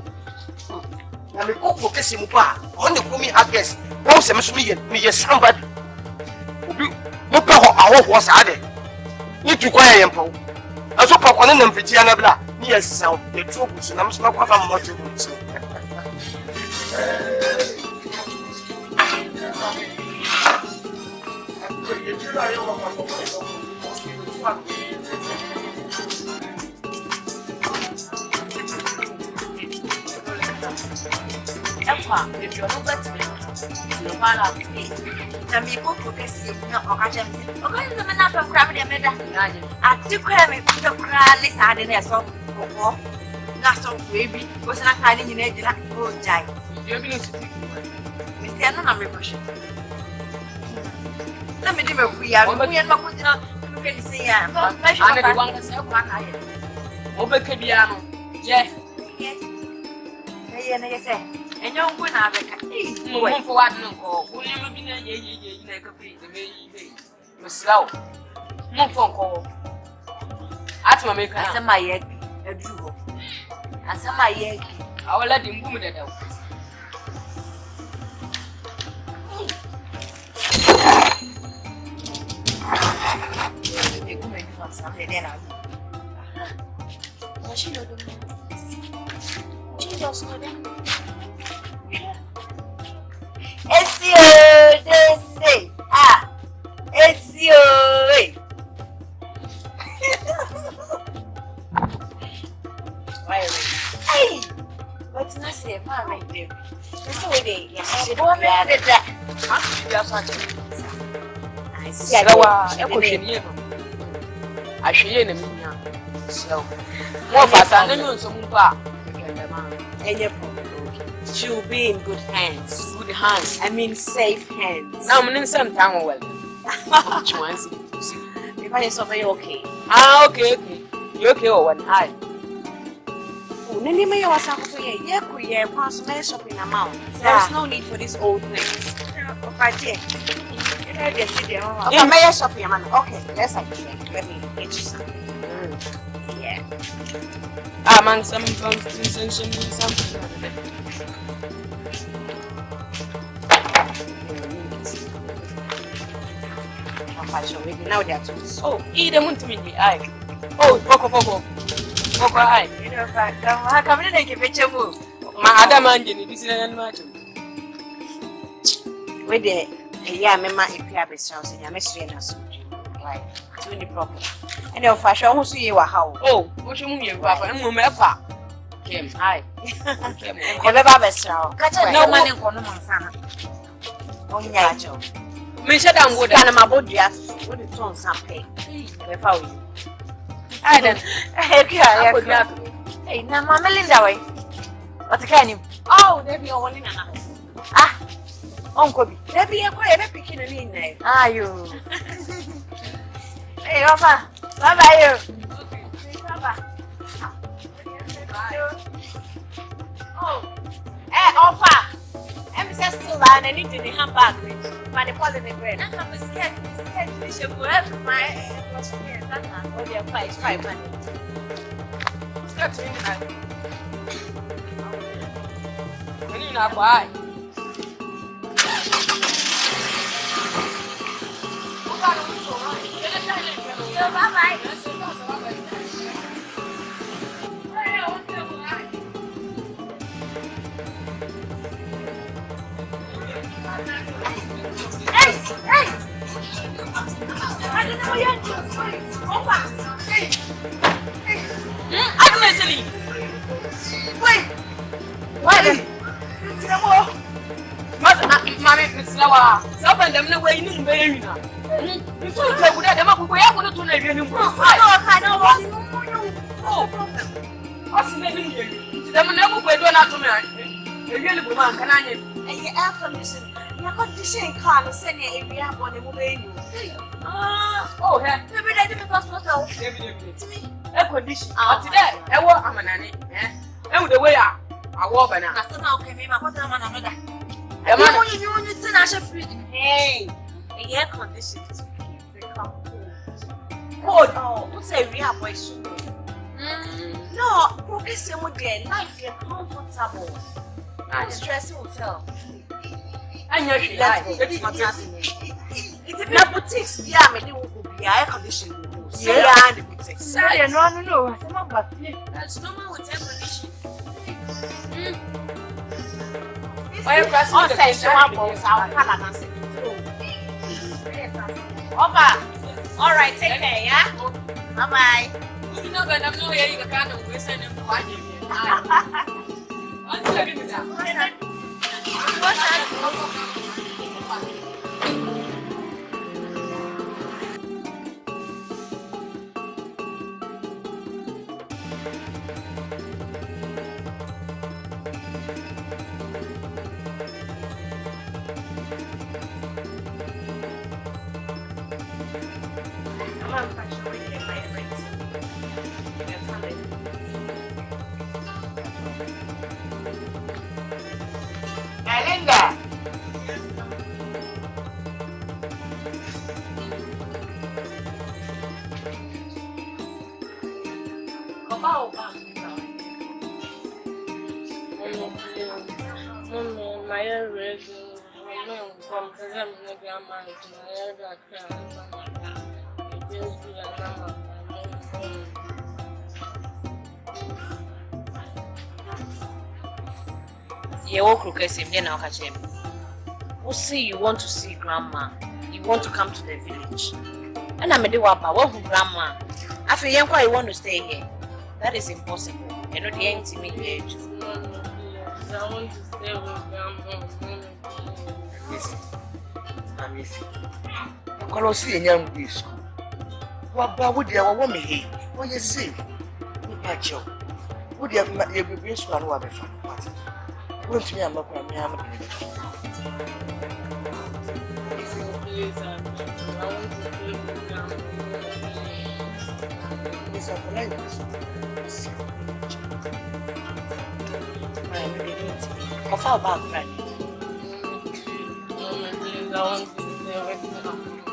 I'm a cook for kissing bar, only for me, I guess. Once a me, somebody. What power was added? Need to quiet and po. I saw Papa and Vitiana Bla. Yes, sound the troubles, and I'm not what I'm watching. If you're not better, you're one of me. The people who can see no occasion. Okay, the man from Crabby and Meda. I took him to cry this had in a song. Not so baby was not hiding in it like oh, Jai. You're being Mr. Anna, my pushing. Let me do a free hour. We are not going to really say, I'm not going to say one eye. Over Cabiano. Yes. Yes. And you're going to have a for what no, will you be a slow? No phone call. At my maker, I my egg, a jewel. I saw my egg. I will let him boom it out. dear, mommy, dear. This way, yes, she Oh, did that. I should in so what fast and then some bar. She will be in good hands. Good hands. I mean, safe hands. Now, I'm in some time. Well, which one's if I saw very okay. Ah, okay. You okay or what? Hi. Nani may was up for ye, yeah, consummation shopping amount. There's no need for these old things. Okay, shopping amount. Okay, let's let me get you some. Yeah. Among some something. Now they're too. Oh, eat them to me the eye. Oh, Poco. Eye. You know, how come you make a picture move? My other man didn't be seen much. Wait there. Yeah, Mamma, if you have a sound, I'm a stranger. Like, doing the problem. And your fashion, who see you how? Oh, what you mean, Papa? And Mumma. Came high. Never best now. No money for no man. Only natural. Mention down wood and my body as what it turns some pay. I don't. Hey, now, Mamma Linda way. What can you? Oh, there be one in another. Ah, Uncle, there be a quiet picking in there. Ah, you. Hey, Papa, bye bye, you. Oh, Opa, I'm just still lying and eating the handbag. My deposit bread. I'm scared. You should go after my oh, they're 5 money. That's me. I need not buy. Bye-bye. Oh, yeah. Maybe they didn't cost us all. Air condition. Today, I walk a man. And the way I walk now. I somehow came in. I was on another. You only send us a free. Hey, air condition. Cold. Oh, what's a real boy? No, because life is comfortable. Not stressful hotel. And you're it's boutiques, yeah, maybe will be air conditioning. Yeah, the boutiques. No. That's normal with air conditioning. Why you pressing the all right, take care, yeah? Bye-bye. You know, but I'm not here, you can't listen to what you do. One second, We'll see you want to see grandma. You want to come to the village. And I'm a grandma. After you want to stay here. That is impossible. You know the intimate age. I want to stay with Grandma. I miss you. I'm see a young school. What would you want me here? What you see? What you have my every one of my family? Won't you have my how far back, right? I want to stay with Grandma.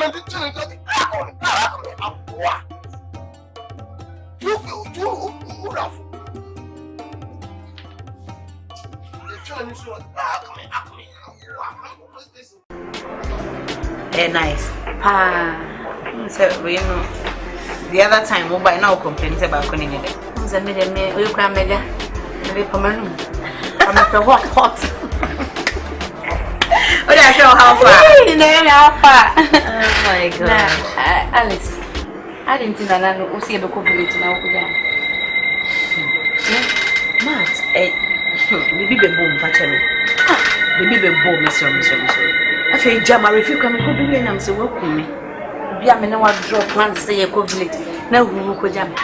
Nice. So we know the other time we buy now complaints about cooking it. So me you can mega. Me pomanu. I'm hot. What I show how far? How far? Oh my God. Nah, Alice. I didn't think that I would see a village now. Matt, baby boom, factory. Baby boom, Miss. I feel Jammer if you come and be and I'm so welcome me. Be a man what drop plans say a village. Now who could jam?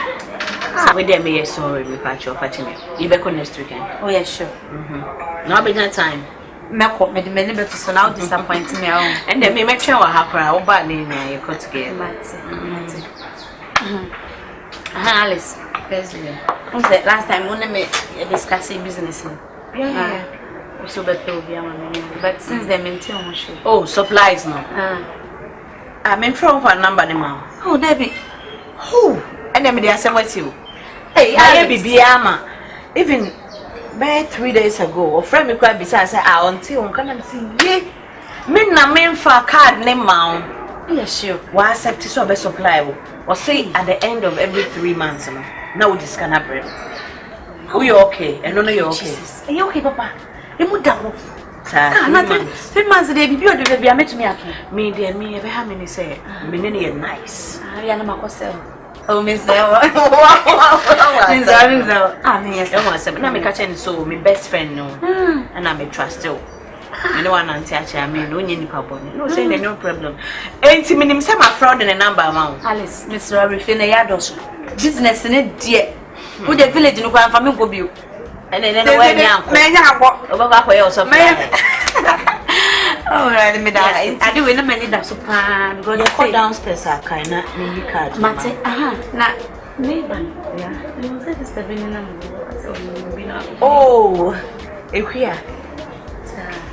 So we there may sorry with factory factory. You back on next weekend. Oh yeah, sure. Now be that time. Mako made many better so now disappointing me and then me make sure what happen or bad name you cut together. Alice, last time we discussing business. Yeah. So better but since they maintain oh supplies now. I'm in front of a number now. Oh Debbie. Who? And then they are saying what you. Hey, I be ama. Even by 3 days ago, a friend me quite besides say, I until on come and see ye. Me na me for card name mount. Yes, sure. Why accept so be supply or say at the end of every 3 months. Now this can happen. Are you okay? And no, you're okay. Are you okay, Papa? You would double. 3 months a day, be the baby. I met me. Me, dear, me, ever how many say, me, nice. I am a costel. Oh, Miss Serwaa. Miss Serwaa. Ah, yes. I want to. Now me catching so my best friend no, and I'm a trust you. I don't want to touch. I mean, no any problem. No say no problem. Ain't me him say my fraud in a number amount. Alice, Miss Serwaa, we feel ya dos business in it dear. Who the village no go family go bio. And then where Nyarko. Me Nyarko. Oba ko also. Oh, right, me that. I do no many that super because you downstairs are kind of me card. Mate, na neighbor. Yeah. You say this the benina. Oh, Ekuya.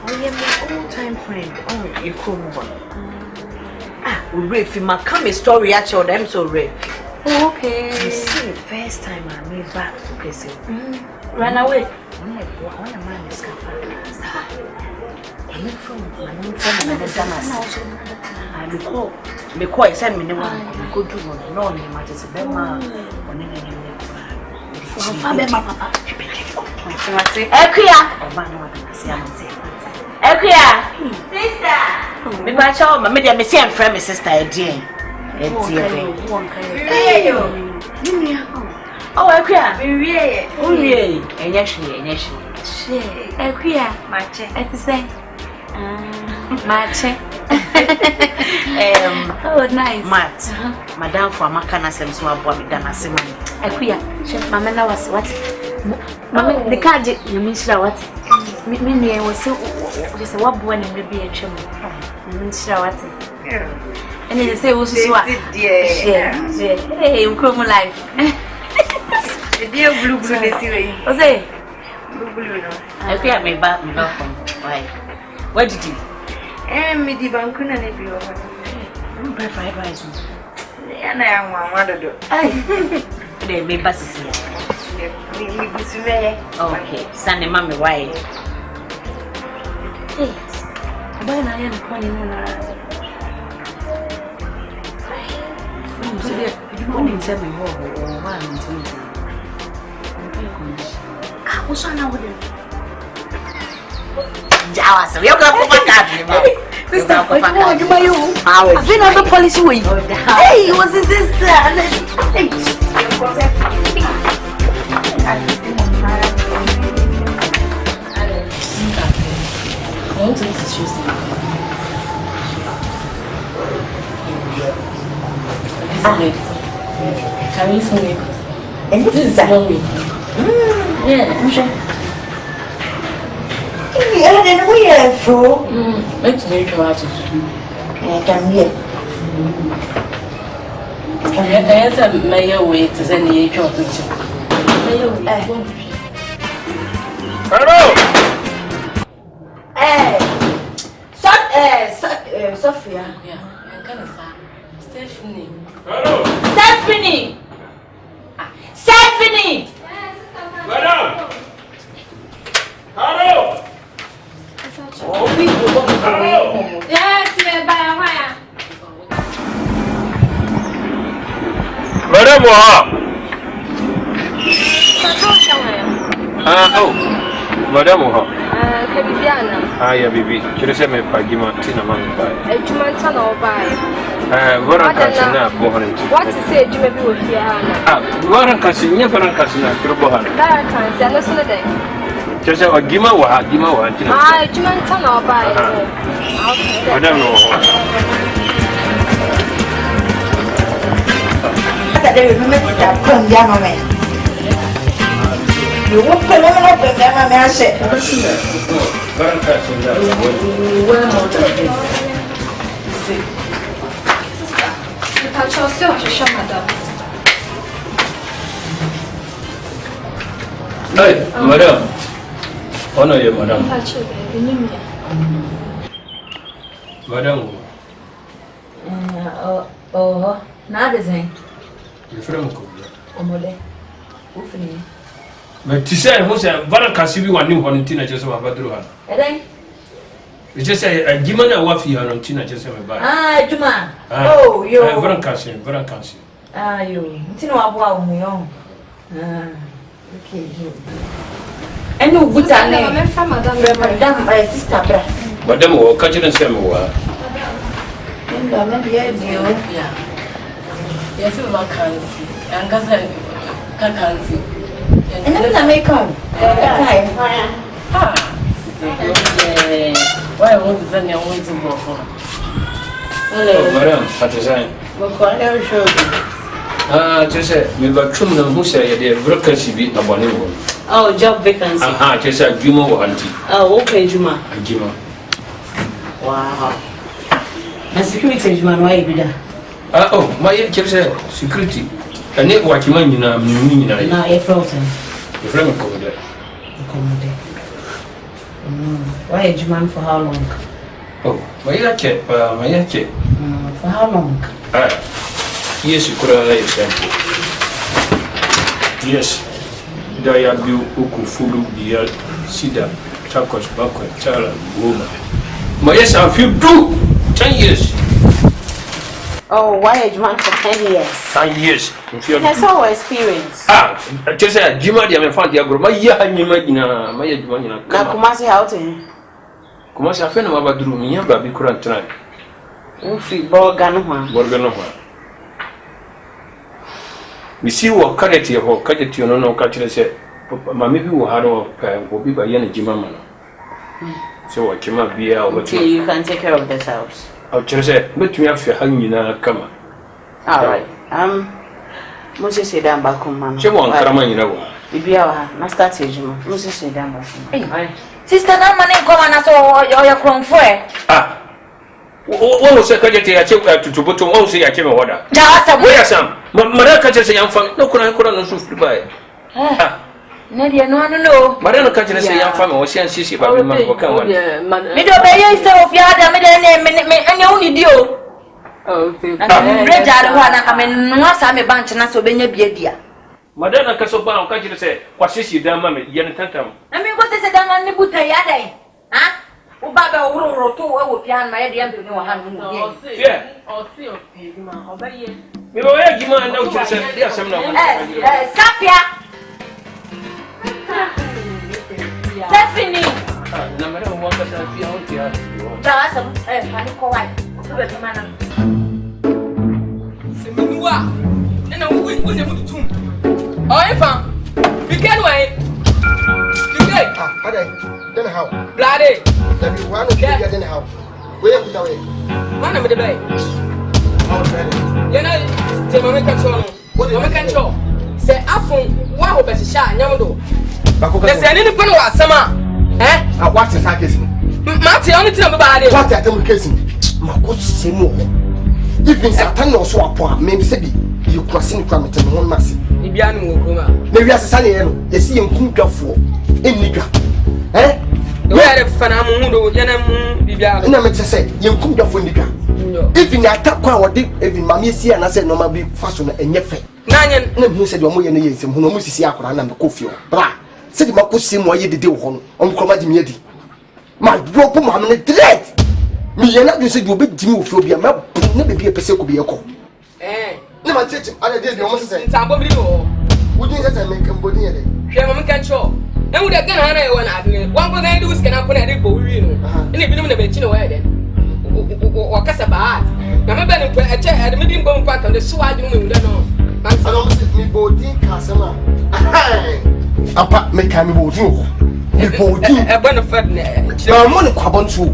Oh, yeah, my old time friend. Oh, you come on. Rafe, my come story actually them so Rafe. Oh, okay. You see, first time I made back to Kweku. Run away. One man is I'm from because I said me no one go do one no name matters a bema or name Papa. Ekuya Ekuya sister me ba cha o me dey me see friend me sister again oh Ekuya me wie enya hwe Ekuya mache eti say Mache. Oh, nice. Mat. Madam for Makana Sems were born than a simon. Ekuya. Mamma was what? Mamma, the card you mean what? Me was so just a what born and maybe a chum. What? And they say, was what? Hey, you come alive. The dear blue blue, they see. Jose. Blue. Ekuya may back me love from why? What did you? Me di bankuna ne bi o. Buy fried rice. And I am one do. They be basis here. Me busume. Okay, Sunday mommy why? Hey. Buy na yan ko ni na. So there, you want to me ho one thing. What's on now with it? Jawas, we are going to put that. Sister, what do you? I've been on the policy way. Hey, what's his sister? Hey, I want to introduce you. Can you see me? And this is me. Yeah, I'm sure. Yeah, then we are through. Let's make you out of it. I can hear. I have a mayor way to send the age of it. Hello! Sophia. Yeah, Stephanie. Hello. Stephanie. Stephanie. Madam. Hello. Hello. Yes, me by wire. Madam, Madam, yeah, baby. Should I say me pagima tina mami bai? Ejumanta na obai. Waran kasina bohanin. What is say ejuma bi wo hia na? Waran kasina, waran kasina kiro bohanin. Dara kan se no so dey. Just say gima wa tina. Ejumanta na obai. Madam no. They remember that come down on me. You won't put them up and down on shit. Hey, madam. Honor you, madam. Madam. Oh, now the thing. You from Omode. Ufini. But to say, who said, Barakasibi one new one in Tina just about Badruhan? You just say, a Gimana Wafi on Tina just about. Juma. Oh, you. Barakasi. You. Tino Abwa, me on. Okay. And no good name from Madame, my sister. Madame, or catch it and say, yes, we want currency. And currency. And then I may come. Why I want to send your way to go for? Hello, madam, Partisan. Just say, we were trim them who say they have vacancy be a bonny one. Oh, job vacancy. Just a Juma or auntie. Oh, okay, Juma. Juma. Wow. The security man, why you do that? Oh, my security. And it what you mean, you know, now a frozen. The friend come there. Why a Juman for how long? Oh, my yake, For how long? Yes, you could have example. Yes, there are you who fulu beer, cedar, tacos, backward, chala, woman. My yes, I feel 10 years. Oh, why a Juman for 10 years? 10 years. That's our experience. Just say, Jima, I found the agro. My year, I knew my Jumana. Now, Kumasi out in Kumasi, I found about the room, but we couldn't try. Ufi Borganoa. We see what carrot or cut you no catcher said. Mammy will have will be by Yana Jimama. So I came up here. Okay, you can take care of this house. I'll just say, but me after hanging in a come. Alright. Moses said, I'm back home, man. She won't come in a Bibi, I started you. Moses said, I'm back. Sister, no money come and I saw your crown for it. What was a secretary I checked to put on all say I came order? Where some? Maraka just a young family, no couldn't to buy. Nadia, no, no. Marana catches a young family or send Sissy, but we might come. Middle bay yourself, you had a minute and you only do. Red I mean, once I'm a bunch and I saw Benya Biedia. Madonna Casoban, can't you say, what Sissy, damn mammy, Yan Tantam? I mean, what is it done on the Buta Yade? Huh? Baba Uro to over Pian, my idea to know how to yeah. Or see of Pigma, or by ye. We were Gima and no chance, yes, some Sapia. Stephanie. No matter what I feel here. That's a panic white. Seminua. And I will win the tomb. Oh, if I'm. We get away. Then how? Bloody. Then you want to get in how? Where are we? One of the bay. You know, the American show. What the American show? Say, I found one of the shot, Yamado. There's any point of summer. Eh? What is that case? Matty, only tell me about it. What are them casing? My coach, say no. Even Satan or swap, maybe say you crossing the climate and one massive. Maybe as a sunny, you see him cook for in Nigra. Eh? We are fana mundo yana bibia. Na me say yenkum dafo ndika. Even the attack kwa wodi even mama si na say no ma bi faso na enye fe. Na nya na hu say de omo ye na yensem hu no mo sisi akora na me kofio. Bra. Se di makosi mo ye dede wo ho no. Om kroma di me adi. Ma drop mo am ne direct. Me ye na do say di obedimi wo fio bia ma na be bia pese ko bi ekọ. Na ma cheche ala de omo say. Ntambo bi no. Wudi say me kambodi ye de. Hwe mo kan cho. E wo de Ghana na e wona ade. Wan ko ga do sika na ko na de bo wi no. Ene bi no na be chi no wa de. O kasa ba. Na me be no eche ade me di mbom pa kan de so ade mo wi de no. Man say no me bodi kasama. Apa me kan me bodi o. Me bodi. E be no fed na. Na mo ne kwabonto.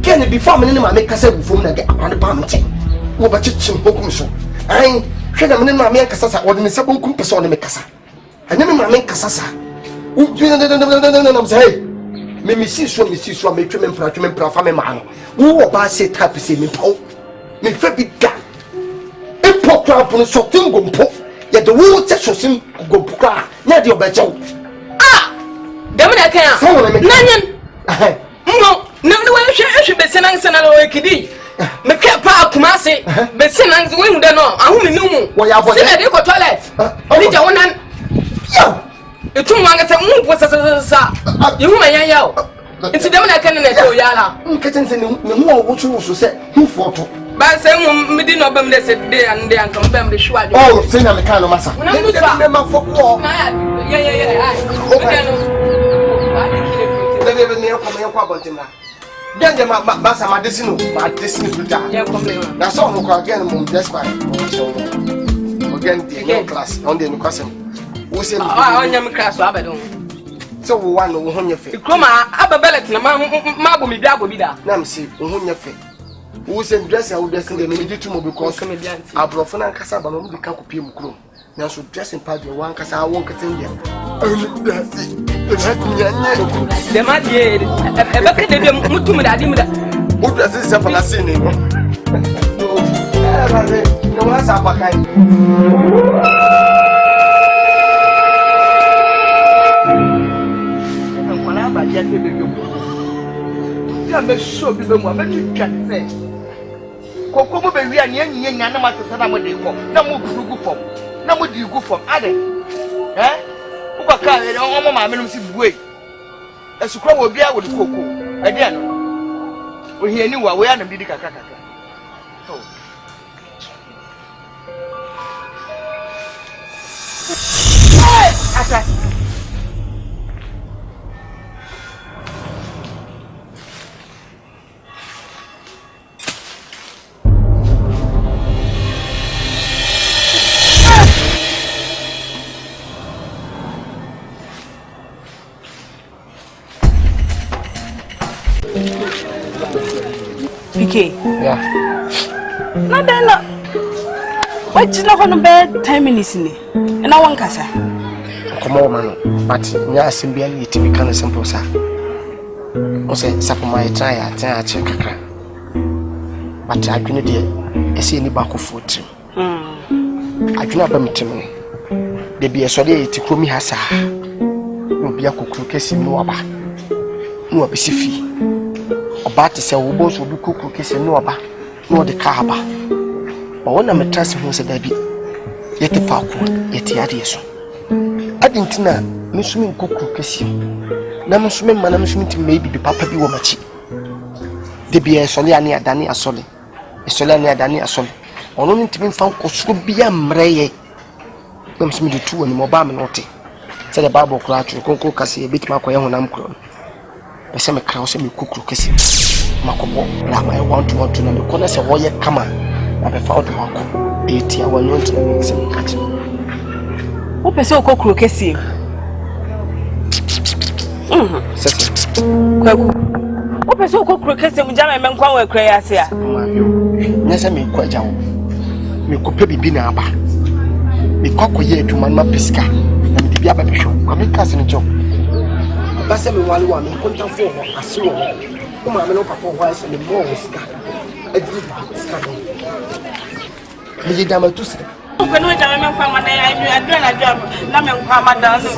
Ken before me ne ma me kasa bu fom na de apa ne ba me che. Wo ba chichim hokum so. Ai hwe na me ne ma me kasa sa wo de me se bonkum pese wo ne me kasa. Anya me ma me kasa sa. Wo na say me misi so me twe me mpra fa me ma no. Wo ba se tap se me pau. Me fa bi da. E pokra pon so tingompo. Ye de wo che so sim gompo na de obajew. Dem na kan. Nanyen. No, no we hwe be senan senan o kidi. Me ke pa Kumasi. Be senan we hu de no. Ahu me numu. Wo ya bode. Se de ko toilet. Ni je wonan. Yo. Etum wanga se mu po sa. Ye hu manya yawo. Nti dem na kan na to yala. Nkechen se ne hu wo chu so se hu foto. Ba se mu me di no bam de se de an de an kam bam de shwa. Oh, se na me kan no masa. Me ma foko. Yeah. Bebe me ko abontima. Gende ma sa ma desino bruta. Na so no ko again mum despite. Again the class on the nukasem. Wo se onya me class wa abedon. So wo wan wo ho nyefe. Kroma ababelet na ma bo mi bia go bi da. Na me se wo ho nyefe. Wo se dress ya wo dress dem me di tumo because abrofo na nkasa ba no mu di ka kopie mu krom. Na so dressing part de wan kasa won keten dia. De ma die e be ke de mutum da di mu da. Wo dressing se fa na se ni no. Ba de no wa sa pa kai. Nkwana ba dia ke be go. Ya me so bi be mu ba ti twatse. Kokko mo be wi an yenye nya na ma tse na mo de ko. Na mo gugu fom. Na mo di gu fom. Ade. Uba ka e omo ma me no si buei. Esukwa wo bia wo de kokko. Ade ano. Ohia ni wa we anam didi kaka. Oh. Hey! Ata. PK. Yeah. Nadela. What you not on bed 10 minutes ni. And I want kasa. Come on man. But nya asimbia ni timi kana simple sa. O say sapo mai try a check kakra. But adwene de ese ni ba ko fotrim. Adwene abamitim ni. De bi eso de ti kromi ha sa. Obi akokuru kesi no aba. No abisifi. Oba te se wo boso bi kokuru kesi no aba. No de ka aba. Ba wona metrase ho se da bi. Yete fa ko yete ade so. Adintina mesumi kokuru kesi. Na mesumi mana mesumi ti maybe bi papa bi wo machi. De bi eso le ani adani asole. Eso le ani adani asole. Ono ntimi mfa ko so bia mreye. Na mesumi de tu ani mo ba me note. Se the Bible kura tru konko kase e bitima ko ye honam kuro. Be se me kra so me kokuru kesi. Makobo na my want to na me kona se wo ye kama. Na be fa o de wako. E ti a wonyo ntimi me se me kachi. Wo pese o kokuru kesi. Sese. Kweku. Wo pese o kokuru kesi mu jama me nkwan we kra ya se a. Nyese me kwa jawo. Me kope bibi na aba. Me kwako ye adwuma na pesika. Na me bia ba behwo. Kwa me kase ne jo. Ba se me wale wa me konta fo ho ase wo. Ko ma me no papa ho ase me mo wo sika. Adi sika do. Me dama tu sika. can do it. I remember when I do a job. Now I'm Ramadan. So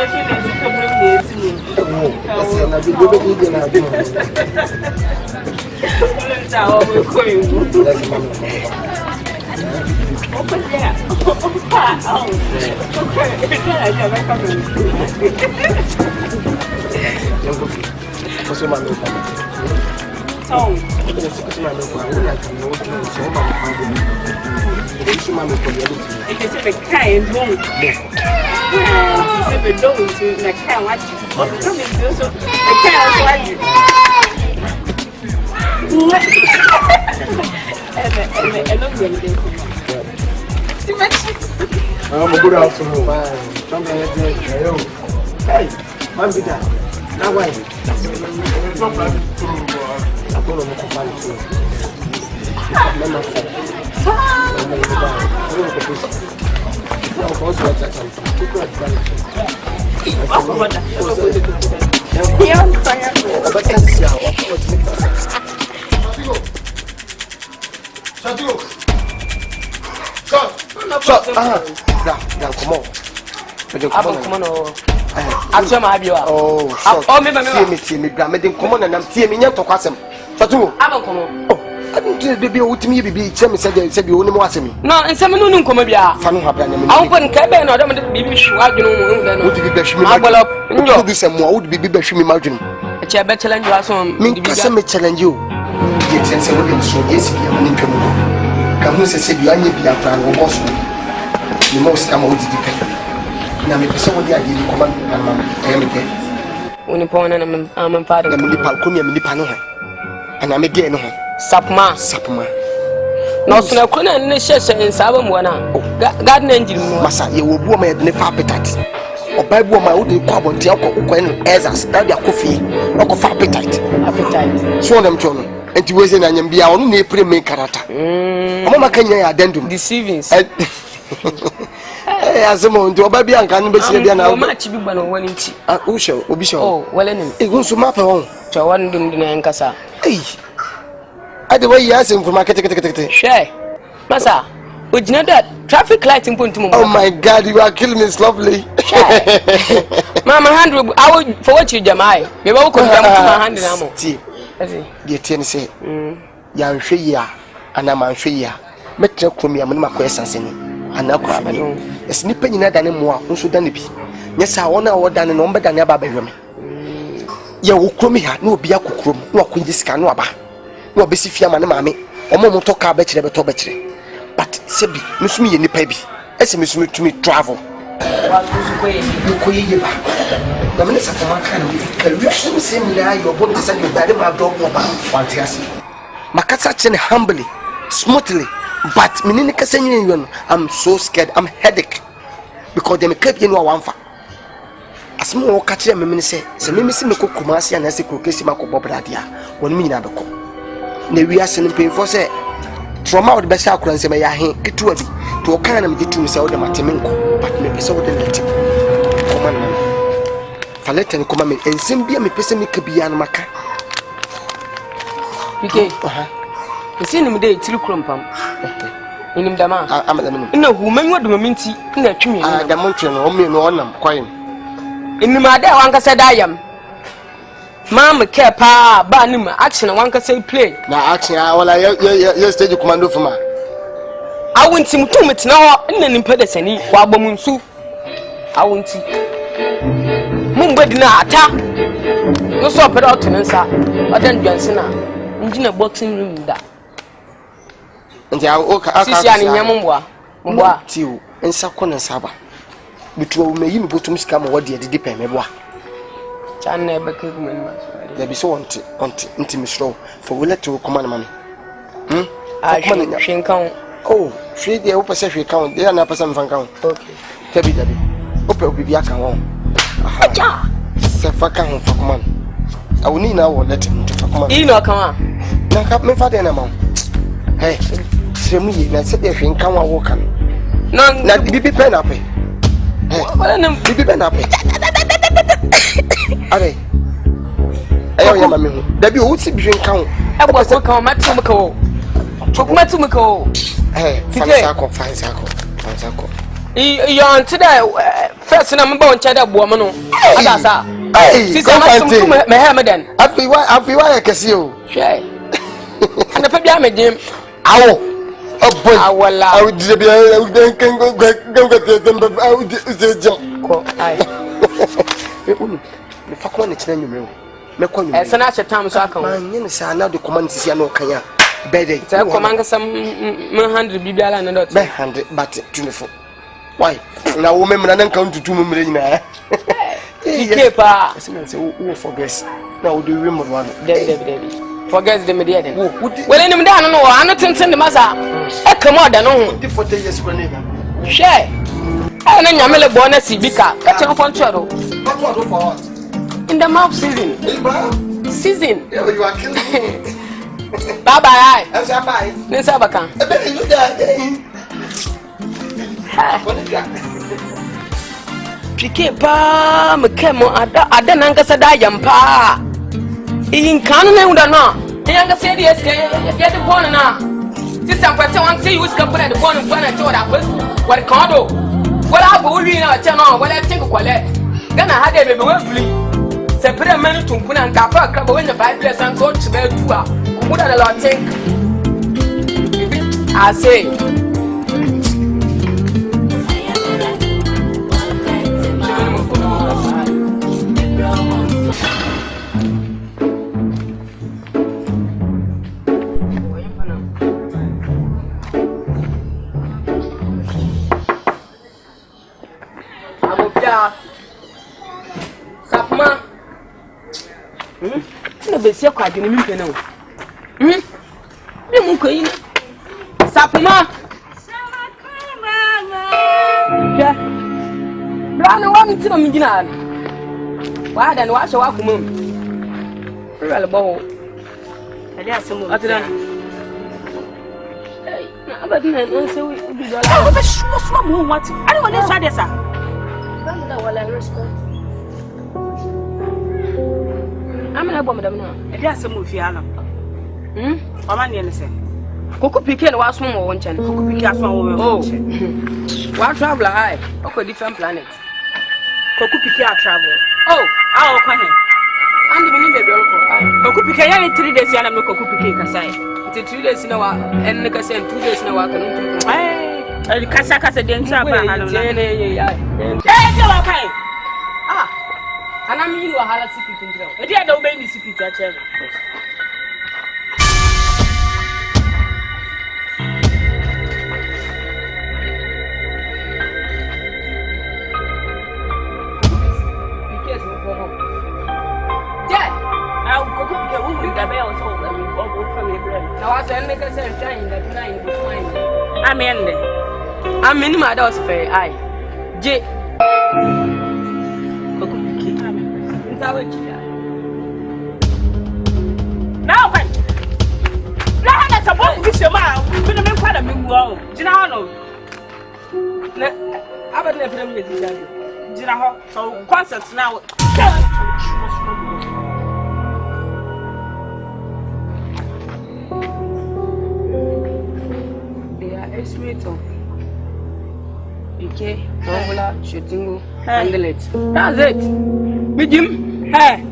if you bring this, good afternoon. Hey, man, be that. Now why? I don't be with me, baby. Tell me, said you only want me. No, and some no come here. Fanu Habran, I wouldn't care, no, don't be sure. I don't know. Would be best me. I will do some more. Would be best me margin. A chair better than you are some. Me challenge you. Yes, and so yes, you are in trouble. Come who says you are be a plan or boss. The most come out depend. Now, make some of the idea command and I am again. When upon I'm father, I'm the Palconium Nipano. And I'm again. Sapma. No, so I couldn't necessarily in Savamwana. Garden engine, Massa, you will boom at the appetite. Or by woman, I would call on Tiako when as now their coffee, or of appetite. Appetite. Show them to me. And to Wesen and be our own April make character. Mama can you addendum deceiving? As a moment, to baby and can be seen now. Much big one on 1 inch. Usho, Obisho. Oh, well, it goes to map home. To one doom in Casa. Hey. The way you ask him for my share. Massa, would you know that traffic light in Puntum? Oh my God, you are killing me lovely. Mama, I would for what you jamai. You will come down to my hand in ammo. See, dear Tennessee, young Shia, and I'm on Shia. Metro Crumia, my questions in it. And now, a snipping in that anymore, who should then be. Yes, I want our done and number than ever by women. You will come here, no be a cook room, no queen this canoa. No be sifia man mama o mo to ka be kire but sebi musumi ni pa bi ese musumi to me travel ko ye ba na me sa ma kan ka wi so se mi la yo bo se ni ba de ma do mo ba wanti ase makasa chen humbly smoothly but me ni kasa nyin yo I'm so scared. I'm headache because them keep you know wanfa asmo o ka kire me se me si me ko kumasi ana se ko kesi ma ko bobradia won mi na be ko na we are sending pain for say trauma would be sha kuranse me ya he ketua bi to kan na me gitu say wo de matemenko but me pese wo de let command man falete ni command me ensem bia me pese me kabia na maka pike ese ni me de tiri krompam inim dama amadam ina hu manwo de maminti ina twimi da montwe no o me no onam kwaim inim ade wanka se dayam Mama care pa ba ni ma action one can say play na action wala ya stage commando for ma awunti mutum metina ho nna nimpa de sani wa bomunsu awunti mumbedi na ata no so pere oto nsa odan dwanse na ngina boxing room da nti aka sisi ani nyammbwa mbwa tiwo nsa kona saba bitu wo meyi me botum sika ma wode de pe mebwa channe be ke kuma ni there be so want misro for we let to command man command shinkan oh she dey opa se shinkan dey na person fan kan okay tabi dabi opa obi aka won aja se fa kan ho fa command awuni na wo let to fa command ino kan na ka me fa dey na ma hey semu yi na se dey shinkan wa wo kan na bibi pen ape wala na bibi pen ape are ayo ya mami dabi o wuti bihwe nka ho ebo so kan matum ka o matum ka o fansa ko Ansako. You are today first number on cheddar woman. Adasa. Hey, come Mohammedan. I feel why I can see you. Shay. And the Pabia Jim. Ow. Oh boy, I would be the fuck one it's name. As an asset time so I come. Yes, I know the command is no Kaya. Better tell command some 100 Bibia and not 100, but 24. Why? Now, women and come to 2 million. Kepa, who forgets. Now, do you remember one? David. Forget the media. Well, in them down, no, I'm not in the Maza. Come on, no. 40 years for nigga. Share. And then Yamela Bonus, Bika, catch up on Choro. What for? In the mouth season. Season. You are killing me. Bye bye. As I buy. Let's have a can. Pike pa mekemo ada nanga sada yampa in kanu na uda no yanga say the SK get the phone na sister kwete wan say you ska put the phone in front of choda what kondo wala bo wi na channel wala think kwale gana hade bebe we fuli sepre menu tumpuna nka fa kra bo when the 5 years and coach be two a kuda the lot think I say Sapma. No be se kwa dwene mi pe na o. Ni mu ko yin. Sapma. Ja. Bra na wa mi ti no mi gina. Wa da na wa hye wa kuma. Rele bo. Ali asemo. Atira. Na abadina no se we bi dola. Wo be shuo mo what? Ani wo le so adesa. That will I respect. I'm not bomb them now. If you are some of Fiana, Mama nearly said, Coco Pican was one more one channel. Coco Picasso, oh, one traveler, I, okay, different planet. Coco Pica travel. Oh, I'll call him. And the minute, Coco Pica, 3 days, and I'm a Coco Pica side. It's 2 days in a while, and like I said, 2 days in a while. El Casacas against our Ah, and I mean, you are a secret in jail. I don't make the secret at channel. I'll go to the woman that may also let me go from your bread. Now, I said, make us shine that night was fine. I'm in my house fair. I J. Now, when that's a book with your mouth, we're going to make quite a big wall. Ginano. I would never let you. Ginaho, so concerts now. They are estimated. Okay, Mongola, shooting, handle it. That's it. Medium, hey.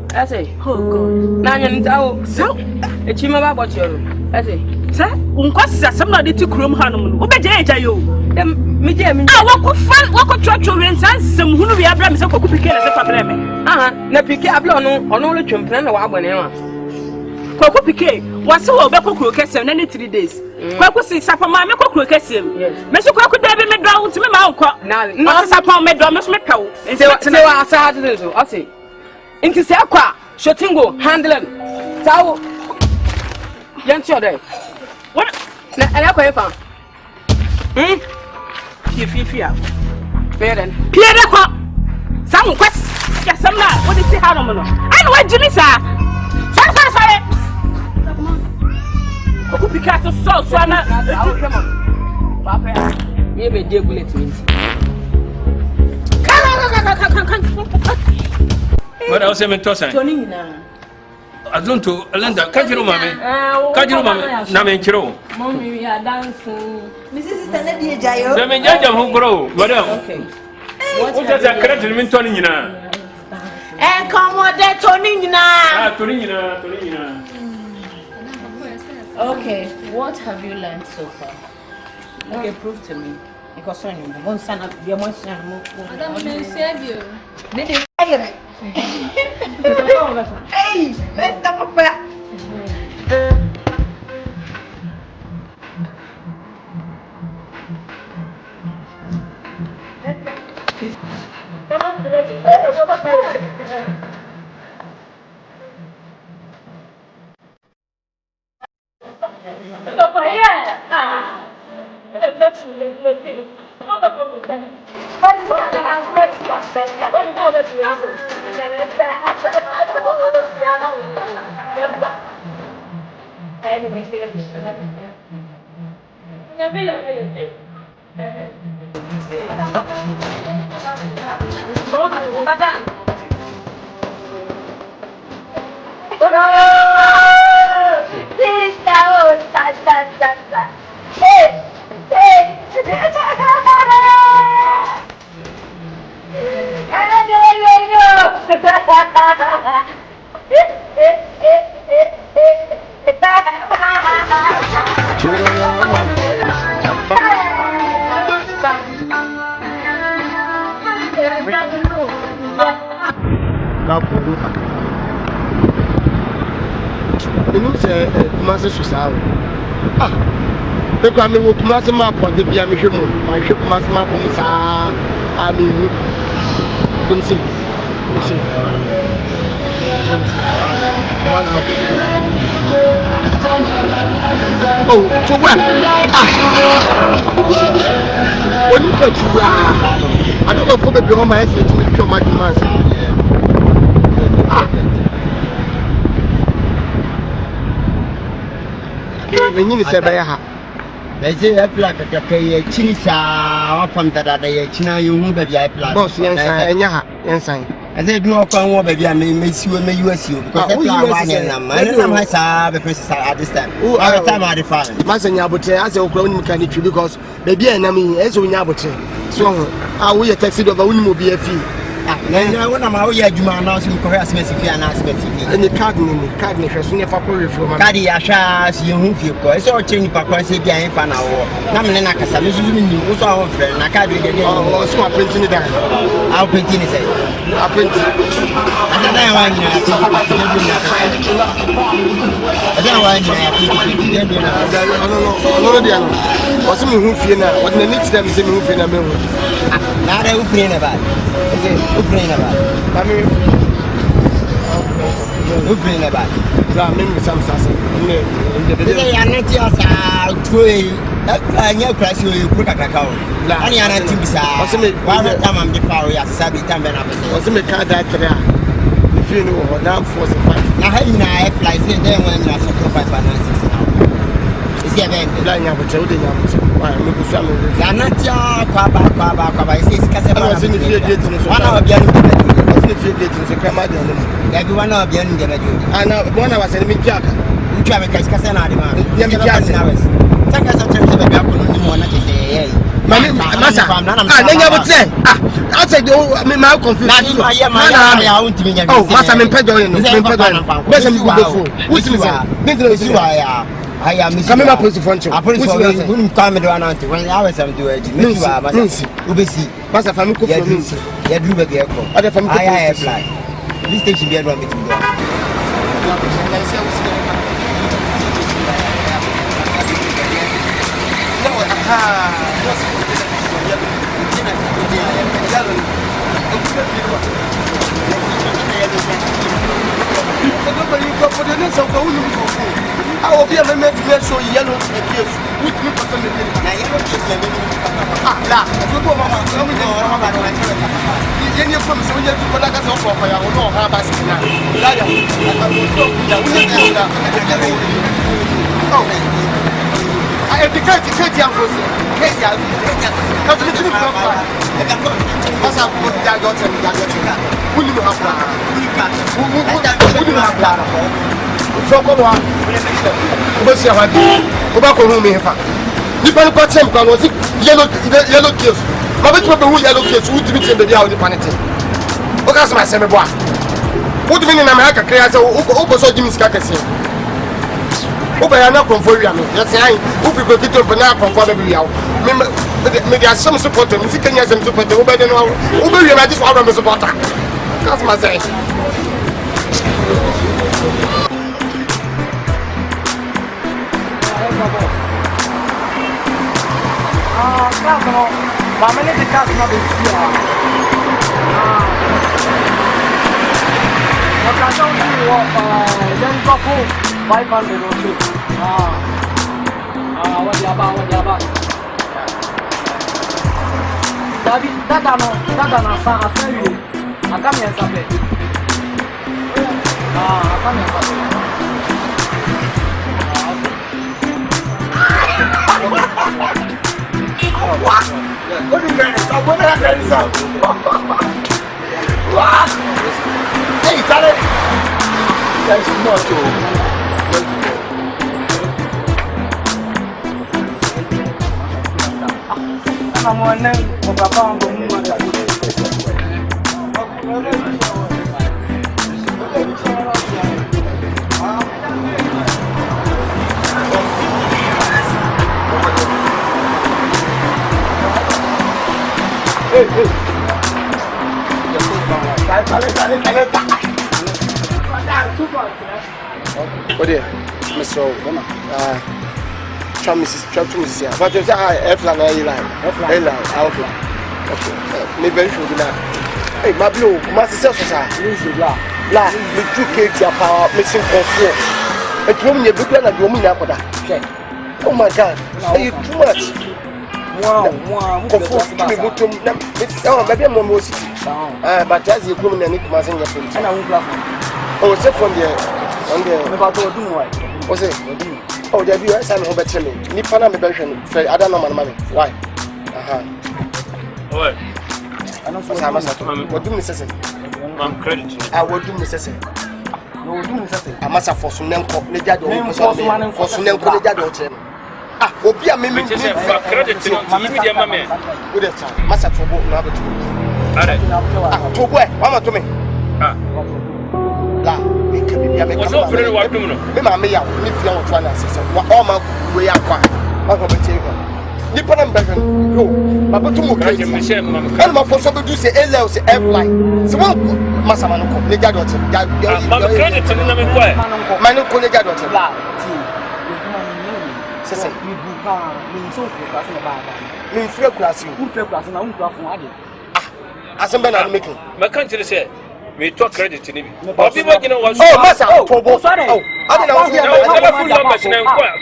That's it. Oh God. Nanyan Tao. So, a chima about you. That's it. Sir, Uncosta, somebody to Chrome Hanum. Who better you? Medium. I walk a church and some who we have so could be careless of a problem. Na pique a blow on all the champion or whatever. Kweku Pike was so obeko krokesem na 3 days. Kweku si sapama me krokesem. Me so kweku da be me do uti me ma nkọ. Na sapama me do me so me pew. Se wa asa de so. O say. Inti se akwa shotingo handling. Tawo. Yanti ode. What? Na ala ko yefa. Fia. Peren. Pierre ko. Sam kwes. Ya sam na what dey say how no no. I know what Jimmy say. Sorry. Oku Picasso so na Papa ye be dey bullet me. Kan. What else am I tossing? Tony na. Azonto, Alenda, Kajiro Mame. Kajiro Mame, Namen. Mommy, we are dancing. Mrs. Stanley Jayo. The Menjaja who grow, madam. Okay. What does a credit mean, Tonina? And come on, that Tonina. Tonina. Okay, what have you learned so far? Okay, prove to me. Because when you won't stand up, you won't stand up. Madam, may save you. Hey, let's stop back. I mean, what Master Map on the Biamishu, my ship Master Map on the I mean, don't see. Oh, to what? When you touch, I don't know for the beyond my essay to make sure my demands. When you say by a they say I feel like a chinisa from that China, you move a boss, yes, and they do not come over baby. I may miss you and may USU because I don't have a person at this time. Oh, I time I define Massayabote as a grown mechanic because baby and I mean, as we nabote. So, I will taxi of a woman will be a fee. I want to marry you announcing harassment and aspects. And the cardinal has never queried from Caddy Ashas, you move your course or change Papa say behind Fana or Namanaka, you also our friend. I can't do it again. Oh, so I'm printing it down. I'll print it. I'll print it. I don't want what's me who fear now? What the next time is a move in a mill? Not a friend about it. Who playing about? Who playing about? Maybe some sassy. They are not just I know class you put a cacao. I am not too sad. One time I'm the power as a Sabi time and what's the car that if you know now force a fight. Now, how you know I fly there when you are sacrificed by 960 now? Is the event lying up with children? Why, look at some of them. Not your Papa, I say, I was in the field dating. One hour beyond the field dating, so come out. Everyone of the end of the I know one hour sending me Jack. You try to catch Cassana. Take us a chance of a gap on the one that is a Massa. I never say. I said, oh, I'm now confused. Oh, Massa, I'm pedaling. What's the I am coming up with the front. I put it on come around when I was doing it. Ubisi, Massa Famuko, you do the vehicle. Other from I apply. This station be a run between them. I will be a man to wear so yellow with me for some minutes. I So come on. What's your idea? Go home me. You can catch him because yellow kills. My bit of yellow kills would be in the day of the planet. What does my semi boy? What do you mean in America? I said, Opo so Jimmy's Kakasi. Opo, I not conform you. That's why if you go to the banana conform every hour. Maybe I some support them. You can use them to put the Obo. Obo, you are just one of the supporter. That's my say. Mama need the cat not be here. What I don't see what then go home 500 or so. What you about? Daddy, that no sa after you. I come here something. I come here. What? What do you mean? What do you mean? What? Hey, Charlie! That's not true. I'm on them for Papa and Hey. What dear, Mr. Mrs. here. But you say F-line, A-line. Okay. Maybe you should not. Hey, my blue, Master Sessa. La, the 2 power missing control. A woman, you look like a woman. Oh my God, you too much. Wow, maybe I'm more city. But as you come in, I wasn't your friend. And I won't laugh. Oh, except from there. On the about to do what? Was it? Oh, there be a son over to me. Nipana version. I don't know my money. Why? What? I don't know what do necessary. I'm credit. I will do necessary. No, do necessary. I must have for some name called Nejado for some name called Nejado. Ah, Obia Mimi credit to media mamma. With a time, Massa Tobo, Rabbit. Tobo, Mama to me. La, make a was not very well. Mamma, me out, if you want to answer, what all my way up. I'm going to take her. Nippon and Bevan, go. Papa to Mukaji, Michelle, and my first to say LLC F-line. So, Massa Manoko, Nejado, credit to the name of Manu Nejado. Say, you do so class in the bag. Me free class, you free class in our class from Adi. As I'm making. My country said, we talk credit to him. But people, you know, was Massa, sorry. I don't know.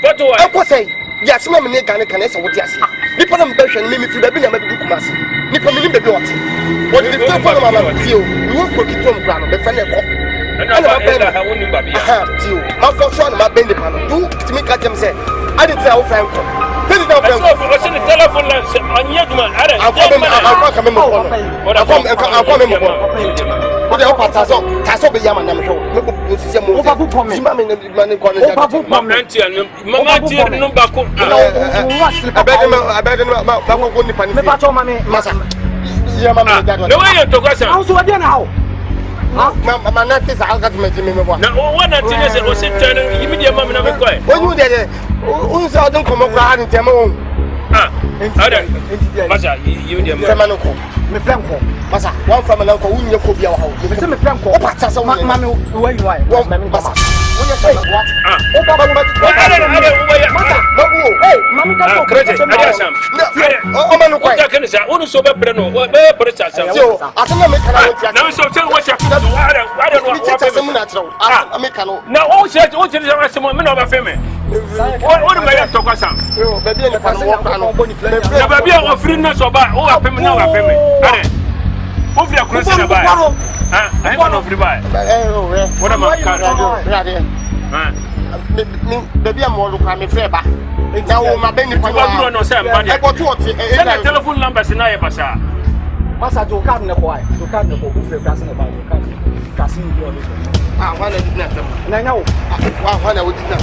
But I was saying, yes, Mamma Ghana can answer what you say. Nippon and Belgian, maybe if you have been a medical mass. Nippon, what did the people of our deal? You won't put it on ground, but friend. And I have you. My first one, my baby, do to make them say. I didn't tell Frank. Tell it out. I was in the telephone line. I'm young man. I'll come in. I'll come in. What the hell, Tasso be Yaman? My nantes are got me. Now, one of the was turning immediate mamma. When you did it, who's out don't come around and tell me. I don't. Massa, you need a Franco. Me Franco. Massa, one from an uncle who you could be our house. You me Franco. What's a mamma where you are? Well, Massa. What you say? What? Oh, Papa, hey, Mamma, credit. Oh, man, what can I say? Only so bad, no, what better. So, I don't make now, so tell what you're I don't know what's a mechanical. Now, all said, what is the woman of a family? What am I talking about? Baby, and the person, baby, of freeness or by all of now, a family. Move your question about. I have no free buy. What am I? Baby, I'm more looking at me fair back. Now, my baby, I got to telephone numbers in Ayabasa. Massa to come in a while, to come to the class in about your country. class in your one did not. And I know one I would not.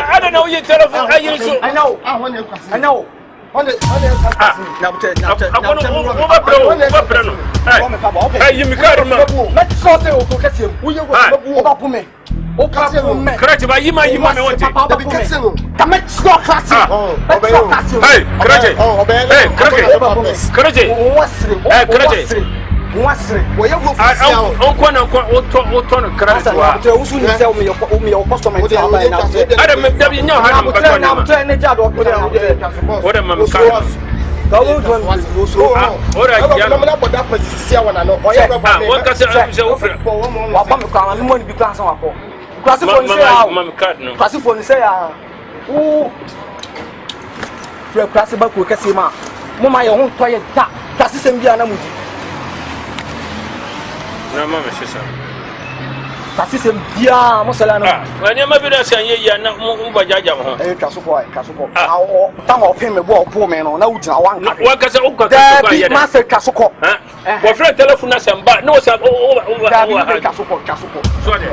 I don't know your telephone. I know. I know. Kasisem dia mosala no. Wani ma bi da san ye ya na mba jaja ho. Kasuko. Awo tamo pin me bo po me no na ujina wan ka. Wa kasa o ka ka ya. Ma se kasuko. Wa fra telephone na samba no sa o kasuko. So de.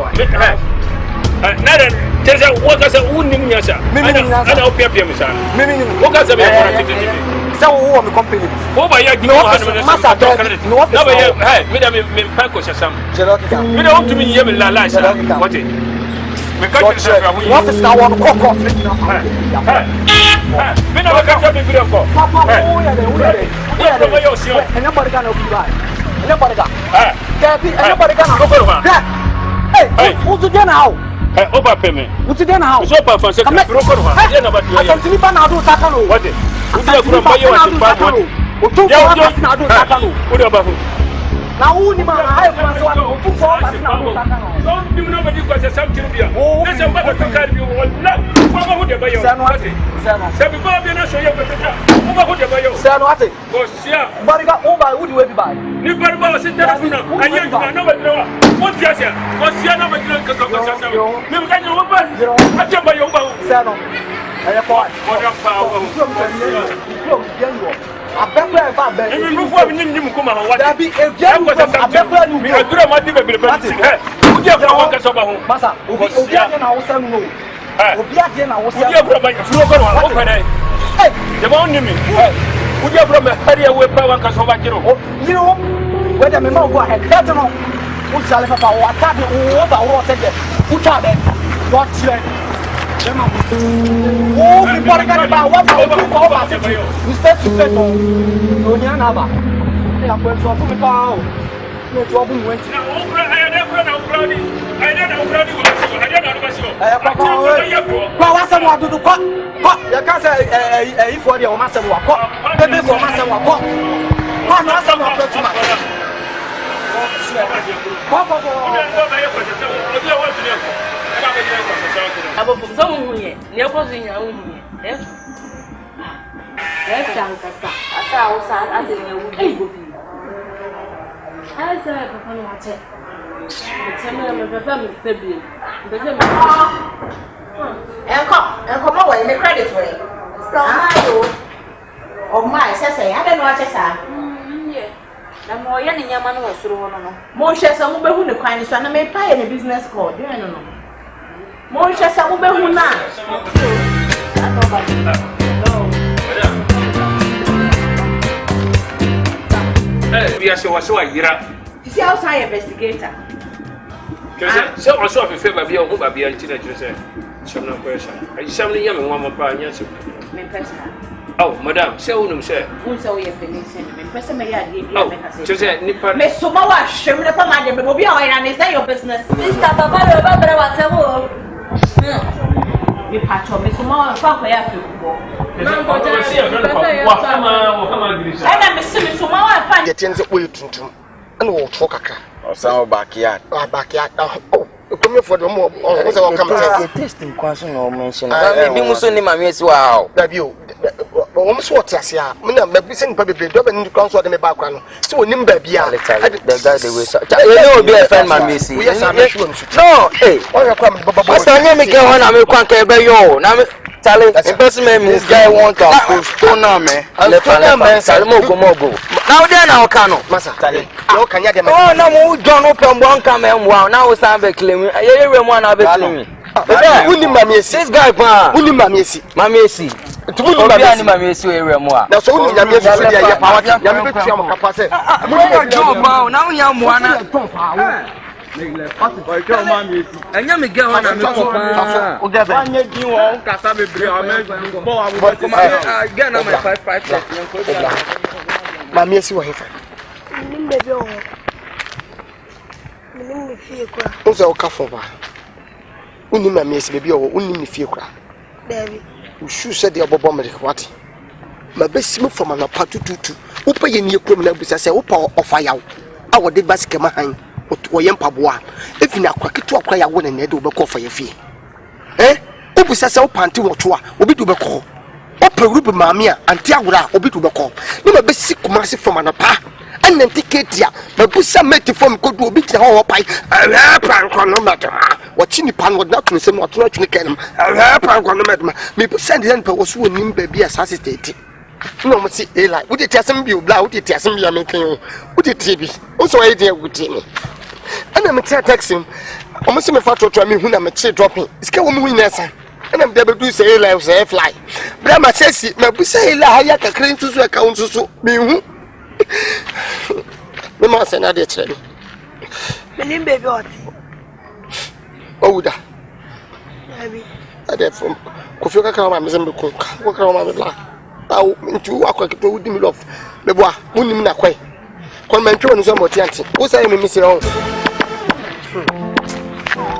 Nada, tesa wa kasa unim nyasa. Ana o pia mi sa. Mimi o kasa be fara tete. Sa wo mi company. O ba ya gi no masa do. No ba ya me da me pa ko sasam. Me da on to me ye me la sha. What it? Me ka tse sa wo. What is now one kokko? Me na ka tse me video ko. Papa o ya de. Anybody can open by. Anybody can. Anybody can. Hey, who's the now? Oba peme. Uti de na o. So pa fanse ka broko no ha. Ye na ba tu ya. Asante ni ba na do saka no. What it? Uti ya kura ba ye wa ti pa mo. Otu ko ba na do saka no. Odi ba hu. Na wu ni ma ha e kwa so wa otu ko ba na do saka no. Don't dim no ba di ko se sam tiru bia. Na se ba ka ka bi wo na. Ko ba hu de ba yo. Sano. Se bi ba bi na so ye ko se ta. Ko ba hu de ba yo. Sano ate. Ko sia. Bariga o ba wu di we bi ba. Ni ba ba se telephone na. Anye juma no ba dira wa. What you say? What's your number? You don't go. You can't go back. I tell you, Sano. I am what? I bet I bet. You move for me. You come on. What? That be a gem. I bet you. I do not want to be able to say. Would you have to go home? Massa, Obiagen, I was saying no. Obiagen, I was saying, hey, the morning. Would you have from a hurry away power Casovagiro? You know, whether me go ahead, better no. Who shall have our attack? What I was saying, who shall then? What's that? Oh, the Portugal about what I will do over. You said to say no. No, Yanaba. I am going to open the car. No trouble went. I don't we are so see outside investigator. So I saw a favor be over be a teenager. Some no question. I suddenly am one more pound. Yes, oh, madam, so no, sir. Who's all your pennies and person may I give you? Just said, Nipper, Miss Sumawa, show me the command, but will be all right, and is that your business? This type of matter about you patch on Miss Sumawa, fuck where I feel. And I'm Miss Sumawa, find the tens of way to. And we'll talk or some backyard. Backyard. Oh, come for the more. Oh, come to testing question or mention. I mean, wow. That you almost what I say. Maybe send baby double in the council of the background. So, Nimba, the guy they will be a friend, my missy. No, hey, what's the name again when I'm a quanker by you? Charlie, this guy want to stone man. Now then now cano. Masa. Charlie. No can you get oh no mo John open one come and wow. Now we stand be claim. Ye one na be claim. This guy pa. Uni mamiesi. Mamiesi. Tumuni mamiesi area mo a. Na so uni mamiesi so dia ya pa wati. Ya me betua mo kapa se. Mo job pa na unya mo ana. Anya me get one na me ko pa. O get be. Anya din wo kasa bebre o me bo wa bo ko ma get na my 55 mamiesi wo hefa. Nimbe bi o. Nimbe fie kwa. O se o ka fo ba. Uni mamiesi bebi o uni ni fie kwa. David. Ushu said the bobo me kwati. Ma besimo from an apatututu. Upa ye ni ekrom na busa se upa ofa yawo. A wo de basike ma han. O ye mpaboa. Efi na kwaketu akwa yawo na na de obekọ fa ye fie. Ubusa se upa anti woto a obi du bekọ. Opa rubu maami a anti awura obi du bekọ. Ni ma besi kumase from an apa. An ticket ya. Ma busa meti from kodu obi ti ho pai. Pan kono mata. Watching the pan would not to say not to can. Me send the emperor was winning baby assassinate. No, must see a light. Would it tell some you blow? Would it tell some you making you? Would it TV? Also, idea would me. And I'm a texting. Almost a photo to me when I'm a chair dropping. It's going winners. And I'm able to say, I say, fly. But I'm a sassy, my say, I can claim to account to me. We must send a ditch. My name baby. Oda. Ade from Kofioka Kama Mzembe Ko Kama Mabla. Aw ntu akwaketo wudi mi love. Beboa, munim na kwai. Kon mentwe no so motianti. Wo say me misira ho.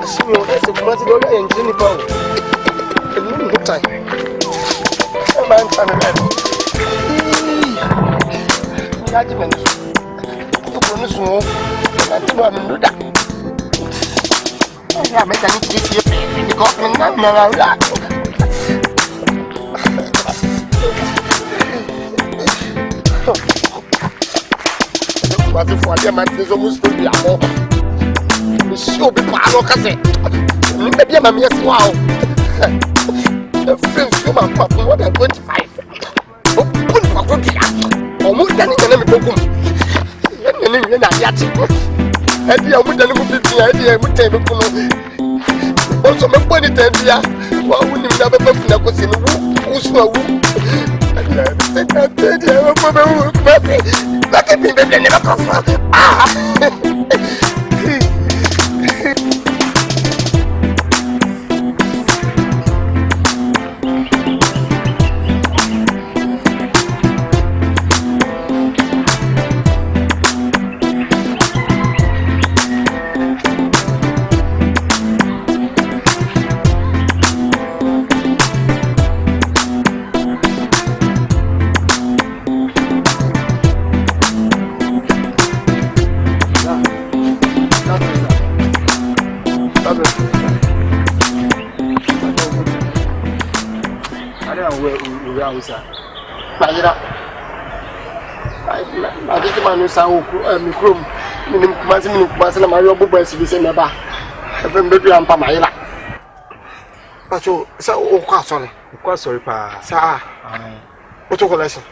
Asimi o ese kumati do ya njini pa o. Emu no time. E man tan na. Ngaji men. To kono so. Na ti ma mi da. Yeah, make any easy because I'm not What if I am at this almost to be a more? So be Palo maybe I'm a yes, wow. The friends, you are papa more than 25. Oh, put my good or more than Edia mu dani mu fiti edia mu tem ko no onso me boni tendia wa wuni mi na baba funa ko sinu wo so awu edia wo baba wo pase baka bi be ne ba ko Kweku Manu sa mikrom minim kumase na mario bobo asibise neba efem bedu ampa mayira pacho sa o kwa sorry pa sa o to collection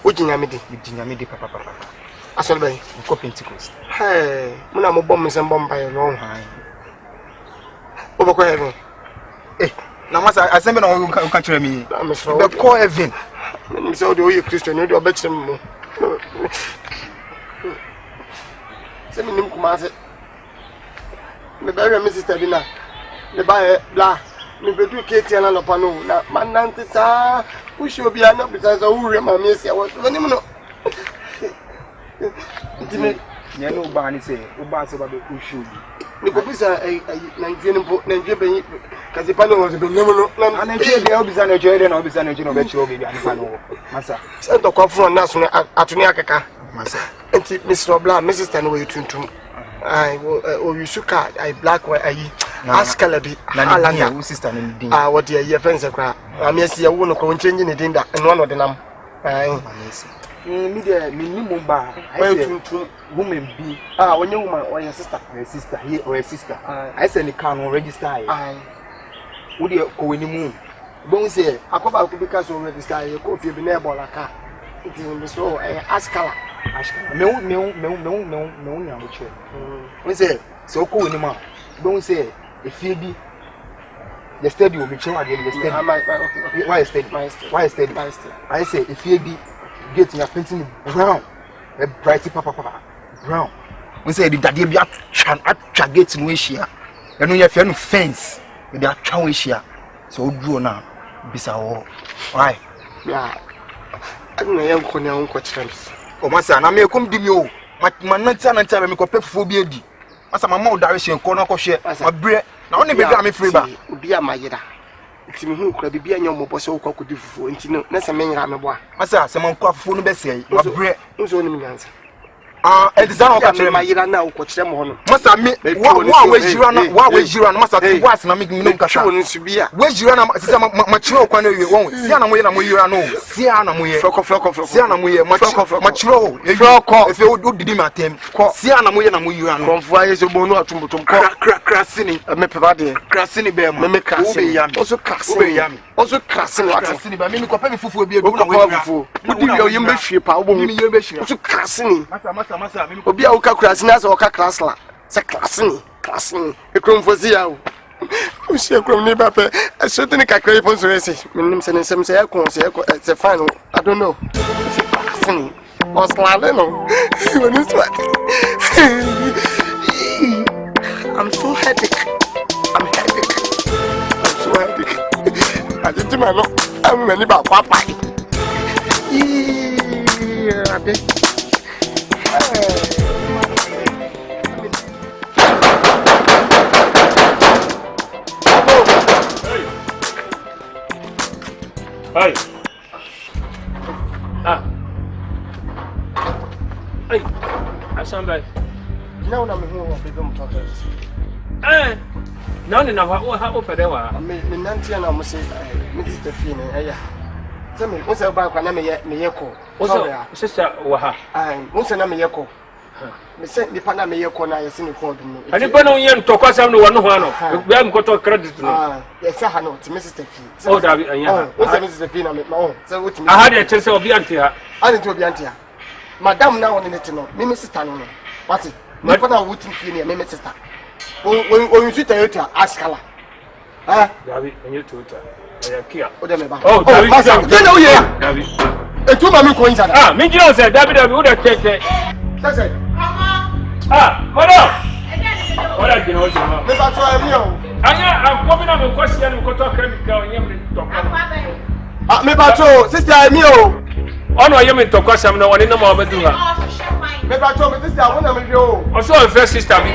o jinyamidi papa asole bay ko Pentecost muna mo bom se mbom baye no o bako heaven na masa asembe na o ka kire mi be ko heaven mi se o de o ye Christian o de o be kire mi se mi nim kumase me ba mi sister bi na le ba bla mi bedu kete na no pano na manante sa usho bi ana bisa so wure ma mi sia wo ni mo no ntime ne no ba ni se o ba se ba be usho bi ni ko bisa Nigeria be kazi pano wo be ni mo no na Nigeria be o bisa Nigeria na o bisa Nigeria no be chiro be ani pano masa se to kwa fun na so atuni akeka masa enti Mr. Obla Mrs. Tan wo yutuntum ai o yusuka ai black wa ai askala bi ala na wo sister no din what dey your friends akra am yes ya wo no ko change ni din da no no de nam ai mi de mi ni mo ba ai yutuntum woman bi onye woman or your sister here or your sister I say ni can register ai wo de ko weni mu Bonsu akoba ko bika so register ye ko fie bi na ebola ka. It is so askala. Me nya mo che. Bonsu so ko ni ma. Bonsu efie bi the stadium me che wa de the stadium. Okay. Why stadium? I say efie bi gate na painting brown. A bright papa brown. We say the daddy be atwa gate no ehia. Eno ye fe no fence. We dey atwa ehia. So oduro na bisa wo. Why? Yeah. I don't know yam ko na unko trends. O masa na me kom di mi o. Ma nanta me ko pefuo bi edi. Masa mama o direction ko na ko hwe. Ma bre. Na woni be gra me free ba. Obi amayeda. Nti me hu kura bibia nya mo bose wo kwa kodi fufuo. Nti no na se me nra me bo a. Masa se man kwa fufuo no be sei. Ma bre. Nzo ni nyanza. Exam o ka chere ma yira na wo ko chere mo hono. Masa me wa we jira na masa tu was na me no ka sha. Wo nsu bia. We jira na se ma chere kwa na wie won. Si ana mo ye na mo yira no. Si ana mo ye. Floko. Si ana mo ye ma chere o. Floko. Efe o didi ma tem. Si ana mo ye na mo yira no. Konfu aye so bonu atumbutum ko. Krasini. Me peba de. Krasini be mo. Me krasini. Oso krasini. Oso krasini wata. Krasini ba me ko pa me fufuo bi ebi na wo fufuo. Udi wi o yembe hwie pa wo bo. Me yembe hwie. Oso krasini. Masa obi a uka krasini asa oka krasla se krasini ekromfosi ya o she ekrom ni ba pe asotini kakra ipo so ese menim se nsem se yakon se fine I don't know se krasini oslale no when it's what I'm so headache I'm so headache I didn't know I'm many ba papa Hey. Hey. Asante. Now na me hu o be mo talk. Now ni na ha o pede wa. Me nanti na mo say me sister fee na eya. Se me o se ba kwa na me ye ko. O se sister wa ha. O se na me ye ko. Me se nipa na me ye ko na ye se ni ko bi no. Ani pa no ye ntokwa sam no wono ho ano. Be am ko to credit no. Ye se ha no ti me sister fee. O da bi anya. O se me sister fee na me no. Se o ti me. Aha de chere se obi ante ha. Ani to obi ante ha. Madam na woni neti no. Me sister no no. What? Nipa na wo ti fee na me sister. O you sit Toyota askala. Davi, enye Toyota. Aya Kia. O de me ba. Oh, Davi. Masa, you know here. Davi. Etu ma mi ko inside. Me jino say Davi wo de tete. Say. Madam. Oda jino o jino. Me ba to emi o. Anya am na me kwasi na me ko to chemical onye me tokwa. Me ba to sister emi o. Ono onye me tokwa sam na woni na ma obedu ha. Me ba to me sister won na me hwe o. O so first sister mi.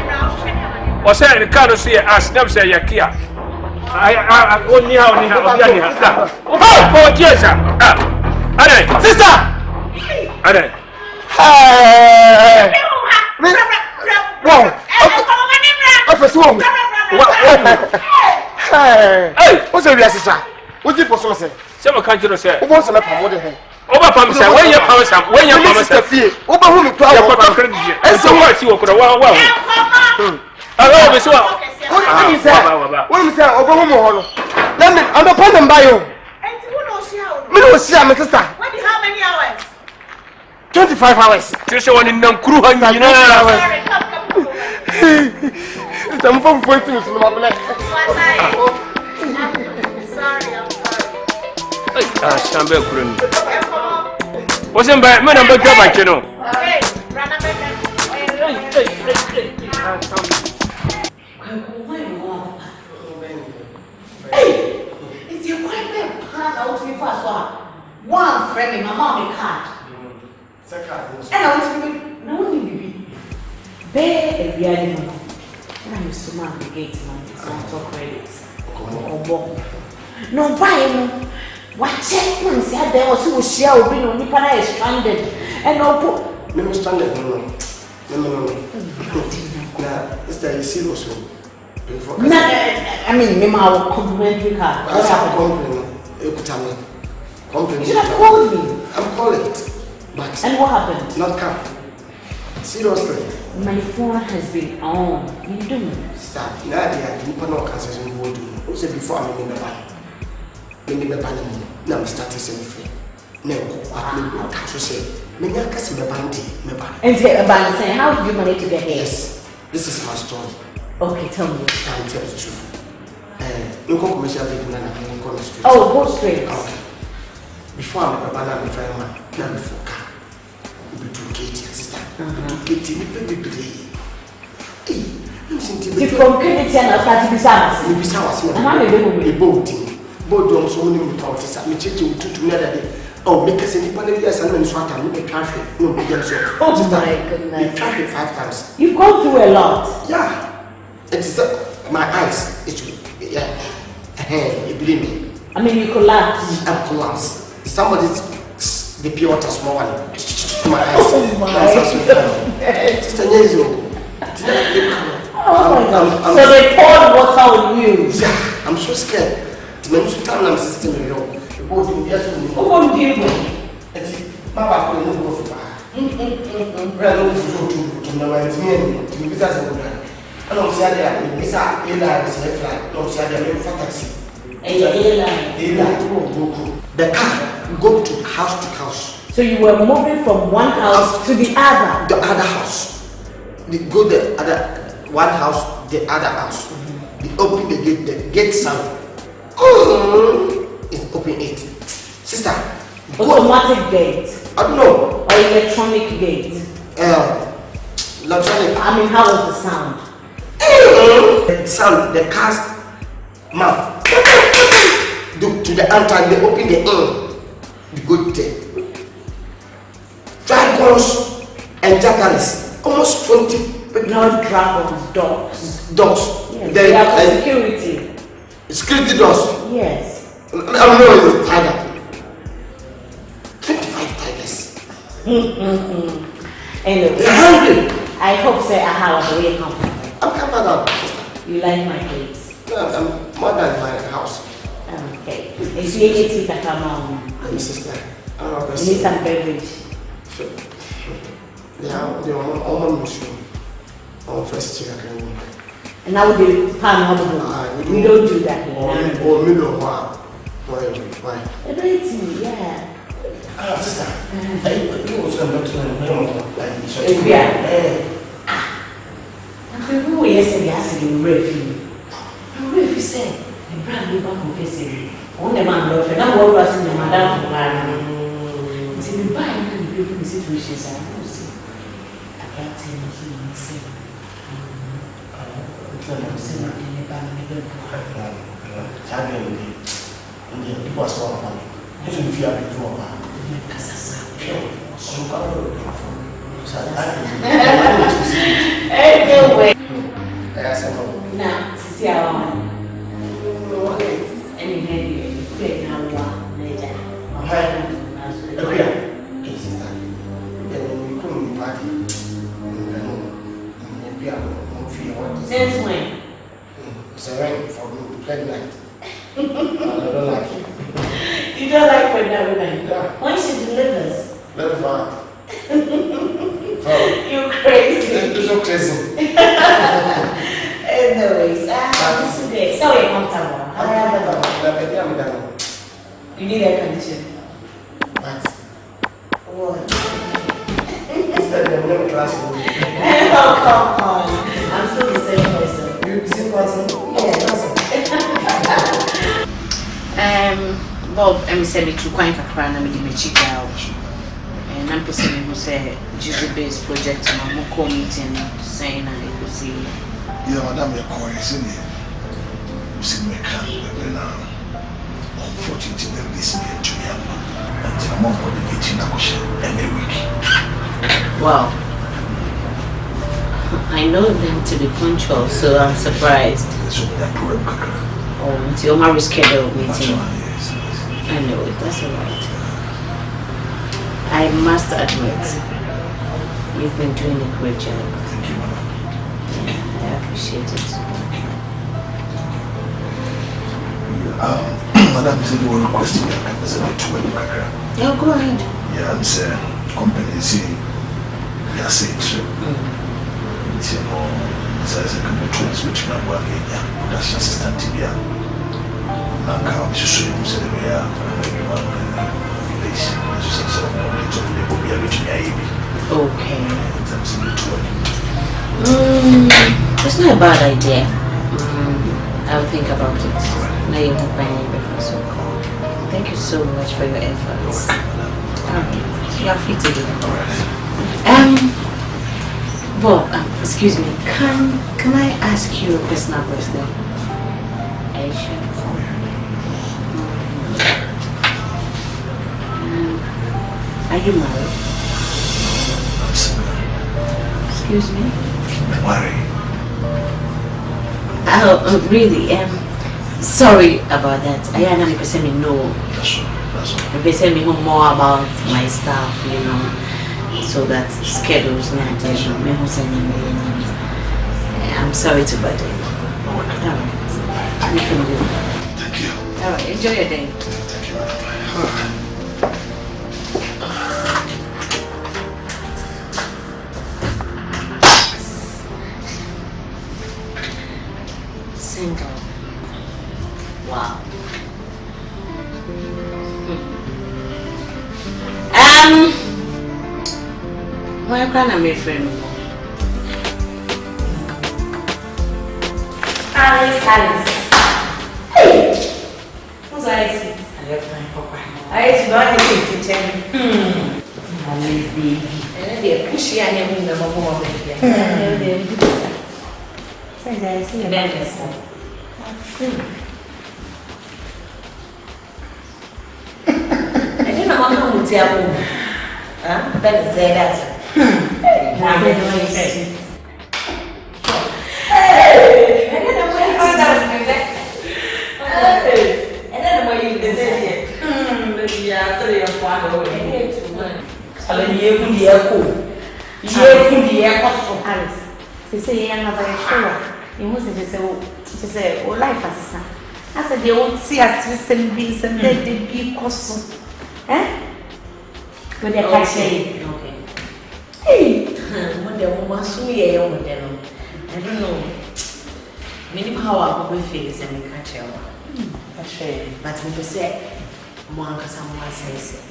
O say the car so as them say ya Kia. I only how ni ha. Oh, Jesus. Ade. Sister. Ade. Wow. Office wo. Hey. O say we sister. O ji poso say. Say me kan jiro say. O bo so me pamo de he. O ba pam say when you pam sam. When you pam say. O ba hu mi to awo. E so wa ti wo kura wa. Hello, Miss Wa. What is that? What is that? Obohomo hono. Let me I'm upon them by you. And who knows how? Me no see my sister. What is how many hours? 25 hours. Just one in them crew han yina. It's am for 40 minutes no mabele. Sorry, I'm sorry. Shambe kurun. What's in by me na be grab back no. Hey, rana be. Hey, it's your quite bad plan out to me first one friend in my mom card. And I want to be no baby. Bear a reality. And I'm so mad the gate man. It's not talk credits. No buy what check when said there was who share will be no Nipana is stranded. And no put no stranded no. Nah, it's the serious one. I mean, me my complimentary card. What happened? You should have called me. I'm calling it. But and what happened? Not come. Seriously. My phone has been on. You do. Stop. Now they are deep on cancers and wood. Who said before I'm in the back? Many me ban now we start to send free. No, I can't say. Many are casting the bandy, me ban. And say, how did you manage to get here? Yes, this is my story. Okay, tell me. I'll tell the truth. You go commercial baby and I'm going straight. Oh, go straight. Okay. Before I'm a banana, I'm a friend man. Now before car. We do Katie, sister. Katie, we play. Ti from Kennedy and start to be sad. You be sad. And I'm a boat. Boat don't so many without me changing to another day. Oh, because any panel years and then swat and make traffic. No, big yourself. Oh my goodness. Traffic 5 times. You've gone through a lot. Yeah. It is my eyes. It will, yeah. You believe me? I mean, you collapsed. I'm collapsed. Somebody's the pure water small one. My eyes. Oh my. Just 10 years old. Oh my God. So they poured water on you. Yeah, I'm so scared. I'm system. The boat will just move. What do you do? My back will not go for far. Rather than to the right to be business and I don't see that. It's a airline, it's a flight. Don't see that. Taxi. Airline. The car go to house. So you were moving from one house to the other? The other house. They go the other one house, the other house. They open the gate sound. It's open it. Sister. Automatic gate. I don't know. Or electronic gate. Electronic. I mean, how was the sound? The sound, the car's mouth. To the outside, they open the air. The good thing. Dragons and jackals. Almost 20. But not dragons, dogs. Dogs. Yes, they have security. Security doors? Yes. I don't know, it's a tiger. 25 tigers. Anyway, they're hungry. I hope say I have a way comfortable. I'm comfortable, sister. You like my place? No, I'm more than my house. Okay. It's really tea that come on. My sister. You need some beverage. Sure. Yeah, they're all mushroom. All fresh chicken. And now the pan we don't do that here. Or middle one. Why? Yeah. Sister. You also not to who yesterday asked you review. Review said, the brand new back of yesterday. On the man love and I'm always in the madam for man. It's in the buying and people in situations I don't see. I can't tell you what you say. Anyway. Now, see how since when? Seven for pregnant. I don't like it. You don't like pregnant women? Yeah. When she delivers? Very far. You crazy. You're so crazy. Anyways, this is great. So you're comfortable. You need air conditioning. What? Instead of no classroom. Oh, come on. I'm still the same person. You're the same person? Yeah. Bob, I'm saying to quite a plan. I'm in the chicken out. And I'm person who say Jesus-based project. I'm a committee saying I will see. Yeah, madam, you're calling, isn't it? You see, me can't now. Unfortunately, never listen to me. Until I'm on the kitchen, I will every week. Wow. I know them to be punctual, so I'm surprised. Oh, until my rescheduled meeting. I know it, that's alright. I must admit, you've been doing a great job. Thank you, madam. I appreciate it. Madam, is there one question I can answer to you? Yeah, go ahead. Yeah, I'm saying, company saying, yeah, saying so. It's a more, it's a computer switch number again. That's assistant here. Now, this is what you said, we are okay. It's not a bad idea. I'll think about it. Now you have my name so thank you so much for your efforts. You are free to do it. Well, excuse me. Can I ask you a personal question? Are you sure? Are you married? Excuse me? Married. Oh, really? Sorry about that. I am going to say no. They say me more about my staff, you know, so that schedules me attention. I'm sorry to bother you. Alright, you can do it. Thank you. Alright, enjoy your day. Thank you. Single. Wow. Why can't I make friend? Alice. Hey! Who's Alice? I'm fine, Papa. Alice, don't have to tell me. Alice, baby. And they're pushy and they're moving the mom over here. I see that. I didn't know how to tell you. That is that. You must just say, oh, life as I said, they won't see us listen bees and then they be costum. Eh? When they're catching. Okay. Hey! When the woman saw you, I don't know. Many power of face and we catch her. But we say, Monka, someone says,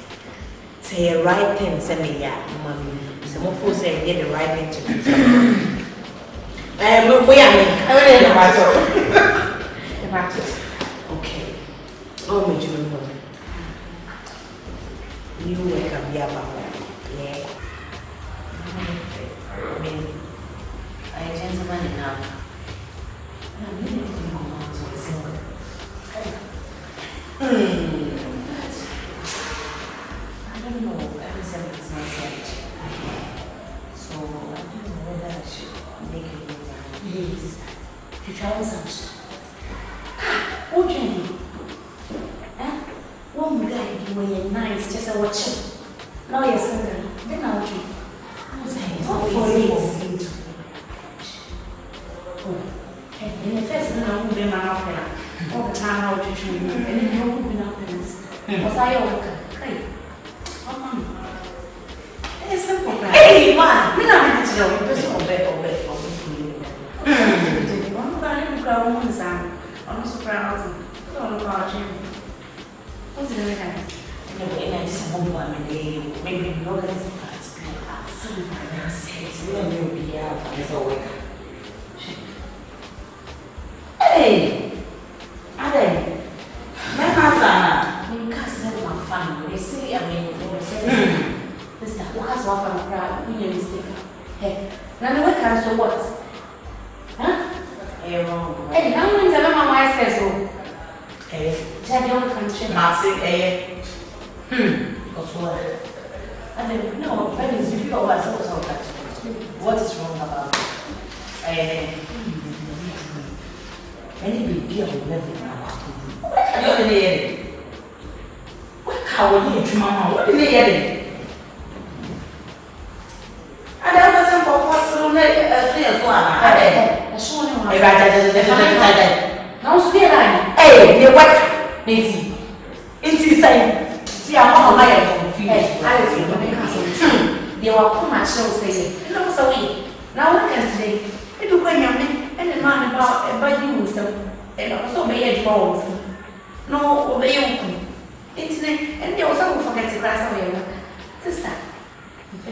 say a right thing, send me, yeah, mommy. Some of us say, get the right thing to do. Okay. Oh, my dear. You wake up, yeah. I mean, I gentleman enough. I really don't know how to listen. I don't know. Everything is not right. So, I don't know whether I should make it. Yes. You try something. What do you do? One guy you nice, just a watch. Now you're saying, then I'll do. In the first, I won't be my opera. All the time, how to treat me. And then you won't be up in this. Was I all okay? It's simple. Hey, man! We don't have to know. Just obey for me. I'm going to go on the sound. I'm so proud. All about you. What's the other guy? I just want one day. Maybe you know that some finances. We don't be here for this whole week. Hey! Ade! My cousin, you can't send my family. They say, I mean, they will say, Mister, who has one from the crowd? You mistake. Hey, now what can so what? Huh? Hey, wrong. Hey, now when the mama says so. Hey, Daddy, don't country. Maxi, hey. What's what? I don't know. That is if you are what is wrong about it? Any baby I will never know. What are you what cow will you, Mama? What are you hearing? And I wasn't for possible fear for I saw him. I rather now spear line. Hey, you what? Nancy. It's saying, see, I'm all my confused. They were come at show saying, no, so we now what can say? It will go in your name and the man about you, so and also made it balls. No, be you. Internet, and there was some forget to grass away. Sister,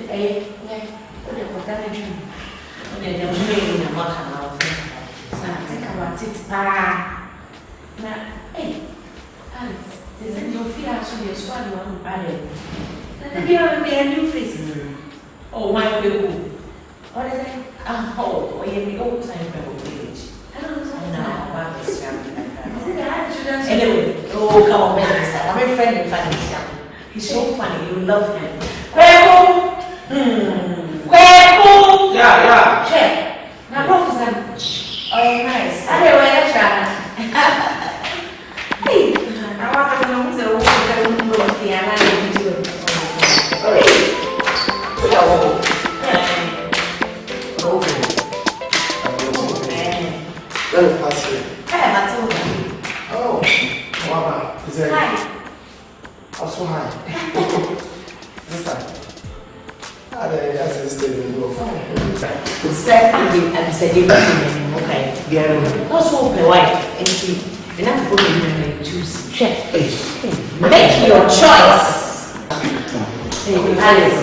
I what the damage you. When you're doing a mark now, think about it. Now, hey, Alice, isn't your fear actually a swallow? Then you have a new face. Oh, my good. What is it? Oh, we have the old time for a village. I don't know about this family like that. Anyway, oh, come on, man. I'm a friend in Fanny. He's so funny. You love him. Kweku! Kweku! Yeah. Check. Now, Professor. Oh, nice. I don't know where that's hey, I want to know who's the one who's going to be a man. Let me pass it. Hey, Matilda. Oh, wow. Is it? Hi. I'm so high. Sister. I just stayed in your phone. Secondly, I said you okay. Yeah. Also, my wife and she. And I'm going to choose. Check. Make your choice. Alice.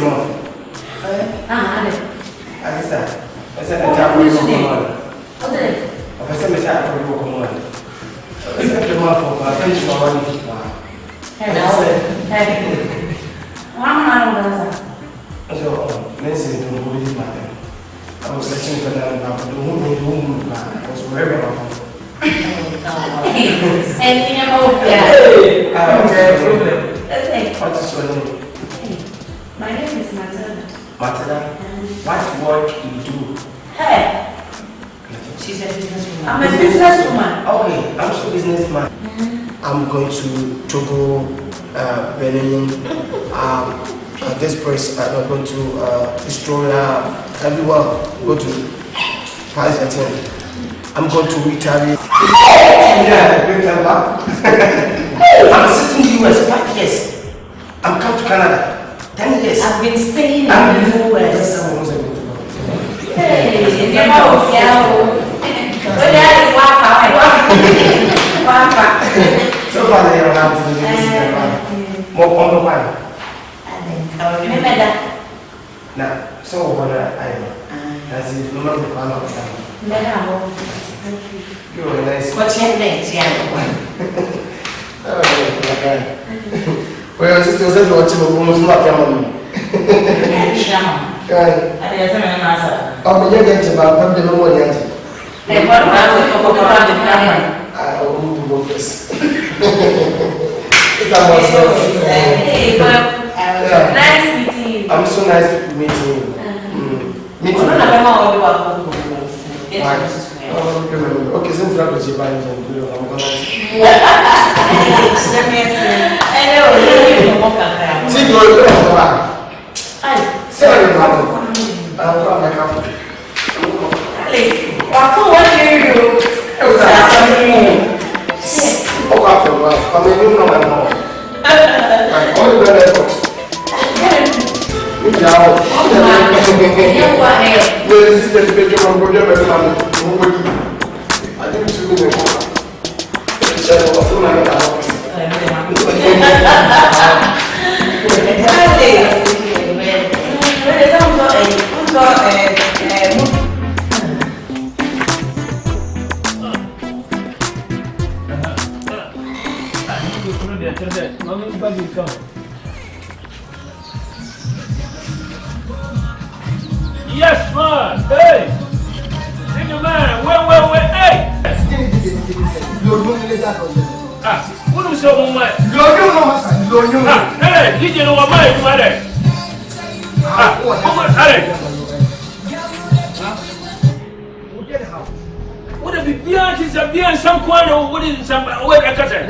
Alice. Alice. I said the time we go on. What did I said the time we go on. I said the month for my attention for one people. Hello. So, listen to the police matter. I was listening to them about the woman. I was very well. And we never hope that. What is your name? My name is Matilda. Matilda? What work do you do? Hey! She's a businesswoman. I'm a businesswoman. Okay, I'm also a businessman. I'm going to Togo, Benin, this place, I'm going to Australia, everywhere. Go to Paris, Athens. I'm going to Italy. Yeah, great time back. I'm sitting in the US 5 years. I'm come to Canada 10 years. I've been staying in the US. Hey, so far they are not to do this. More on now, so what I know. As you know, the plan of time. You're nice. What's your name? Well, sister was watching almost not coming. Oh, but you get about the more yet. And what about the family? I will do this. Nice meeting you. I'm so nice meeting you. Meeting you. Okay, since I'm going to buy it, I'm going to see you. Sorry, madam. I'll come back after. Please, what do you do? Oh, after a while. I'm a new man. I'm only going to talk. Yes, man. Hey, nigga, man. Wait. Hey. What is your man? Hey, you know what my mother? What if you beyond is a beyond some corner? What is some way I cut it?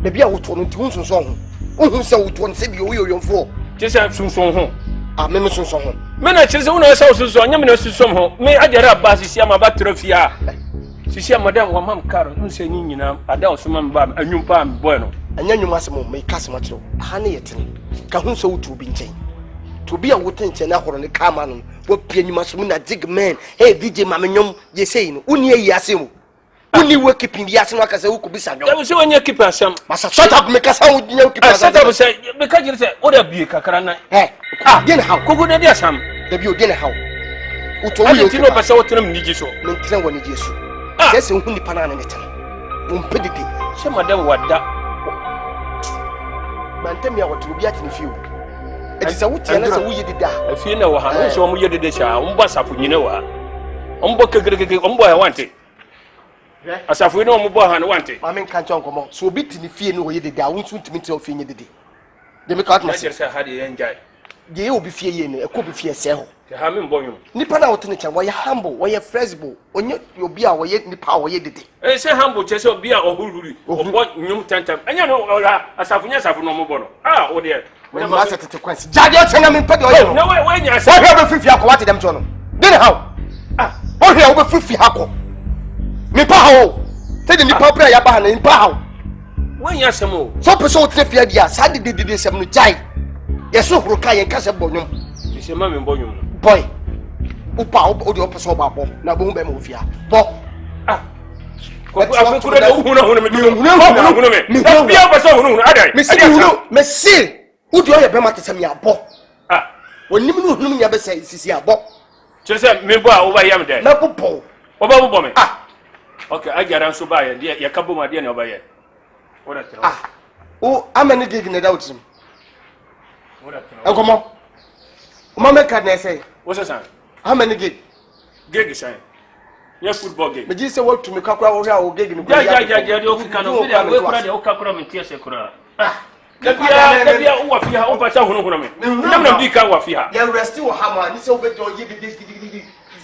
Maybe I would turn to one song. Who saw it once if you're for? Just have some song. I remember some song. Men are children, I saw some young men some home. May I get up, Basis Yama Batrofia? She said, Madame, one mom car, who say, you know, I don't summon Bam, and you palm bueno. And then you must make Casamacho, honey, Kahun so to be changed. To be a wooden channel on the Kaman, what penny must win a dig man. Hey, DJ Mamignon, ye saying, Unia Yasim. Only work keeping the ass, like I say, who could be Samuel. I was when you keep us some. Must shut up, make us sound you keep us. I was saying, because you said, what a be a cacarana. Eh, then how? Could there some? The view dinner how? Who told you to know about what them need you so? No, tell what it is. Yes, and who pan on it. Umpedity. Some of them what that. Man, tell me what to be at in few. It is a wood and a weird da. If you know how so we did this, Umbasa, you know what? Umbo, I want it. As if we know Mubahan wanted. I mean, can't come out. So bit in the fear no way they won't want to meet your finger the day. They make out myself had the enjoy. They will be fear, a could be fear sell. The Hamming Boyum. Nippon out in the why you're humble, why you're flexible, when you'll be our yet in the power yet the day. I say humble, just or beer or hulu, or what new tantam. And you know, as I've never no more. Ah, oh dear. When I'm master to Quincy. Jadget, and I'm in Pedro. No way, when you say, I have a 50 aquatic them, John. Then how? Ah, oh, here over 50 hackle. Me power. Tell the Nippon player behind in power. When you're some more. So, person to fear the Asante did this some jai. Yes, so Rokai and Casa Bonum. It's a mammy bonum. Boy, Upa, or the opposite of Babo, Nabum Mufia. Bob. Ah. Messi, who do you have a Samia Bob? Ah, when you never say, Sisia Bob. Just me boy over yam there. No, Popo. Over ah. Okay, I get answer by it. Yeah, couple my dear over here. What ah. Oh, I'm an gig in the doubts. What come on. Mamma can say, what's a son? How many gig? Gig is saying. Yes, football game. But you say what to me, Kakra or gig in the yeah, you can wait for the Okakra and Tia Sekura. Ah, let me out of here. Open Sahunum. No, no, big cow of here. You're still hammer. This over this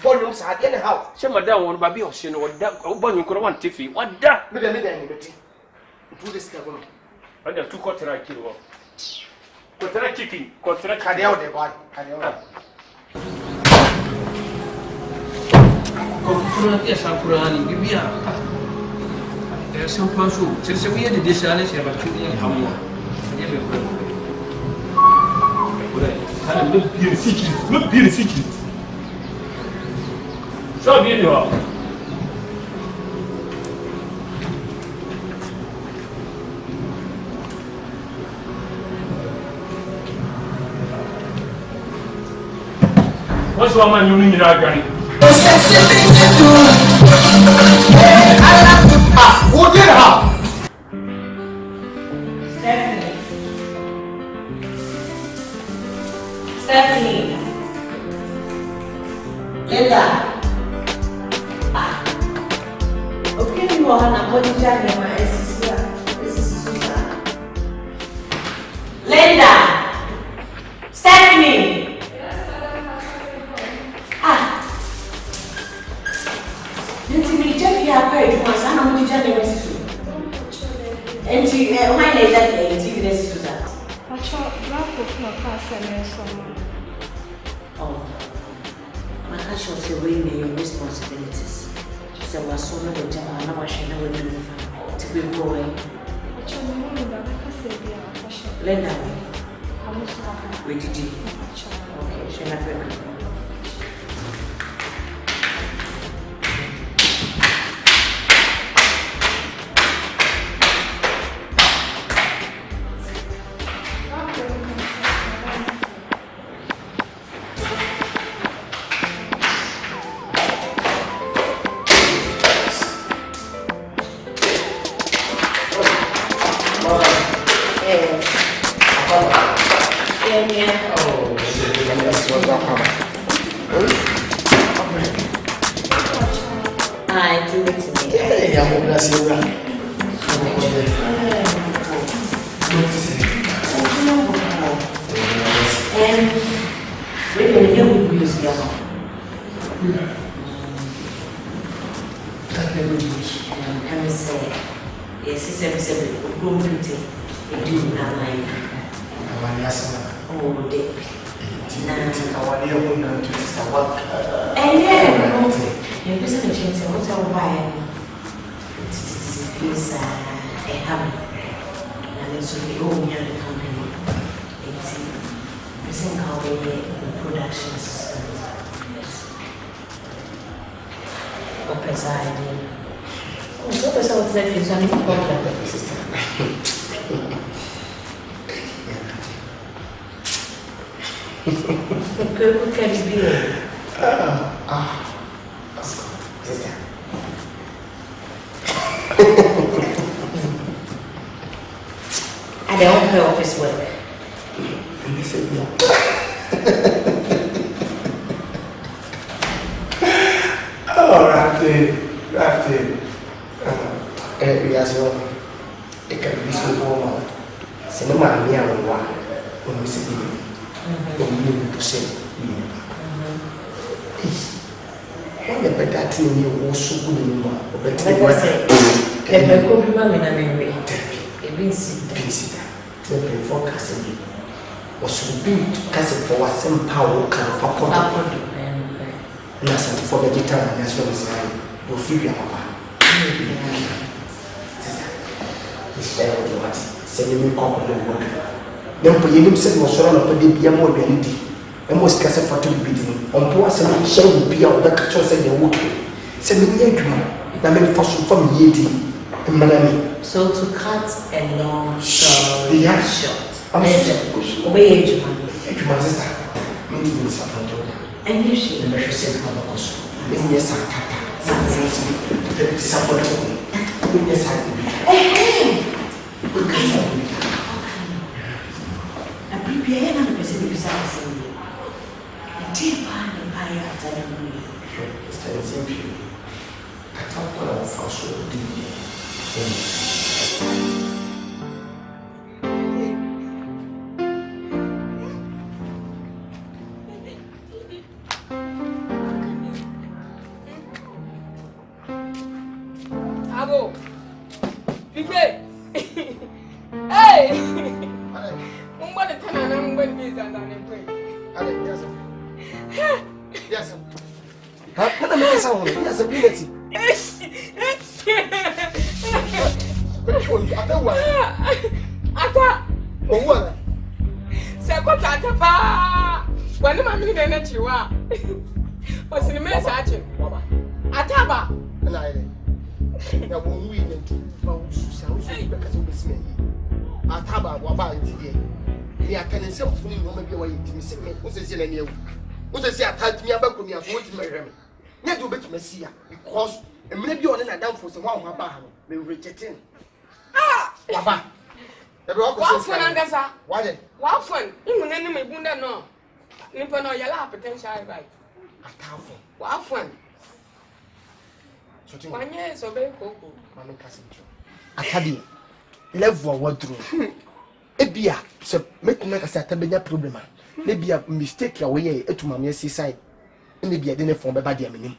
volumes at any house. Some of them won't be ocean or that. Oh, but you could want Tiffy. What that? With anything. Do this carbon. And the 2 quarter I kill. Quarter chicken, quarter cardio, the boy. Yes, I'm Kurani. Give me up. There's some person. Since we had the dishonest, you have a children. How more? Look, be a secret. Look, be a secret. So, be you are. What's one man you need in our granny? Ah, who did her? Stephanie. Linda. Ah. Okay, you are not going to tell me my sister. This is Susan. Linda. Stephanie. Ah. Didn't you check your page once? I know what you tell me what to do. And you, why is that TV this is that? I thought black book no pass and someone. Oh. My cash was away your responsibilities. So I saw no job, I know what she know what to be going. Linda. Where did you? Okay, she never. person what's that is one problem, sister. What can it be? Sister. I don't her office work. Oh, Rafty. Yes, it can be so normal. Cinema, near one, when we see you, when you to say, when the better thing you also good in one, but I say, can I go to my memory? A visit, temporary forecasting was built because for what some power can for Asante for the time and as well as I will feel your papa. It's very what sending me up on the work. Then for you said was surrounded by the Biamo reality. And most cassette for to be beating. On poor some shall be out the catchers and your working. Sending me a dream. That made for some from Yeti and Malami. So to cut a long story short. Obey it, my sister. And you should never say Kumawood. Yes, I can't. There is somebody. Yes, I prepare and present besides me. A deep hand and pie at the moon. It's simple. I thought what I was so deep. Because a maybe on a down for some one may reject him. Ah, Baba. What? What fun? You will enemy Bunda no. Nippon or Yala potential right. What fun? 1 year so very cocoa. Mamma Cassin. I had it. Level what through. Ebia, so make a certain problem. Maybe a mistake away to my side. Maybe I didn't form a bad name.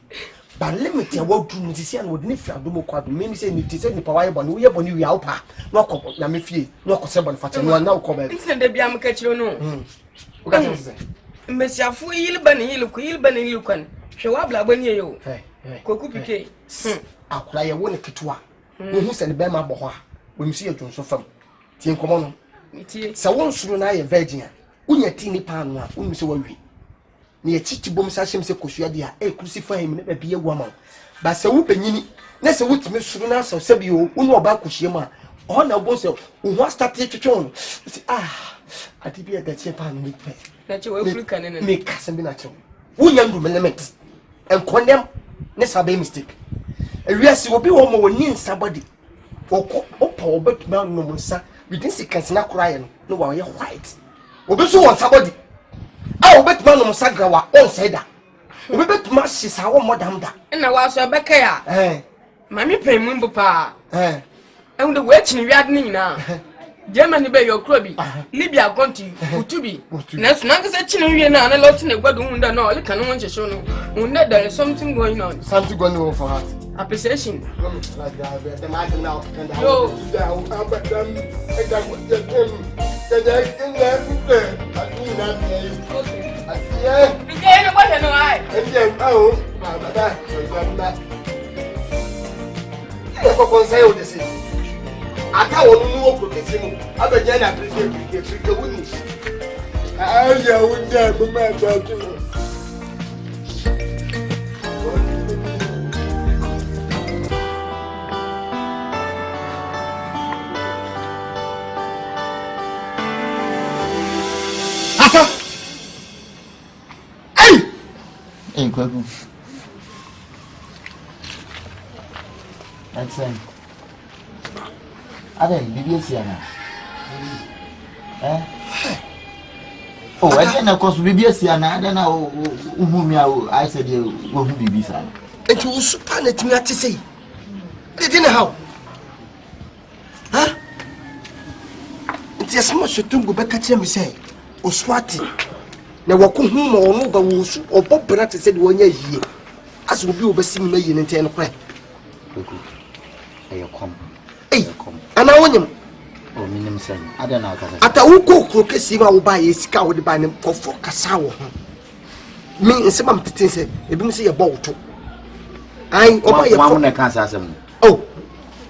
But limit your work to musician would need to do quite many say it is any power when we are when you are up. No couple, Namifi, no conservative for one now come. It's the Biam catch you know. Monsieur Fuil Bunny, look, Bunny, you can show up like when you Kweku Pike. I'll cry a one kitua. Who said Bema Boha? We see a Johnson from Tien Common. So one soon I a virgin. Unya teeny pan, so we. Near Chichibum Sashim Secosia, a crucify him, never be a woman. But so open, let's a witch Miss Sunas or Sabio, Uno Bakushima, or no Bonsu, who was started to tone. Ah, I did be at that Japan with me. That you will look and make Casaminato. William Rumelement and condemn, Nessa be mistake. A yes, will be one more near somebody. Or poor but man no monsa, we didn't see Cassina crying, no one you're white. Or be so on somebody. I will bet man on Sagrawa, all said that. We bet much is our madam that. And I was a becker. Mammy pay Mumbo pa. And the wetching we had now. Germany by your crabby. Libya gone to be. That's not as a chin and a lot in a good wound and all. You can want to show no. That there is something going on. Something going on for her. Appreciation. Like that, the matter now. Yo, Hey, Kweku. That's it. Ade, BBC ana. Oh, I didn't cause BBC ana. I don't know whom I said you who BBC ana. And you was panic me to say. They didn't how. Huh? It's a small shot to go back at him say. O swati. Na waku huma ono ga wosu obo brate said wonya yie. As will be obesimi me yin enten kra. Kweku. Ayo kom. Hey, ana wonyem. Oh, minim sen. Ada na akasa. Ata wuko kro kesi ma wo ba ye sika wo de ba ne kofo kasa wo ho. Me nsema mtete se ebi mse ye bo to. Ai oba ye fo. Ma na kan sa asem. Oh.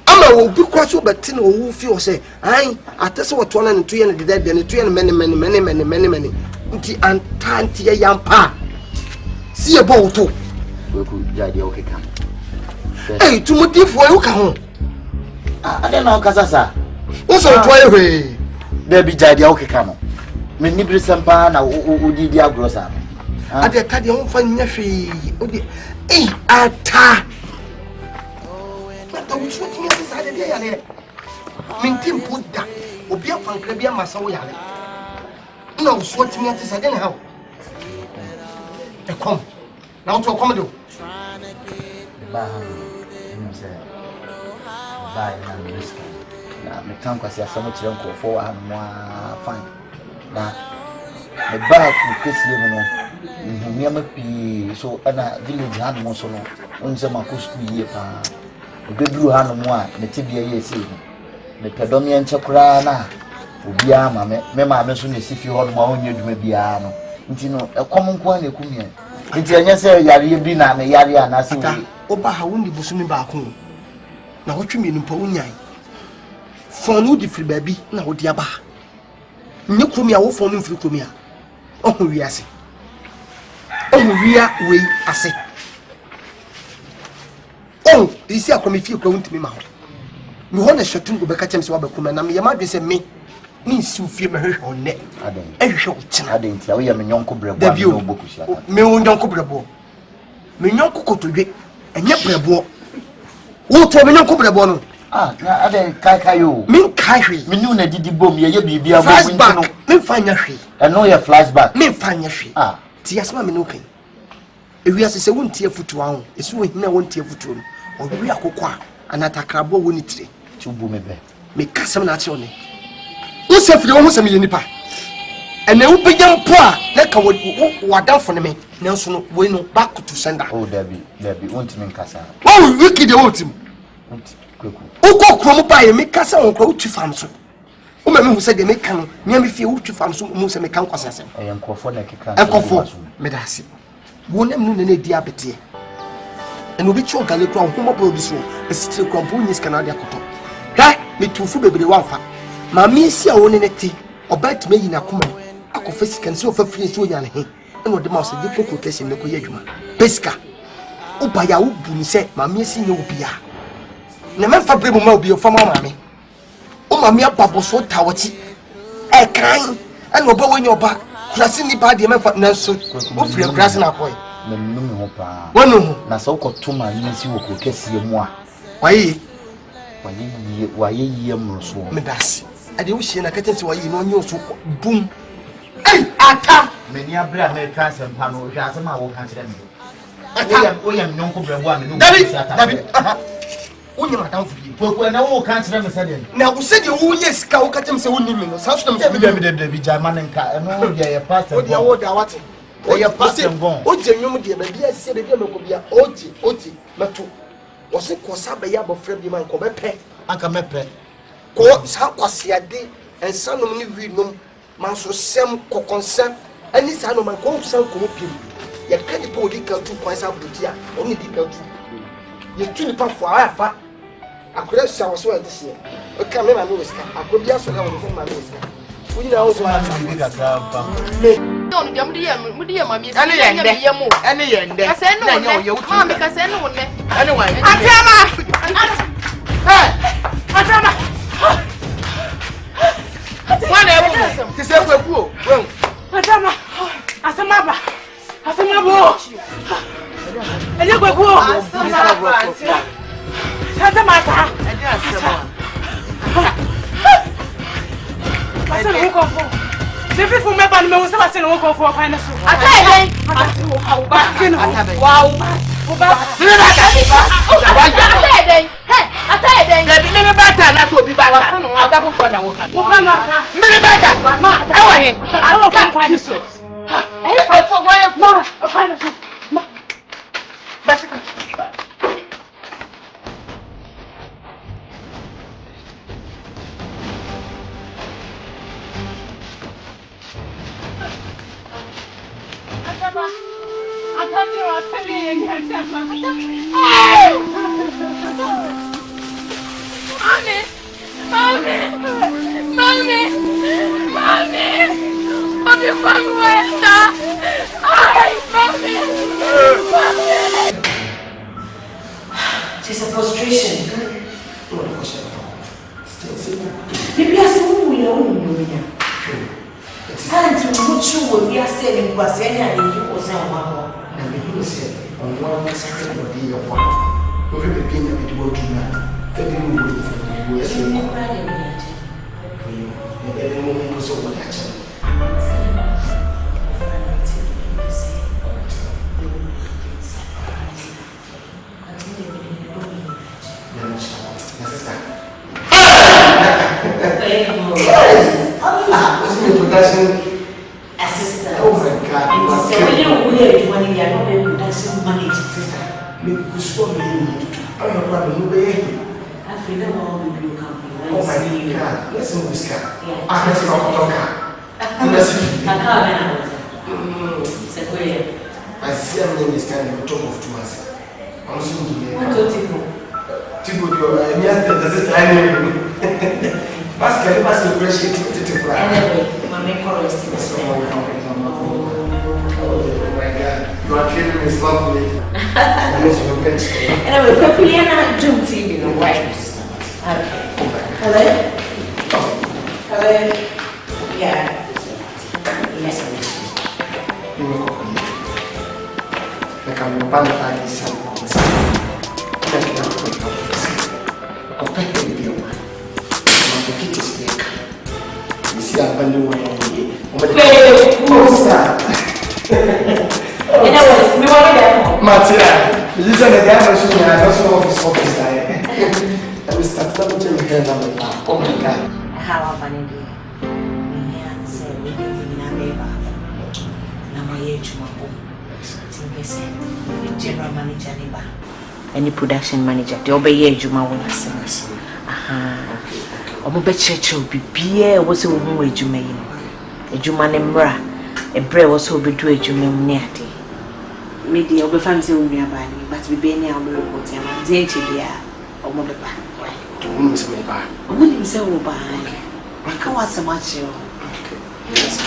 Ama wo bi kwa so beti na wo fi o se. Ai atese wo to na ne to ye ne de de ne to ye ne many. Nti antanti ye yampa. Si ye bo to. Kweku jadi okay kan. Hey, tumudifo e wo ka ho. Ada na akasa sa. Uso toye hwe. There be jadi okay kan. Me ni brisempa na udidi agrosa. Ade ka de ho fa nya hwe. Odi ata. Na wo so tinya sa de ya ne. Mintim puda. Obi afankra bi amasa wo ya ne. Na wo so tinya sa de ne ha. E kom. Na wo to kom do. Ba. Bye na risk. Na me kan kwasi asamo kire nkofo wa no fine. Na me ba ku kesi no nhumia mapi so ana village ha no so no onse makosu yie pa. Obeduru ha no mo a me tibia ye sei. Me pedom ye nchekura na obi ama me ma me so na sifi ho no ma onye duma bia no. Nti no ekom nko na ekumie. Nti enye se yare bi na me yare anase wi. Oba ha woni busumi ba ko. Na wo twemi nimpa wonyan fonu di firi baabi na wo di aba nye kromi a wo fonu firi kromi a ohu wi ase ohu wi a we ase oh isi akomi fi kro ntimi ma ho me ho na hwetu go beka chem se wa bakuma na me yama dwe se me ni nsi ufie me hwehwe onne adan ehwehwe wo kyena adan ti a wo ye me nyonko brebo a me oboku sia me wo nyonko brebo me nyonko kotodwe enye brebo wo to me nyonko brebo no na ade kai yo min kai hwe me nu na didi bom ye bibia bom nti no me fanya hwe no ye flashback me fanya hwe ti asema me no kan ewi asese wontie futu aho esu wo hina wontie futu no owi akokọ a anatakrabo woni tire chubu me be me kasem na ache one wo sefiri wo hosem ye nipa ene wo begyam po a na ka wadanfo ne me nanso no we no back to sender oh dabi wonti me nkasa wo wiki de wotim Kweku uko kromo ba ye me kasa won kro utu fam so o ma me hu se de me kan nya me fie utu fam so mu se me kan kwase asem e nkofo na keka nkofo me da ase wo nem nu na di abete en obi chi ogale kro ho mo bo bi so esitire kro bo nyis kana de akoto ha me tufu bebre wanfa ma me si a woni ne ti obat me yina kuma akofa sika nse ofa firi so nya ne he en ode ma so di koko kesi ne ko ye adwuma pesika uba ya ubu ni se ma me si nye obi a na me fa brebo ma obi o fa ma me o ma me ababo so tawochi e kan en oba wonye oba krasi ni ba de me fa na so o firi krasi na koy me numi ho pa wono ho na so ko to ma ni si wo ko kesi mu a waye waye mroso me dasi ade wo hie na katense waye no onye so bum ai ata me ni abra me kan sempa no hwa asema wo kan kire me oya nyonko brebo a me no David onye madam fudi Kweku na wo kan kire me sade na wo sede wo nye sika wo katem se wonni me no sa so dem me bi jama nka no dia ye pastor o dia wo da wate o ye pastor ngon o je nwom dia ba bia se be bia me ko bia oji meto wo se ko sa be ya bo frɛ bi man ko be pɛ aka me pɛ ko sa kwasiade ensanom ni wi nom man so sem kokonsem ani sa no man ko san ko pim ye ka di po di ka tu kwan sa butia o ni di ka tu ye tu ni pa fo afa akure sa wo so adise o ka me ma no riska akobia so na wo so ma no riska wo ni na wo so ma bi ka ka pa me no no jam di ye mami ani yende ka se no ne mami ka se no ne anyway atama atama wana ebu ti se Kweku o atama asama bo won't go for. The people me ban me was never seen won't go for kind of. It's a frustration. Maybe I said, "Who will you know?" Time to go through what we are saying was any and you was on one. And the people said, on one second of the year, one. Over the beginning of the world, Federal Wood for the US. And then the woman was over that. Production assistant. Oh my God! So when you weird when you are not able to manager, sister. Maybe you show me. I don't know what you I feel that all the blue company. Oh my God! Let's move this car. Let's not talk. Let's see. I see I'm in this kind of top of 2 months. I'm soon to be. What do you think? Anyway, my main chorus is oh my God, you are killing me slowly. Anyway, Papiana Doom TV, no way. Hello? Hello? Yeah. Yes, Matia, this is a guy who's in the office. I will start to tell you again. Oh my God. How am I doing? General manager, any production manager, the obey Juma when I say, I'm a bit church will be beer was a woman with Jumain. A Juman Embra, a bread was so be to a Juman nearty. Maybe I'll be fancy with me about me, but we be near the report. I'm a dainty dear or mother back. To whom is my bar? I wouldn't say, oh, by I can't want so much. Yes,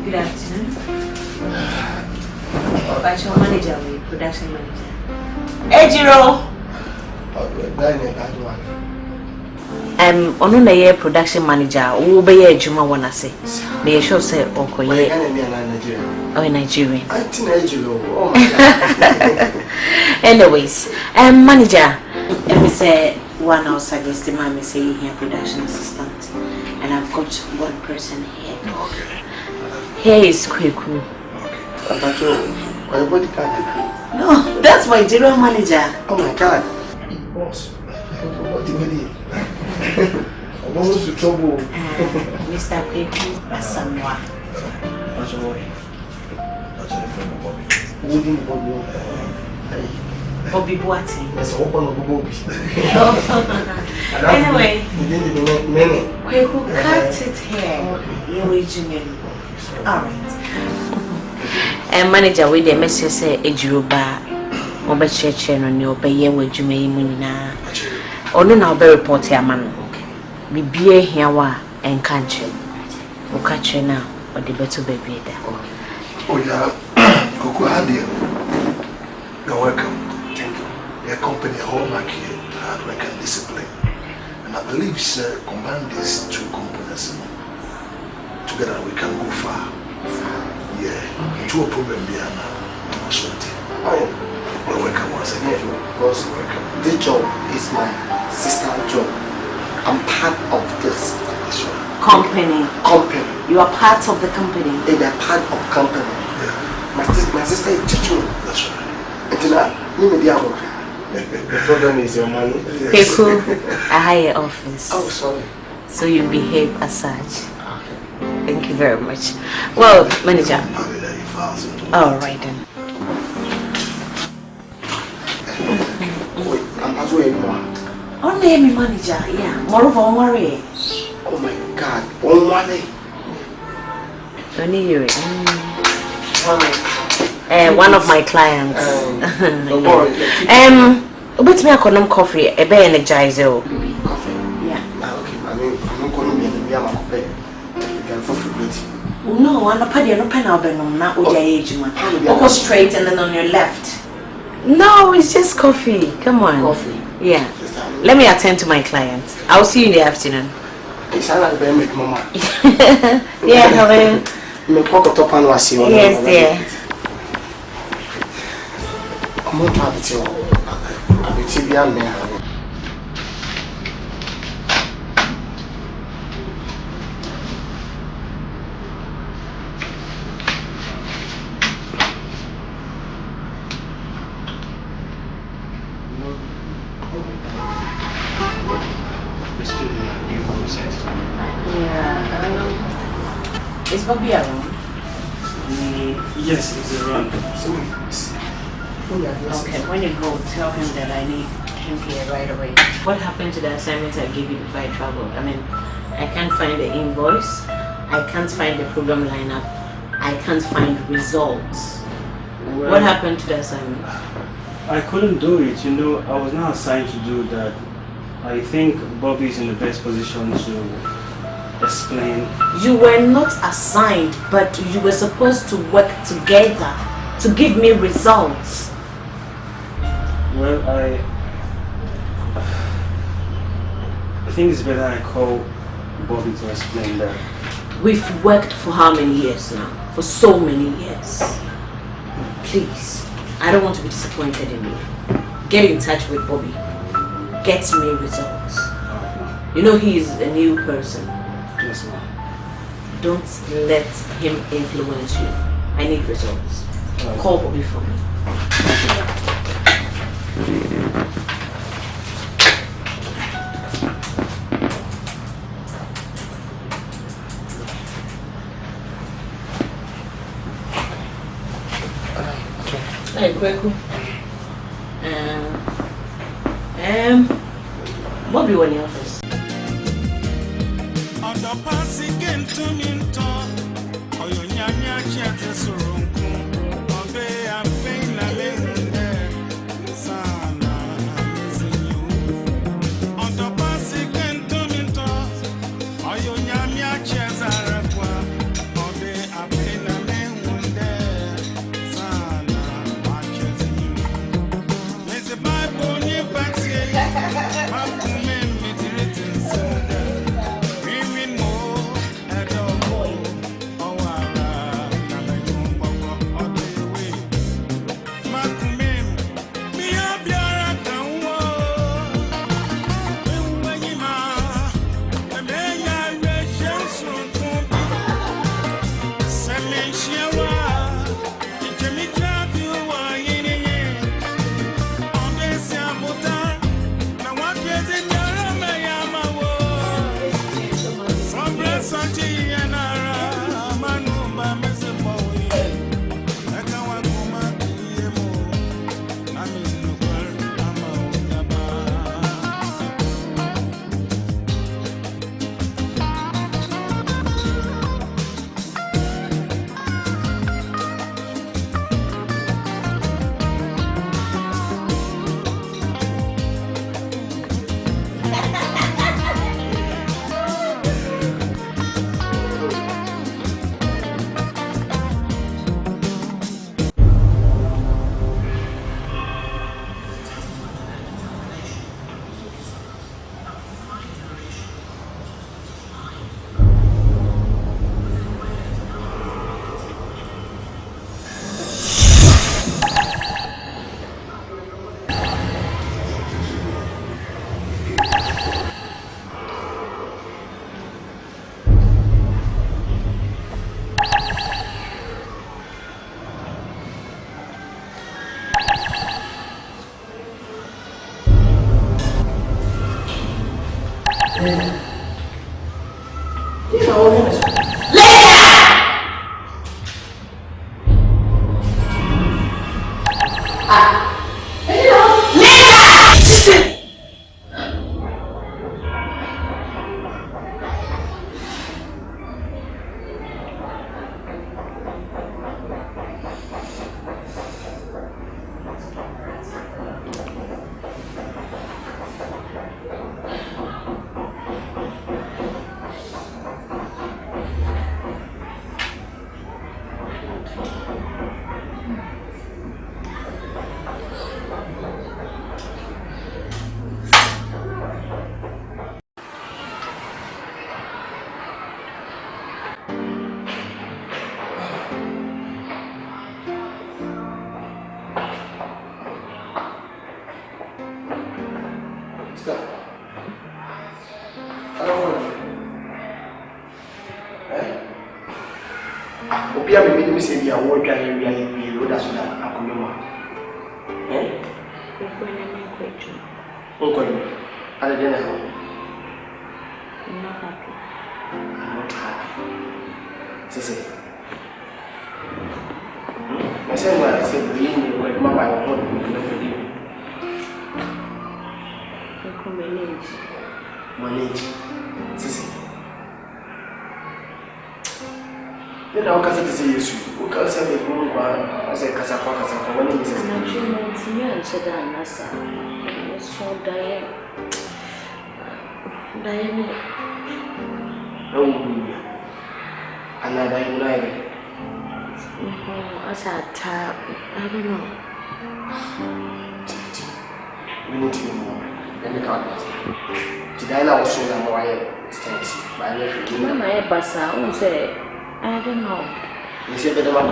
good afternoon. But your manager, production manager. Ejiro! Ono na ye production manager, wo be ye adwuma wona se. Na ye sure say okoye. Oh, Nigerian. Oh my God. Anyways, manager, let me say one I'll suggest me say you here production assistant. And I've got one person here. Okay. Here is Kweku. No, that's my general manager. Oh my God. Boss. What do you mean? I'm almost in trouble. Mr. Kweku Asamwa. That's all right. That's a friend of Bobby. Who didn't Bobby? Bobby Boating. That's all one of Bobby. Anyway, Kweku, cut it here. You're original. Alright. Manager, with the message say Ejuba, Oba Church and your Bayer with Jumay Munina. Or no, be report here, man. Be beer here and country. Or catch you now, or the better baby there. Oh, yeah, Kweku Adia. You're welcome. Thank you. Your company, hallmark here, hard work and discipline. And I believe, sir, combine these two components. Together we can go far. Yeah, to a problem beyond Asante. Well, welcome once again. Also welcome. This job is my sister's job. I'm part of this Company. Company. You are part of the company. They are part of company. Yeah. My sister is teaching. That's right. And then the problem is your money. Kweku, a higher office. Oh, sorry. So you behave as such. Thank you very much. Well, manager. All right then. Wait, I'm not doing more. Only me manager, yeah. More of one worry. Oh my God, one worry. Only you. One of my clients. Wait me a condom coffee. A be energize you. Coffee. Yeah. Okay, I'm not going to be in the coffee. No, I'm not paying no pen now. Go straight and then on your left. No, it's just coffee. Come on. Coffee. Yeah. Let me attend to my client. I'll see you in the afternoon. It's like a make mama. Yeah, hello. Yes, dear. I'm not happy to. I'm Is Bobby around? Yes, it's around. Okay, when you go, tell him that I need him here right away. What happened to the assignment I gave you before I traveled? I mean, I can't find the invoice. I can't find the program lineup. I can't find results. Well, what happened to the assignment? I couldn't do it. You know, I was not assigned to do that. I think Bobby is in the best position to explain. You were not assigned, but you were supposed to work together to give me results. Well, I think it's better I call Bobby to explain that. We've worked for how many years now? For so many years. Please, I don't want to be disappointed in you. Get in touch with Bobby. Get me results. You know he is a new person. Yes, ma'am. Don't let him influence you. I need results. Call Bobby for me. Hey, Kweku. Bobby, when you office. Now what is it?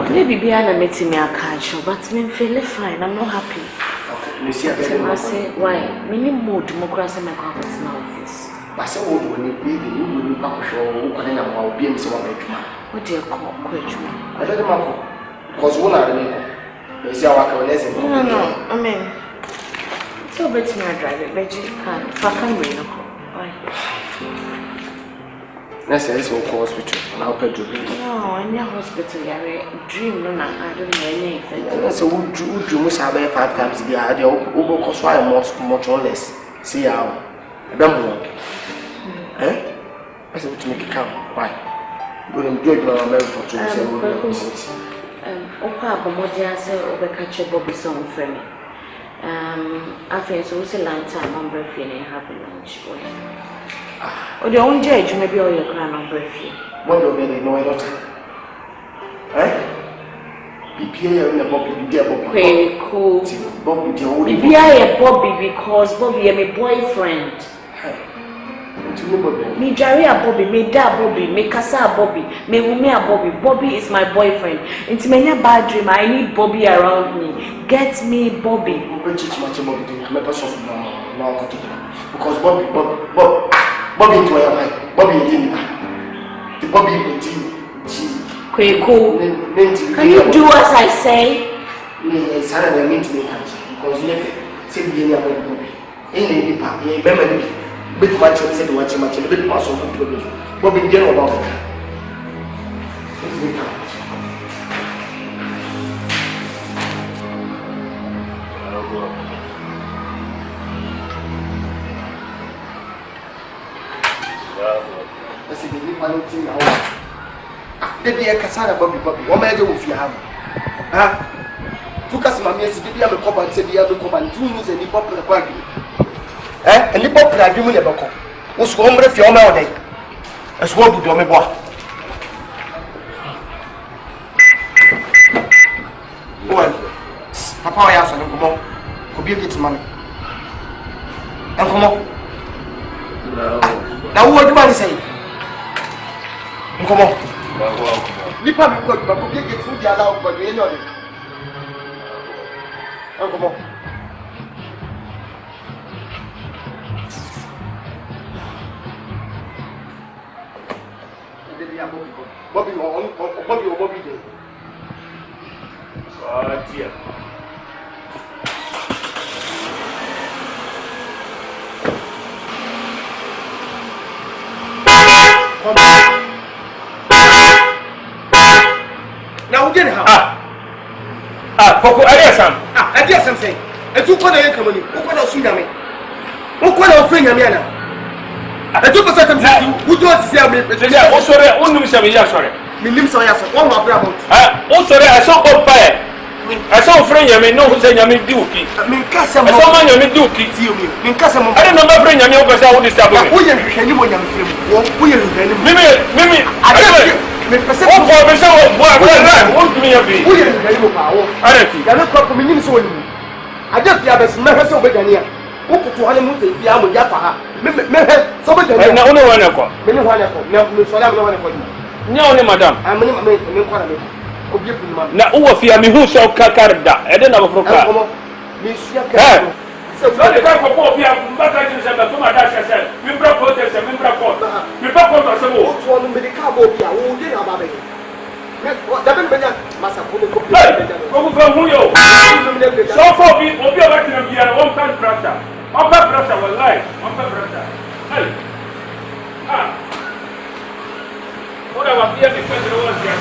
Maybe Biana met me a catch, but I'm feeling fine. I'm not happy. I say, why? Many more democracy in my conference now. I said, when you be the new show, and then I'll be in some bedroom. What do you call Kweku? I don't know. Because one I remember is our lesson. No, I mean, so better me drive it, but you can't. If I can't bring it, why? Let's say it's all hospital, and I'll pay to be. No, in your hospital, you're a dream, no, I don't know anything. That's a wood you must have 5 times a year. The over cost much or less. See how I don't know. Eh? I said to make it count. Why? But I'm doing my marriage for 2 years. Opa, Bomodia said, over catch a Bobby song for me. I feel so it's a long time on birthday and happy lunch. Or the own judge, maybe all your crown on birthday. What do you know? Eh? BPA and Bobby, be a Bobby. Kweku. Bobby, the only be a Bobby because Bobby is my boyfriend. Me Jerry a Bobby, me da Bobby, me Kasa a Bobby, me Wumi a Bobby. Bobby is my boyfriend. It's my bad dream. I need Bobby around me. Get me Bobby. Because Bobby into your mind. Bobby didn't. The Bobby Kweku, can you do as I say? Yes, I mean to me because never say be any Bobby. Any paper, a baby. Big much said much a bit pass on to Bobby didn't know about it. Baby, I can't Bobby. What may I do with you? Took us my message, baby, I'm a cop and said, you have a cop and 2 news and the popular party. And the popular agreement never come. What's home with your day? As well, do me boy. Well, Papa, I asked him, come on, could be a kid's money. And come on. Now, what do I say? Come on. Nipa mi ko ba ko get food ya la ko ni no ni. Come on. Bobby dey. Ah, dear. Now, we didn't have. Coco, I guess I'm saying. And two quarter income, who could have seen me? Who could have bring him here? I took a certain time. Who do to sell me? Also, only some years, sorry. Minim so yes, one more bravo. Also, I saw a fire. I saw a friend, you may know who's a Yami Duki. Minkasam, I saw my Yami Duki. Minkasam, I don't know my friend Yami over how this happened. Who you can you Mimi, I don't I just have a smell so big here. Who could one move the Yamu Yapa? Somebody, no one of them. Many one of them. No, madam. I'm na uwa fi ami hu so kakarda e de na bofroka so le ka ko fi am mbaka ji se ba fuma da se mi bra ko te se mi bra ko to se mo to no medical bo bia wo de na ba be da ben benya masa ko ko ko hu yo so for bi obi o ba ti na bia won kan brother on pa brother wallahi on pa brother hey ora wa bia mi ka ro wa dia.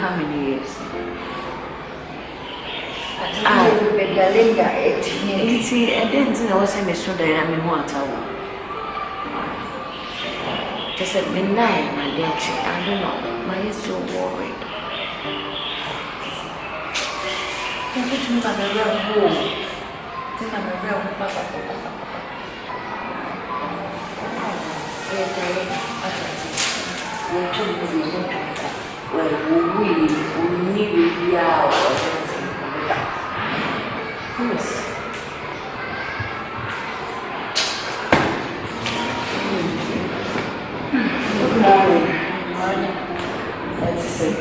How many years? Begalinda, 18 years. I didn't know what's a shoulder. I mean, what just at midnight, my dear. I don't know. My is so worried. I'm putting my real home. Think I'm a real papa. Well, we need our yes. Good morning. That's it.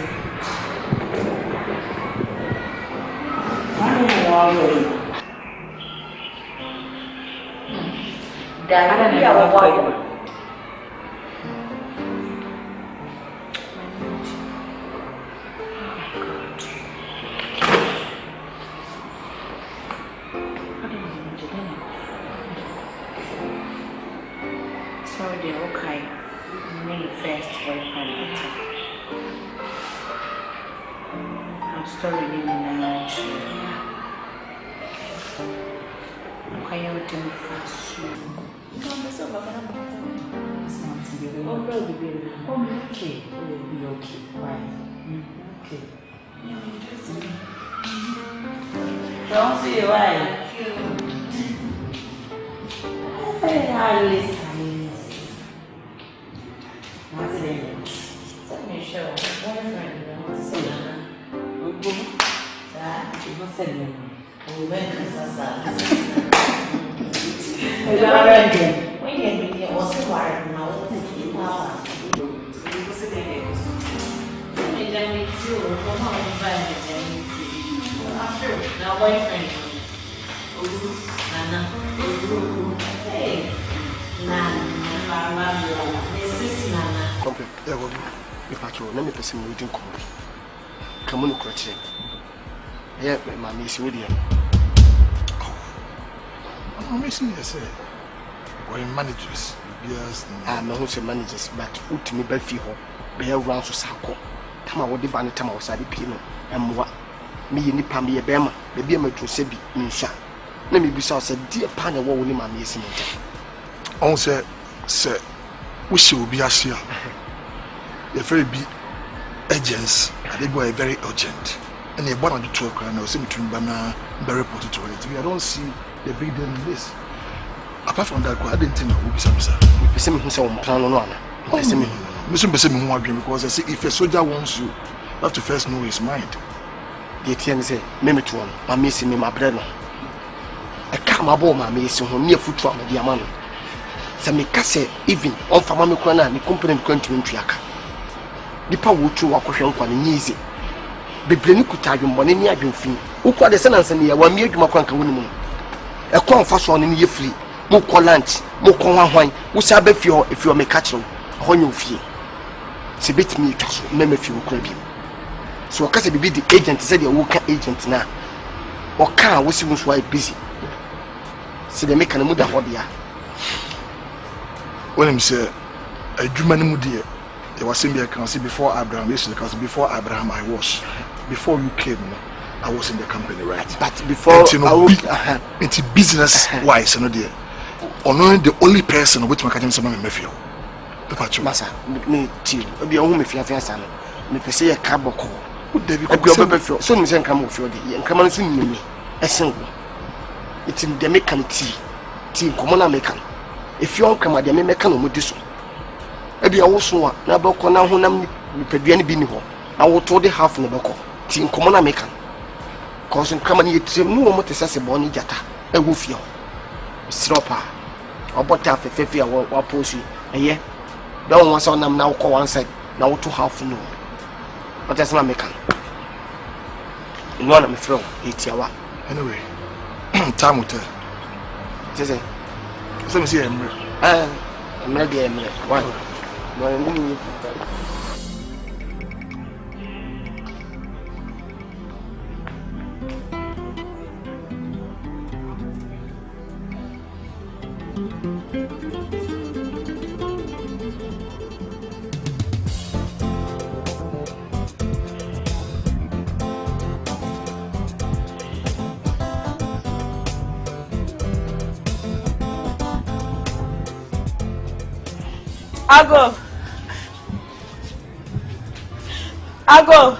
Don't see why. Managers, yes, I'm not managers, but ultimately by fee home, bear round to Sako. Tama what the banner Tama was at the piano, and what me in the Pammy a Bama, the Bama to Sebi, Nisha. Let me be so said, dear Pana, what will my missing? On said, Sir, we should be here. You're very big agents, and they go very urgent. And they're born on the truck, and I was saying to Bana, very important to it. I don't see the big deal in this. Apart from that, I didn't think it would be something, sir. We see me who's on plan on one. Because I say if a soldier wants you, you have to first know his mind. The TN say, Meme to one, my missing me, my brother. I can't about my missing who near foot from the Diamano. Samikase, even on Famamukana, and the company country in Triaka. The power to walk on easy. Be Blenukutarium, one in your fin. Who called the sentence and near 1 year to Macanca woman. A corn fashion in your fleet. Moko lunch, moko wine, who sabe if you're me catching, on your fee. She beat me to name if you crab him. So, because be the agent said you're working agent now. Or can't we see why busy? See, they make an muda hobby. When him say, a German mudia, it was in the council before Abraham, before Abraham I was. Before you came, I was in the company, right? But before it's business wise, no dear. Or knowing the only person which my cousin someone may feel. Massa, me too. Be a woman if you have a son. Me per se a caboclo. Would they be so Miss Come of your day and come on soon me? A single. It's in the Mecan tea, common American. If you all come at the Mecan with this one. Maybe I also want Naboko now who nam Pediani Biniho. I will told the half in the Boko, tea common American. Causing come and eat no more to say Bonnie Jata, a woofio. Stropper. Or but half a 50 or pussy, a year. Don't want some now call one side, now to half no. But that's not making. In one of my throw, it's your one. Anyway, time will tell. Let me see him. I'm ready, Emily. One. Ago.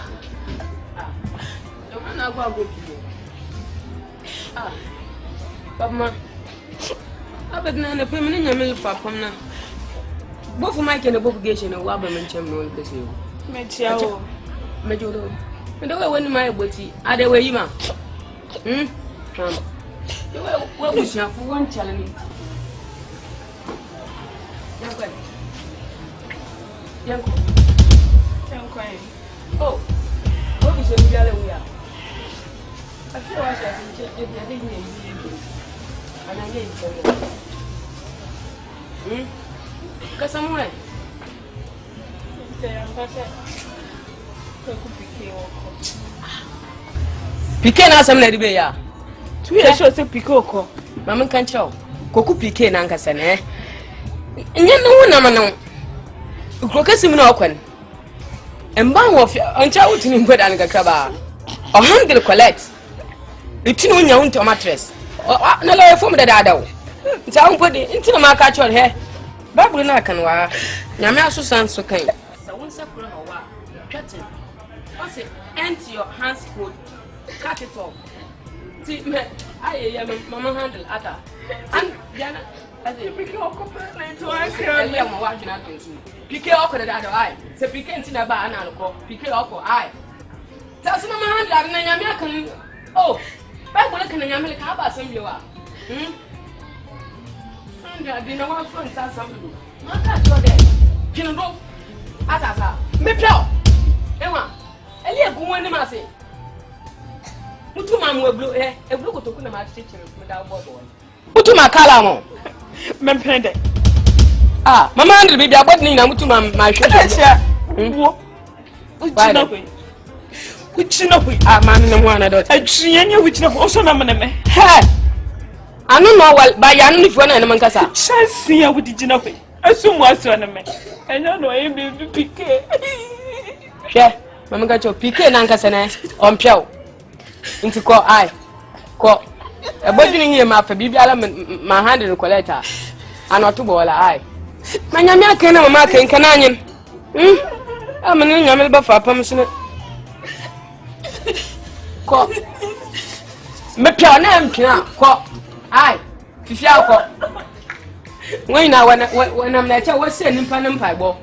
Papa, I bet na permanent yamil for Pomna. Both of my can obligation and Wabam and Chamber will kiss you. Major, and the way my booty, are the way you are. What was your for one challenge? Oh, what is your yellow? I feel like I didn't and I need to. Because I'm right. Piquet has some lady bear. 2 years short of Picoco. Mamma can't show. Coco Piquet and Ancasan, eh? And you know, Namano. Crocasim no open. And bang of until in put and Gacaba. Or handle collect. It's no young to mattress. No lawyer from the dado. It's our put it into the market on hair. Babu Nakanwa. Yamasu sounds so kind. So once a pro or what? Captain. What's it? Empty your hands food. Cut it off. See, I am Mamma handle at her. And Jana. Piquet off the other eye. Say Piquet in a bar and Piquet off eye. Tell some man that an American. Oh, back when I can American have a similar. And I didn't want to find something. Not that you're there. You know, as I said, me pure. Emma, Elia go on the massy. Mutu man will blow hair, a blue to put my stitching without boy. Mutu my calamo. Mempende. Ah, mama andri bibi abodi na mutu ma hwehwe. Wo. Uchina kwe. Uchina kwe. Ah, mami na mwana dot. Achienya uchina kwe oso na mene me. He. Anu no wal ba ya anu fo na na mankasa. Chance ya wudi jina kwe. Asumu aso na me. Enya no e bibi pike. Hwe, mama ga cho pike na nkasa na ompia. Nti ko ai. Ko a body in here, my baby, my hand in the collector. And not to ball eye. Manyamia kena mama ken kananyen. Amane nyamel ba fa pam sene. Ko. Me pia na mpia ko. Ai. Fifia ko. When na when am na cha wose nimpa ne mpa gbo.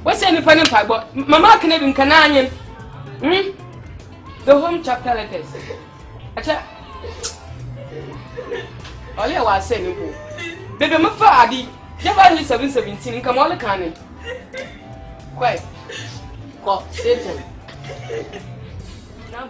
Wose nimpa ne mpa gbo. Mama ken bi kananyen. The home chapter letters. Acha. Ole wa say nimpo. Bebe me fa adi. Never only 717 come all can. Quite. Go, Satan. Now,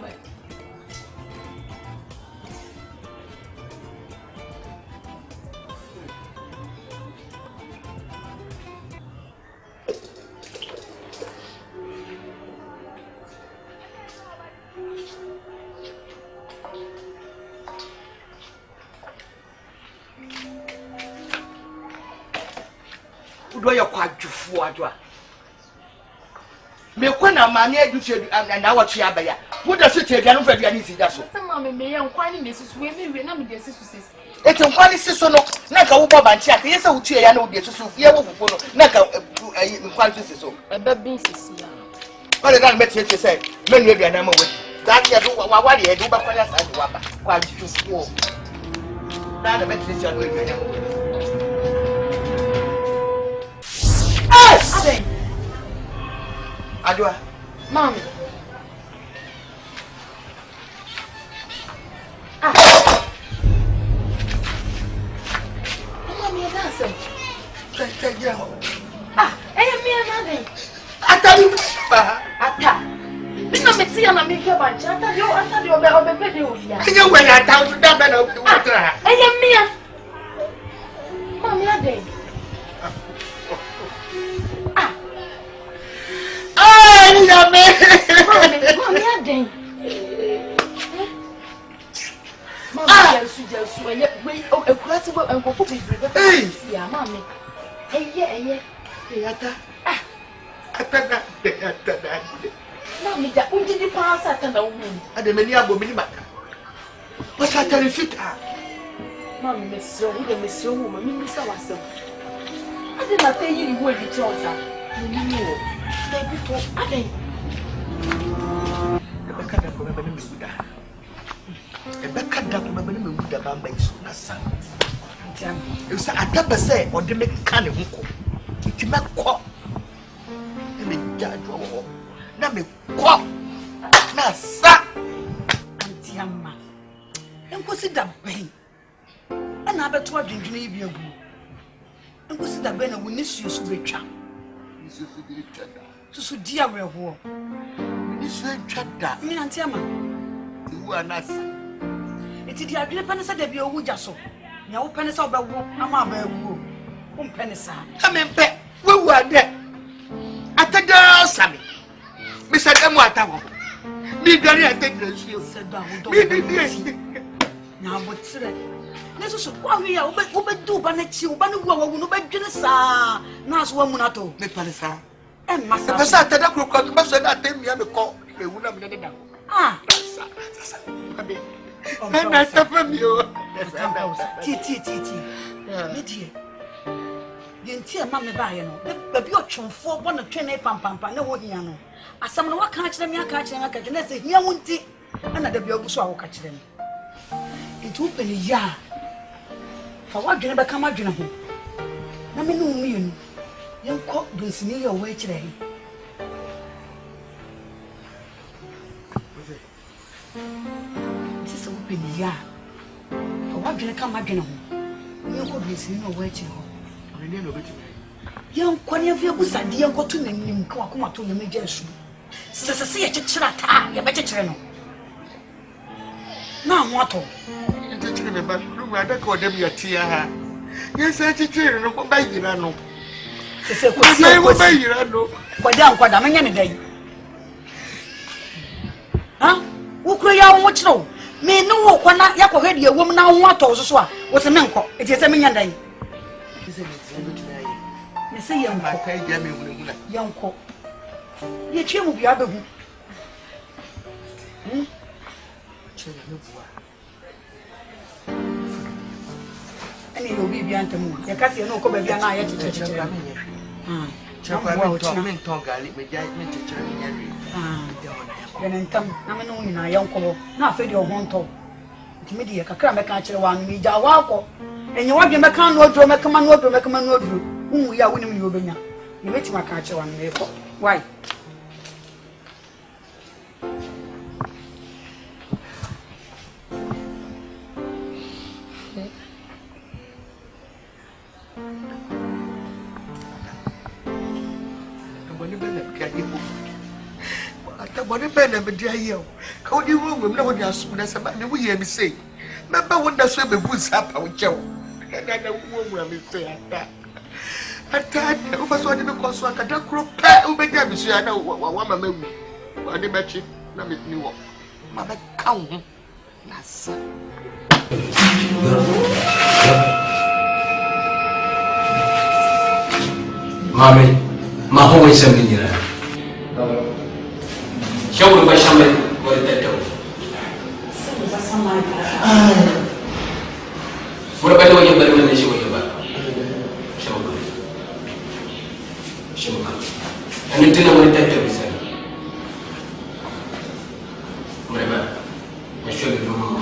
do you quite to forward? Me kwana mami educe na watch ya baya. What does it take? I don't very easy that so. Some mama me and kwani me susu we na me de susu sis. It's a kwani siso no na ka wo baba ntia ka yesa wutu ya na wo de susu ye wo fufu no na ka kwani siso. Ebe bin sisi ya. Kwani dan me tie say me nu aduana ma wadi. That ya do wa de do ba kwani sa de wa ba. Kwani tufu. Da me tie say no aduana ma wadi. Adwa. Mommy. Mommy, that's it. Me Atari. Ata. Nina metia na me ke bancha. Ata di obe de ofia. Enye we na ta so da be na wutra. Mia. Mommy ade. Mommy ade. Mommy jesu we ekurase we enkofo bibre ya mommy. Eye. Ata. Ata. Mommy ja unji di pass ata na woman. Ade mani abo mini maka. What's that refit? Mommy mesro woman mi sa wasem. Ade na te yi wo di choza. Mimi wo. Baby to ade. Ebeka da ko me bani meguda. Ebeka da ko me bani meguda ba mba isu na sa. Antiam. E sa ataba se o de me ka ne ho ko. Ti me ko. E me jadwo wo. Na me ko. Na sa. Antiam ma. Enkosi da ben. Ana abeto adwendwene yi bi agu. Enkosi da ben na wo NISUO so betwa. NISUO so betwa da. Susu dia weho. NISUO twada. Me antiam ma. Wu anas. Eti dia adwene pene se da bi owu ja so. Nya wo pene se obewu ama ba ewu. Wo mpene sa. Ka me mpe. Wewu ade. Atada sami. Me se demu atawo. Mi gari atada NISUO. Se da wo do. Nya botire. Neso so kwa wi ya wo be du ba na chi wo ba na wu awu no be dwene sa. Na so wa mu na to. Me pale sa. Masa. Pesa atada kro ba so na temia me ko. Me wu na me de da. Sa. Abi. Na tafa mi o. Ti. Medie. Yenti e ma me ba ye no. Ba bi otwonfo bo na twene pampampa na wo hia no. Asam no waka kire me aka kire na se hia wonti. Ana da bi oguso a wo ka kire no. Etu peni ya. Fa wadwene be kama dwene ho. Na me no mi yenu. Yenko donsini ye wo kire he. Sisa wo peni ya. Fa wadwene kama dwene ho. Yenko donsini no wo kire ho. Oni no beti. Yenko ne afia busade yenko to nanim ka wakoma to nyame gya su. Sese ye kyekyere ata ye be kyekyere no. Na ho ato. Kyekyere me ba lu ada ka odem yatia ha. Yes kyekyere no ko ba yira no. Sese ko si ko ba yira no. Kwada menya ne dai. Ha? Wo kuro ya wo kyerɛ. Me ne wo kwana yakɔ hwɛ de awom na ho ato so a wo se menkɔ. Eti se menya dai. Ne se ye mba kai ja me hunu. Yanko. Ye twe mu bia ba hu. Chere me bua. Any will be beyond the moon. Your cousin no cover beyond I to church. Chairman Tonga, me die me to church. Then in time, I'm only in a young couple, not fed your one top. To me, I can't catch one, me, Jawako. And you want to make a no draw, make a man, no make a man, no drew. Whom we are winning you bring. You make my catch one. Why? What a pen of a dear you. How do you room? No one else would have about the way you say. Remember when that's where the woods up with Joe. And I don't want to say that. At time, I was wanting to cause one at a group. Oh, my God, I know what my memory. What the match, let me know. Mother, count. That's Mommy, my home is something here. Show me my shaman. What did that do? What about the way you're better than the show you about? Show me. And you didn't want that to be said. Whatever. I show you no more.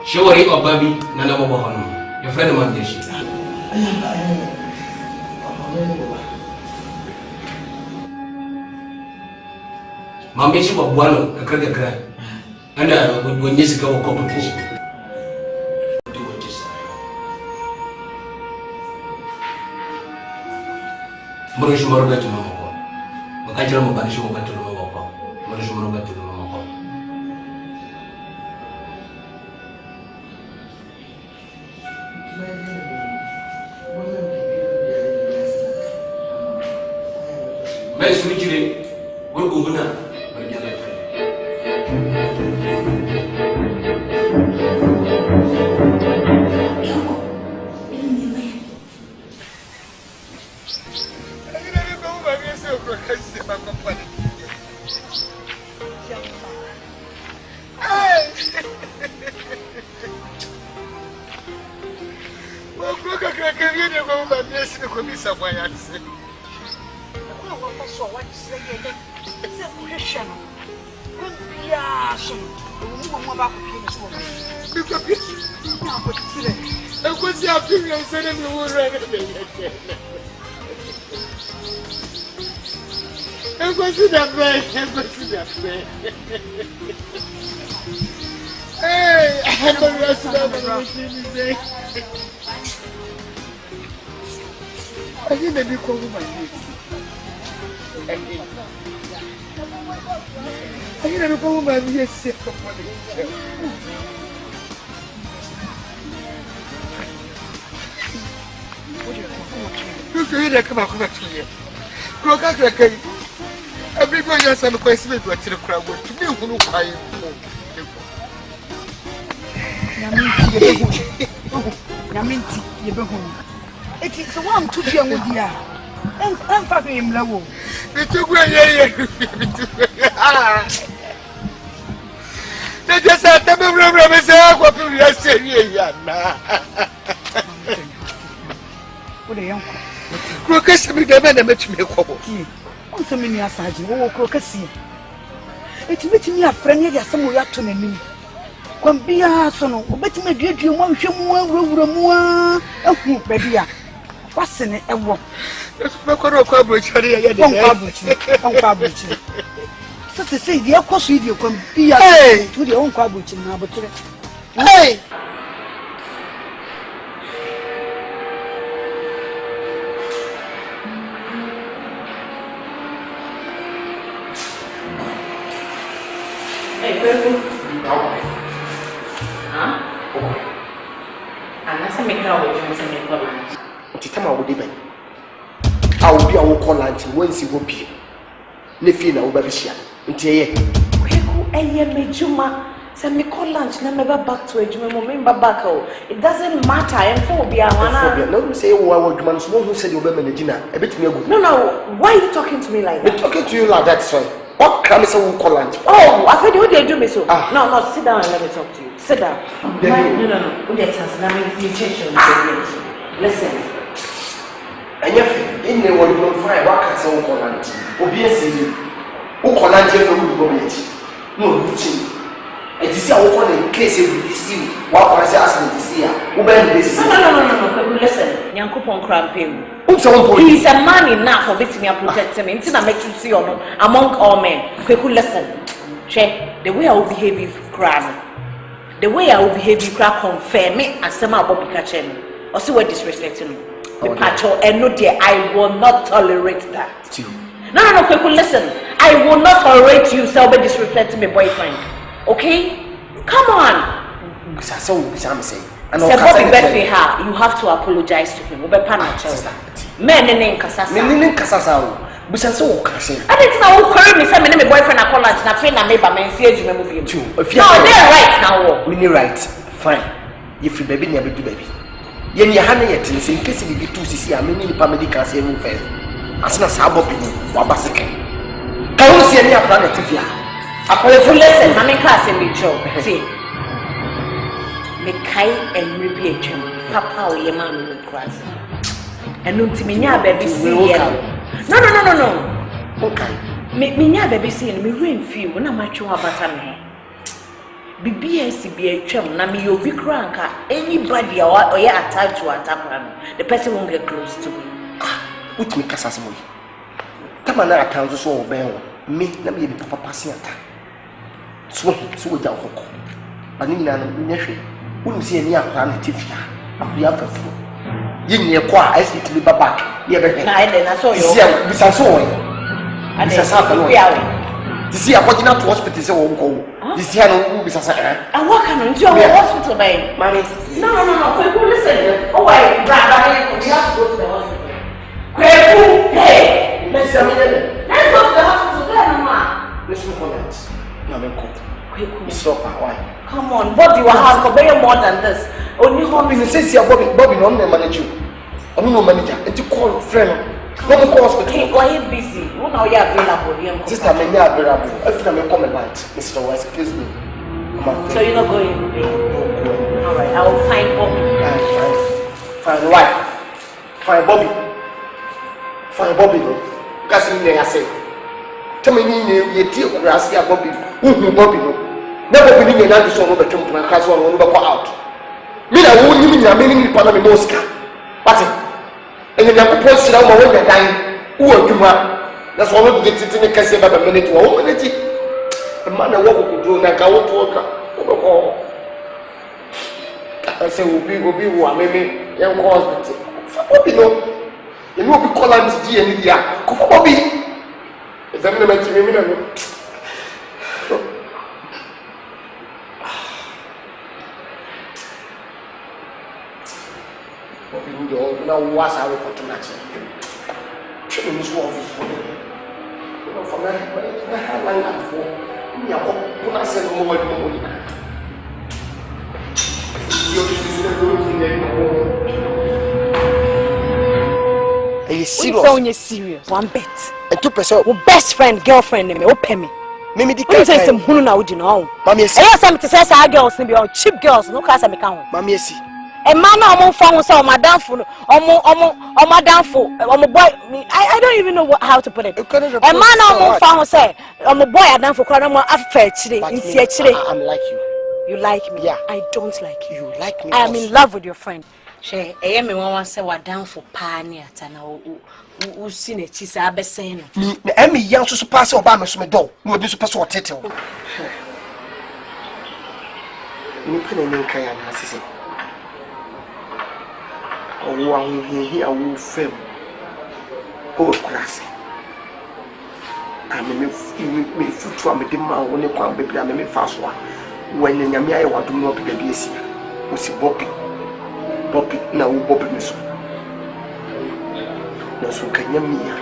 Shawari or Baby, Nana Bohon, your friend among this. Mammy, she was one of the crack, and I would win this competition. Do what you say. Morish Morga to Momo. Makajamo Banisho to Momo. Morish Morga to Momo. Mais je me dis, vous le comprenez, vous le bien fait. Everybody has a question about the crowd. To me, who look high. Yaminti, you be home. It is the one to be a good year. And I'm fucking him low. It's a great year. They just had to be represented. What do you say? What a young Crocus, me the man that met me. On so many assages, oh, crocus. It's making me a friend of some way to me. Come be a son, but me get you one show more, baby. What's in it? And what? Let's make a coverage. So to say, the course with you can be a to the own coverage now, but hey. Hey, Kweku. Huh? And I say make her with you say make lunch. Titama wo dey ben. I will be a wo call lunch when si go pie. Ne fie na wo ba bia. Nti eye. Kweku eye mejuma. Say me call lunch na me back to ejuma mo me back o. It doesn't matter. Em for be a wana. No say wo adwuma so who said you be manage na. E betimi agu. No. Why are you talking to me like that? I'm talking to you like that, son. What can I say we call lunch? Oh, I thought what they do me so. No, sit down and let me talk to you. Sit down. No. Who get us? Now me change your listen. Anything in the world you don't find what can say we call lunch. Obviously, who call lunch for we go meet. No, routine. It is our call in case we see what can I say Asante this year. Who bear this? No. Listen, Nyarko pon cramping. He is a man enough for me to protect him. Until I make you see among all men. Kweku, listen. Check the way I will behave if cry. The way I will behave if cry confirm me and some about Pikachu. Or see what disrespecting me. The patrol and no dear, I will not tolerate that. No, Kweku, listen. I will not tolerate you so disrespecting my boyfriend. Okay? Come on. So I'm saying. And you have to apologize to him. Men in Kasasa. Bisa so kasi. I didn't know who me say me boyfriend I call lunch na friend na me ba men see you move him. No, they're right now. We need right. Fine. If you baby never do baby. Yen ya hana yet in case we do sisi a me ni paramedical say move first. Asna sabo bi wa basike. Ka won see any planet fia. Apologize listen, na me class in me job. See. Me kai and repeat him. Papa o ye ma me class. Enu ntiminya baby see here. No. Okay. Me nya baby see me rain feel na matwe abata me. BBS be a twem na me obi kra nka anybody or you attached to attack the person won't get close to me. Which me kasa se mo. Tama na atanzo so oben me na me be papa se ata. So we ja hoko. Ani na no nyehwe. Wonu se ani akwa na tifia. Akuya fafu. Yin kwa I see to be back. Yeah, I saw you. Bisa so. Bisa sa ko. This year what to hospital say won go. This year no bisa sa. And what can you do hospital by? Mommy. No. Kweku, listen. Oh wait, brother, we have to go to the hospital. Kweku, hey. Let's go to the hospital there, mama. Let's move on that. No, I'm cool. Kweku. Stop. Why? Come on, Bobby will have more than this. Only Bobby says here Bobby no manage you. I'm no manager. And to call friend. No call hospital. Hey, why are you busy? When are you available? Sister, I'm not available. Every time I come about, Mr. Wise, please me. So you're not going? Alright, I will find Bobby. Fine, why? Fine Bobby. Fine Bobby no. Kasi ni I say. Tell me you deal with us here Bobby. Who Bobby no. Never believe in that so no betum na kaso no be go out. Me na wo nyimi na me ni pa na me moska. What? And you have to sit down when you're dying. Who are you? That's why we get it in the case of a minute. One minute. The man I walk with you, like I want to walk. I say, will be one, maybe young cause. Bobby, no. You know, we call him G and India. Come on, Bobby. Is that meant to me? Now was our automatic. Children is one for me. For me, I have like for me. I put myself more than money. Are you serious? Serious. One bet. And 2%. Best friend, girlfriend, me. Open me. Mimi di ka say some hunu na wodi no. Mami esi. Eh say me say say girls be cheap girls no ka say me ka ho. Mami esi. A man omo fa ho say o madam fo o madam fo o boy I don't even know how to put it. A man omo fa ho say o boy adam fo kra no mo afa chire nti a chire. I'm like you. You like me? Yeah. I don't like you. You like me? I am in love with your friend. She eye me wan say wadam fo pa ni ata na u si na chi say abesen no. Me emi yan so pass oba me so me do. No obi so pass o tete o. Ni pene ni kan ya na sisi. O wa hi awu fem. O class. Me futu am de ma wo ne kwa bebi am me fa so a. When nyame aye wadum no be esi. Usi Bobby na wo Bobby meso na so kanya mia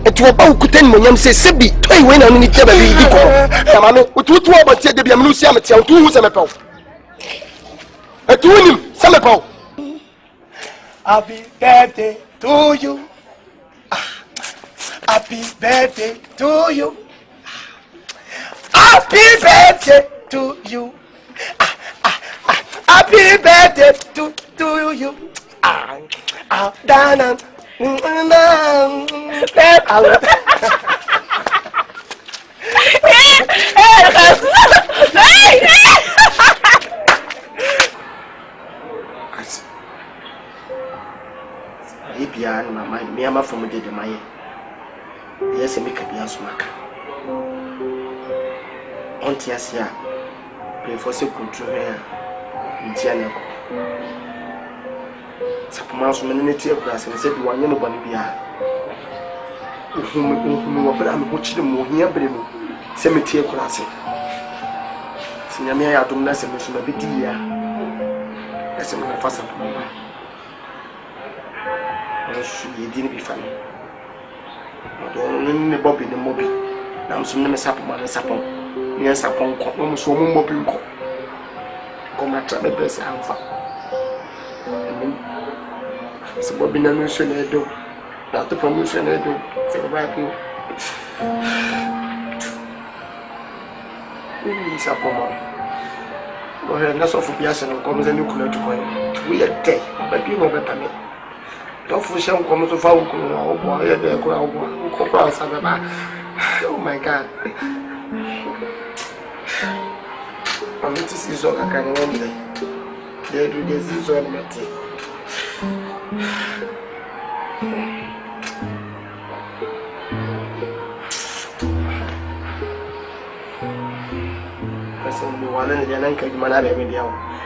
etu ba ukuten monyam se sebi toy we na no ni teba bi di ko na mame ututu obotie de bia me no sia metia utu hu se mepaw etu nim se mepaw. Happy birthday to you. Happy birthday to you. Happy birthday to you. Happy birthday to you. Dana. Ibia na mama me ama from de maye. Yes, me ka bia so maka. Onti asia. Pray for se control here. Ntia na ko. Sapuma so me ne tie kura se se bi wanye no bani bia. Ohun wo bra me ho chire mo hia bre mu. Se me tie kura se. Sinya me ya dum na se me so na bi di ya. Ese me fa sa puma. You didn't be funny. Don't let Bobby the Moby. Now, some name is Sapon and Sapon. Yes, upon Common so Moby. Come at the best alpha. It's Bobby Nanusion Edo. Not the promotion Edo. Say about you. Sapon. Go ahead, that's all for Piasan and comes a new color to point. We are dead, but you know better me. Don't push him come to follow. Oh my God. I'm going to see so I can one day. They do this is on my tea. Person, you want to anchor you man every day.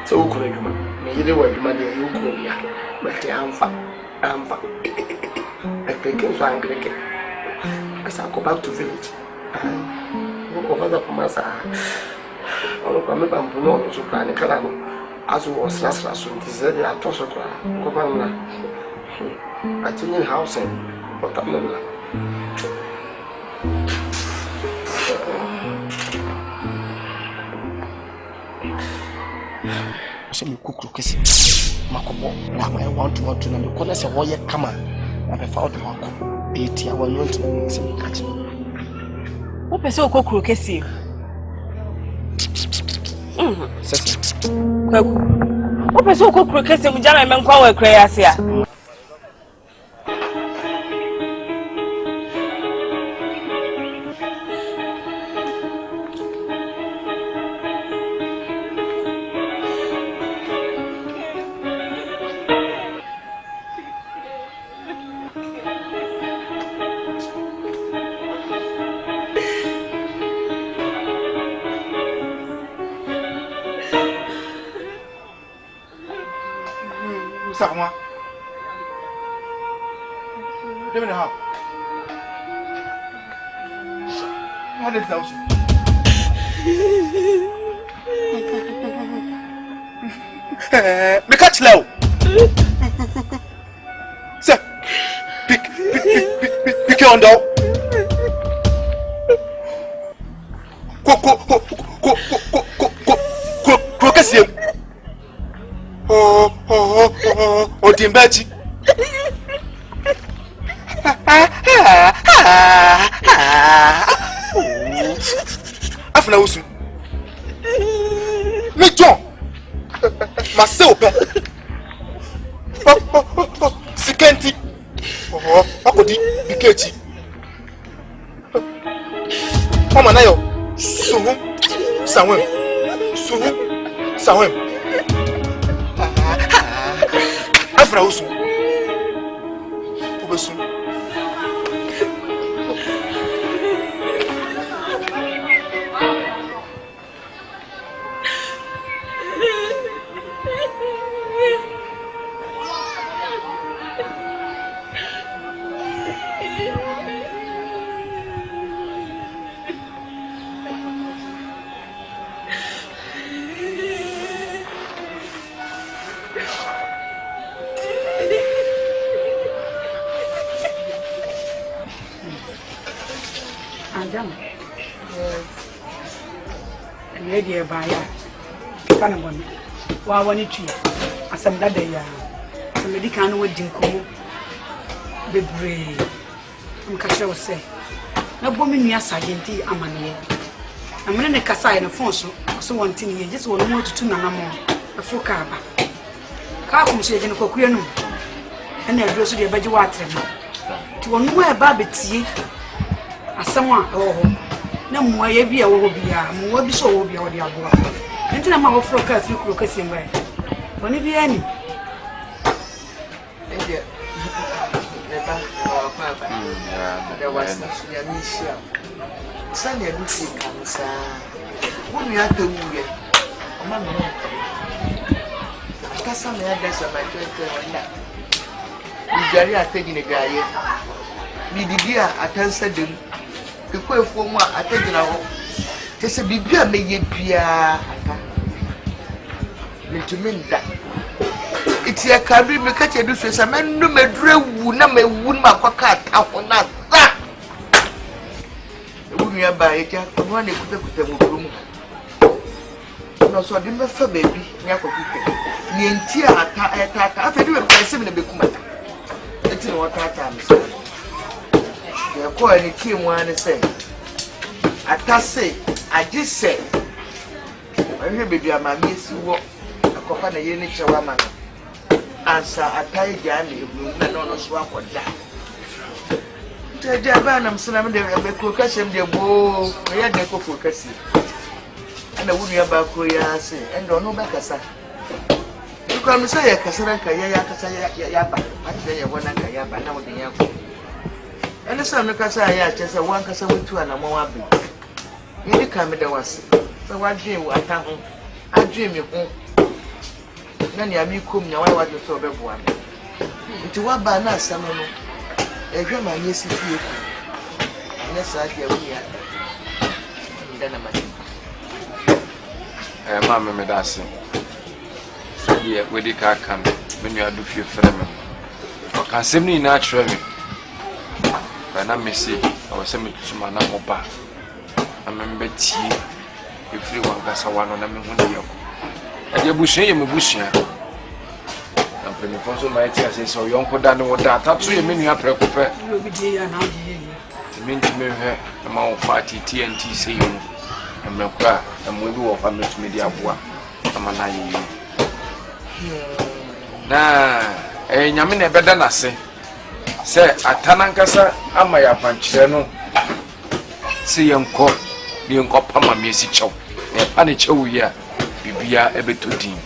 So, who could you man? Maybe the word money you could be. But I'm fine. I think so I'm going to as I go back to village. I walk over the Pomasa. I look at me bamboo to plan a calamo. As was last soon, he said, I toss a cry. Governor. I think in house and what I'm not. So you cook kissing. Makobo, now I want to know the corners of Warrior Kama. I found the Mako. 80 I want to catch me. What person cook Kesi? What person cook Kesi? Mujana men kwa we kreasia. Moi. Give me the hop. What is that? Me catch low. Sir, pick your dog. Go. Oh, Timbachi. After Usu. Me John. Myself. Sikenti. Oh, Akodi, Bikechi. Mama nayo. Suhu. Sawem. Afra Usu. Ubesu. Adam. And lady by Panamon. Why one tree? As I'm that day. Somebody can't wait to come. Be brave. I'm Cassia say. No woman near Sergeanty Amania. I'm in a casa in a phone, so one thing you just want more to 2 more. A full car. Car from Satan Coquiano. And I dress your bed water. To one where Babby tea. As someone, oh, no more, be a will be a more be so will be all the above. Until I'm out for a curse, you crocus in way. When it be any. There was no NISUO. Sunday, we see comes. When we are to you, Mamma, I some others on my church. We are taking a guy. We did here at Asante. The queer form I take it out. Just a big beer, may it be a. To mean that. It's a cabin because you do so. Man, no, my dream would not make wound my cocker upon that. We are by it, one day put them room. No, so I didn't for baby, Nyarko. Nientia attack after you have 7 big woman. It's in what time. You are calling it team one and say, I can't say, I just said, I hear baby, I'm a miss you walk a company unit woman. Answer a tie Janny, no, no, swap or that. I'm saying, I'm a concussion, dear boy, I had no concussion. And I wouldn't about Korea, say, and don't know back as I. You come say a Casaranka, Yapa, I say a one Yapa, now the Yapa. And the son of Casaya, just a one Casa with 2 and a more. You come with the was. So what dream I come? I dream you home. Then you have me come now, I want to solve everyone. It's what by now, some. A grandma, yes, if you. Yes, I hear we are. Then I'm Mamma Medassi. Yeah, where the car come when you are do few friends. Or can send me naturally. But I may say, I was sending to my number. I remember tea. If you want Gassawan on a million. And you're bushing him, bushing. I'm pretty fond of my tears, so you uncle done what that. That's what you mean you are prepared. You will be there now. You mean to me, a mouth fatty TNT say you. And no cry, and we do of a much media bois. I'm an eye. Nah, a yamina better than I say. Say, at Tanankasa, I'm my apanchino. See, young court, the young cop, my message. A panic over here, be a bit too deep.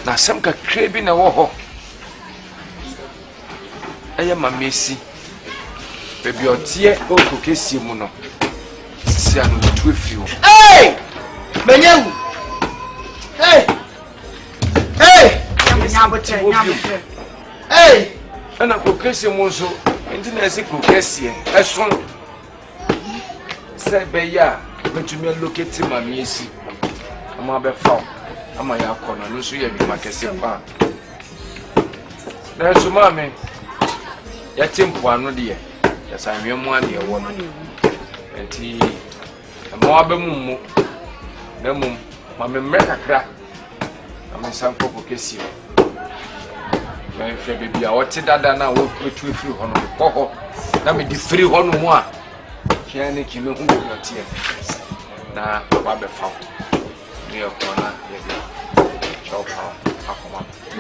Now, some can craving a war. I am a messy. Baby, or tear, oh, cookie, Simono. With you. Hey! Benyamu! Hey! Hey! Hey! And I could kiss you also. Intimacy could kiss you. As soon said, Beya, but you may look at him, my missy. I'm a found. I'm a yakon, and also you have my kissing pan. There's a mammy. Yet, Tim, one dear. Yes, I'm your money, a woman. And he. More bemumu, the mum, Mamma Merca. I'm in some cocoa kiss you. My baby, I want to that now will put you through on the cocoa. Let me free on one. Can't you know who will tear? Now, Baba found near corner, chop out.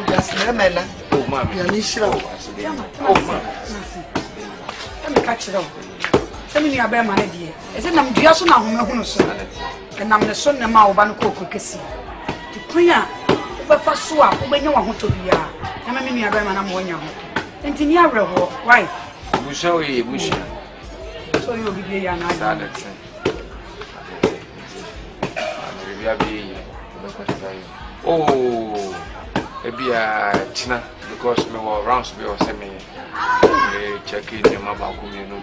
That's no manner. Oh, mammy, NISUO. oh, let me catch it up. Tell me about my idea. Is it I'm just now who so? And I'm the son of my cocoa kissy. To prayer, but for swap, when you want to be I'm a mini about my one young. And in Nyarko, why? We shall we wish. So you'll be here and I oh, maybe a China because me were rounds be or send me check in your mama, you know,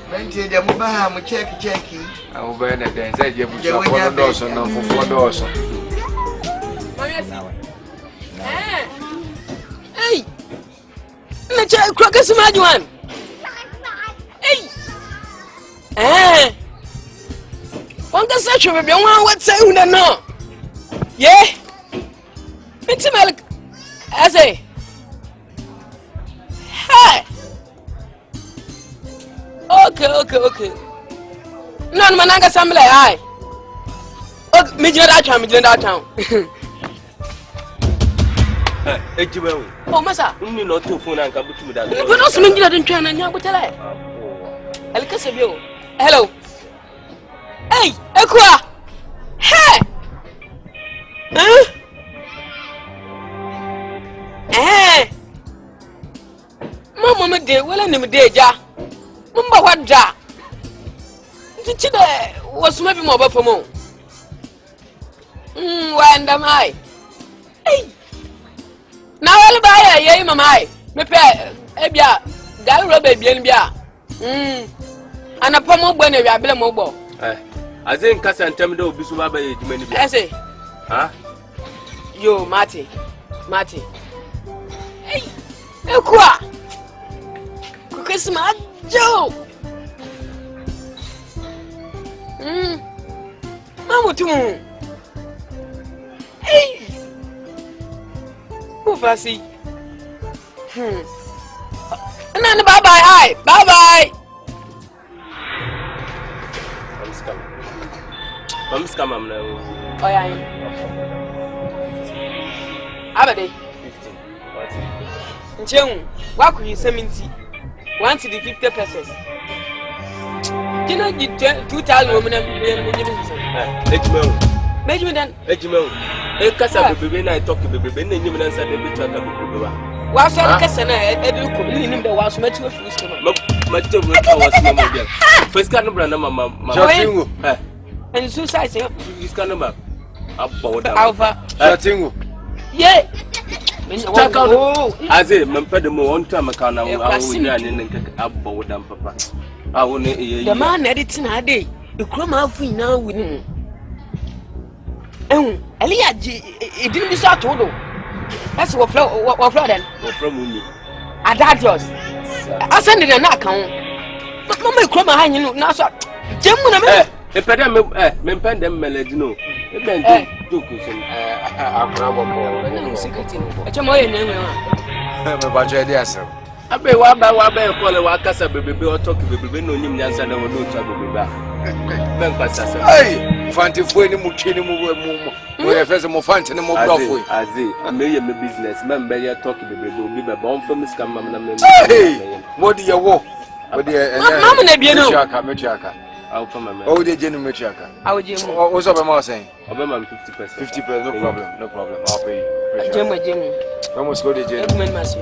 Venti the Mubaha, checky. I will burn it then. Say, you will for doors or no for 4 doors. Hey, let's crack a smart one. One can search you, baby. What say you know? Yeah? It's a milk. I say, hey. Okay. None man, I got some like I. Oh, me that town. Oh, massa, you know, 2 phone and come to me. That you don't swing in train and you tell it. I'll kiss you. Hello. Hey, Equa. Hey. Huh? Eh. Mama, dear, well, I'm a dear jar. Mumba, what jar? Was maybe more for more. When am I? Hey. Now I'll buy a yay, mamma. Me pay, Ebia, Gal baby, and Bia. And a pomo when I have been mobile. I think Cassan Temdo Bisuma by many. I say, huh? You, Marty. Hey, Equa. Cookies, my Joe. Mamma too. Hey. Who fancy? And bye. Mom's coming now. Oh, yeah. Abade. 15. June, what could you 70? 1 to the 50 pesos. You know, you 2,000 women and Benjamin. A casa baby, I talk to baby, and you answer the bit of the baby. What's your cousin? I do come the was met with first kind of brand, mamma. And suicide, this kind of Alpha. Yeah. As a Mampedamo, 1 time account, I was in about them, papa. I won't the man editing a day. You come out free now with him. Elia, it didn't be so told. That's what then. From me. I died yours. I send it an account. But Mamma come behind you now. Jim, a pedam, Mempend them Meladino. A band took a crab of secret. A chamoy name. I'm about your idea, sir. I be one by one by call a Wakasa baby or talk to baby, no name answer, no trouble back. Hey, Fanti Fueni Muchini Mumu, where first of Mofanti and Mobu. I see, I may be business, member, you're talking to baby, will be my bomb from Miss Cameron. Hey, what do you walk? Mamma, Metriaca. I'll come, oh, the general Metriaca. I would Jim. What was up, saying? Over 50%. 50%, no problem. I'll pay. Jim. Almost go to gentleman, Master.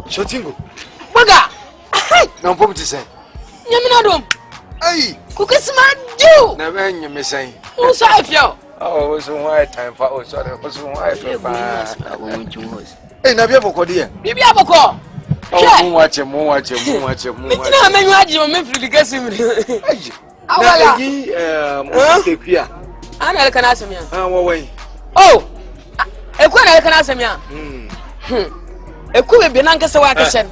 Shotingo. Baga. No problem to say. Yaminadum. Hey, cookies man do. Never you may say. Who's I feel? Oh, was one time for us. Was one wife. Hey, Nabia Bocodia. Maybe I will call. Oh, watch him. I can ask me. Oh, a quite I can ask me. A could be Nanka Sawakashan.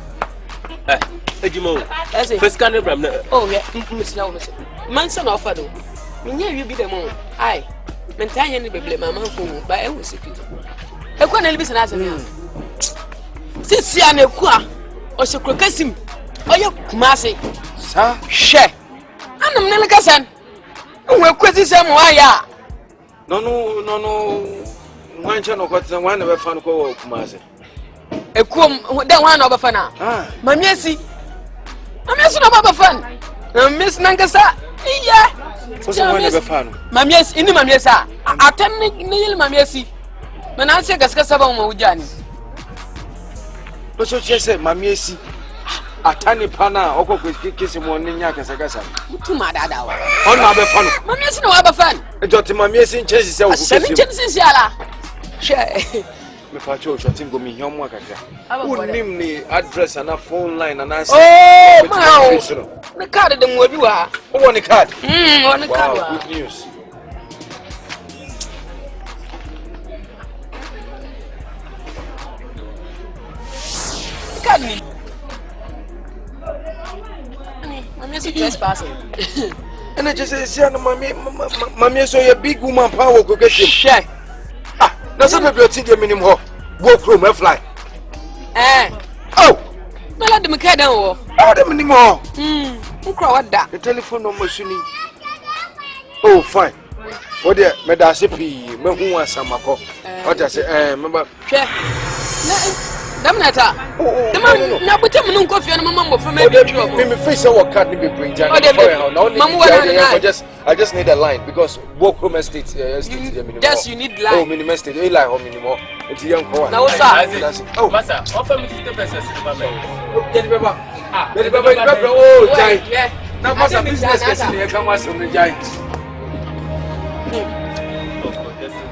First kind of oh, yeah, Manson offered. You be the moon. I maintain any baby, mamma, by a secret. A quite listen as me. Since you are a qua, or so crocassim, or your Kumasi, sir, share. I'm not a cousin. We're quitting some wire. No. One channel got one of a fan called Kumasi. A cum, that one of a fan. My messy. I'm missing about fun. Miss Nankasa. Yeah. What's one of a fan? My yes, in my yes, I tell me, Neil, my messy. When I say Gascasaba with Johnny. But so she said, my messy. A tiny pana, or kissing one in Yakasagasa. Too mad at our. On my fun. My miss no other fun. A daughter, my messy changes. 7 chances, Yala. Share. Me pacho shooting go me home work who name the address and a phone line and answer. Oh, my. The card them what you are. Who on the card? On the card. Good news. Card me. Miss trespassing. And I just say, Mammy, so a big woman power go get you. Share. Ah, that's a baby, a minimum. Walk room, fly. Oh, no, let them care down. Oh, the minimum. Who crowd that? The telephone number, Sunny. Oh, fine. What the Medasipi, who wants some alcohol? What I say, remember? Damn it! The man, now put him in coffee and mamma for maybe me face our card, maybe bring down. I just need a line because walk home estate. Yes, you need line. Oh, minimum estate, a line home anymore. It's a young boy. Now, sir. Oh, Master, offer me 50%. Get the paper. Oh, giant. Yeah. Now, Master, business person here come us from the giant.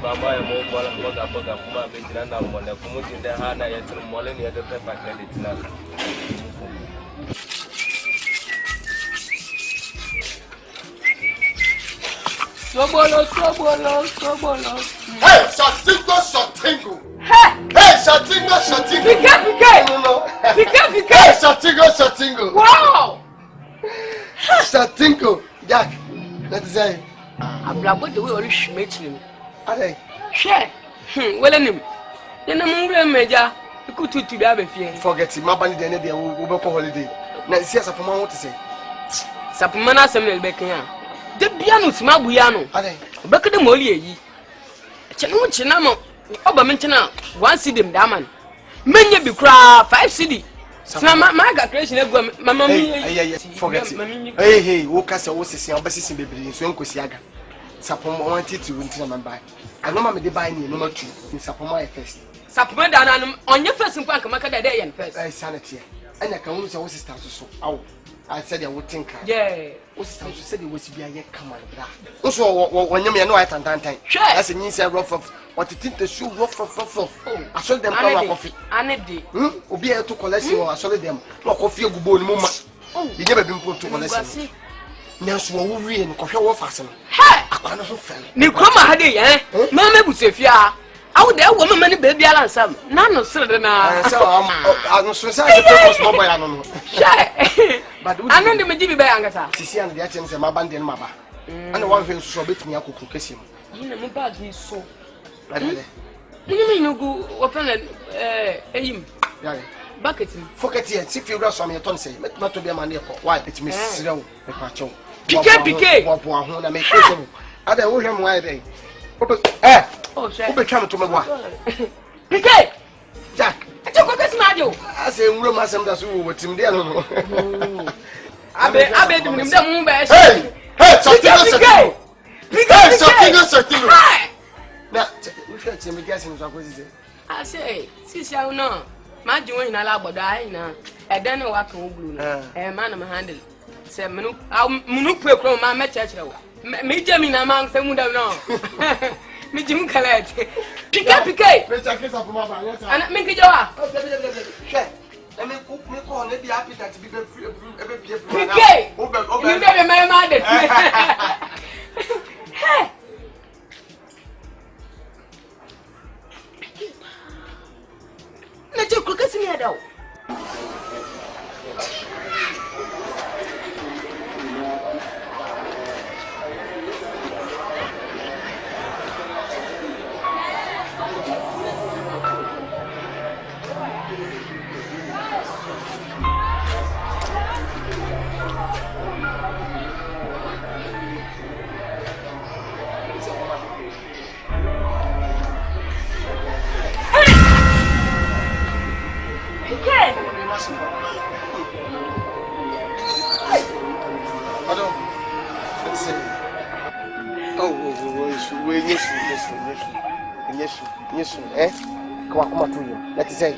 Mama and Mother Puma Benjana, one of promoting the Hana yet to Molly near the pepper credit. Sobolo. Hey, Shatingo. Hey, Shatingo. Hey, Shatingo. Wow. Shatingo. Jack, let's say. I'm about the way or schmitting. Allez. Share. Well, then I'm major. You could to the fear. Forget it. My band the end of the holiday. Now, see us for what to say. Sapumana Samuel Beckham. The piano, Smabuano. Allez. Back at the Molly. Chinamo. Obamintana. One city, Daman. Many be cry 5 city. My creation, Mamma. Forget it. Hey, Wokas was a basis in baby, so Uncle Siaga. Sapoma wanted to win to my I know my buy me number 2 in Sapoma first. Sapoma on your first impact, Macada day and first. I sanity. And I can always always start to so out. I said I would think. Yeah. What's the said it was be a year come on. Also, when you know I can time. That's a nice rough of what you think the shoe rough. I saw them coffee. Andy. Be able to collect you or I saw them. No coffee, good mama. You never been put to collect. NISUO we and coffee war fasten. Hey! I can't offer. You come a day, eh? Mamma would say, I would there woman many baby and some. None of sudden. So I'm so sorry. Mobile. I don't know. But I know the Majibi by Angata. Sissy and the Atens and my band and Maba. And the one who so bit me up to kiss him. You know, bad is so. You mean you go open him? Bucket him. Forget it. See if you got some your tongue say, not to be a man. Why? It's Miss Siro, the patrol. Piquet. What I make it. I don't know why they. Oh, who became to me? Piquet! Jack, I took a smile. I say, room as I'm just with him there. I bet him the moon best. Hey, something. Something. Now, we fetch him guessing what is it? I say, see, I know. My doing a lab, but I know. I don't know what can blue. A man of handle. Say, Manu, from my match. Me, Jamie, among some who don't know. Me, Jim Calette. Piquet. And make it your. Let me cook me corn, let the appetite be free. Piquet. You never my mother. Hey. Let you cook us in here, though. Yes, eh? Come on to you. Let us say.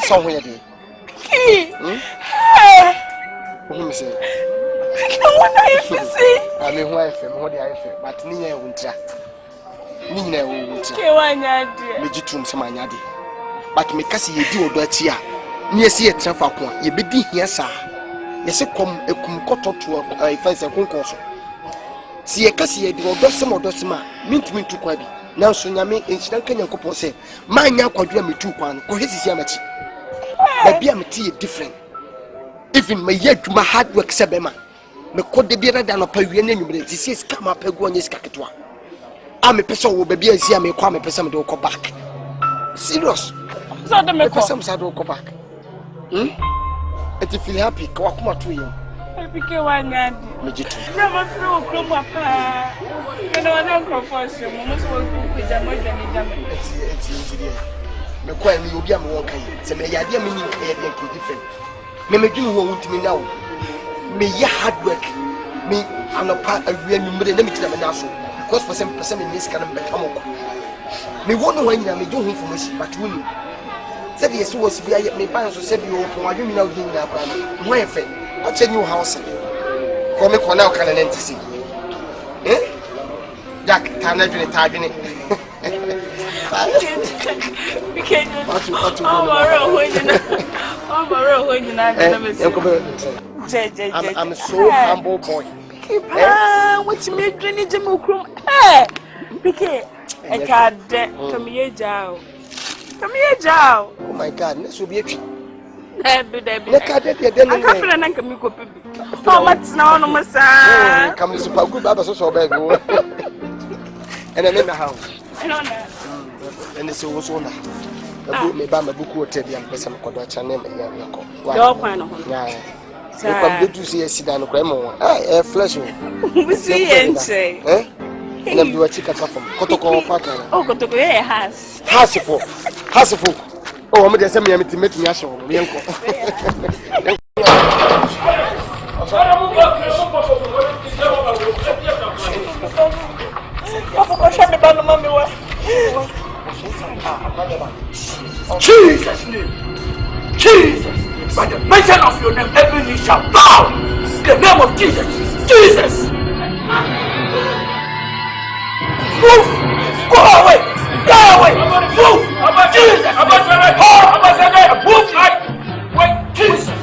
Somewhere there. Who say? I mean, wife, what I feel, but Nina won't try. Nina won't try. Legitum Samanyadi. But me kasi ye di odotia. Near see a traffic, ye be here, sir. Yes, come a kumkoto to a fence and concourse. See a cassia di odosum or dosima, mint me to Quabi. Now, so Yami in Shankan and Copo say, my now quadrum me 2 pounds, or his yamachi. The Biamati different. Even my yet to my hard work sebema. Me code the beer than a pavilion and this is come up a one is caketua. I'm a person who be a see me come a person to go back. Serious. So the me person said go back. And if you happy, go up more to you. Because one yard. Never through Chroma. You know, I don't confess you. Most will with the more than me kwa ni obi am won kan se me yade me ni e dey different me medwin wo wutimi now me ya hard work me anopa awia numre na me kina me na so because for some person me miss kan be kamoko me wonu wa nyina me do hu information but woni se be so was bi me ban so se bi o pon adwumi na odin na pra mo e fe a che new house ko me ko na o kan na ntisi Jack ta na dwene ta dwene I'm so humble boy. What you made Granny Jamukrum? Eh, Piquet, a card come here, Jow. Come here, Jow. Oh my God, this will be a treat. How much now, no, Massa? Come to super good Baba so bad. And I'm in the house. And it's also now. Me ba me buku hotel ya pesa mkodo cha name ya yako. Do kwano. Yeah. Kwa mbetu si sidano kwa mo. Flesh. We see enche. Na mbiwa chika platform. Kotoko paka. Oh, kotoko has. Hasifo. Oh, I'm just saying me meet me asho. Me enko. Jesus' name. Jesus. By the mention of your name, every knee shall bow. The name of Jesus. Jesus. Move. Go away. Go away. Move. Jesus. Move. Wait. Jesus.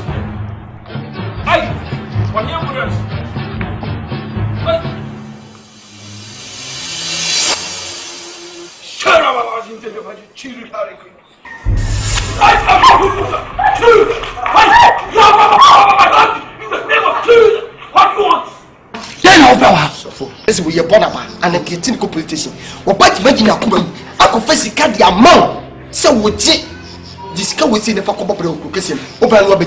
This we are born about and getting competition. What part imagine a kuma? I confess the card the amount. So we discuss with the fuck up the question. Open what be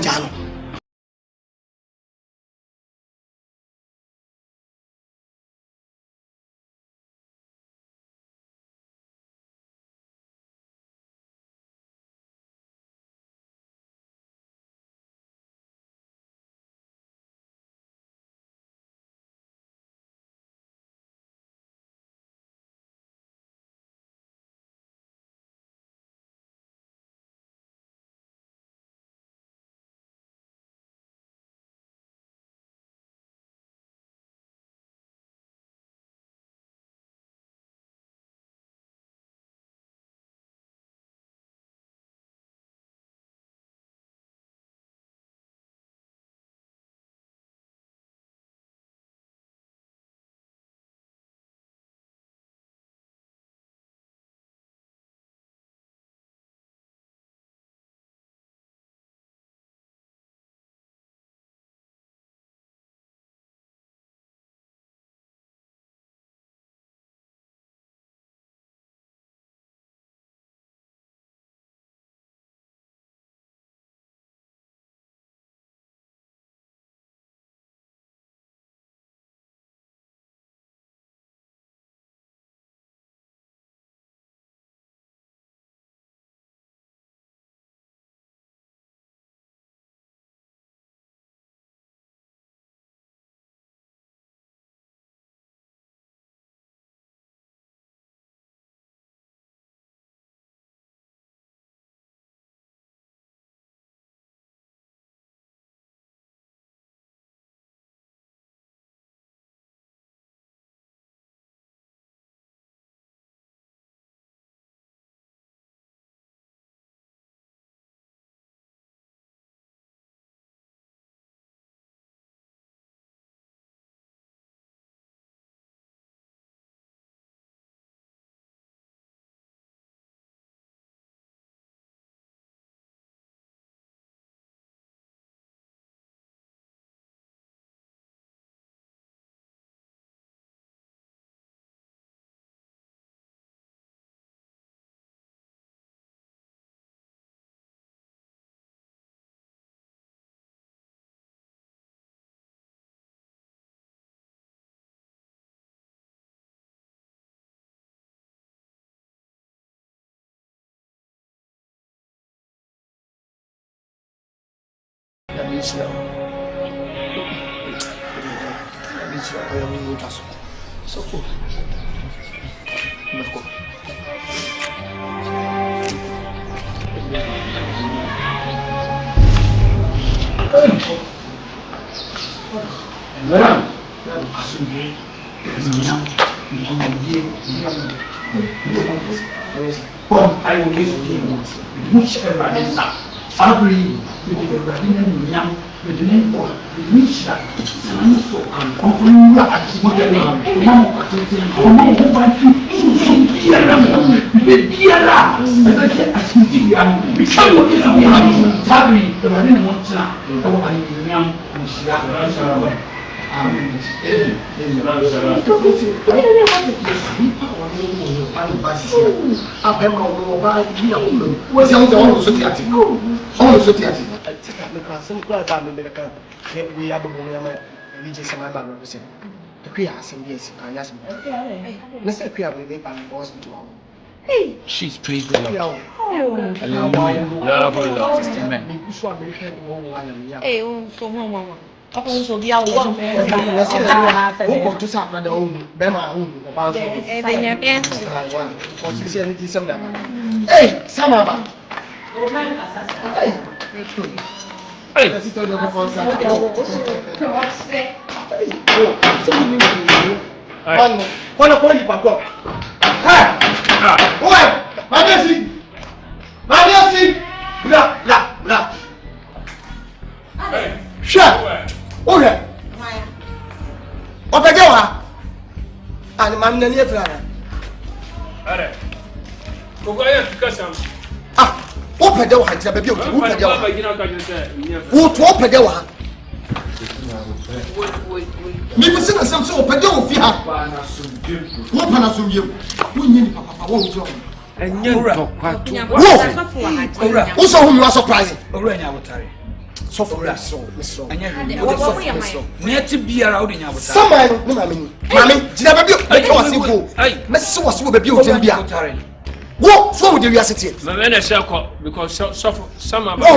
So cool. Let's go. I will give you much agree with the young with the name of the Misha and opening up what they want. She's praised the Lord. Hallelujah. Also, the other one, to something the old Bema about hey, Samaba. Okay. What the hell? And I'm not here for that. Open the door, baby. Who to open the door? Maybe send us some sort of pedo for her. What can I assume you? We need Papa won't join. And you're who's whom you are surprising? So for us, so near to be around in your summer. Mammy, never be Mrs. was with a beauty and be out. What for the reality? My men are circle because some of my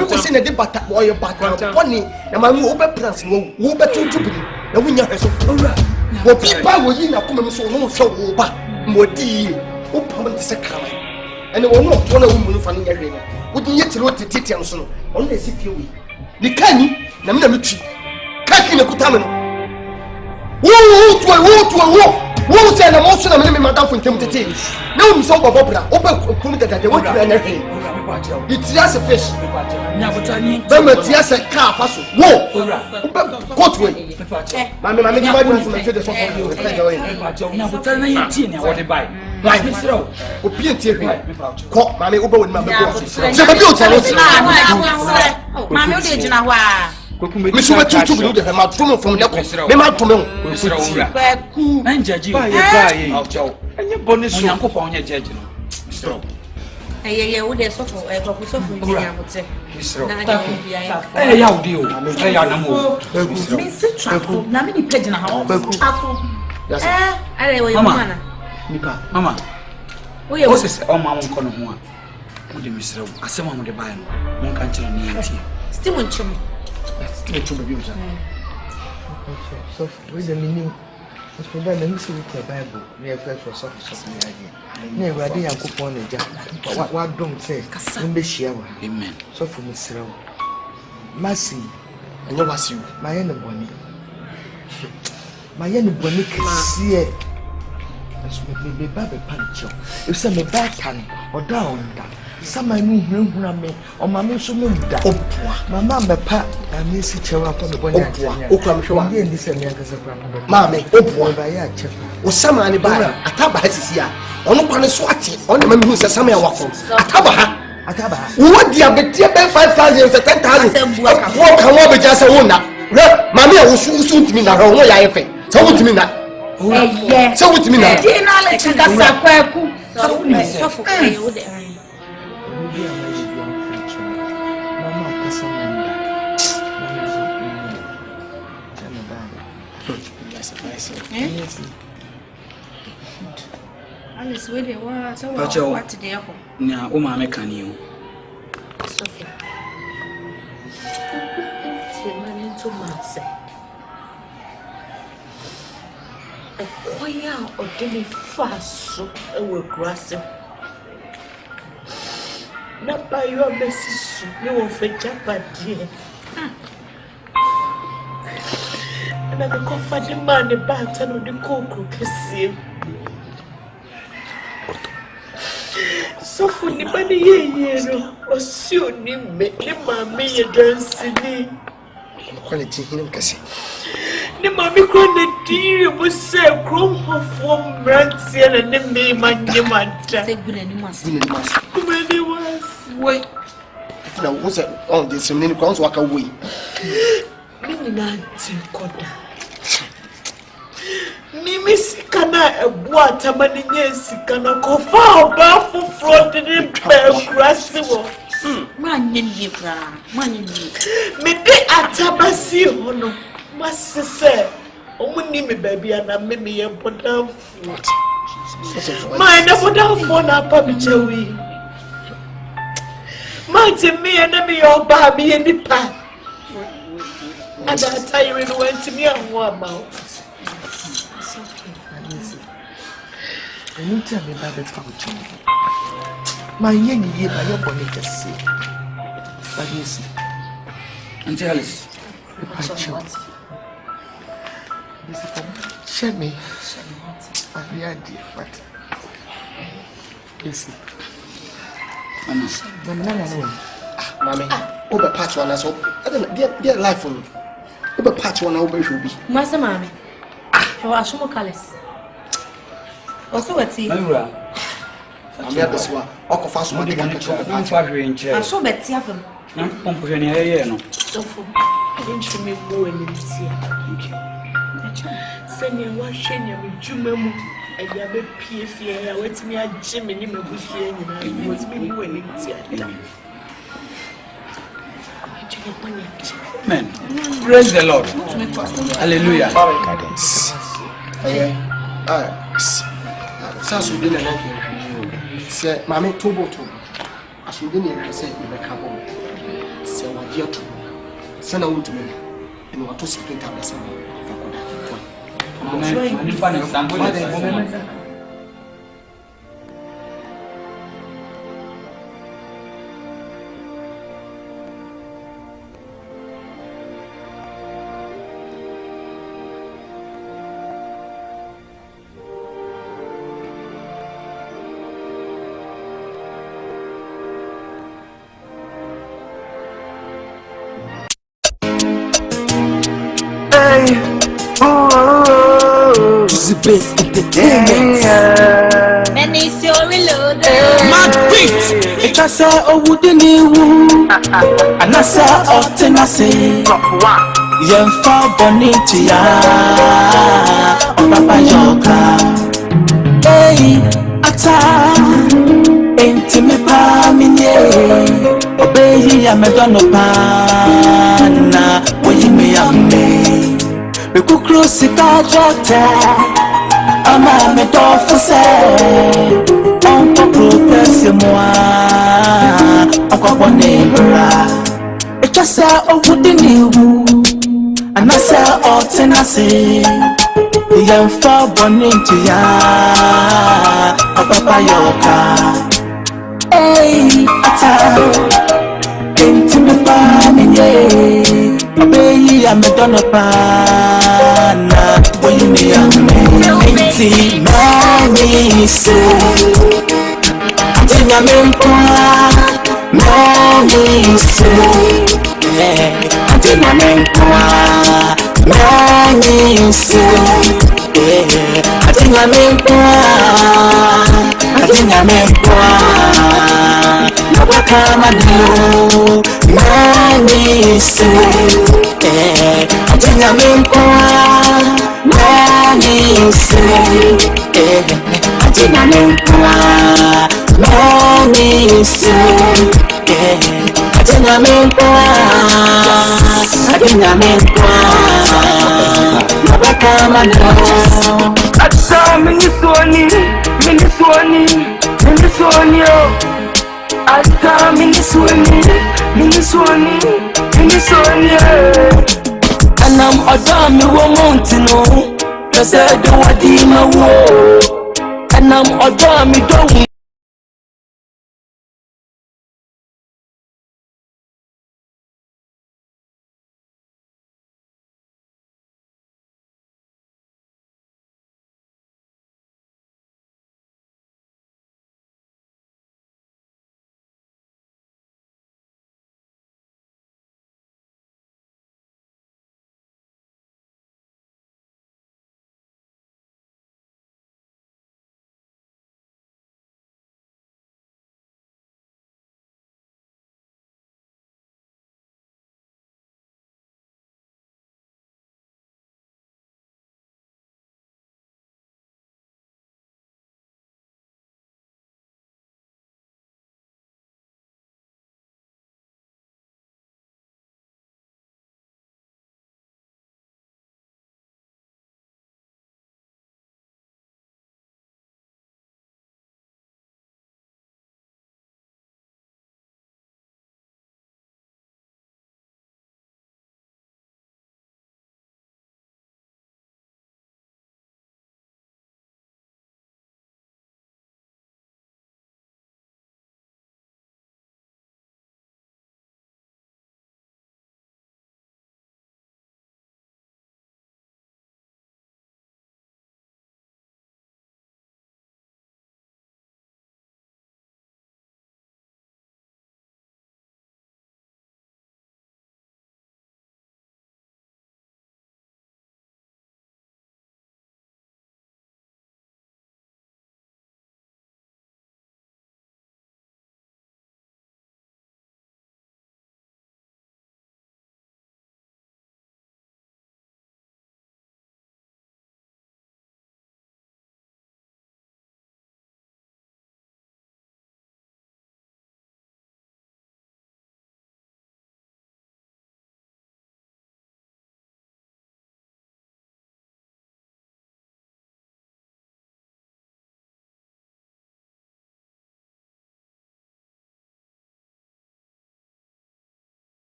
was in a debate or your back one and my move plans will be too to be the winner has of what people were in a common so long so over more dear, open the second. And there were not one woman from the area. Wouldn't yet to look at details on the city. The canny, Naminamitri, Kakin Kutamino. Woo to a walk. Woo said I'm also a madam from Timothy. No, so opera, open that they want to anything. It's just a fish. But yes, a car, Fasso. Whoa, Cotway. Mamma, my was to the sofa. Right, Mr. Opiate, caught Mammy Uber with my boss. Miss Uber to do the mouth from Nepal. Mema to me. And judge and your bonus uncle on your judge. Mr. I would have suffered a purpose of me. Hey, how do you? I am Mr. Travel, Namini Pigeon House. Mama, what is all my own corner? Would you miss as someone with the Bible? One country on the empty. Still in chum. Still to be used. So, with the meaning, as for them, let me see with the Bible. We have felt for something idea. Never a day I could on a job. What don't say, amen. So for Miss Row, Massy, and what was you? My enemy. My enemy can see it. Me baby punch. If some me back or down, some I mean, me or my miss me that. Mamma, my pat, I miss each other upon the bonnet. Oh, come show me in this America's Mammy, oh, boy, by a chef. Or some anybody, a tabas here. On one swatty, on the man who's a summer waffle. A tabaha. What the abetia 5,000 to 10,000? Walk over just a wonder. Mammy, I was soon to me now. Oh, I have it. So what to me now? Yes. So what do you mean? I didn't know let's go Kweku. Alice, where they were, so what today? Now, oh, my mechanic. Sophia. so much. A choir or demi fast so will grass. Not by your message, no one for Japa, dear. And I can find the man the back and the cocoa to see. So for the money, or soon him make him mammy dancing. Quality him, Cassie. The mammy couldn't deal with say, grown of one brands and the name and the man. Take good and must. Many was. Wait. If there was on this, many crowns walk away. Mimi sikana ebwata maninye sikana kofa oba fufro de pe krasiwo manyeni bra manyeni mede atabasi hono masese omuni me baby ana meme ye important food my na important phone na pa bichewi manje me na me oba me nipa ada tire no went me anwo about. I need to be by that function. My young year by your bonnet to see. But yes, and tell us. Share me. I the idea, but yes. Mammy, over patch one as well. I don't know, dear life for me. Over patch one over should be. Master Mammy. Oh, I show more colors. Also, what's he? I'm here this one. I'll fast one. I'm firing chair. I saw Betty of him. I'm pumping here. So, I didn't see me more in this year. Send me one shame with Jumamu. I have a PFA. I went to me a Jimmy in my bush and I was me winning. Amen. Praise the Lord. Hallelujah. Guidance. Okay. Sasu din na nake. Say mama toboto. Asundin e say e be kabo. Say wadi ato. Say na wontu me. E wato secret abasa ma. Amen. Ani fa na sambo le. Best entertainment. NISUO reloaded. Mad beat. It was a wooden you. And I saw often I say, young far bonita. Papa Yoga. Hey, ata. Ain't me pamine. Obey, I'm a donopana. When you may have me. We could cross the car. Ama me tofu se onko protese moi onko bonebra etwasa owudi niwu anasa otenase yemfa bonintu ya papa yoka hey ata intime pa minye obeyi amedono pa na boyimi ame Enti mani se Atinya menkwa Mani se Atinya menkwa Mani se Atinya menkwa Atinya menkwa Nabaka manu Mani se Atinya menkwa Mani say, I did not know. Mani say, I did not know. I did not know. Nabaka manu. I saw Minisuoni. I saw Minisuoni. and I'm a damn woman to know. I said, do what in my war, and I'm a damn don't